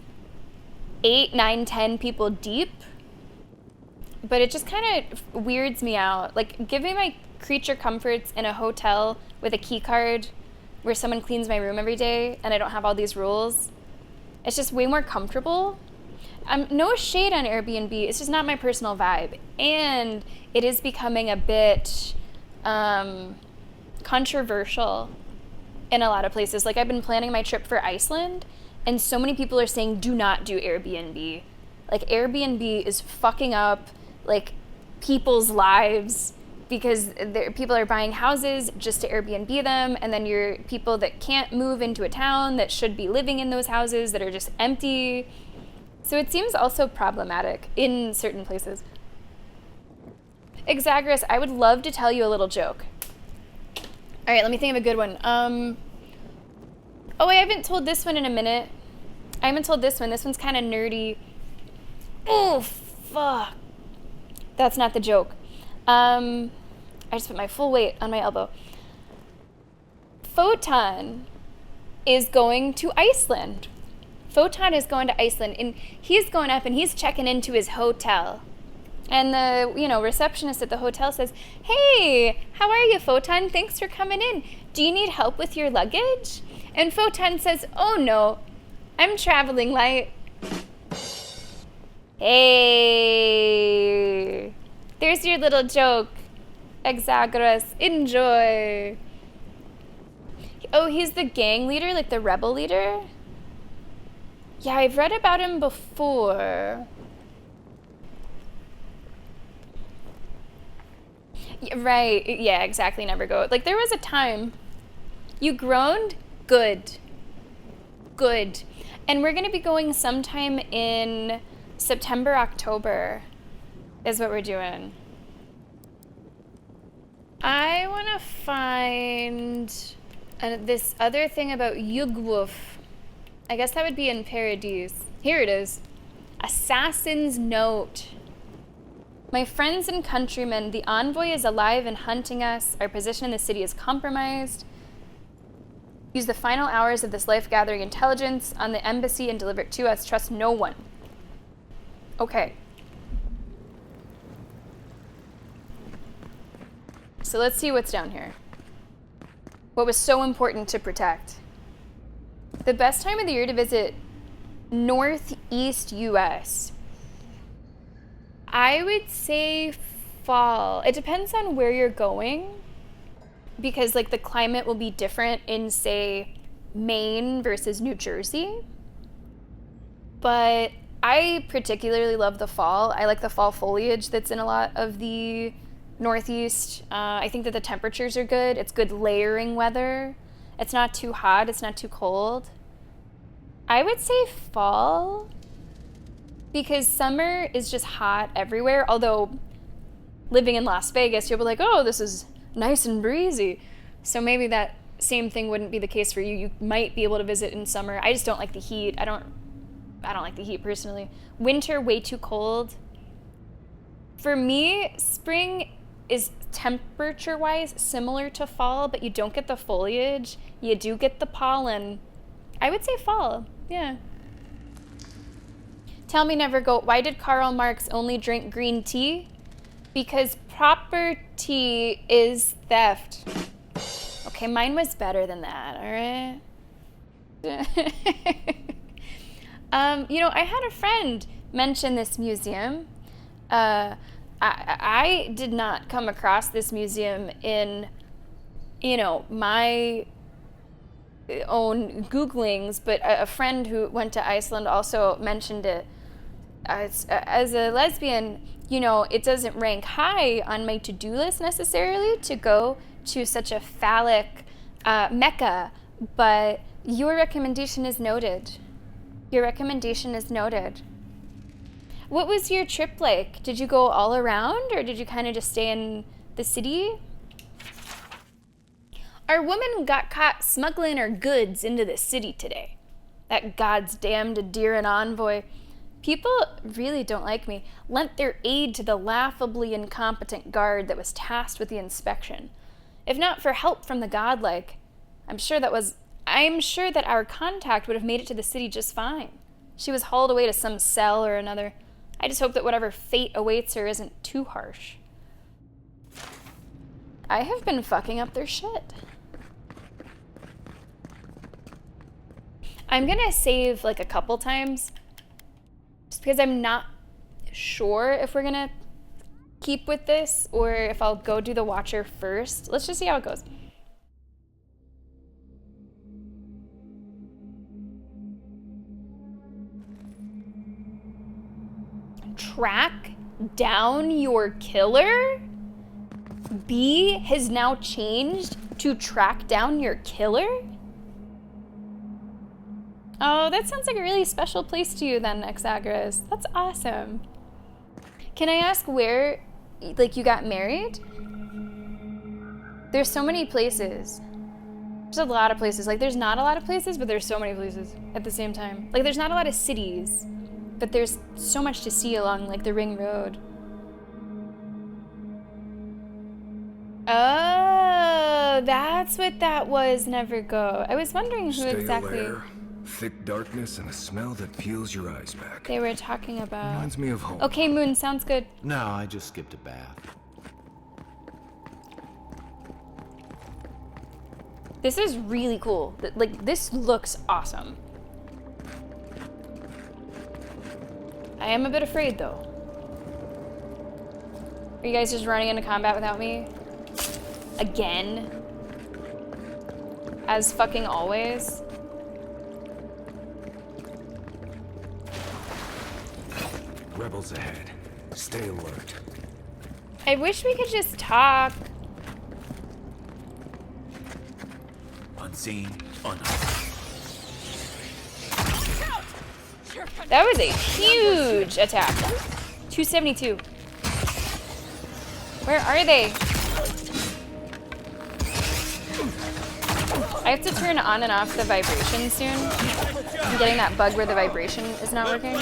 8, 9, 10 people deep, but it just kind of weirds me out. Like, give me my creature comforts in a hotel with a key card where someone cleans my room every day and I don't have all these rules. It's just way more comfortable. No shade on Airbnb, it's just not my personal vibe. And it is becoming a bit controversial in a lot of places. Like, I've been planning my trip for Iceland, and so many people are saying, do not do Airbnb. Like, Airbnb is fucking up, like, people's lives, because people are buying houses just to Airbnb them, and then you're people that can't move into a town that should be living in those houses that are just empty. So it seems also problematic in certain places. Exaggerous, I would love to tell you a little joke. All right, let me think of a good one. Oh, I haven't told this one in a minute. I haven't told this one. This one's kind of nerdy. Oh, fuck. That's not the joke. I just put my full weight on my elbow. Photon is going to Iceland. Photon is going to Iceland, and he's going up and he's checking into his hotel. And the, receptionist at the hotel says, "Hey, how are you, Photon? Thanks for coming in. Do you need help with your luggage?" And Photon says, "Oh no, I'm traveling light." Hey! There's your little joke. Exagras. Enjoy. Oh, he's the gang leader, like the rebel leader? Yeah, I've read about him before. Yeah, right, yeah, exactly, never go. Like, there was a time. You groaned? Good. Good. And we're gonna be going sometime in September, October, is what we're doing. I wanna find this other thing about Yugwolf. I guess that would be in Paradise. Here it is. Assassin's Note. My friends and countrymen, the envoy is alive and hunting us. Our position in the city is compromised. Use the final hours of this life gathering intelligence on the embassy and deliver it to us. Trust no one. Okay. So let's see what's down here. What was so important to protect? The best time of the year to visit Northeast US. I would say fall. It depends on where you're going, because like the climate will be different in, say, Maine versus New Jersey. But I particularly love the fall. I like the fall foliage that's in a lot of the Northeast. I think that the temperatures are good. It's good layering weather. It's not too hot, it's not too cold. I would say fall, because summer is just hot everywhere. Although living in Las Vegas, you'll be like, oh, this is nice and breezy. So maybe that same thing wouldn't be the case for you. You might be able to visit in summer. I just don't like the heat. I don't like the heat personally. Winter, way too cold. For me, spring is temperature-wise similar to fall, but you don't get the foliage. You do get the pollen. I would say fall, yeah. Tell me never go. Why did Karl Marx only drink green tea? Because proper tea is theft. Okay, mine was better than that, all right? You know, I had a friend mention this museum. I did not come across this museum in, you know, my own Googlings, but a friend who went to Iceland also mentioned it. As a lesbian, you know, it doesn't rank high on my to-do list necessarily to go to such a phallic mecca, but your recommendation is noted. Your recommendation is noted. What was your trip like? Did you go all around, or did you kind of just stay in the city? Our woman got caught smuggling her goods into the city today. That God's damned Adiran envoy. People really don't like me. Lent their aid to the laughably incompetent guard that was tasked with the inspection. If not for help from the godlike, I'm sure that our contact would have made it to the city just fine. She was hauled away to some cell or another. I just hope that whatever fate awaits her isn't too harsh. I have been fucking up their shit. I'm gonna save like a couple times, just because I'm not sure if we're gonna keep with this or if I'll go do the Watcher first. Let's just see how it goes. Track down your killer? B has now changed to track down your killer? Oh, that sounds like a really special place to you then, Exagras. That's awesome. Can I ask where, like, you got married? There's so many places. There's a lot of places. Like, there's not a lot of places, but there's so many places at the same time. Like, there's not a lot of cities, but there's so much to see along, like, the Ring Road. Oh, that's what that was, Never Go. I was wondering who exactly...
Stale air, thick darkness, and a smell that peels your eyes back.
They were talking about...
Reminds me of home.
Okay, Moon, sounds good.
No, I just skipped a bath.
This is really cool. Like, this looks awesome. I am a bit afraid, though. Are you guys just running into combat without me? Again? As fucking always?
Rebels ahead. Stay alert.
I wish we could just talk.
Unseen, unharmed.
That was a huge attack. 272. Where are they? I have to turn on and off the vibration soon. I'm getting that bug where the vibration is not working.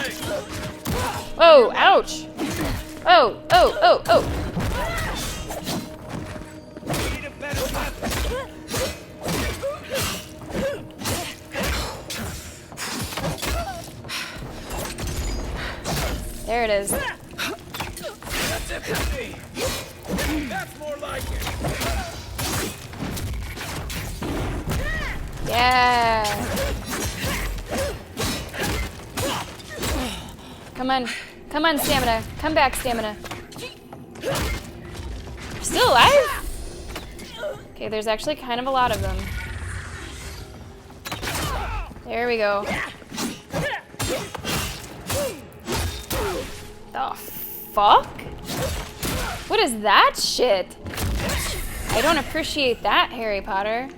Oh, ouch. Oh, oh, oh, oh. There it is.
That's it for me. That's more like it.
Yeah. Come on. Come on, stamina. Come back, stamina. Still alive? Okay, there's actually kind of a lot of them. There we go. The fuck? What is that shit? I don't appreciate that, Harry Potter.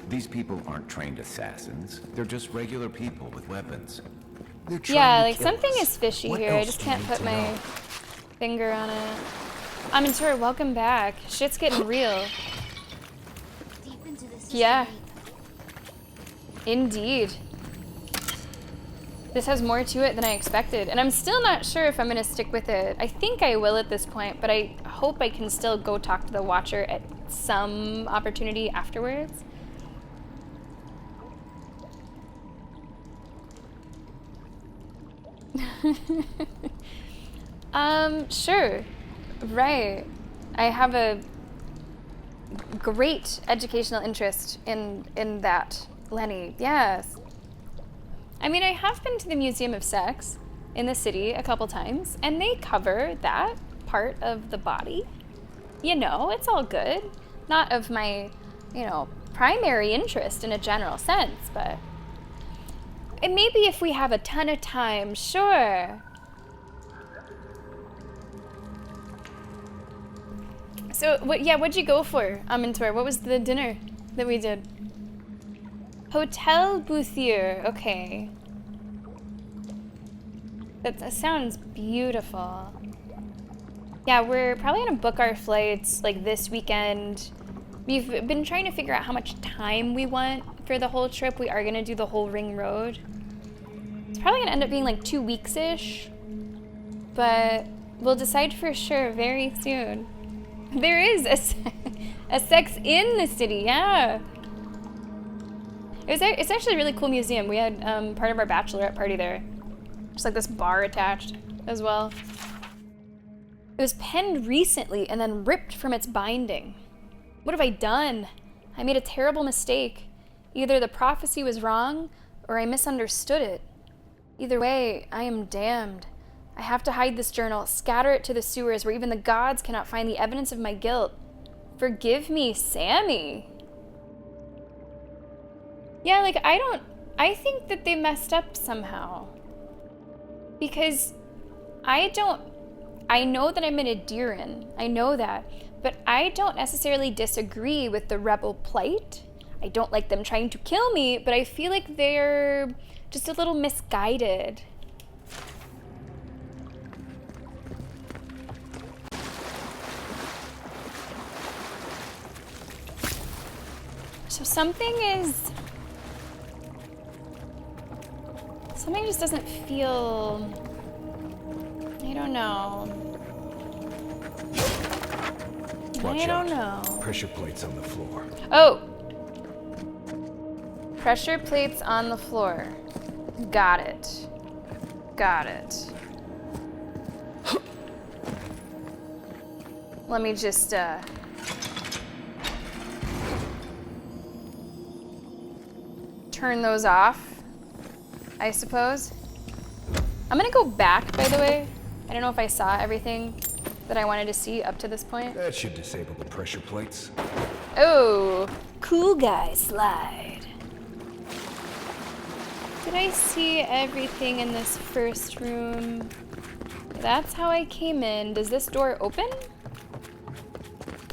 These people aren't trained assassins. They're just regular people with weapons.
Yeah, like something is fishy here. I just can't put my finger on it. Amintor, welcome back. Shit's getting real.
Deep into this
Yeah. Indeed. This has more to it than I expected, and I'm still not sure if I'm gonna stick with it. I think I will at this point, but I hope I can still go talk to the Watcher at some opportunity afterwards. Sure. Right. I have a great educational interest in that, Lenny. Yes. I mean, I have been to the Museum of Sex in the city a couple times, and they cover that part of the body. You know, it's all good. Not of my, you know, primary interest in a general sense, but... And maybe if we have a ton of time, sure. So, what'd you go for, Amintor? What was the dinner that we did? Hotel Bouthier, okay. That sounds beautiful. Yeah, we're probably gonna book our flights like this weekend. We've been trying to figure out how much time we want for the whole trip. We are gonna do the whole ring road. It's probably gonna end up being like 2 weeks-ish, but we'll decide for sure very soon. There is a sex in the city, yeah. It's actually a really cool museum. We had part of our bachelorette party there. Just like this bar attached as well. It was penned recently and then ripped from its binding. What have I done? I made a terrible mistake. Either the prophecy was wrong or I misunderstood it. Either way, I am damned. I have to hide this journal, scatter it to the sewers where even the gods cannot find the evidence of my guilt. Forgive me, Sammy. Yeah, like, I think that they messed up somehow. Because I know that I'm an Adiran, I know that, but I don't necessarily disagree with the rebel plight. I don't like them trying to kill me, but I feel like they're just a little misguided. So something just doesn't feel, I don't know.
Watch
I don't
out.
know.
Pressure plates on the floor.
Oh! Pressure plates on the floor. Got it. Got it. Let me just, turn those off, I suppose. I'm gonna go back, by the way. I don't know if I saw everything that I wanted to see up to this point.
That should disable the pressure plates.
Oh, cool guy slide. Did I see everything in this first room? That's how I came in. Does this door open?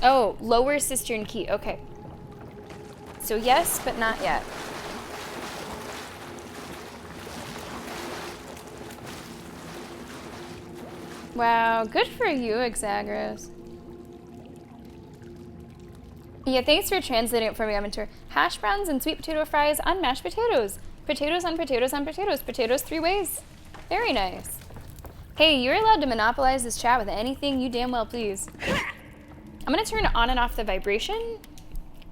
Oh, lower cistern key. Okay. So yes, but not yet. Wow, good for you, Exagros. Yeah, thanks for translating it for me, Amateur. Hash browns and sweet potato fries on mashed potatoes. Potatoes on potatoes on potatoes. Potatoes 3 ways. Very nice. Hey, you're allowed to monopolize this chat with anything you damn well please. I'm gonna turn on and off the vibration.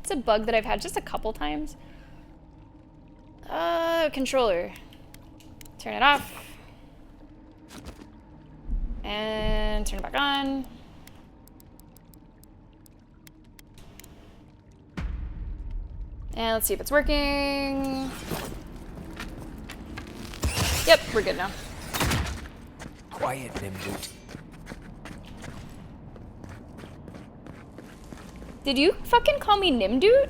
It's a bug that I've had just a couple times. Controller. Turn it off. And turn it back on. And let's see if it's working. Yep, we're good now.
Quiet, Nimboot.
Did you fucking call me Nimdoot?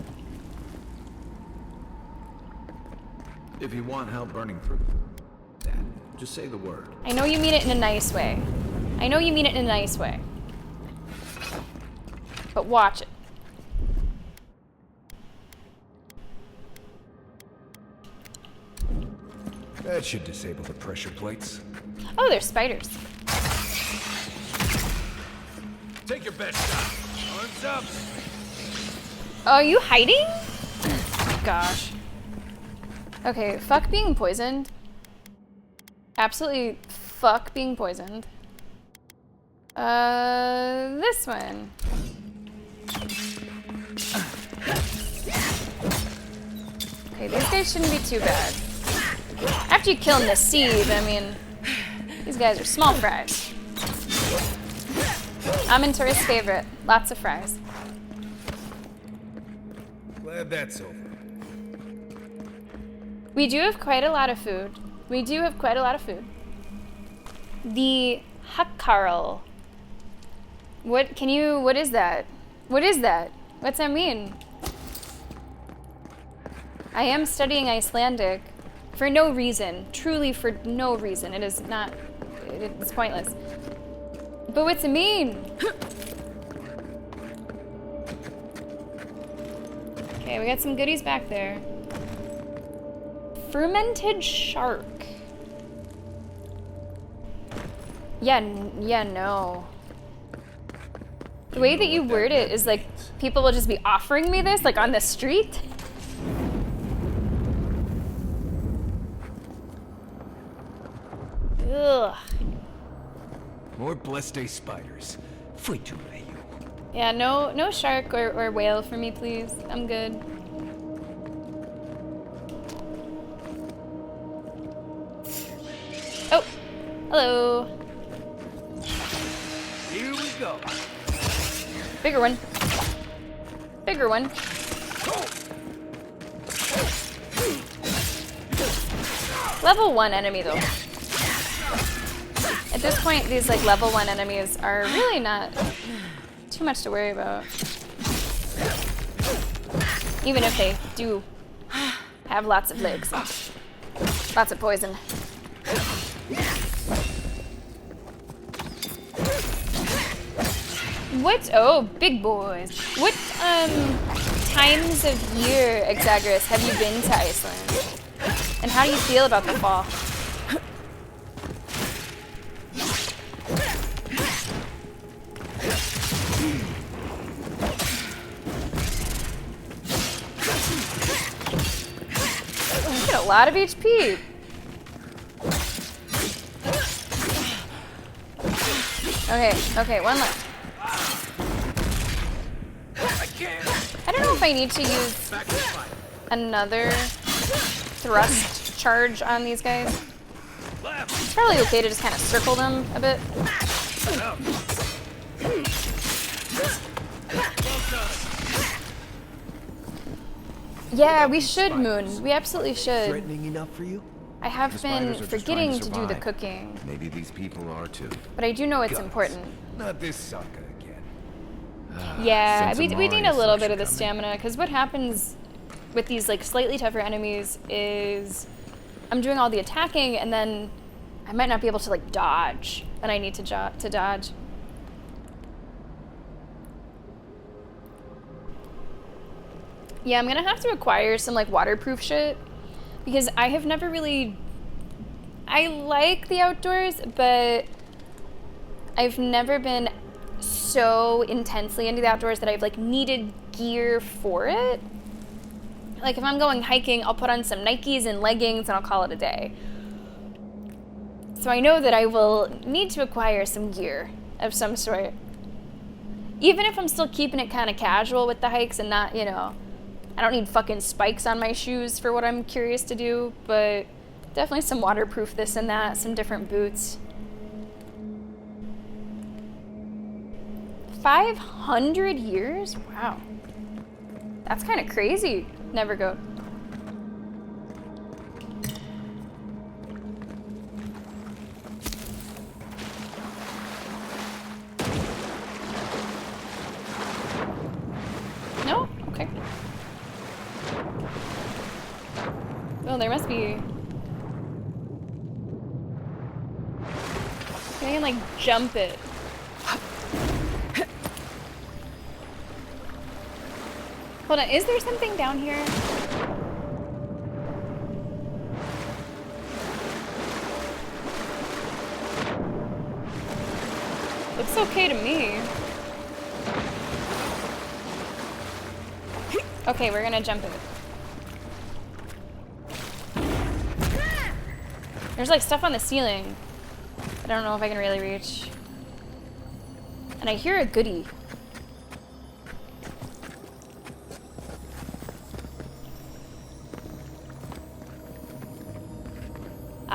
If you want help burning through that, just say the word.
I know you mean it in a nice way. I know you mean it in a nice way. But watch it.
That should disable the pressure plates.
Oh, there's spiders.
Take your best shot. Arms up.
Oh, are you hiding? Oh, gosh. Okay, fuck being poisoned. Absolutely fuck being poisoned. This one. Okay, these guys shouldn't be too bad. After you kill the seed, I mean, these guys are small fries. I'm in tourist favorite. Lots of fries.
Glad that's over.
We do have quite a lot of food. We do have quite a lot of food. The Hakkarl. What is that? What is that? What's that mean? I am studying Icelandic for no reason. Truly for no reason. It is not, it's pointless. But what's it mean? Okay, we got some goodies back there. Fermented shark. Yeah, no. The way that you word it is like people will just be offering me this, like on the street. Ugh.
More blessed spiders. Fui too late.
Yeah, no shark or whale for me, please. I'm good. Oh, hello.
Here we go.
Bigger one. Bigger one. Level 1 enemy though. At this point, these like level 1 enemies are really not too much to worry about. Even if they do have lots of legs. Lots of poison. What? Oh, big boys. What times of year, Exaggerous, have you been to Iceland? And how do you feel about the fall? You get a lot of HP. Okay, one left. I don't know if I need to use another thrust charge on these guys. It's probably okay to just kind of circle them a bit. Yeah, we should, Moon. We absolutely should.
Threatening enough for you?
I have
The
been
spiders are just
forgetting
trying
to do the
survive.
cooking,
Maybe these people are too.
but I do know it's
Guts.
important.
Not this sucker again.
Yeah,
Sense
we
of
need a
Mario
little
sucks
bit
are
of the
coming.
stamina, because what happens with these like slightly tougher enemies is I'm doing all the attacking and then I might not be able to like dodge, and I need to dodge. Yeah, I'm gonna have to acquire some like waterproof shit, because I have never really, I like the outdoors, but I've never been so intensely into the outdoors that I've like needed gear for it. Like if I'm going hiking, I'll put on some Nikes and leggings and I'll call it a day. So I know that I will need to acquire some gear of some sort. Even if I'm still keeping it kind of casual with the hikes and not, you know, I don't need fucking spikes on my shoes for what I'm curious to do, but definitely some waterproof this and that, some different boots. 500 years? Wow. That's kind of crazy. Never go. No? Okay. Well, there must be... I can like jump it. Hold on, is there something down here? Looks okay to me. Okay, we're gonna jump it. There's like stuff on the ceiling. I don't know if I can really reach. And I hear a goodie.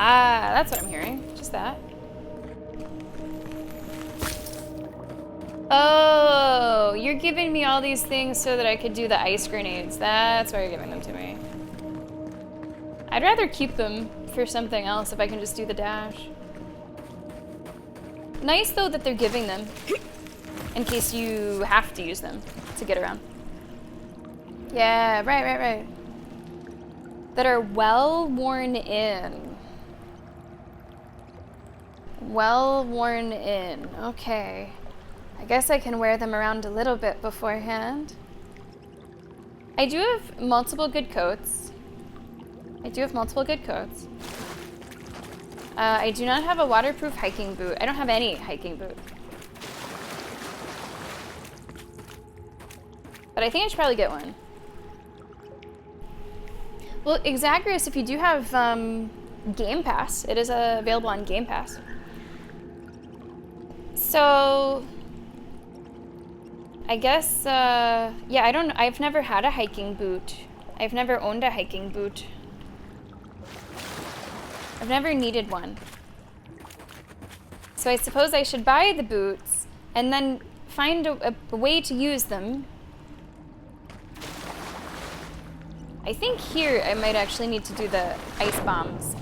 Ah, that's what I'm hearing. Just that. Oh, you're giving me all these things so that I could do the ice grenades. That's why you're giving them to me. I'd rather keep them for something else if I can just do the dash. Nice though that they're giving them in case you have to use them to get around. Yeah, right. That are well worn in. Well worn in. Okay. I guess I can wear them around a little bit beforehand. I do have multiple good coats. I do not have a waterproof hiking boot. I don't have any hiking boot. But I think I should probably get one. Well, Exagrius, if you do have Game Pass, it is available on Game Pass. So, I guess, yeah, I've never had a hiking boot. I've never owned a hiking boot. I've never needed one. So I suppose I should buy the boots and then find a way to use them. I think here I might actually need to do the ice bombs.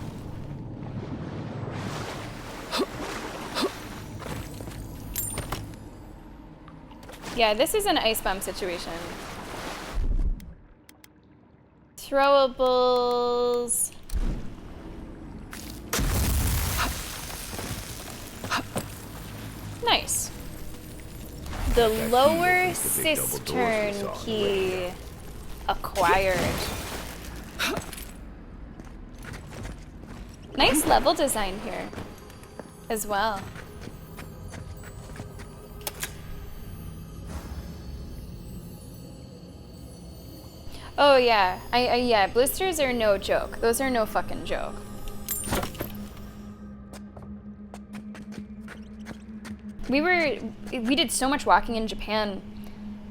Yeah, this is an ice bomb situation. Throwables. Nice. The lower cistern key acquired. Nice level design here as well. Oh yeah, yeah, blisters are no joke. Those are no fucking joke. We did so much walking in Japan,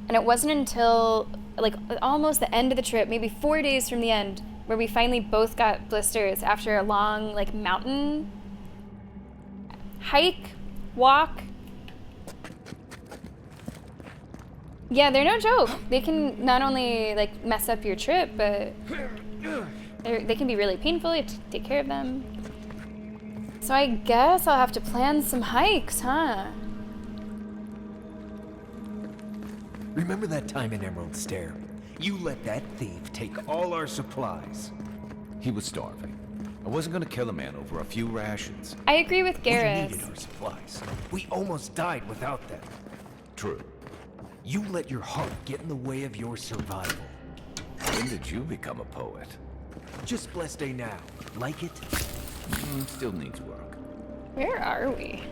and it wasn't until like almost the end of the trip, maybe 4 days from the end, where we finally both got blisters after a long like mountain hike, walk. Yeah, they're no joke. They can not only like mess up your trip, but They can be really painful. You have to take care of them. So I guess I'll have to plan some hikes, huh?
Remember that time in Emerald Stair? You let that thief take all our supplies.
He was starving. I wasn't gonna kill a man over a few rations.
I agree with
We
Garrus.
needed our supplies. We almost died without them.
True.
You let your heart get in the way of your survival.
When did you become a poet?
Just blessed day now. Like it?
Still needs work.
Where are we?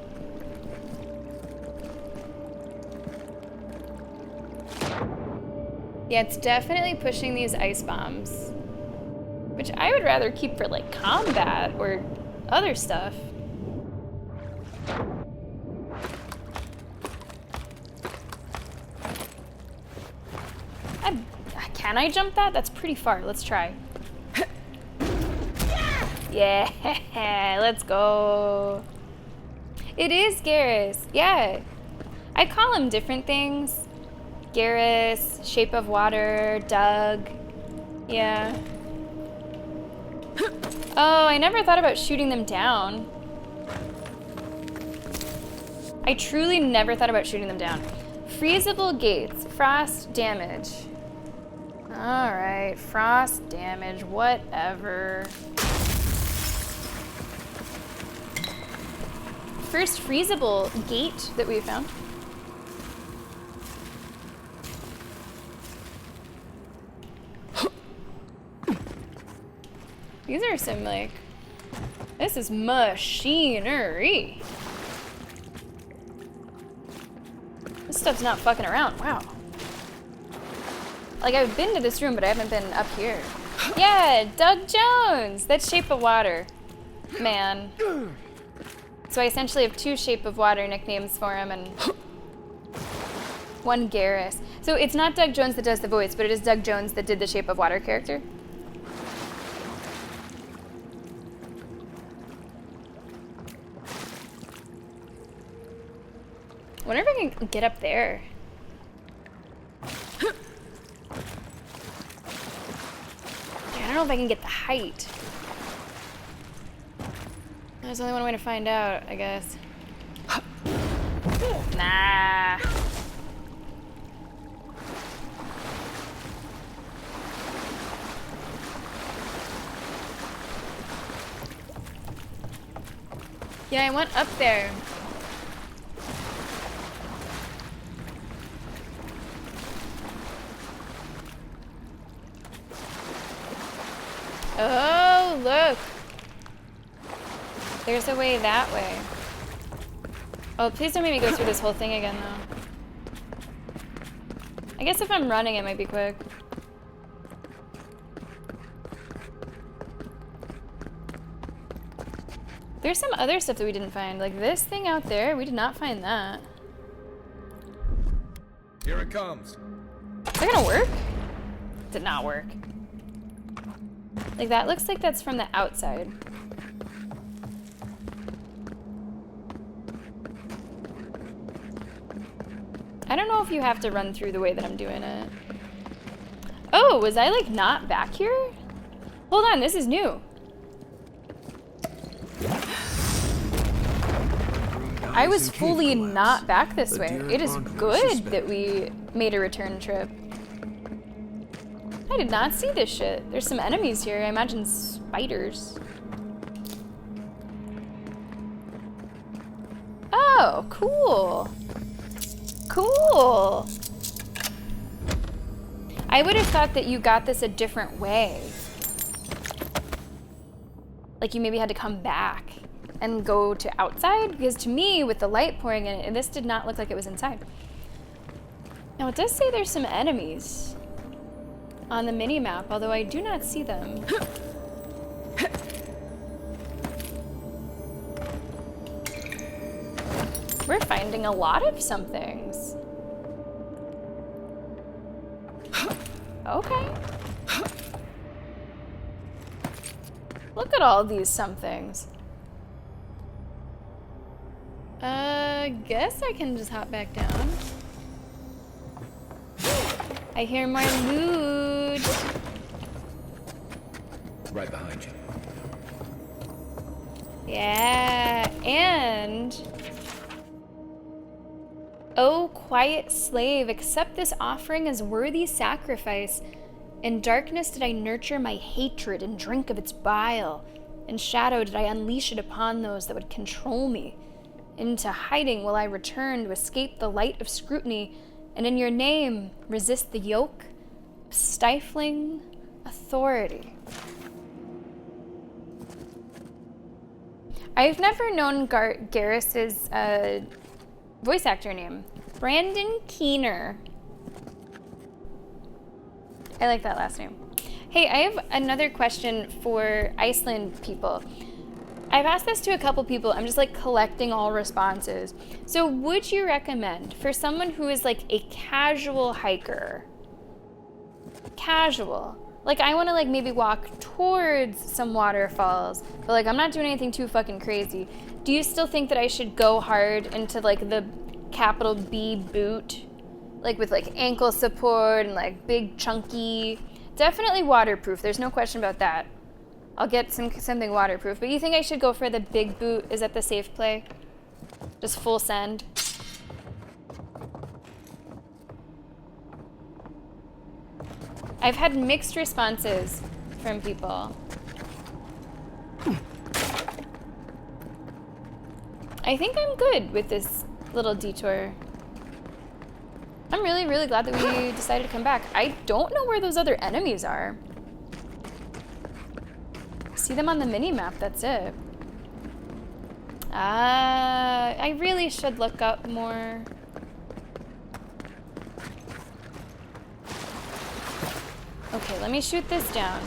Yeah, it's definitely pushing these ice bombs. Which I would rather keep for like combat or other stuff. Can I jump that? That's pretty far. Let's try. Yeah, let's go. It is Garrus. Yeah. I call him different things. Garrus, Shape of Water, Doug. Yeah. Oh, I never thought about shooting them down. I truly never thought about shooting them down. Freezable gates, frost damage. Alright, frost damage, whatever. First freezable gate that we found. These are some like, this is machinery. This stuff's not fucking around, wow. Like I've been to this room, but I haven't been up here. Yeah, Doug Jones, that's Shape of Water, man. So I essentially have 2 Shape of Water nicknames for him and 1 Garrus. So it's not Doug Jones that does the voice, but it is Doug Jones that did the Shape of Water character. I wonder if I can get up there. I don't know if I can get the height. There's only one way to find out, I guess. Nah. Yeah, I went up there. Oh, look. There's a way that way. Oh, please don't make me go through this whole thing again, though. I guess if I'm running, it might be quick. There's some other stuff that we didn't find. Like this thing out there, we did not find that.
Here it comes.
Is that gonna work? Did not work. Like that looks like that's from the outside. I don't know if you have to run through the way that I'm doing it. Oh, was I like not back here? Hold on, this is new. I was fully not back this way. It is good that we made a return trip. I did not see this shit. There's some enemies here. I imagine spiders. Oh, cool. Cool. I would have thought that you got this a different way. Like you maybe had to come back and go to outside, because to me, with the light pouring in, this did not look like it was inside. Now it does say there's some enemies on the mini-map, although I do not see them. We're finding a lot of somethings. Okay. Look at all these somethings. Guess I can just hop back down. I hear more loot.
Right behind you.
Yeah, and... O quiet slave, accept this offering as worthy sacrifice. In darkness did I nurture my hatred and drink of its bile. In shadow did I unleash it upon those that would control me. Into hiding will I return to escape the light of scrutiny, and in your name resist the yoke of stifling authority. I've never known Garrus's voice actor name. Brandon Keener. I like that last name. Hey, I have another question for Iceland people. I've asked this to a couple people. I'm just like collecting all responses. So would you recommend for someone who is like a casual hiker, like I want to like maybe walk towards some waterfalls, but like I'm not doing anything too fucking crazy. Do you still think that I should go hard into like the capital B boot, like with like ankle support and like big chunky, definitely waterproof, there's no question about that. I'll get something waterproof, but you think I should go for the big boot? Is that the safe play? Just full send? I've had mixed responses from people. I think I'm good with this little detour. I'm really, really glad that we decided to come back. I don't know where those other enemies are. See them on the mini-map, that's it. I really should look up more. Okay, let me shoot this down.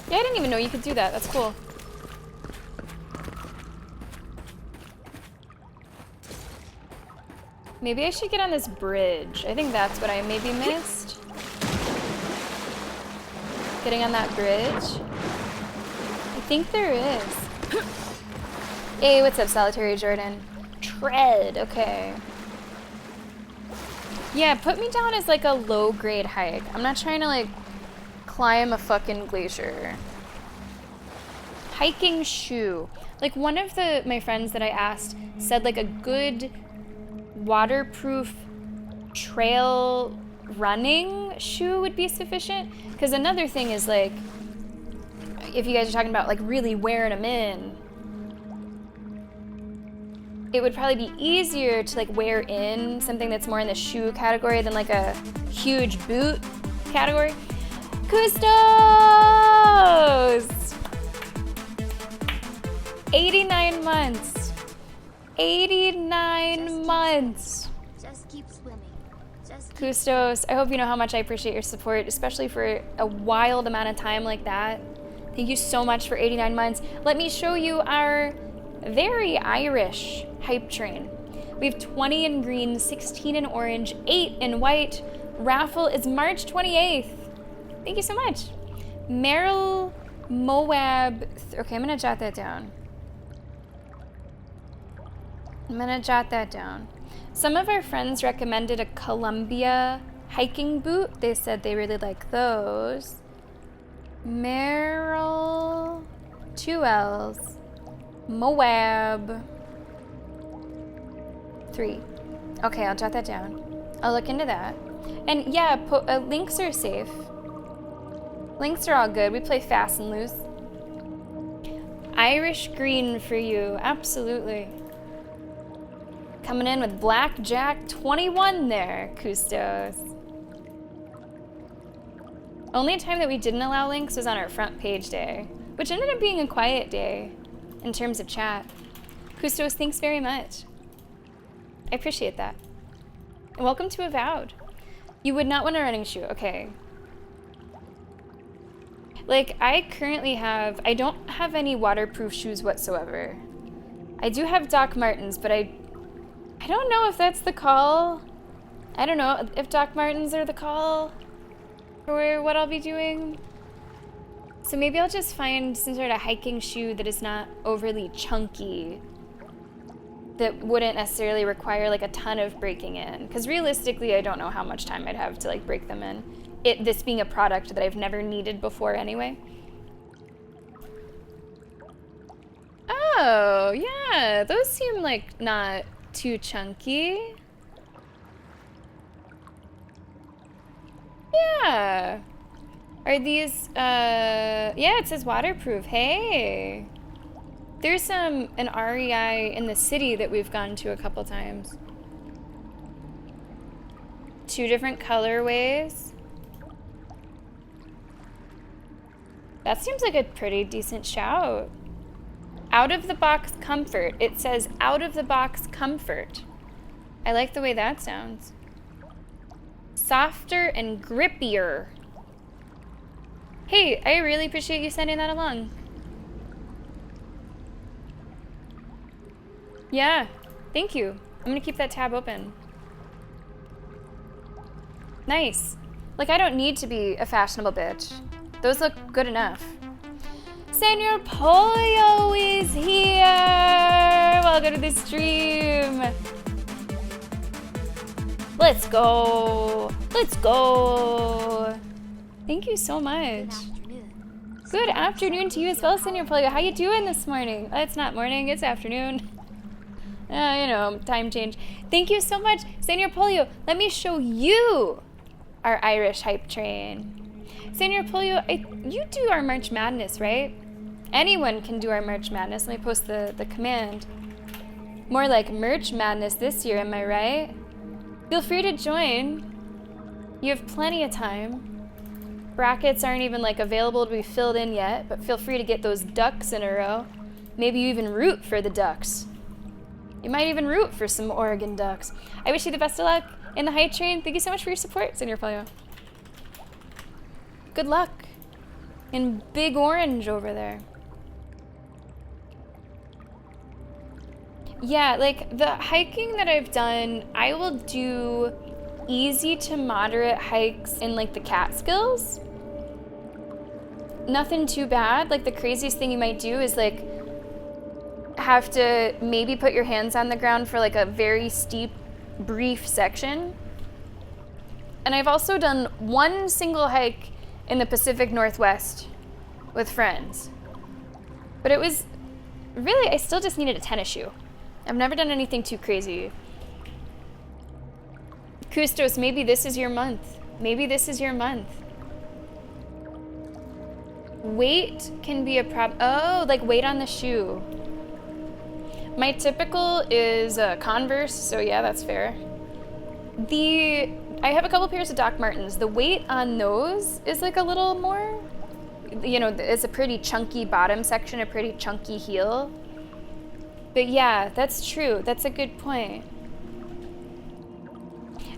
Yeah, I didn't even know you could do that. That's cool. Maybe I should get on this bridge. I think that's what I maybe missed. Getting on that bridge. I think there is. Hey, what's up, Solitary Jordan? Tread, okay. Yeah, put me down as like a low-grade hike. I'm not trying to like climb a fucking glacier. Hiking shoe. Like one of my friends that I asked said like a good waterproof trail running shoe would be sufficient. Because another thing is like, if you guys are talking about like really wearing them in, it would probably be easier to like wear in something that's more in the shoe category than like a huge boot category. Custos! 89 months. 89 months.
Just keep swimming.
Custos, I hope you know how much I appreciate your support, especially for a wild amount of time like that. Thank you so much for 89 months. Let me show you our very Irish hype train. We have 20 in green, 16 in orange, 8 in white. Raffle is March 28th. Thank you so much. Meryl Moab. Okay, I'm gonna jot that down. Some of our friends recommended a Columbia hiking boot. They said they really like those. Meryl, 2 L's. Moab, 3. Okay, I'll jot that down. I'll look into that. And yeah, links are safe. Links are all good. We play fast and loose. Irish green for you, absolutely. Coming in with Blackjack 21 there, Custos. Only time that we didn't allow links was on our front page day, which ended up being a quiet day in terms of chat. Custos, thanks very much. I appreciate that. And welcome to Avowed. You would not want a running shoe, okay. Like, I don't have any waterproof shoes whatsoever. I do have Doc Martens, but I don't know if that's the call. I don't know if Doc Martens are the call for what I'll be doing. So maybe I'll just find some sort of hiking shoe that is not overly chunky. that wouldn't necessarily require like a ton of breaking in. Because realistically, I don't know how much time I'd have to like break them in. This being a product that I've never needed before anyway. Oh, yeah, those seem like not too chunky. Yeah. Are these, yeah, it says waterproof. Hey. There's an REI in the city that we've gone to a couple times. 2 different colorways. That seems like a pretty decent shout. Out of the box comfort. It says out of the box comfort. I like the way that sounds. Softer and grippier. Hey, I really appreciate you sending that along. Yeah, thank you. I'm gonna keep that tab open. Nice. Like, I don't need to be a fashionable bitch. Those look good enough. Senor Pollo is here! Welcome to the stream. Let's go. Let's go. Thank you so much. Good afternoon to you as well, Senor Pollo. How you doing this morning? It's not morning, it's afternoon. You know, time change. Thank you so much, Senor Pollo. Let me show you our Irish hype train. Senor Pollo, you do our March Madness, right? Anyone can do our March Madness. Let me post the command. More like Merch Madness this year, am I right? Feel free to join. You have plenty of time. Brackets aren't even like available to be filled in yet, but feel free to get those ducks in a row. Maybe you even root for the Ducks. You might even root for some Oregon Ducks. I wish you the best of luck in the hype train. Thank you so much for your support, Senor Pollo. Good luck in Big Orange over there. Yeah, like the hiking that I've done, I will do easy to moderate hikes in like the Catskills. Nothing too bad. Like the craziest thing you might do is like have to maybe put your hands on the ground for like a very steep, brief section. And I've also done one single hike in the Pacific Northwest with friends. But it was really, I still just needed a tennis shoe. I've never done anything too crazy. Kustos, maybe this is your month. Maybe this is your month. Weight can be a problem. Oh, like weight on the shoe. My typical is Converse, so yeah, that's fair. I have a couple pairs of Doc Martens. The weight on those is like a little more, you know, it's a pretty chunky bottom section, a pretty chunky heel. But yeah, that's true. That's a good point.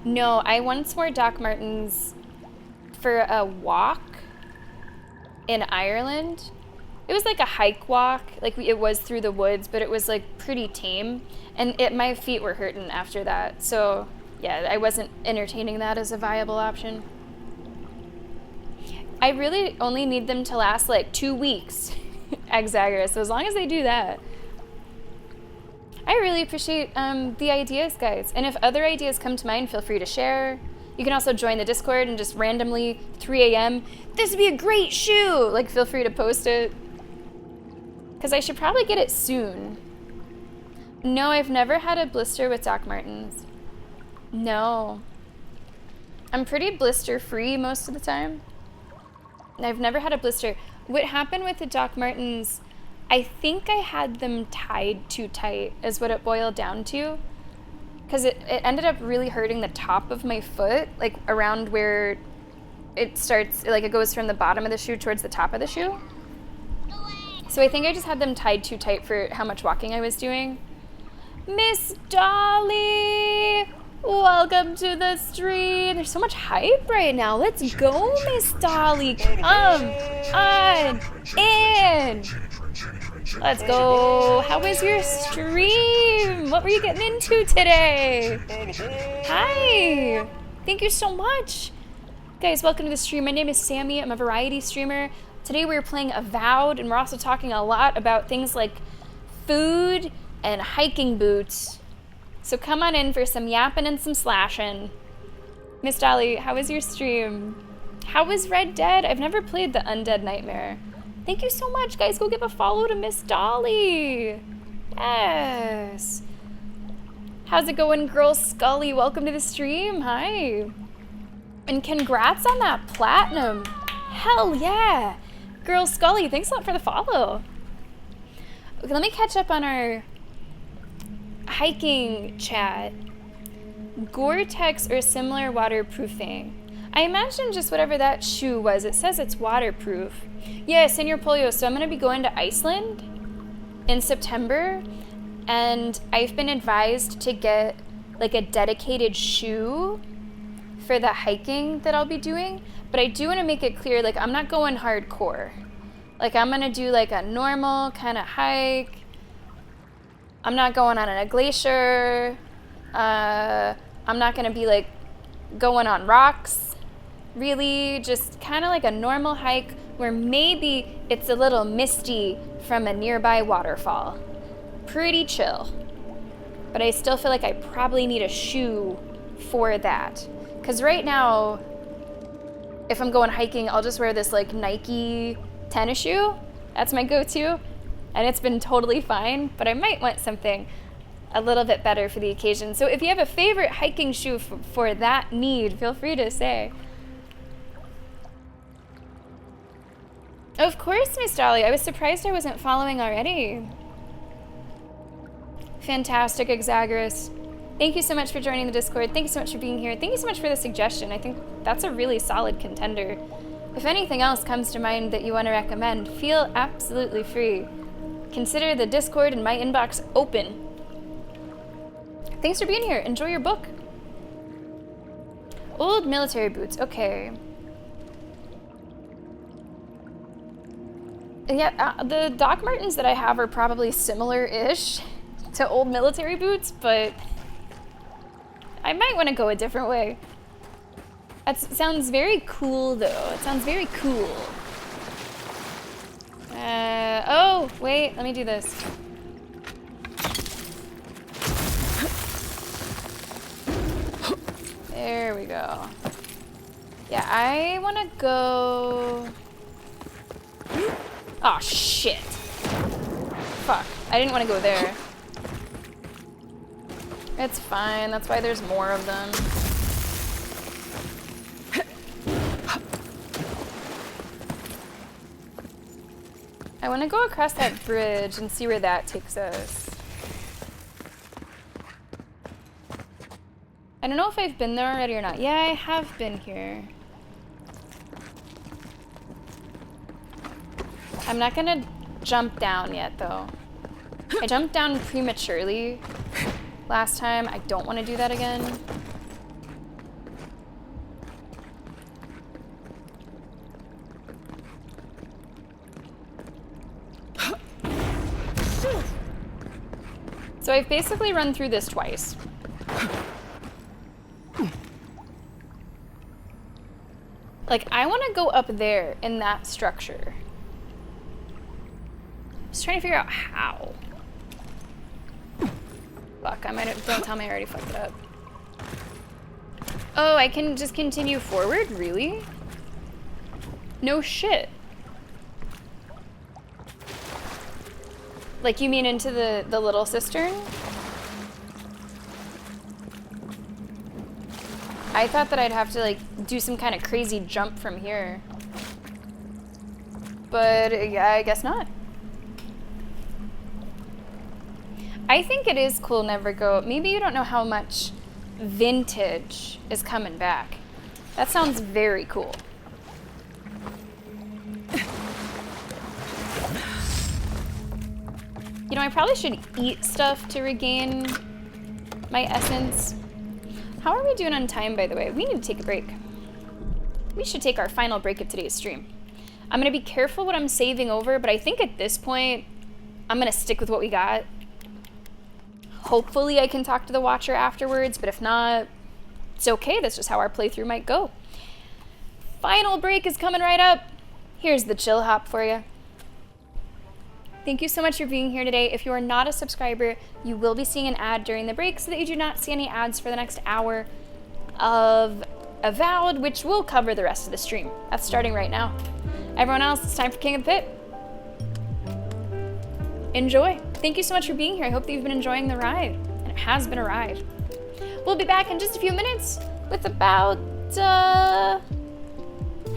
No, I once wore Doc Martens for a walk in Ireland. It was like a hike walk, like it was through the woods, but it was like pretty tame, and my feet were hurting after that. So yeah, I wasn't entertaining that as a viable option. I really only need them to last like 2 weeks, Exaggerous, so as long as they do that. I really appreciate the ideas, guys. And if other ideas come to mind, feel free to share. You can also join the Discord and just randomly, 3 a.m., this would be a great shoe! Like, feel free to post it. Because I should probably get it soon. No, I've never had a blister with Doc Martens. No. I'm pretty blister-free most of the time. I've never had a blister. What happened with the Doc Martens, I think I had them tied too tight, is what it boiled down to. Because it ended up really hurting the top of my foot, like around where it starts, like it goes from the bottom of the shoe towards the top of the shoe. So I think I just had them tied too tight for how much walking I was doing. Miss Dolly! Welcome to the stream. There's so much hype right now. Let's go, Miss Dolly. Come on in. Let's go. How was your stream? What were you getting into today? Hi. Thank you so much. Guys, welcome to the stream. My name is Sammy. I'm a variety streamer. Today we're playing Avowed, and we're also talking a lot about things like food and hiking boots. So come on in for some yapping and some slashing. Miss Dolly, how was your stream? How was Red Dead? I've never played the Undead Nightmare. Thank you so much, guys. Go give a follow to Miss Dolly. Yes. How's it going, Girl Scully? Welcome to the stream. Hi. And congrats on that platinum. Hell yeah. Girl Scully, thanks a lot for the follow. Okay, let me catch up on our hiking chat. Gore-Tex or similar waterproofing. I imagine just whatever that shoe was. It says it's waterproof. Yeah, Senor Polio, so I'm going to be going to Iceland in September, and I've been advised to get like a dedicated shoe for the hiking that I'll be doing, but I do want to make it clear, like, I'm not going hardcore. Like, I'm going to do like a normal kind of hike. I'm not going on a glacier. I'm not going to be like going on rocks, really, just kind of like a normal hike where maybe it's a little misty from a nearby waterfall. Pretty chill. But I still feel like I probably need a shoe for that. Because right now, if I'm going hiking, I'll just wear this like Nike tennis shoe. That's my go-to. And it's been totally fine, but I might want something a little bit better for the occasion. So if you have a favorite hiking shoe for that need, feel free to say. Of course, Miss Dolly. I was surprised I wasn't following already. Fantastic, Exaggerous. Thank you so much for joining the Discord. Thank you so much for being here. Thank you so much for the suggestion. I think that's a really solid contender. If anything else comes to mind that you want to recommend, feel absolutely free. Consider the Discord and my inbox open. Thanks for being here. Enjoy your book. Old military boots. Okay. Yeah, the Doc Martens that I have are probably similar-ish to old military boots, but I might want to go a different way. That sounds very cool, though. It sounds very cool. Oh, wait, let me do this. There we go. Yeah, I want to go... Oh, shit. Fuck, I didn't want to go there. It's fine, that's why there's more of them. I want to go across that bridge and see where that takes us. I don't know if I've been there already or not. Yeah, I have been here. I'm not gonna jump down yet, though. I jumped down prematurely last time. I don't want to do that again. So I've basically run through this twice. Like, I want to go up there in that structure. I'm just trying to figure out how. Fuck, I might have, don't tell me I already fucked it up. Oh, I can just continue forward? Really? No shit. Like, you mean into the little cistern? I thought that I'd have to, like, do some kind of crazy jump from here. But, yeah, I guess not. I think it is cool Nevergo. Maybe you don't know how much vintage is coming back. That sounds very cool. You know, I probably should eat stuff to regain my essence. How are we doing on time, by the way? We need to take a break. We should take our final break of today's stream. I'm going to be careful what I'm saving over, but I think at this point, I'm going to stick with what we got. Hopefully I can talk to the Watcher afterwards, but if not, it's okay. That's just how our playthrough might go. Final break is coming right up. Here's the chill hop for you. Thank you so much for being here today. If you are not a subscriber, you will be seeing an ad during the break so that you do not see any ads for the next hour of Avowed, which will cover the rest of the stream. That's starting right now. Everyone else, it's time for King of the Pit. Enjoy. Thank you so much for being here. I hope that you've been enjoying the ride. And it has been a ride. We'll be back in just a few minutes with about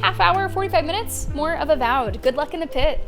half hour, 45 minutes more of Avowed. Good luck in the pit.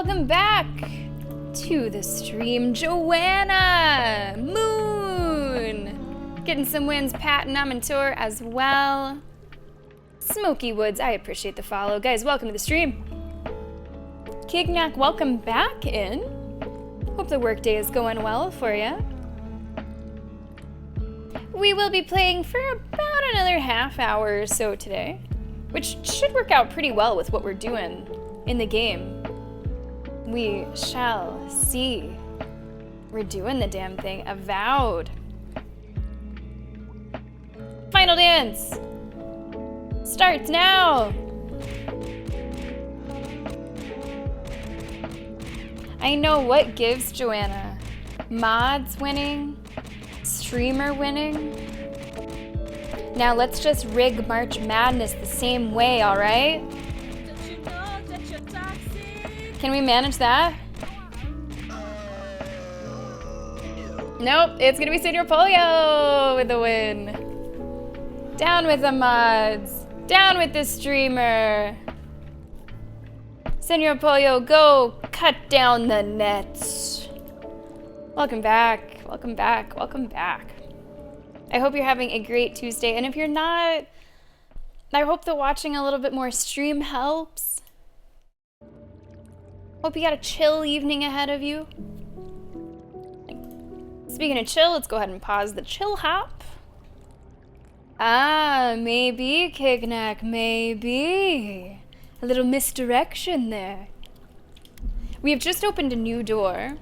welcome back to the stream, Joanna Moon. Getting some wins, Pat and Amantor as well. Smoky Woods, I appreciate the follow. Guys, welcome to the stream. Kignac, welcome back in. Hope the workday is going well for you. We will be playing for about another half hour or so today, which should work out pretty well with what we're doing in the game. We shall see. We're doing the damn thing. Avowed. Final dance starts now. I know what gives, Joanna. Mods winning, streamer winning. Now let's just rig March Madness the same way, all right? Can we manage that? Nope, it's gonna be Senor Polio with the win. Down with the mods. Down with the streamer. Senor Polio, go cut down the nets. Welcome back, welcome back, welcome back. I hope you're having a great Tuesday, and if you're not, I hope that watching a little bit more stream helps. Hope you got a chill evening ahead of you. Speaking of chill, let's go ahead and pause the chill hop. Ah, maybe, Kignac, maybe. A little misdirection there. We have just opened a new door.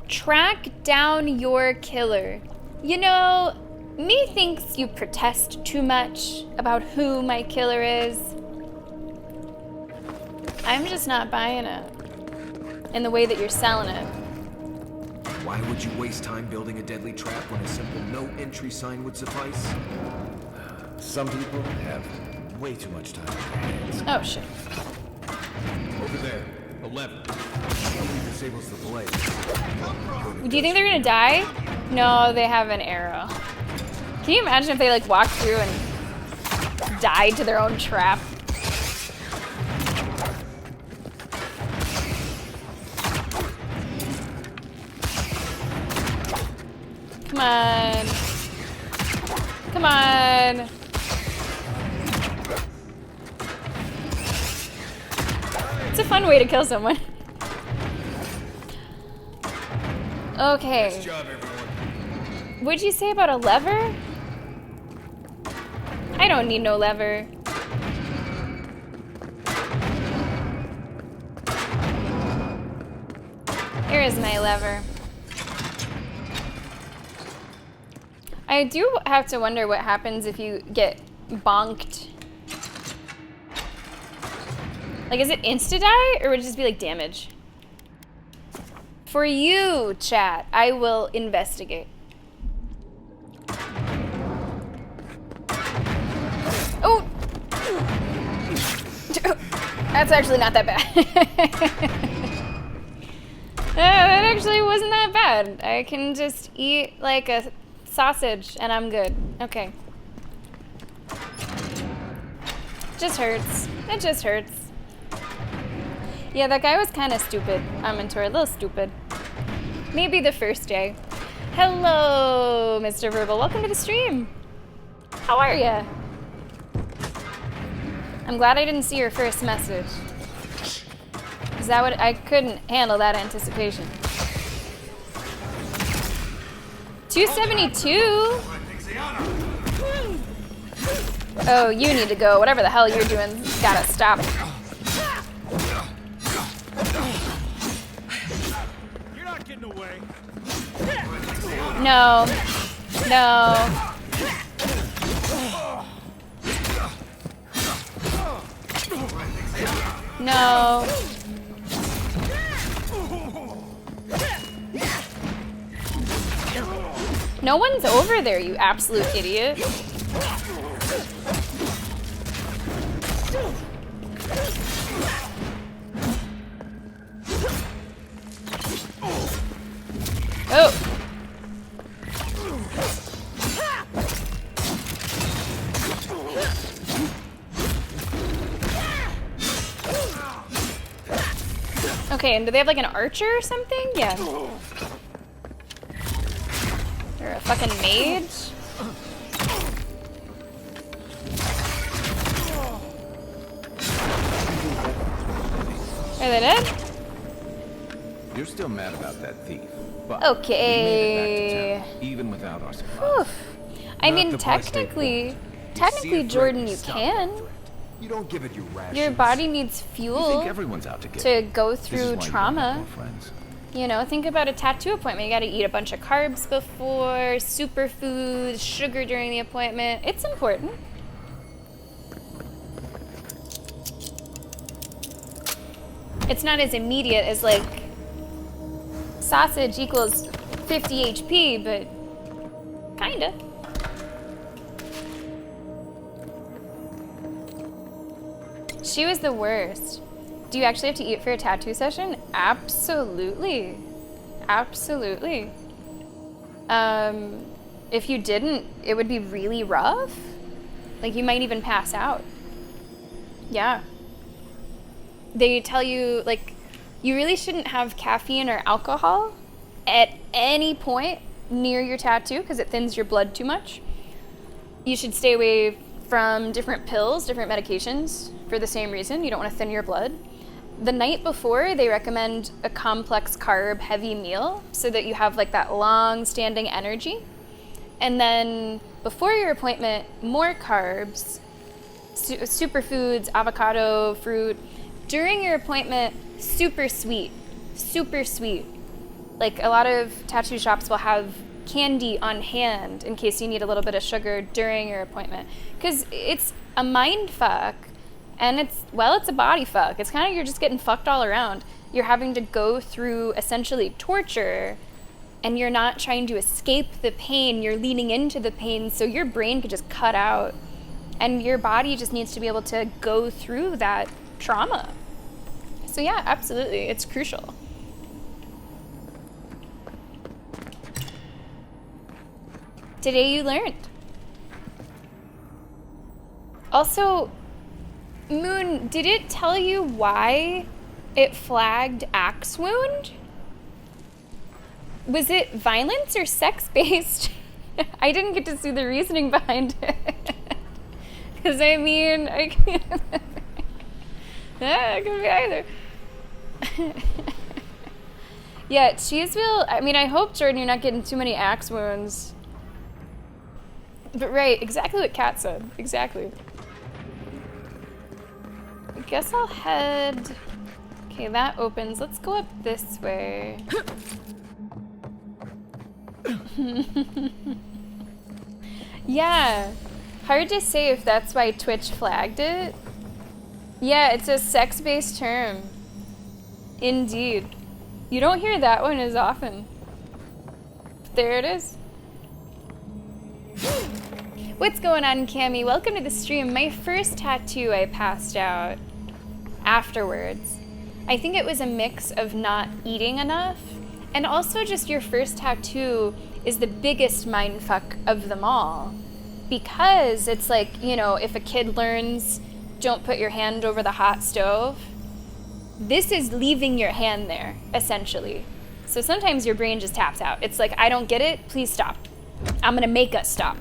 Track down your killer. You know, me thinks you protest too much about who my killer is. I'm just not buying it in the way that you're selling it.
Why would you waste time building a deadly trap when a simple no entry sign would suffice? Some people have way too much time on their hands.
Oh shit.
Over there, 11. Nobody disables the blade.
Do you think they're gonna die? No, they have an arrow. Can you imagine if they like walked through and died to their own trap? Come on. Come on. It's a fun way to kill someone. Okay.
Nice job, everyone.
What'd you say about a lever? I don't need no lever. Here is my lever. I do have to wonder what happens if you get bonked. Like, is it insta-die, or would it just be like damage? For you, chat, I will investigate. Oh! That's actually not that bad. That actually wasn't that bad. I can just eat like a sausage and I'm good. Okay. Just hurts. It just hurts. Yeah, that guy was kind of stupid. Amantor, a little stupid. Maybe the first day. Hello, Mr. Verbal. Welcome to the stream. How are ya? I'm glad I didn't see your first message. Is that what I couldn't handle that anticipation? 272? Oh, you need to go. Whatever the hell you're doing, gotta stop.
You're not getting away.
No. No. No. No one's over there, you absolute idiot. Oh. Okay, and do they have like an archer or something? Yeah. Or a fucking mage? Are they dead?
You're still mad about that thief, but
okay.
we made it back to town, even without our supplies.
I mean, technically, Jordan, you can.
You don't give it your rations.
Your body needs fuel
You think everyone's out to get
to
you.
go
This is
through
why you don't
trauma.
have more friends.
You know, think about a tattoo appointment. You gotta eat a bunch of carbs before, superfoods, sugar during the appointment. It's important. It's not as immediate as like sausage equals 50 HP, but kinda. She was the worst. Do you actually have to eat for a tattoo session? Absolutely. Absolutely. If you didn't, it would be really rough. Like, you might even pass out. Yeah. They tell you, like, you really shouldn't have caffeine or alcohol at any point near your tattoo because it thins your blood too much. You should stay away from different pills, different medications for the same reason. You don't want to thin your blood. The night before, they recommend a complex carb heavy meal so that you have like that long-standing energy. And then before your appointment, more carbs, superfoods, avocado, fruit. During your appointment, super sweet, super sweet. Like a lot of tattoo shops will have candy on hand in case you need a little bit of sugar during your appointment. Because it's a mind fuck. And it's a body fuck. It's kind of, you're just getting fucked all around. You're having to go through essentially torture, and you're not trying to escape the pain. You're leaning into the pain, so your brain could just cut out. And your body just needs to be able to go through that trauma. So yeah, absolutely, it's crucial. Today you learned. Also, Moon, did it tell you why it flagged axe wound? Was it violence or sex-based? I didn't get to see the reasoning behind it. Because I mean, I can't. Yeah, it could be either. Yeah, Cheeseville, I mean, I hope, Jordan, you're not getting too many axe wounds. But right, exactly what Kat said. Exactly. I guess I'll head... Okay, that opens. Let's go up this way. Yeah. Hard to say if that's why Twitch flagged it. Yeah, it's a sex-based term. Indeed. You don't hear that one as often. But there it is. What's going on, Cammy? Welcome to the stream. My first tattoo I passed out afterwards. I think it was a mix of not eating enough, and also just your first tattoo is the biggest mindfuck of them all. Because it's like, you know, if a kid learns, don't put your hand over the hot stove, this is leaving your hand there, essentially. So sometimes your brain just taps out. It's like, I don't get it, please stop. I'm gonna make us stop.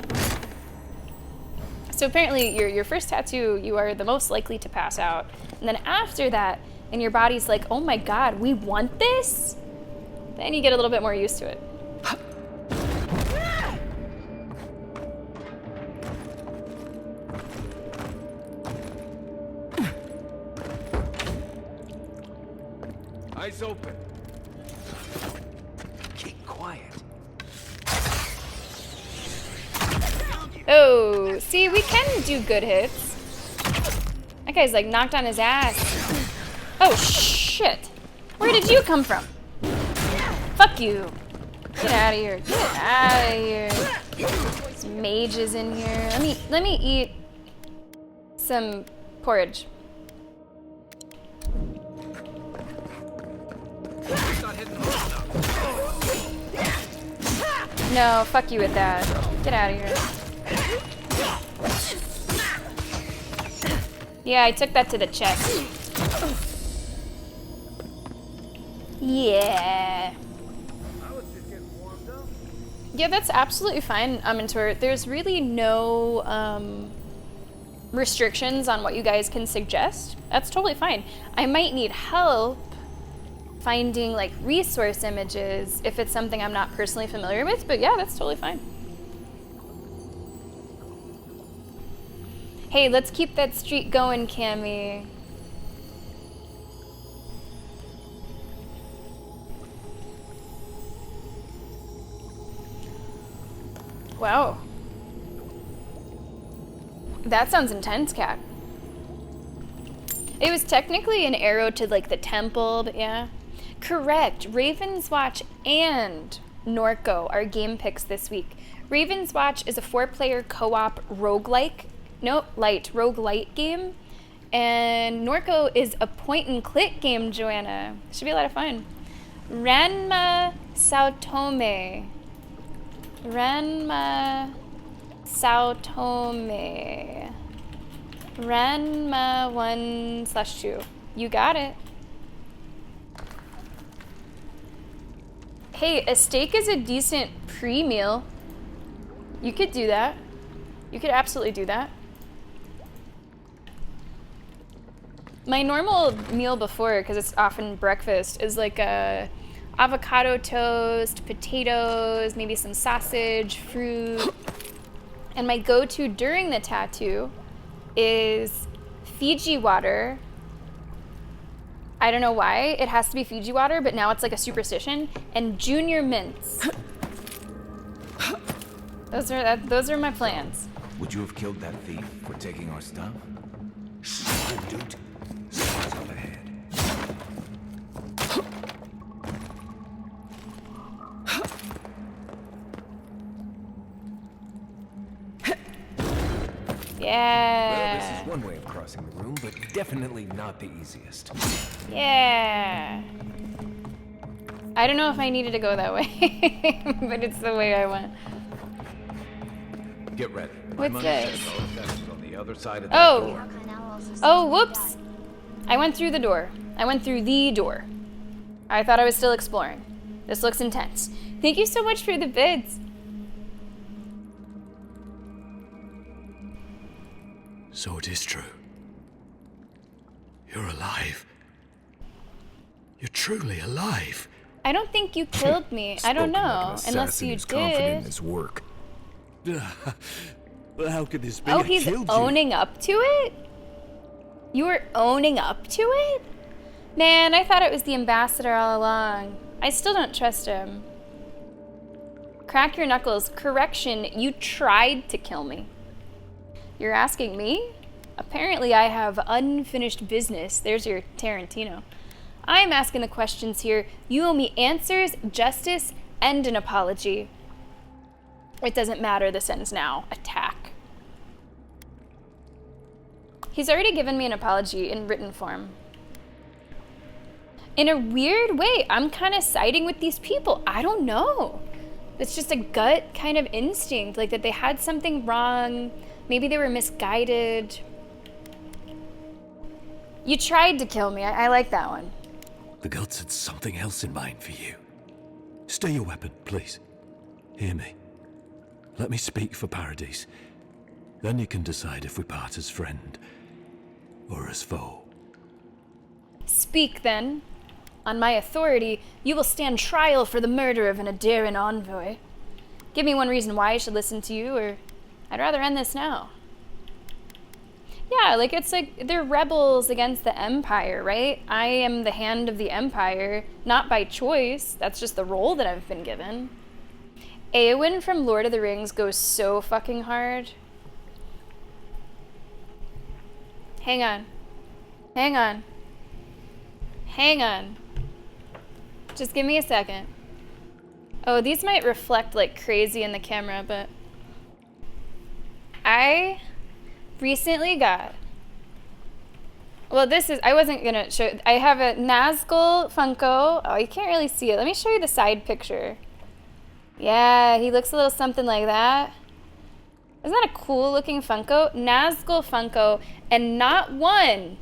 So apparently your first tattoo, you are the most likely to pass out. And then after that, and your body's like, oh my God, we want this? Then you get a little bit more used to it.
Eyes open. Keep quiet.
Oh, see, we can do good hits. That guy's like knocked on his ass. Oh shit. Where did you come from? Fuck you. Get out of here. Get out of here. There's mages in here. Let me eat some porridge. No, fuck you with that. Get out of here. Yeah, I took that to the chest. Yeah. Yeah, that's absolutely fine, Mentor. There's really no restrictions on what you guys can suggest. That's totally fine. I might need help finding like resource images if it's something I'm not personally familiar with, but yeah, that's totally fine. Hey, let's keep that streak going, Cammy. Wow. That sounds intense, Cat. It was technically an arrow to like the temple, but yeah. Correct. Raven's Watch and Norco are game picks this week. Raven's Watch is a 4-player co-op roguelike, roguelite game. And Norco is a point-and-click game, Joanna. Should be a lot of fun. Ranma Saotome. Ranma 1/2. You got it. Hey, a steak is a decent pre-meal. You could do that. You could absolutely do that. My normal meal before, because it's often breakfast, is like a avocado toast, potatoes, maybe some sausage, fruit. And my go-to during the tattoo is Fiji water. I don't know why it has to be Fiji water, but now it's like a superstition. And junior mints. Those are my plans.
Would you have killed that thief for taking our stuff? Dude, someone's up ahead.
Yeah.
Well, this is one way of crossing the room, but definitely not the easiest.
Yeah. I don't know if I needed to go that way, but it's the way I went.
Get ready.
What's this?
On the other side of that door.
Oh, whoops. I went through the door. I went through the door. I thought I was still exploring. This looks intense. Thank you so much for the bids.
So it is true. You're alive. You're truly alive.
I don't think you killed me. I don't know, unless you
confident in
did.
his work.
But how could this be?
Oh,
I
he's
killed you.
owning up to it? You were owning up to it? Man, I thought it was the ambassador all along. I still don't trust him. Crack your knuckles. Correction, you tried to kill me. You're asking me? Apparently I have unfinished business. There's your Tarantino. I'm asking the questions here. You owe me answers, justice, and an apology. It doesn't matter. This ends now. Attack. He's already given me an apology in written form. In a weird way, I'm kind of siding with these people. I don't know. It's just a gut kind of instinct, like that they had something wrong. Maybe they were misguided. You tried to kill me. I like that one.
The gods had something else in mind for you. Stay your weapon, please. Hear me. Let me speak for Paradise. Then you can decide if we part as friend or as foe.
Speak, then. On my authority, you will stand trial for the murder of an Adiran envoy. Give me one reason why I should listen to you, or I'd rather end this now. Yeah, like it's like they're rebels against the Empire, right? I am the hand of the Empire, not by choice. That's just the role that I've been given. Eowyn from Lord of the Rings goes so fucking hard. Hang on. Hang on. Hang on. Just give me a second. Oh, these might reflect like crazy in the camera, but I recently got, well, this is, I wasn't gonna show, I have a Nazgul Funko. Oh, you can't really see it. Let me show you the side picture. Yeah, he looks a little something like that. Isn't that a cool looking Funko? Nazgul Funko, and not one,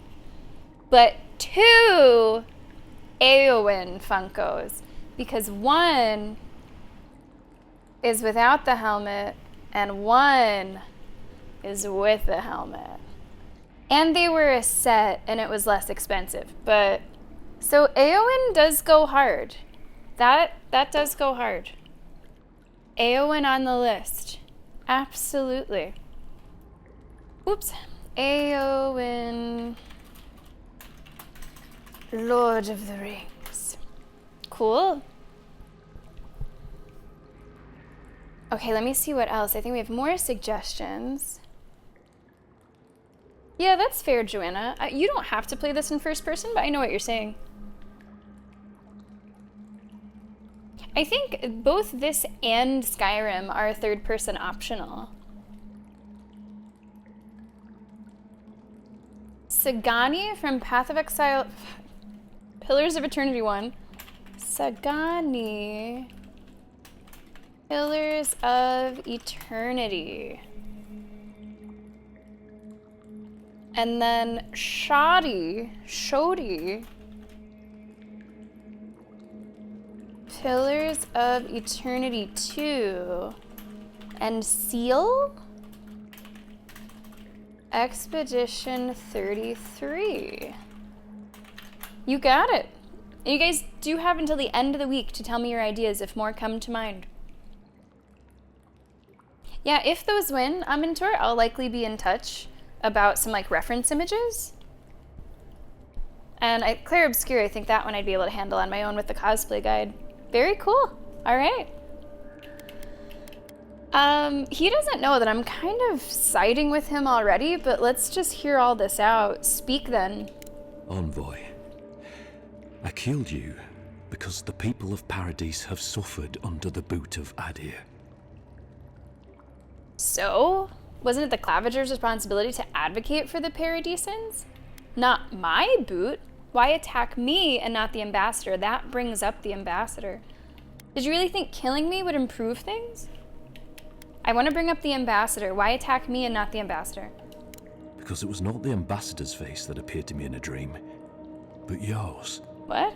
but two Eowyn Funkos, because one is without the helmet and one is with the helmet. And they were a set and it was less expensive. But so Eowyn does go hard. That does go hard. Eowyn on the list. Absolutely. Oops. Eowyn, Lord of the Rings. Cool. Okay, let me see what else. I think we have more suggestions. Yeah, that's fair, Joanna. You don't have to play this in first person, but I know what you're saying. I think both this and Skyrim are third person optional. Sagani from Path of Exile, Pillars of Eternity 1. Sagani, Pillars of Eternity. And then Shodi, Pillars of Eternity 2. And Seal? Expedition 33. You got it. You guys do have until the end of the week to tell me your ideas if more come to mind. Yeah, if those win, Amintor, I'll likely be in touch about some like reference images. And Claire Obscure, I think that one I'd be able to handle on my own with the cosplay guide. Very cool. All right. He doesn't know that I'm kind of siding with him already, but let's just hear all this out. Speak then.
Envoy, I killed you because the people of Paradise have suffered under the boot of Adir.
So, wasn't it the Claviger's responsibility to advocate for the Paradisans? Not my boot. Why attack me and not the ambassador? That brings up the ambassador. Did you really think killing me would improve things? I want to bring up the ambassador. Why attack me and not the ambassador?
Because it was not the ambassador's face that appeared to me in a dream, but yours.
What?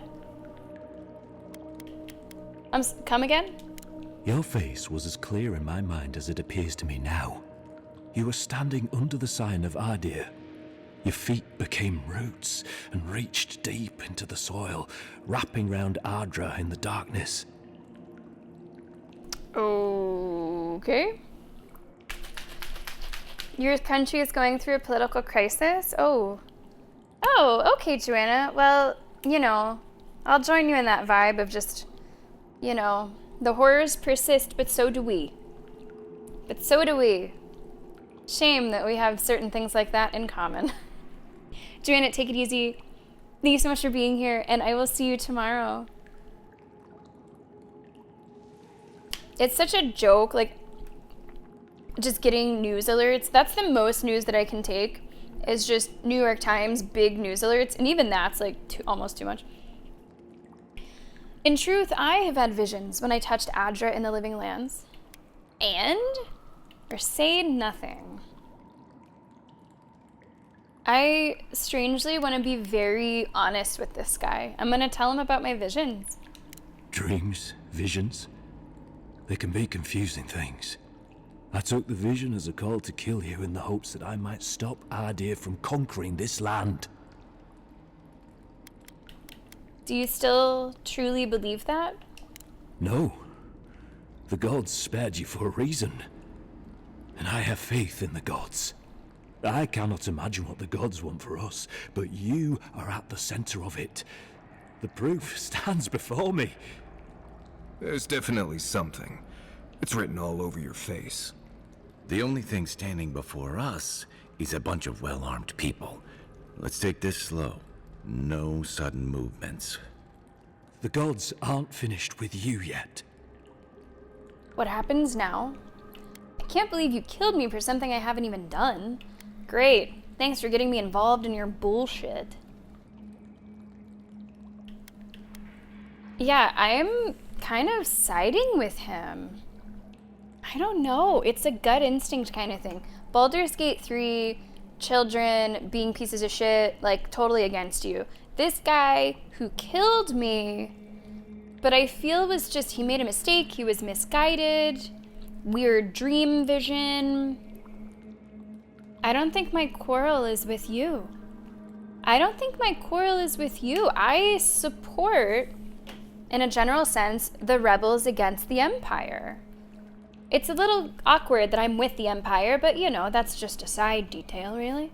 Come again?
Your face was as clear in my mind as it appears to me now. You were standing under the sign of Adir. Your feet became roots and reached deep into the soil, wrapping round Ardra in the darkness.
Okay. Your country is going through a political crisis? Oh, okay, Joanna. Well, you know, I'll join you in that vibe of just, you know, the horrors persist, but so do we. Shame that we have certain things like that in common. Joanna, take it easy. Thank you so much for being here, and I will see you tomorrow. It's such a joke, like, just getting news alerts. That's the most news that I can take, is just New York Times big news alerts, and even that's, like, almost too much. In truth, I have had visions when I touched Adra in the Living Lands. Or say nothing. I strangely want to be very honest with this guy. I'm going to tell him about my visions.
Dreams, visions, they can be confusing things. I took the vision as a call to kill you in the hopes that I might stop Adir from conquering this land.
Do you still truly believe that?
No. The gods spared you for a reason. And I have faith in the gods. I cannot imagine what the gods want for us, but you are at the center of it. The proof stands before me.
There's definitely something. It's written all over your face.
The only thing standing before us is a bunch of well-armed people. Let's take this slow. No sudden movements.
The gods aren't finished with you yet.
What happens now? I can't believe you killed me for something I haven't even done. Great. Thanks for getting me involved in your bullshit. Yeah, I'm kind of siding with him. I don't know. It's a gut instinct kind of thing. Baldur's Gate 3, children being pieces of shit, like, totally against you. this guy who killed me, but I feel was just, he made a mistake, he was misguided, weird dream vision. I don't think my quarrel is with you. I don't think my quarrel is with you. I support, in a general sense, the rebels against the Empire. It's a little awkward that I'm with the Empire, but you know, that's just a side detail, really.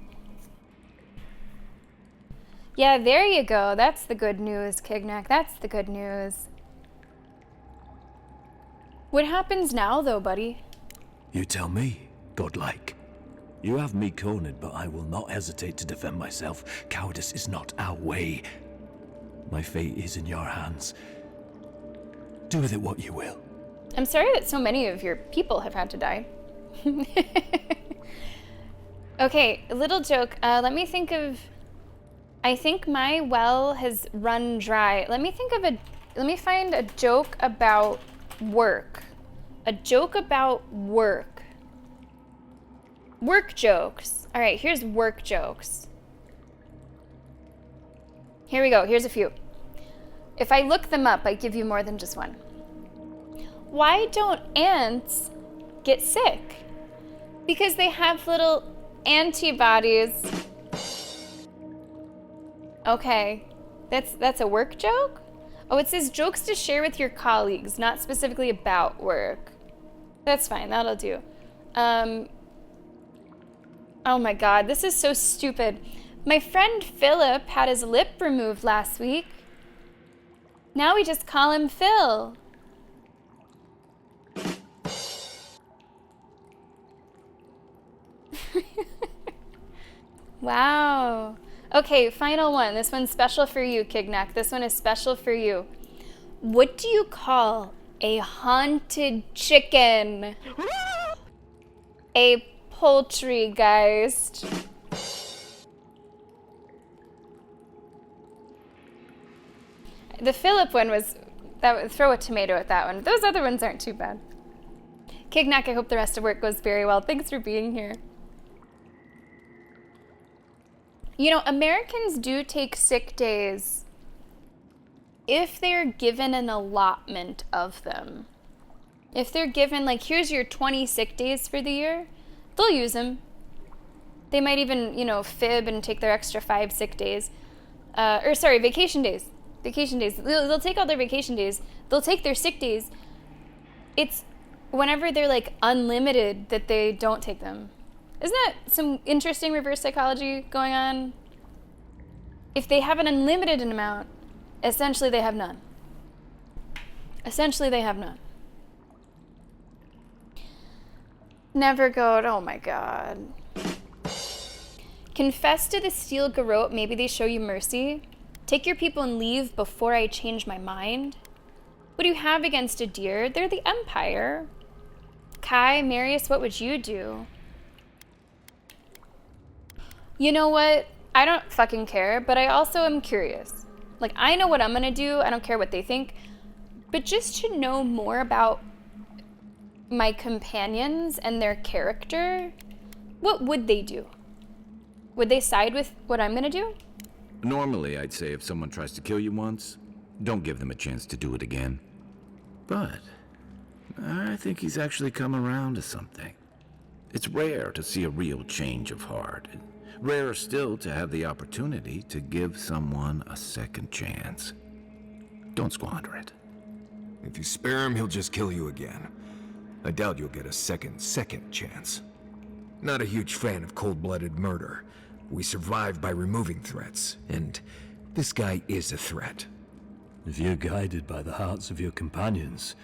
Yeah, there you go. That's the good news, Kignak. That's the good news. What happens now, though, buddy?
You tell me, godlike. You have me cornered, but I will not hesitate to defend myself. Cowardice is not our way. My fate is in your hands. Do with it what you will.
I'm sorry that so many of your people have had to die. Okay, a little joke. Let me think of... I think my well has run dry. Let me find a joke about work. A joke about work. Work jokes. All right, here's work jokes. Here we go. Here's a few. If I look them up, I give you more than just one. Why don't ants get sick? Because they have little antibodies. Okay, that's a work joke? Oh, it says jokes to share with your colleagues, not specifically about work. That's fine, that'll do. Oh my god, this is so stupid. My friend Philip had his lip removed last week. Now we just call him Phil. Wow. Okay, final one. This one's special for you, Kignak. This one is special for you. What do you call a haunted chicken? A poultrygeist. The Philip one was... throw a tomato at that one. Those other ones aren't too bad. Kignak, I hope the rest of work goes very well. Thanks for being here. You know, Americans do take sick days if they're given an allotment of them. If they're given, like, here's your 20 sick days for the year, they'll use them. They might even, you know, fib and take their extra 5 sick days. Vacation days. Vacation days. They'll take all their vacation days. They'll take their sick days. It's whenever they're, like, unlimited that they don't take them. Isn't that some interesting reverse psychology going on? If they have an unlimited amount, essentially they have none. Essentially they have none. Never go, oh my god. Confess to the steel garrote, maybe they show you mercy. Take your people and leave before I change my mind. What do you have against a deer? They're the Empire. Kai, Marius, what would you do? You know what? I don't fucking care, but I also am curious. Like, I know what I'm gonna do. I don't care what they think. But just to know more about my companions and their character, what would they do? Would they side with what I'm gonna do?
Normally, I'd say if someone tries to kill you once, don't give them a chance to do it again. But I think he's actually come around to something. It's rare to see a real change of heart. Rarer still to have the opportunity to give someone a second chance. Don't squander it.
If you spare him, he'll just kill you again. I doubt you'll get a second chance. Not a huge fan of cold-blooded murder. We survive by removing threats, and this guy is a threat.
If you're guided by the hearts of your companions,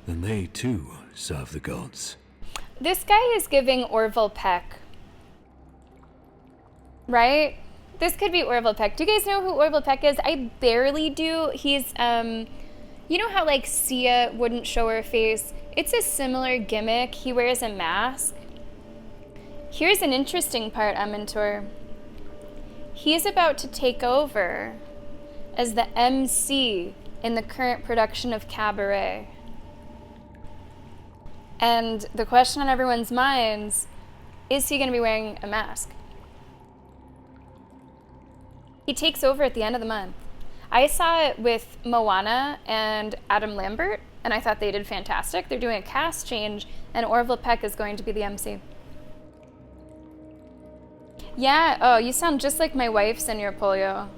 then they too serve the gods.
This guy is giving Orville Peck. Right? This could be Orville Peck. Do you guys know who Orville Peck is? I barely do. He's, you know how, like, Sia wouldn't show her face? It's a similar gimmick. He wears a mask. Here's an interesting part, Amintor. He's about to take over as the MC in the current production of Cabaret. And the question on everyone's minds, is he going to be wearing a mask? He takes over at the end of the month. I saw it with Moana and Adam Lambert, and I thought they did fantastic. They're doing a cast change, and Orville Peck is going to be the MC. Yeah, oh, you sound just like my wife, Senor Polio.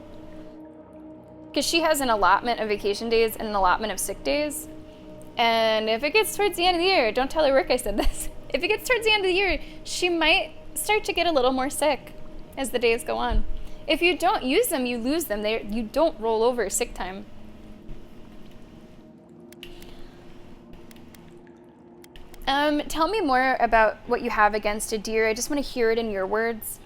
Because she has an allotment of vacation days and an allotment of sick days. And if it gets towards the end of the year, don't tell her work I said this. If it gets towards the end of the year, she might start to get a little more sick as the days go on. If you don't use them, you lose them. You don't roll over sick time. Tell me more about what you have against a deer. I just want to hear it in your words.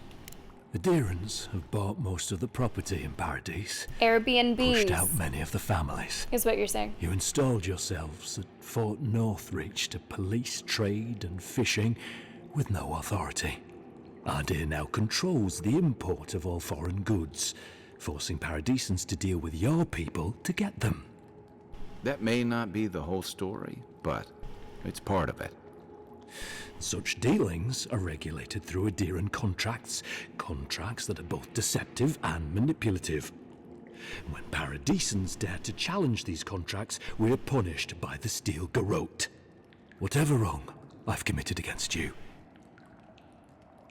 The Deerans have bought most of the property in Paradise.
Airbnbs.
Pushed out many of the families.
Is what you're saying.
You installed yourselves at Fort Northreach to police trade and fishing with no authority. Ardea now controls the import of all foreign goods, forcing Paradisans to deal with your people to get them.
That may not be the whole story, but it's part of it.
Such dealings are regulated through Aderan contracts that are both deceptive and manipulative. When Paradisans dare to challenge these contracts, we are punished by the Steel Garrote. Whatever wrong I've committed against you,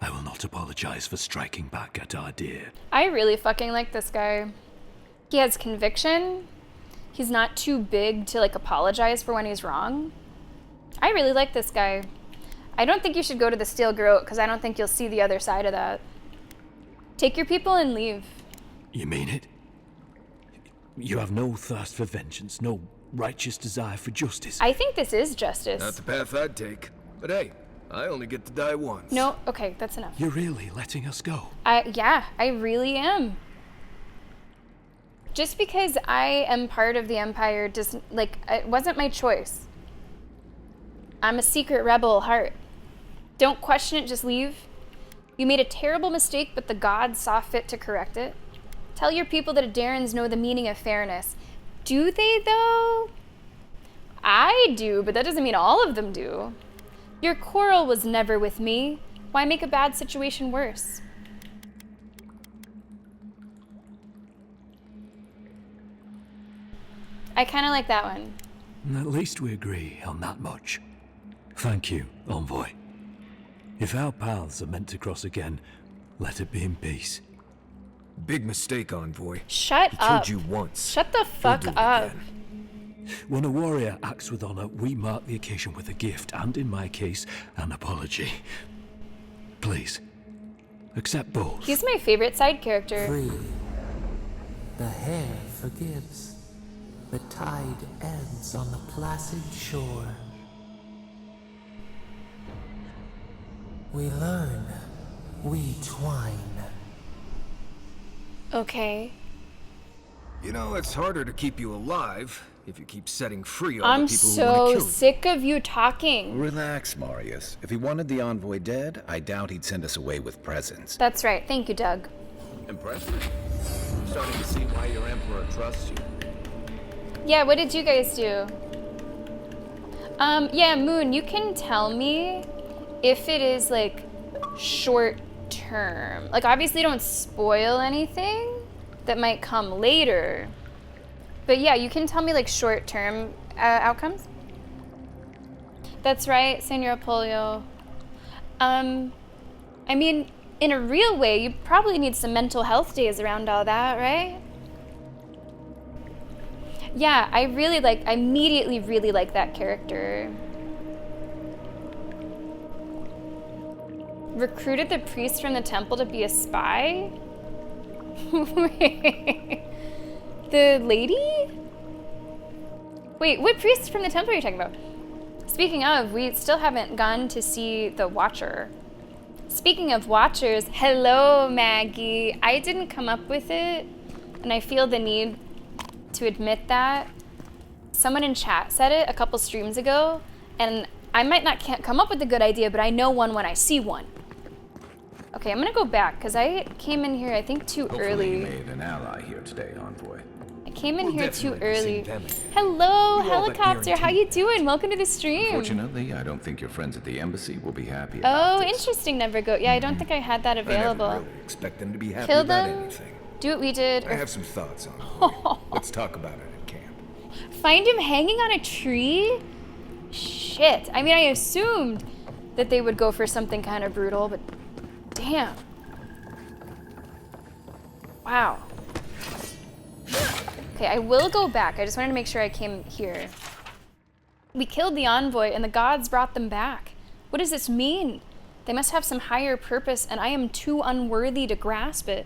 I will not apologize for striking back at Ardea.
I really fucking like this guy. He has conviction. He's not too big to, apologize for when he's wrong. I really like this guy. I don't think you should go to the Steel Garrote, because I don't think you'll see the other side of that. Take your people and leave.
You mean it? You have no thirst for vengeance, no righteous desire for justice?
I think this is justice.
Not the path I'd take. But hey, I only get to die once.
No, okay, that's enough.
You're really letting us go?
Yeah, I really am. Just because I am part of the Empire doesn't, it wasn't my choice. I'm a secret rebel at heart. Don't question it, just leave. You made a terrible mistake, but the gods saw fit to correct it. Tell your people that Adarans know the meaning of fairness. Do they, though? I do, but that doesn't mean all of them do. Your quarrel was never with me. Why make a bad situation worse? I kind of like that one.
At least we agree on that much. Thank you, Envoy. If our paths are meant to cross again, let it be in peace.
Big mistake, Envoy.
Shut
he
up.
Killed you once.
Shut the fuck up.
When a warrior acts with honor, we mark the occasion with a gift, and in my case, an apology. Please, accept both.
He's my favorite side character.
Free. The hair forgives. The tide ends on the placid shore. We learn. We twine.
Okay.
You know, it's harder to keep you alive if you keep setting free all
I'm
the people who want to
so
kill you.
sick of you talking.
Relax, Marius. If he wanted the envoy dead, I doubt he'd send us away with presents.
That's right. Thank you, Doug.
Impressive. I'm starting to see why your emperor trusts you.
Yeah, what did you guys do? Yeah, Moon, you can tell me if it is, short term. Obviously don't spoil anything that might come later. But yeah, you can tell me, short term outcomes. That's right, Senor Polio. I mean, in a real way, you probably need some mental health days around all that, right? Yeah, I immediately really like that character. Recruited the priest from the temple to be a spy? Wait. The lady? Wait, what priest from the temple are you talking about? Speaking of, we still haven't gone to see the Watcher. Speaking of Watchers, hello, Maggie. I didn't come up with it, and I feel the need to admit that. Someone in chat said it a couple streams ago, and I might not come up with a good idea, but I know one when I see one. Okay, I'm gonna go back, because I came in here, I think, too early.
You made an ally here today, Envoy.
I came in here too early. Hello, Helicopter, how you doing? Welcome to the stream.
Unfortunately, I don't think your friends at the embassy will be happy
Oh,
about this.
interesting, Never Go. Yeah, I don't think I had that available.
I never really expect them to be happy
Kill
about
them?
anything.
Do what we did.
I have some thoughts on it. Let's talk about it at camp.
Find him hanging on a tree? Shit. I mean, I assumed that they would go for something kind of brutal, but damn. Wow. Okay, I will go back. I just wanted to make sure I came here. We killed the envoy and the gods brought them back. What does this mean? They must have some higher purpose and I am too unworthy to grasp it.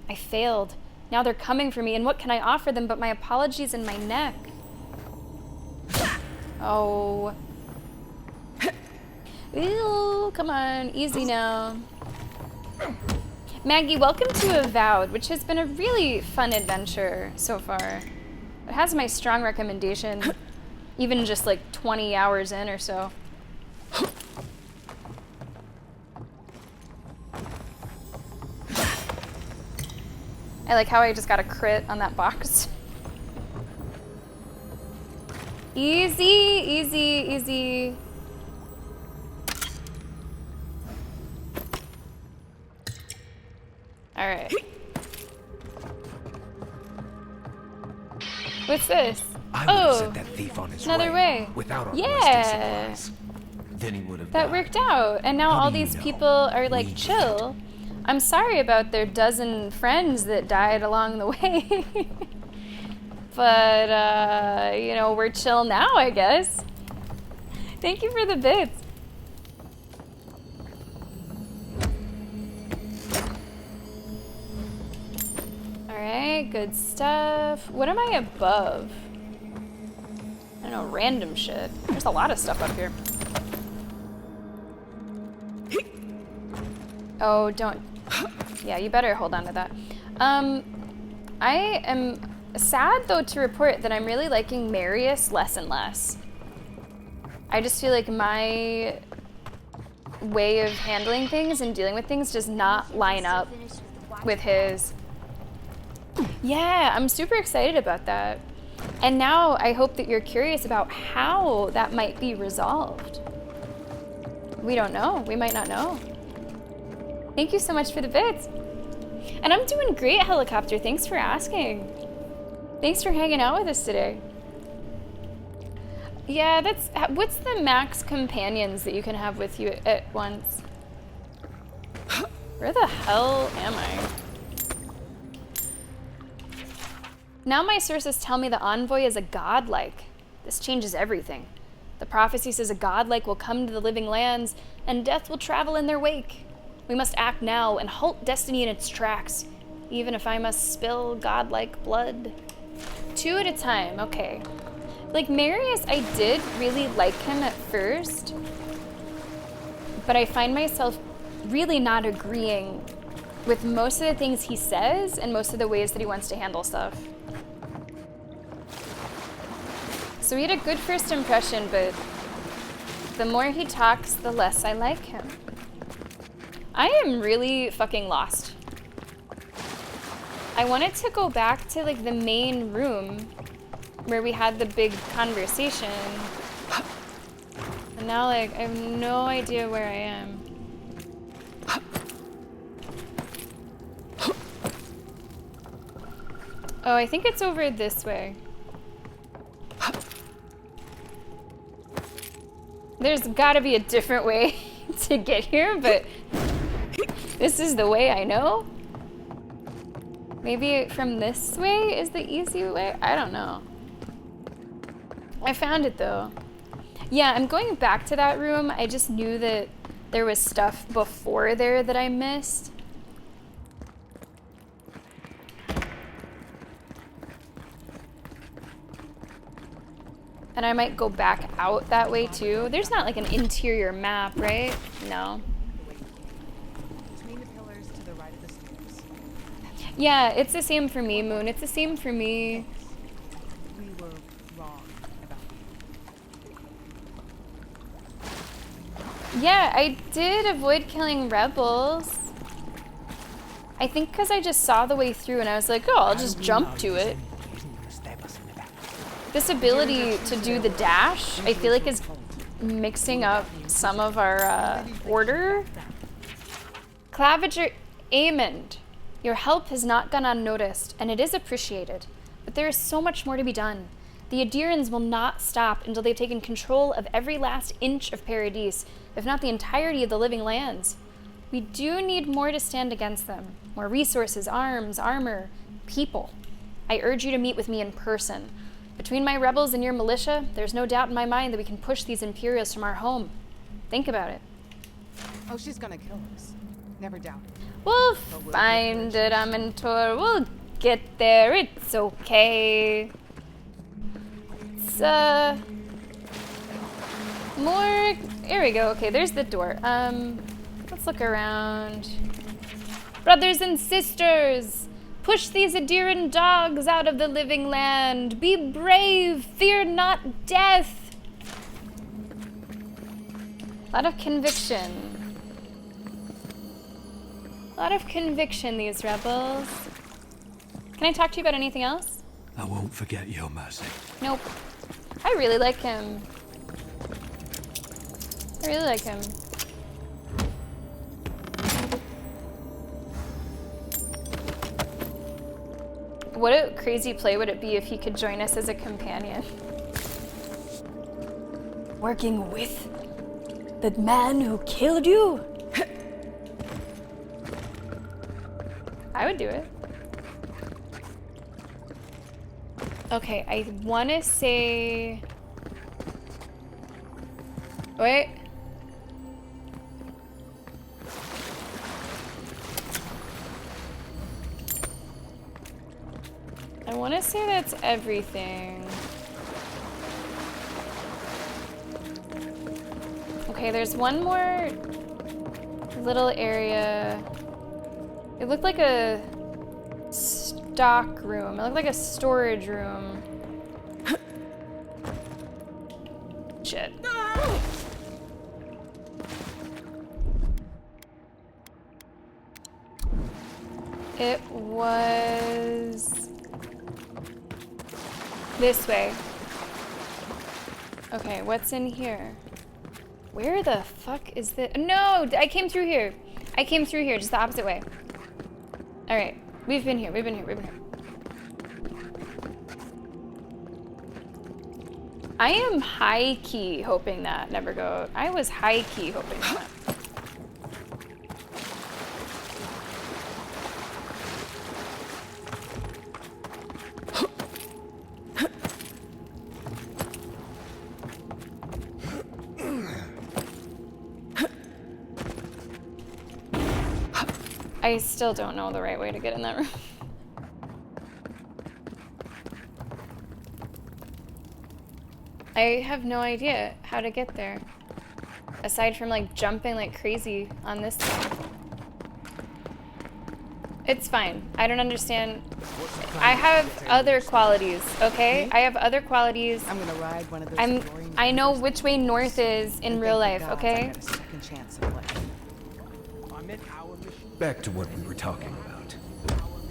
I failed. Now they're coming for me and what can I offer them but my apologies and my neck? Oh. Ew, come on, easy now. Maggie, welcome to Avowed, which has been a really fun adventure so far. It has my strong recommendation, even just like 20 hours in or so. I like how I just got a crit on that box. Easy, easy, easy. All right. What's this?
I would have
Oh,
set that thief on his
another way.
Without our
Yeah.
supplies. Then he would have
That
died.
worked out, and now
How
all
do you
these
know?
people are like chill. I'm sorry about their dozen friends that died along the way. But, you know, we're chill now, I guess. Thank you for the bits. Alright, good stuff. What am I above? I don't know, random shit. There's a lot of stuff up here. Oh, don't. Yeah, you better hold on to that. I am sad, though, to report that I'm really liking Marius less and less. I just feel like my way of handling things and dealing with things does not line up with his. Yeah, I'm super excited about that. And now I hope that you're curious about how that might be resolved. We don't know. We might not know. Thank you so much for the bits. And I'm doing great, Helicopter. Thanks for asking. Thanks for hanging out with us today. Yeah, that's... What's the max companions that you can have with you at once? Where the hell am I? Now my sources tell me the envoy is a godlike. This changes everything. The prophecy says a godlike will come to the living lands, and death will travel in their wake. We must act now and halt destiny in its tracks, even if I must spill godlike blood. 2 at a time, okay. Like Marius, I did really like him at first, but I find myself really not agreeing with most of the things he says and most of the ways that he wants to handle stuff. So we had a good first impression, but the more he talks, the less I like him. I am really fucking lost. I wanted to go back to like the main room where we had the big conversation. And now like I have no idea where I am. Oh, I think it's over this way. There's gotta be a different way to get here, but this is the way I know. Maybe from this way is the easy way? I don't know. I found it though. Yeah, I'm going back to that room. I just knew that there was stuff before there that I missed. And I might go back out that way too. There's not like an interior map, right? No.
Between the pillars to the right of the stairs.
Yeah, it's the same for me, Moon. It's the same for me.
We were wrong about you.
Yeah, I did avoid killing rebels. I think because I just saw the way through and I was like, oh, I'll just jump to it. This ability to do the dash, I feel like is mixing up some of our order. Claviger Amond. Your help has not gone unnoticed, and it is appreciated. But there is so much more to be done. The Adirans will not stop until they've taken control of every last inch of Paradise, if not the entirety of the living lands. We do need more to stand against them. More resources, arms, armor, people. I urge you to meet with me in person. Between my rebels and your militia, there's no doubt in my mind that we can push these Imperials from our home. Think about it.
Oh, she's gonna kill us. Never doubt it.
We'll find it, Amintor. We'll get there. It's okay. It's, more... Here we go. Okay, there's the door. Let's look around. Brothers and sisters, push these Adiran dogs out of the living land. Be brave. Fear not death. A lot of conviction. A lot of conviction, these rebels. Can I talk to you about anything else?
I won't forget your mercy.
Nope. I really like him. I really like him. What a crazy play would it be if he could join us as a companion? Working with the man who killed you? I would do it. Okay, I want to say... Wait. I want to say that's everything. Okay, there's one more little area. It looked like a stock room. It looked like a storage room. Shit. It was this way. Okay, what's in here? Where the fuck is this? No, I came through here. I came through here, just the opposite way. All right, we've been here, we've been here, we've been here. I am high-key hoping that never go. I was high-key hoping that. I still don't know the right way to get in that room. I have no idea how to get there. Aside from like jumping like crazy on this thing. It's fine. I don't understand. I have other qualities, okay? I have other qualities.
I'm gonna ride one of those.
I know which way north is in real life, okay?
Back to what we were talking about.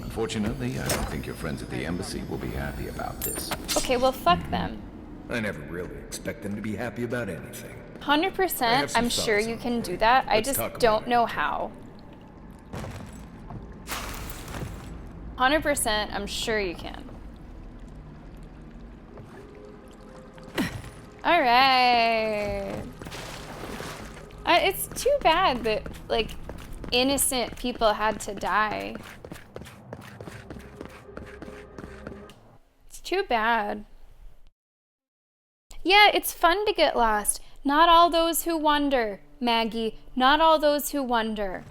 Unfortunately, I don't think your friends at the embassy will be happy about this.
Okay, well, fuck them.
I never really expect them to be happy about anything.
100%, I'm sure you can do that. I just don't know how. 100%, I'm sure you can. All right. It's too bad that, like, innocent people had to die. It's too bad. Yeah, it's fun to get lost. Not all those who wander, Maggie. Not all those who wander.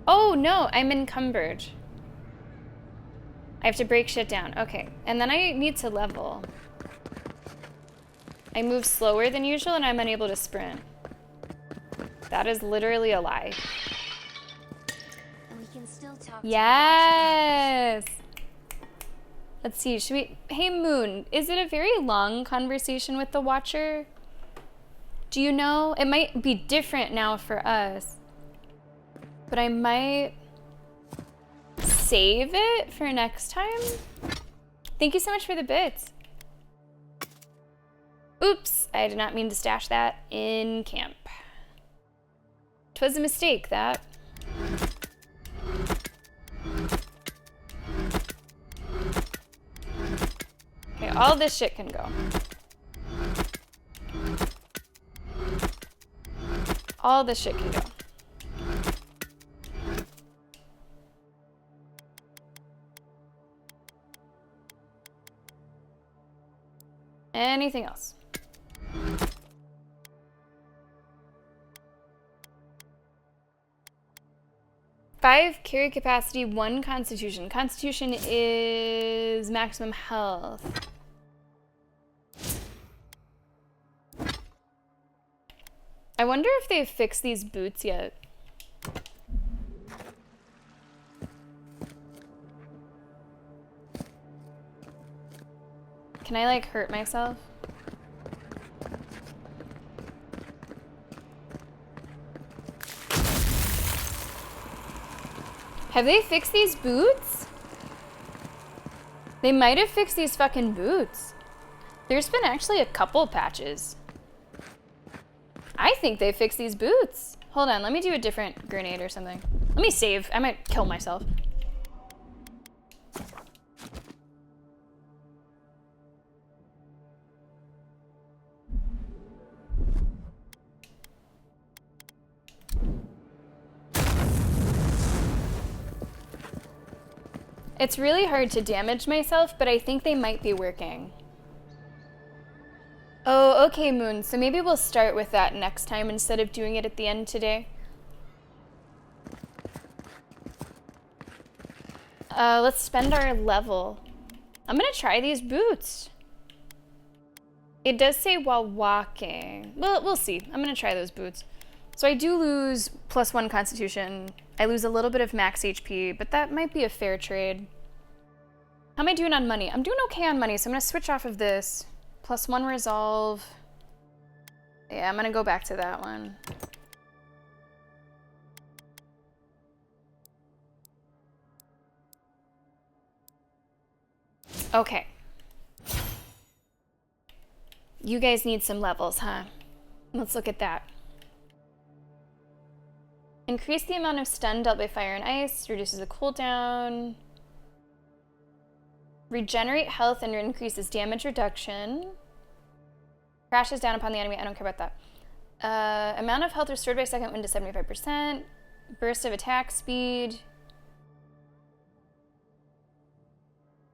Oh, no, I'm encumbered. I have to break shit down. Okay, and then I need to level. I move slower than usual and I'm unable to sprint. That is literally a lie.
And we can still talk.
Yes! Let's see, should we... Hey, Moon, is it a very long conversation with the Watcher? Do you know? It might be different now for us. But I might save it for next time. Thank you so much for the bits. Oops, I did not mean to stash that in camp. 'Twas a mistake, that. Okay, all this shit can go. All this shit can go. Anything else? Five carry capacity, 1 constitution. Constitution is maximum health. I wonder if they've fixed these boots yet. Can I like hurt myself? Have they fixed these boots? They might have fixed these fucking boots. There's been actually a couple patches. I think they fixed these boots. Hold on, let me do a different grenade or something. Let me save. I might kill myself. It's really hard to damage myself, but I think they might be working. Oh, okay, Moon. So maybe we'll start with that next time instead of doing it at the end today. Let's spend our level. I'm gonna try these boots. It does say while walking. Well, we'll see. I'm gonna try those boots. So I do lose +1 constitution. I lose a little bit of max HP, but that might be a fair trade. How am I doing on money? I'm doing okay on money, so I'm gonna switch off of this. +1 resolve. Yeah, I'm gonna go back to that one. Okay. You guys need some levels, huh? Let's look at that. Increase the amount of stun dealt by fire and ice, reduces the cooldown. Regenerate health and increases damage reduction. Crashes down upon the enemy, I don't care about that. Amount of health restored by second wind to 75%. Burst of attack speed.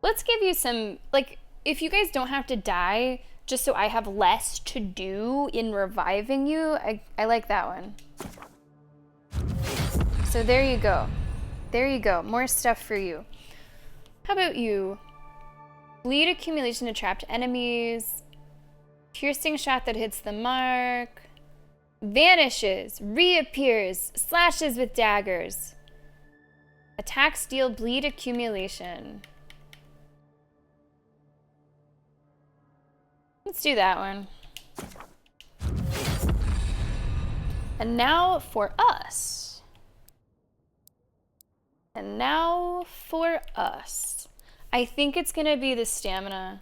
Let's give you some, like, if you guys don't have to die, just so I have less to do in reviving you, I like that one. So there you go. There you go. More stuff for you. How about you? Bleed accumulation to trapped enemies. Piercing shot that hits the mark. Vanishes. Reappears. Slashes with daggers. Attacks deal bleed accumulation. Let's do that one. And now for us. And now for us. I think it's gonna be the stamina.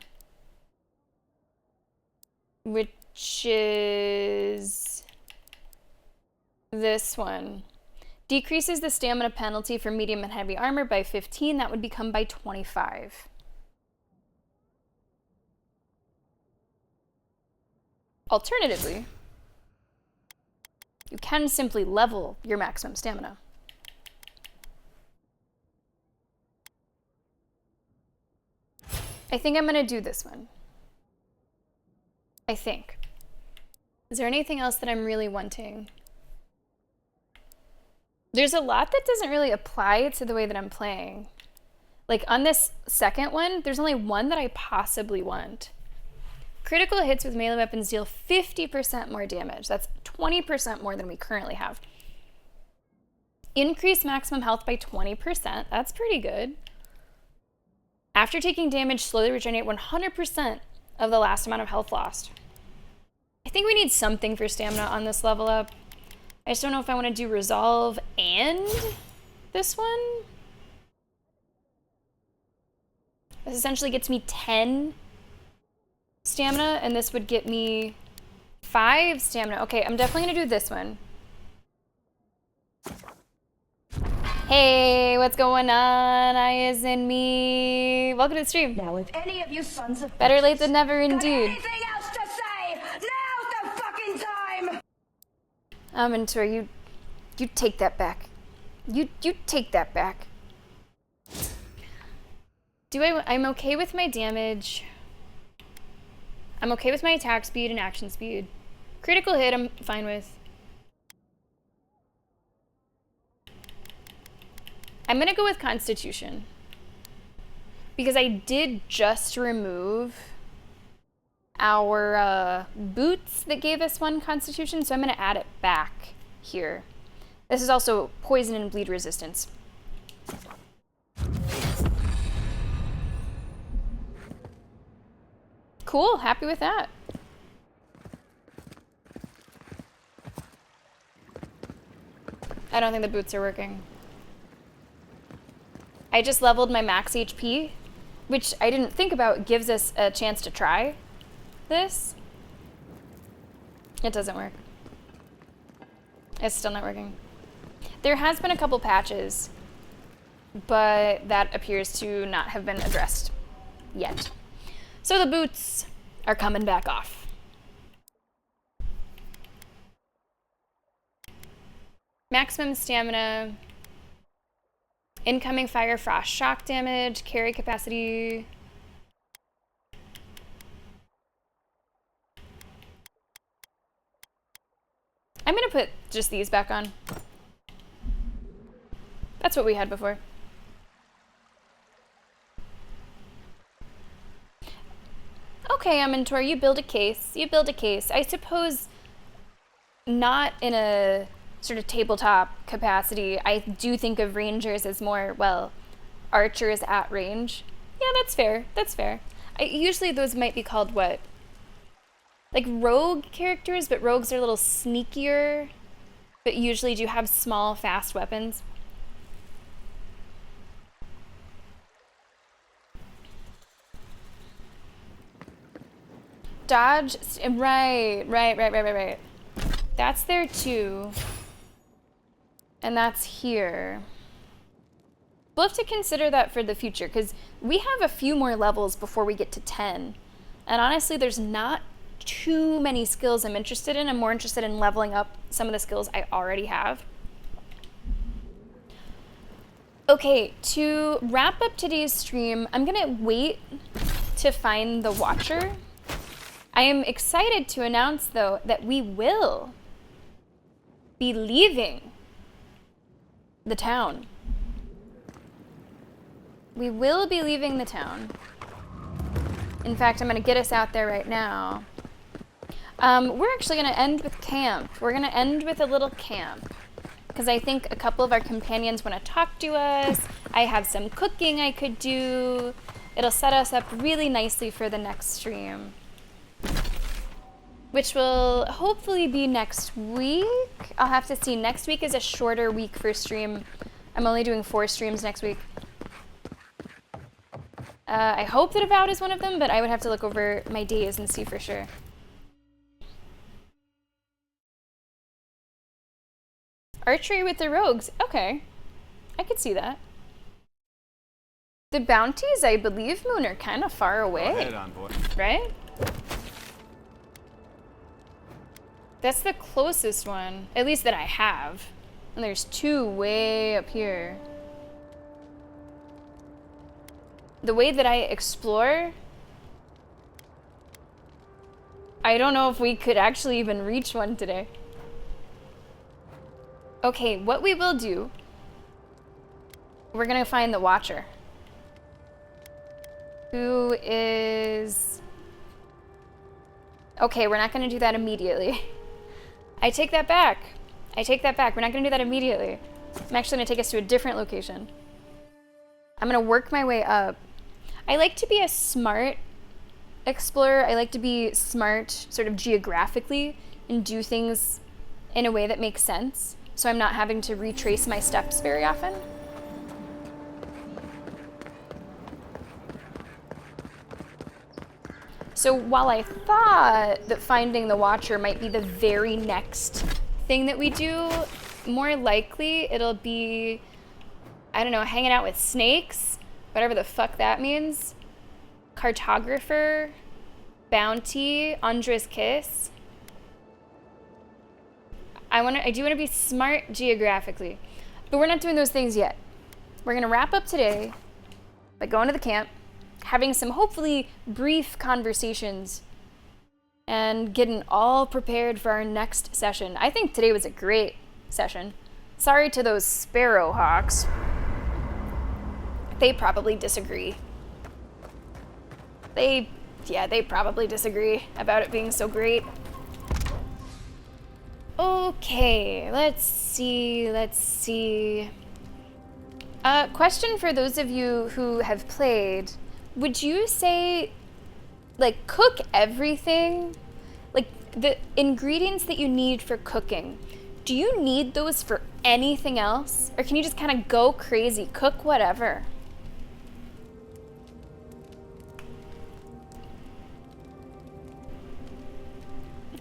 Which is this one. Decreases the stamina penalty for medium and heavy armor by 15. That would become by 25. Alternatively, you can simply level your maximum stamina. I think I'm going to do this one. I think. Is there anything else that I'm really wanting? There's a lot that doesn't really apply to the way that I'm playing. Like on this second one, there's only one that I possibly want. Critical hits with melee weapons deal 50% more damage. That's 20% more than we currently have. Increase maximum health by 20%. That's pretty good. After taking damage, slowly regenerate 100% of the last amount of health lost. I think we need something for stamina on this level up. I just don't know if I want to do resolve and this one. This essentially gets me 10 stamina, and this would get me 5 stamina. Okay, I'm definitely gonna do this one. Hey, what's going on? Is in me. Welcome to the stream.
Now, if any of you sons of
Better late
bitches
than never,
got
indeed.
anything else to say, now's the fucking time!
Mentor, you take that back. You take that back. I'm okay with my damage. I'm okay with my attack speed and action speed. Critical hit, I'm fine with. I'm gonna go with Constitution. Because I did just remove our boots that gave us 1 Constitution, so I'm gonna add it back here. This is also poison and bleed resistance. Cool, happy with that. I don't think the boots are working. I just leveled my max HP, which I didn't think about gives us a chance to try this. It doesn't work. It's still not working. There has been a couple patches, but that appears to not have been addressed yet. So the boots are coming back off. Maximum stamina. Incoming fire, frost, shock damage, carry capacity. I'm gonna put just these back on. That's what we had before. Okay, Mentor, you build a case. You build a case. I suppose not in a sort of tabletop capacity. I do think of rangers as more, well, archers at range. Yeah, that's fair. That's fair. Usually those might be called what? Like rogue characters, but rogues are a little sneakier, but usually do have small, fast weapons. Dodge, right. That's there too. And that's here. We'll have to consider that for the future, because we have a few more levels before we get to 10. And honestly, there's not too many skills I'm interested in. I'm more interested in leveling up some of the skills I already have. Okay, to wrap up today's stream, I'm gonna wait to find the Watcher. I am excited to announce, though, that we will be leaving the town. We will be leaving the town. In fact, I'm going to get us out there right now. We're actually going to end with camp. We're going to end with a little camp, because I think a couple of our companions want to talk to us. I have some cooking I could do. It'll set us up really nicely for the next stream, which will hopefully be next week. I'll have to see. Next week is a shorter week for stream. I'm only doing 4 streams next week. I hope that Avowed is one of them, but I would have to look over my days and see for sure. Archery with the rogues. Okay. I could see that. The bounties, I believe, Moon, are kind of far away.
Go ahead, Envoy.
Right? That's the closest one, at least that I have. And there's 2 way up here. The way that I explore, I don't know if we could actually even reach one today. Okay, what we will do, we're gonna find the Watcher, who is... Okay, we're not gonna do that immediately. I take that back. I take that back. We're not gonna do that immediately. I'm actually gonna take us to a different location. I'm gonna work my way up. I like to be a smart explorer. I like to be smart sort of geographically and do things in a way that makes sense, so I'm not having to retrace my steps very often. So while I thought that finding the Watcher might be the very next thing that we do, more likely it'll be I don't know, hanging out with snakes, whatever the fuck that means. Cartographer, bounty, Andra's kiss. I do want to be smart geographically, but we're not doing those things yet. We're gonna wrap up today by going to the camp, having some hopefully brief conversations, and getting all prepared for our next session. I think today was a great session. Sorry to those Sparrowhawks. They probably disagree. They probably disagree about it being so great. Okay, let's see. Question for those of you who have played. Would you say, like, cook everything? Like, the ingredients that you need for cooking, do you need those for anything else? Or can you just kind of go crazy, cook whatever?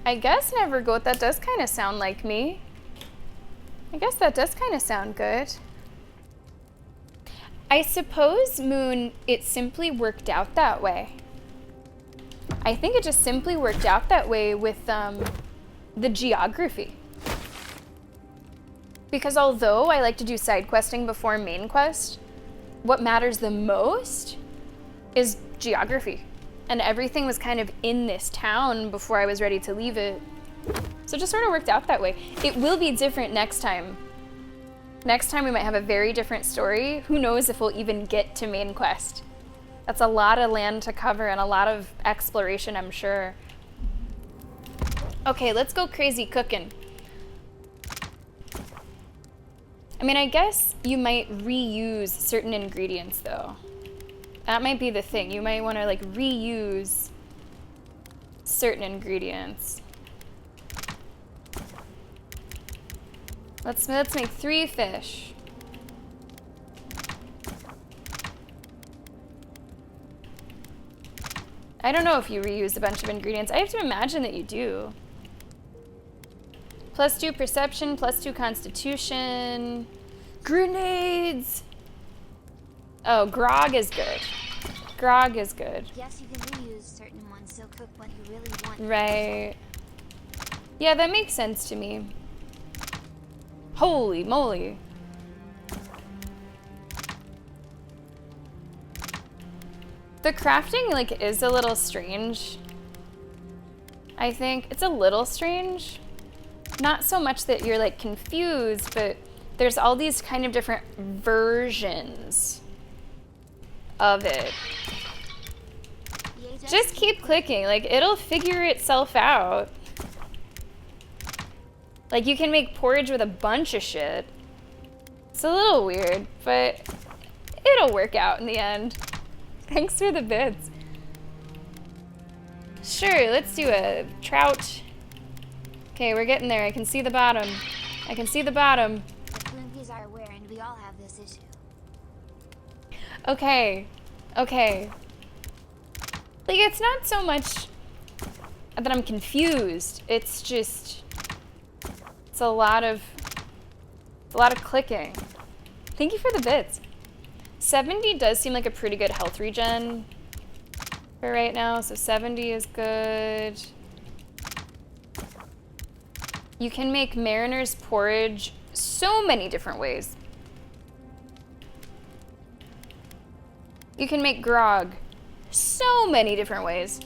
I guess never goat, that does kind of sound like me. I guess that does kind of sound good. I suppose, Moon, it simply worked out that way. I think it just simply worked out that way with the geography. Because although I like to do side questing before main quest, what matters the most is geography. And everything was kind of in this town before I was ready to leave it. So it just sort of worked out that way. It will be different next time. Next time we might have a very different story. Who knows if we'll even get to main quest. That's a lot of land to cover and a lot of exploration, I'm sure. Okay, let's go crazy cooking. I mean, I guess you might reuse certain ingredients though. That might be the thing. You might want to like reuse certain ingredients. Let's make 3 fish. I don't know if you reuse a bunch of ingredients. I have to imagine that you do. +2 perception, +2 constitution. Grenades! Oh, grog is good. Grog is good.
Yes, you can reuse certain ones, so cook what you really want.
Right. Yeah, that makes sense to me. Holy moly. The crafting, like, is a little strange. I think it's a little strange. Not so much that you're, like, confused, but there's all these kind of different versions of it. Just keep clicking, like, it'll figure itself out. Like, you can make porridge with a bunch of shit. It's a little weird, but it'll work out in the end. Thanks for the bits. Sure, let's do a trout. Okay, we're getting there. I can see the bottom. I can see the bottom.
The Flunkies are aware, and we all have this issue.
Okay. Okay. Like, it's not so much that I'm confused. It's just... It's a lot of clicking. Thank you for the bits. 70 does seem like a pretty good health regen for right now, so 70 is good. You can make mariner's porridge so many different ways. You can make grog so many different ways.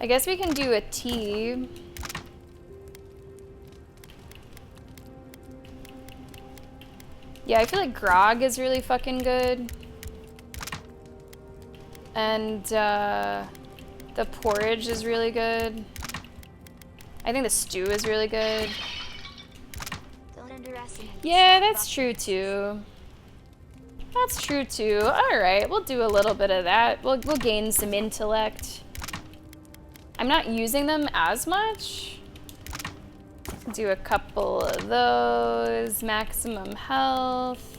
I guess we can do a tea. Yeah, I feel like grog is really fucking good. And the porridge is really good. I think the stew is really good.
Don't underestimate.
Yeah, that's true too. That's true too. All right, we'll do a little bit of that. We'll gain some intellect. I'm not using them as much. Do a couple of those. Maximum health.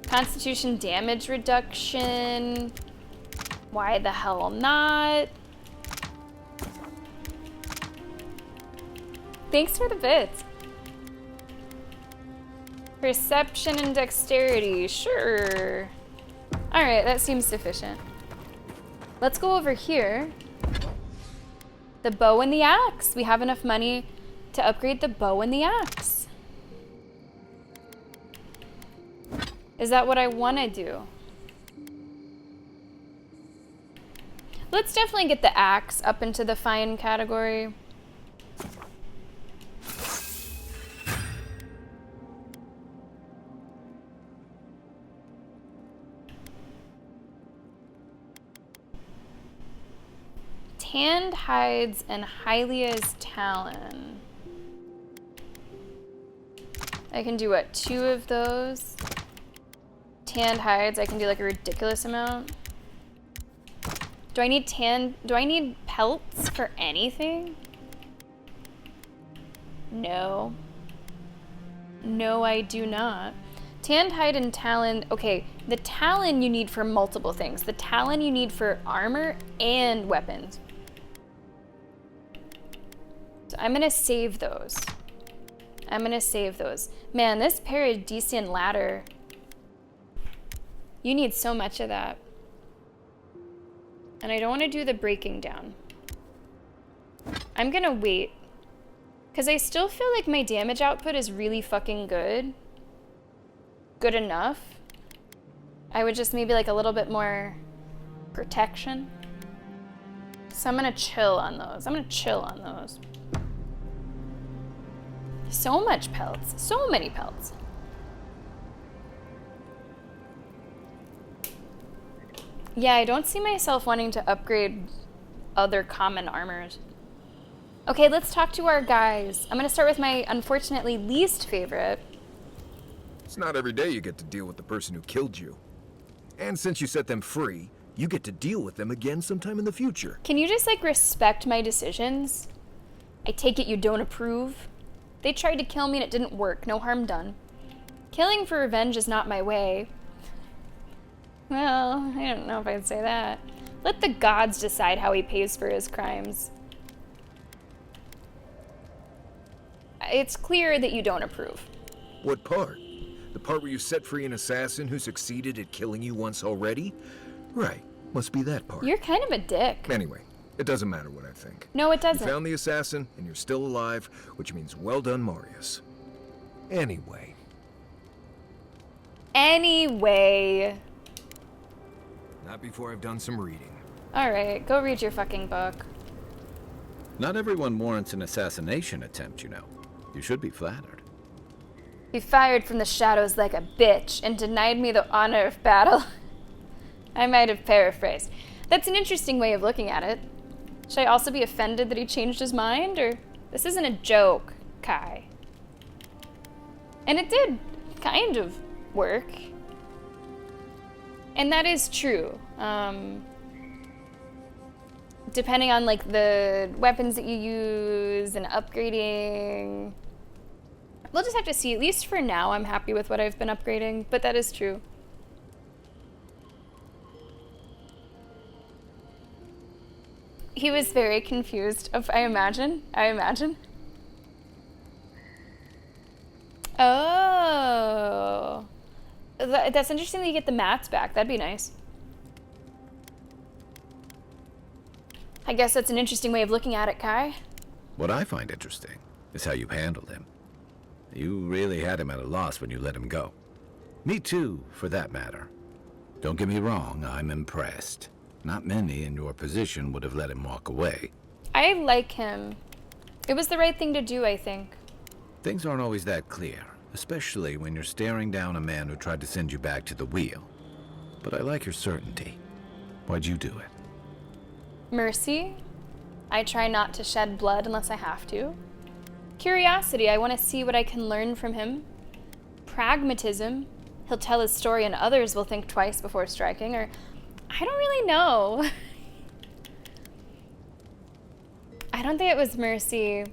Constitution damage reduction. Why the hell not? Thanks for the bits. Perception and dexterity, sure. Alright, that seems sufficient. Let's go over here. The bow and the axe. We have enough money to upgrade the bow and the axe. Is that what I want to do? Let's definitely get the axe up into the fine category. Tanned hides and Hylia's talon. I can do what, 2 of those? Tanned hides, I can do like a ridiculous amount. Do I need pelts for anything? No. No, I do not. Tanned hide and talon, okay, the talon you need for multiple things. The talon you need for armor and weapons. So I'm gonna save those. I'm gonna save those. Man, this Paradisian ladder, you need so much of that. And I don't want to do the breaking down. I'm gonna wait. Because I still feel like my damage output is really fucking good. Good enough. I would just maybe like a little bit more protection. So I'm gonna chill on those. I'm gonna chill on those. So much pelts. So many pelts. Yeah, I don't see myself wanting to upgrade other common armors. Okay, let's talk to our guys. I'm gonna start with my unfortunately least favorite.
It's not every day you get to deal with the person who killed you. And since you set them free, you get to deal with them again sometime in the future.
Can you just like respect my decisions? I take it you don't approve? They tried to kill me and it didn't work. No harm done. Killing for revenge is not my way. Well, I don't know if I'd say that. Let the gods decide how he pays for his crimes. It's clear that you don't approve.
What part? The part where you set free an assassin who succeeded at killing you once already? Right, must be that part.
You're kind of a dick.
Anyway, it doesn't matter what I think.
No, it doesn't.
You found the assassin, and you're still alive, which means well done, Marius. Anyway. Not before I've done some reading.
Alright, go read your fucking book.
Not everyone warrants an assassination attempt, you know. You should be flattered.
He fired from the shadows like a bitch and denied me the honor of battle. I might have paraphrased. That's an interesting way of looking at it. Should I also be offended that he changed his mind, or this isn't a joke, Kai? And it did kind of work. And that is true. Depending on like the weapons that you use and upgrading. We'll just have to see. At least for now, I'm happy with what I've been upgrading, but that is true. He was very confused, I imagine. Oh. That's interesting that you get the mats back. That'd be nice. I guess that's an interesting way of looking at it, Kai.
What I find interesting is how you handled him. You really had him at a loss when you let him go. Me too, for that matter. Don't get me wrong, I'm impressed. Not many in your position would have let him walk away.
I like him. It was the right thing to do, I think.
Things aren't always that clear, especially when you're staring down a man who tried to send you back to the wheel. But I like your certainty. Why'd you do it?
Mercy. I try not to shed blood unless I have to. Curiosity. I want to see what I can learn from him. Pragmatism. He'll tell his story and others will think twice before striking, or I don't really know. I don't think it was mercy.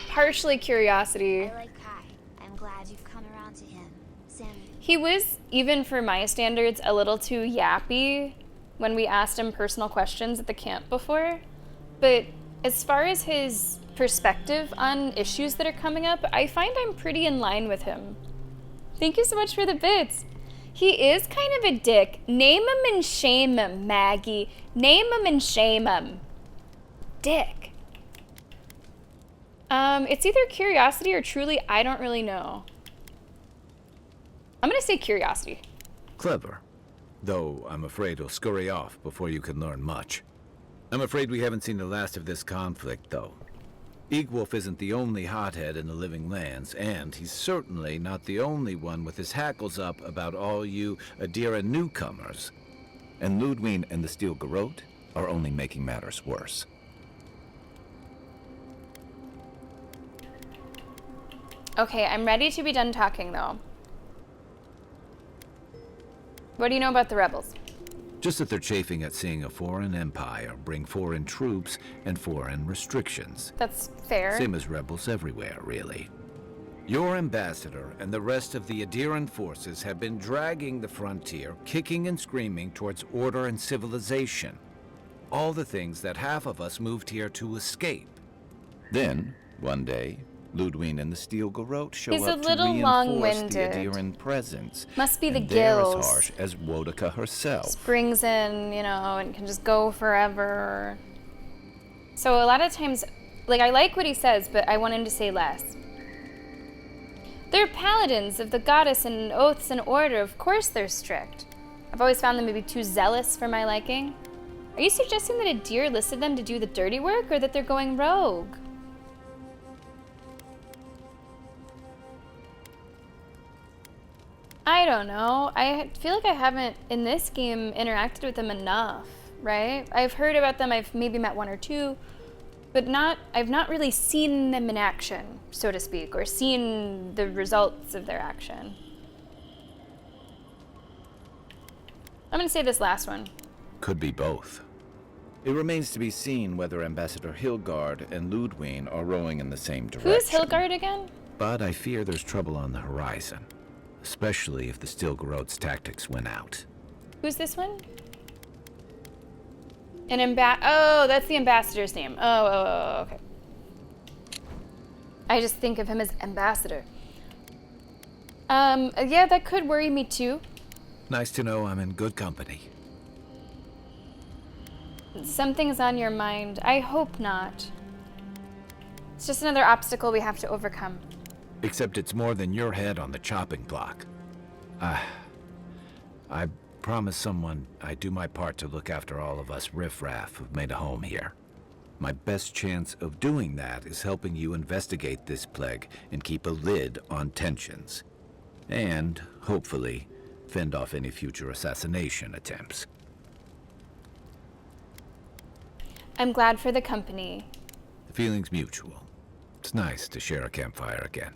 Partially curiosity.
I like Kai. I'm glad you've come around to him. Sammy.
He was, even for my standards, a little too yappy when we asked him personal questions at the camp before. But as far as his perspective on issues that are coming up, I find I'm pretty in line with him. Thank you so much for the bits. He is kind of a dick. Name him and shame him, Maggie. Name him and shame him. Dick. It's either curiosity or truly, I don't really know. I'm gonna say curiosity.
Clever. Though I'm afraid he'll scurry off before you can learn much. I'm afraid we haven't seen the last of this conflict, though. Eagwolf isn't the only hothead in the Living Lands, and he's certainly not the only one with his hackles up about all you Adira newcomers. And Ludwig and the Steel Garrote are only making matters worse.
Okay, I'm ready to be done talking, though. What do you know about the rebels?
Just that they're chafing at seeing a foreign empire bring foreign troops and foreign restrictions.
That's fair.
Same as rebels everywhere, really. Your ambassador and the rest of the Adiran forces have been dragging the frontier, kicking and screaming towards order and civilization. All the things that half of us moved here to escape. Then, one day, Ludwig and the Steel Garrote show
He's
up
a
to
little
reinforce
long-winded.
the Adiran presence.
Must be the
and they're
gills.
as harsh as Wodaka herself.
Springs in, you know, and can just go forever. So a lot of times, like, I like what he says, but I want him to say less. They're paladins of the goddess and oaths and order. Of course they're strict. I've always found them to be too zealous for my liking. Are you suggesting that Adir listed them to do the dirty work, or that they're going rogue? I don't know. I feel like I haven't, in this game, interacted with them enough, right? I've heard about them, I've maybe met one or two, but I've not really seen them in action, so to speak, or seen the results of their action. I'm gonna say this last one.
Could be both. It remains to be seen whether Ambassador Hilgard and Ludwig are rowing in the same direction.
Who's Hilgard again?
But I fear there's trouble on the horizon. Especially if the Steel Garrote's tactics win out.
Who's this one? Oh, that's the ambassador's name. Oh, okay. I just think of him as ambassador. Yeah, that could worry me too.
Nice to know I'm in good company.
Something's on your mind. I hope not. It's just another obstacle we have to overcome.
Except it's more than your head on the chopping block. I promised someone I'd do my part to look after all of us riffraff who've made a home here. My best chance of doing that is helping you investigate this plague and keep a lid on tensions. And, hopefully, fend off any future assassination attempts.
I'm glad for the company.
The feeling's mutual. It's nice to share a campfire again.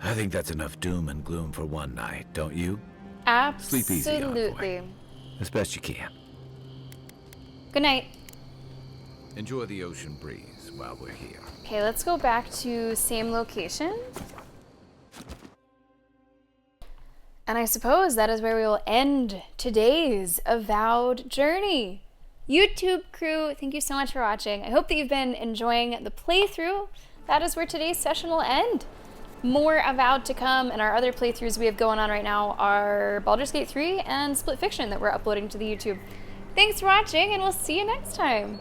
I think that's enough doom and gloom for one night, don't you?
Absolutely.
Sleep easy, envoy. As best you can.
Good night.
Enjoy the ocean breeze while we're here.
Okay, let's go back to same location. And I suppose that is where we will end today's Avowed journey. YouTube crew, thank you so much for watching. I hope that you've been enjoying the playthrough. That is where today's session will end. More Avowed to come, and our other playthroughs we have going on right now are Baldur's Gate 3 and Split Fiction that we're uploading to the YouTube. Thanks for watching, and we'll see you next time.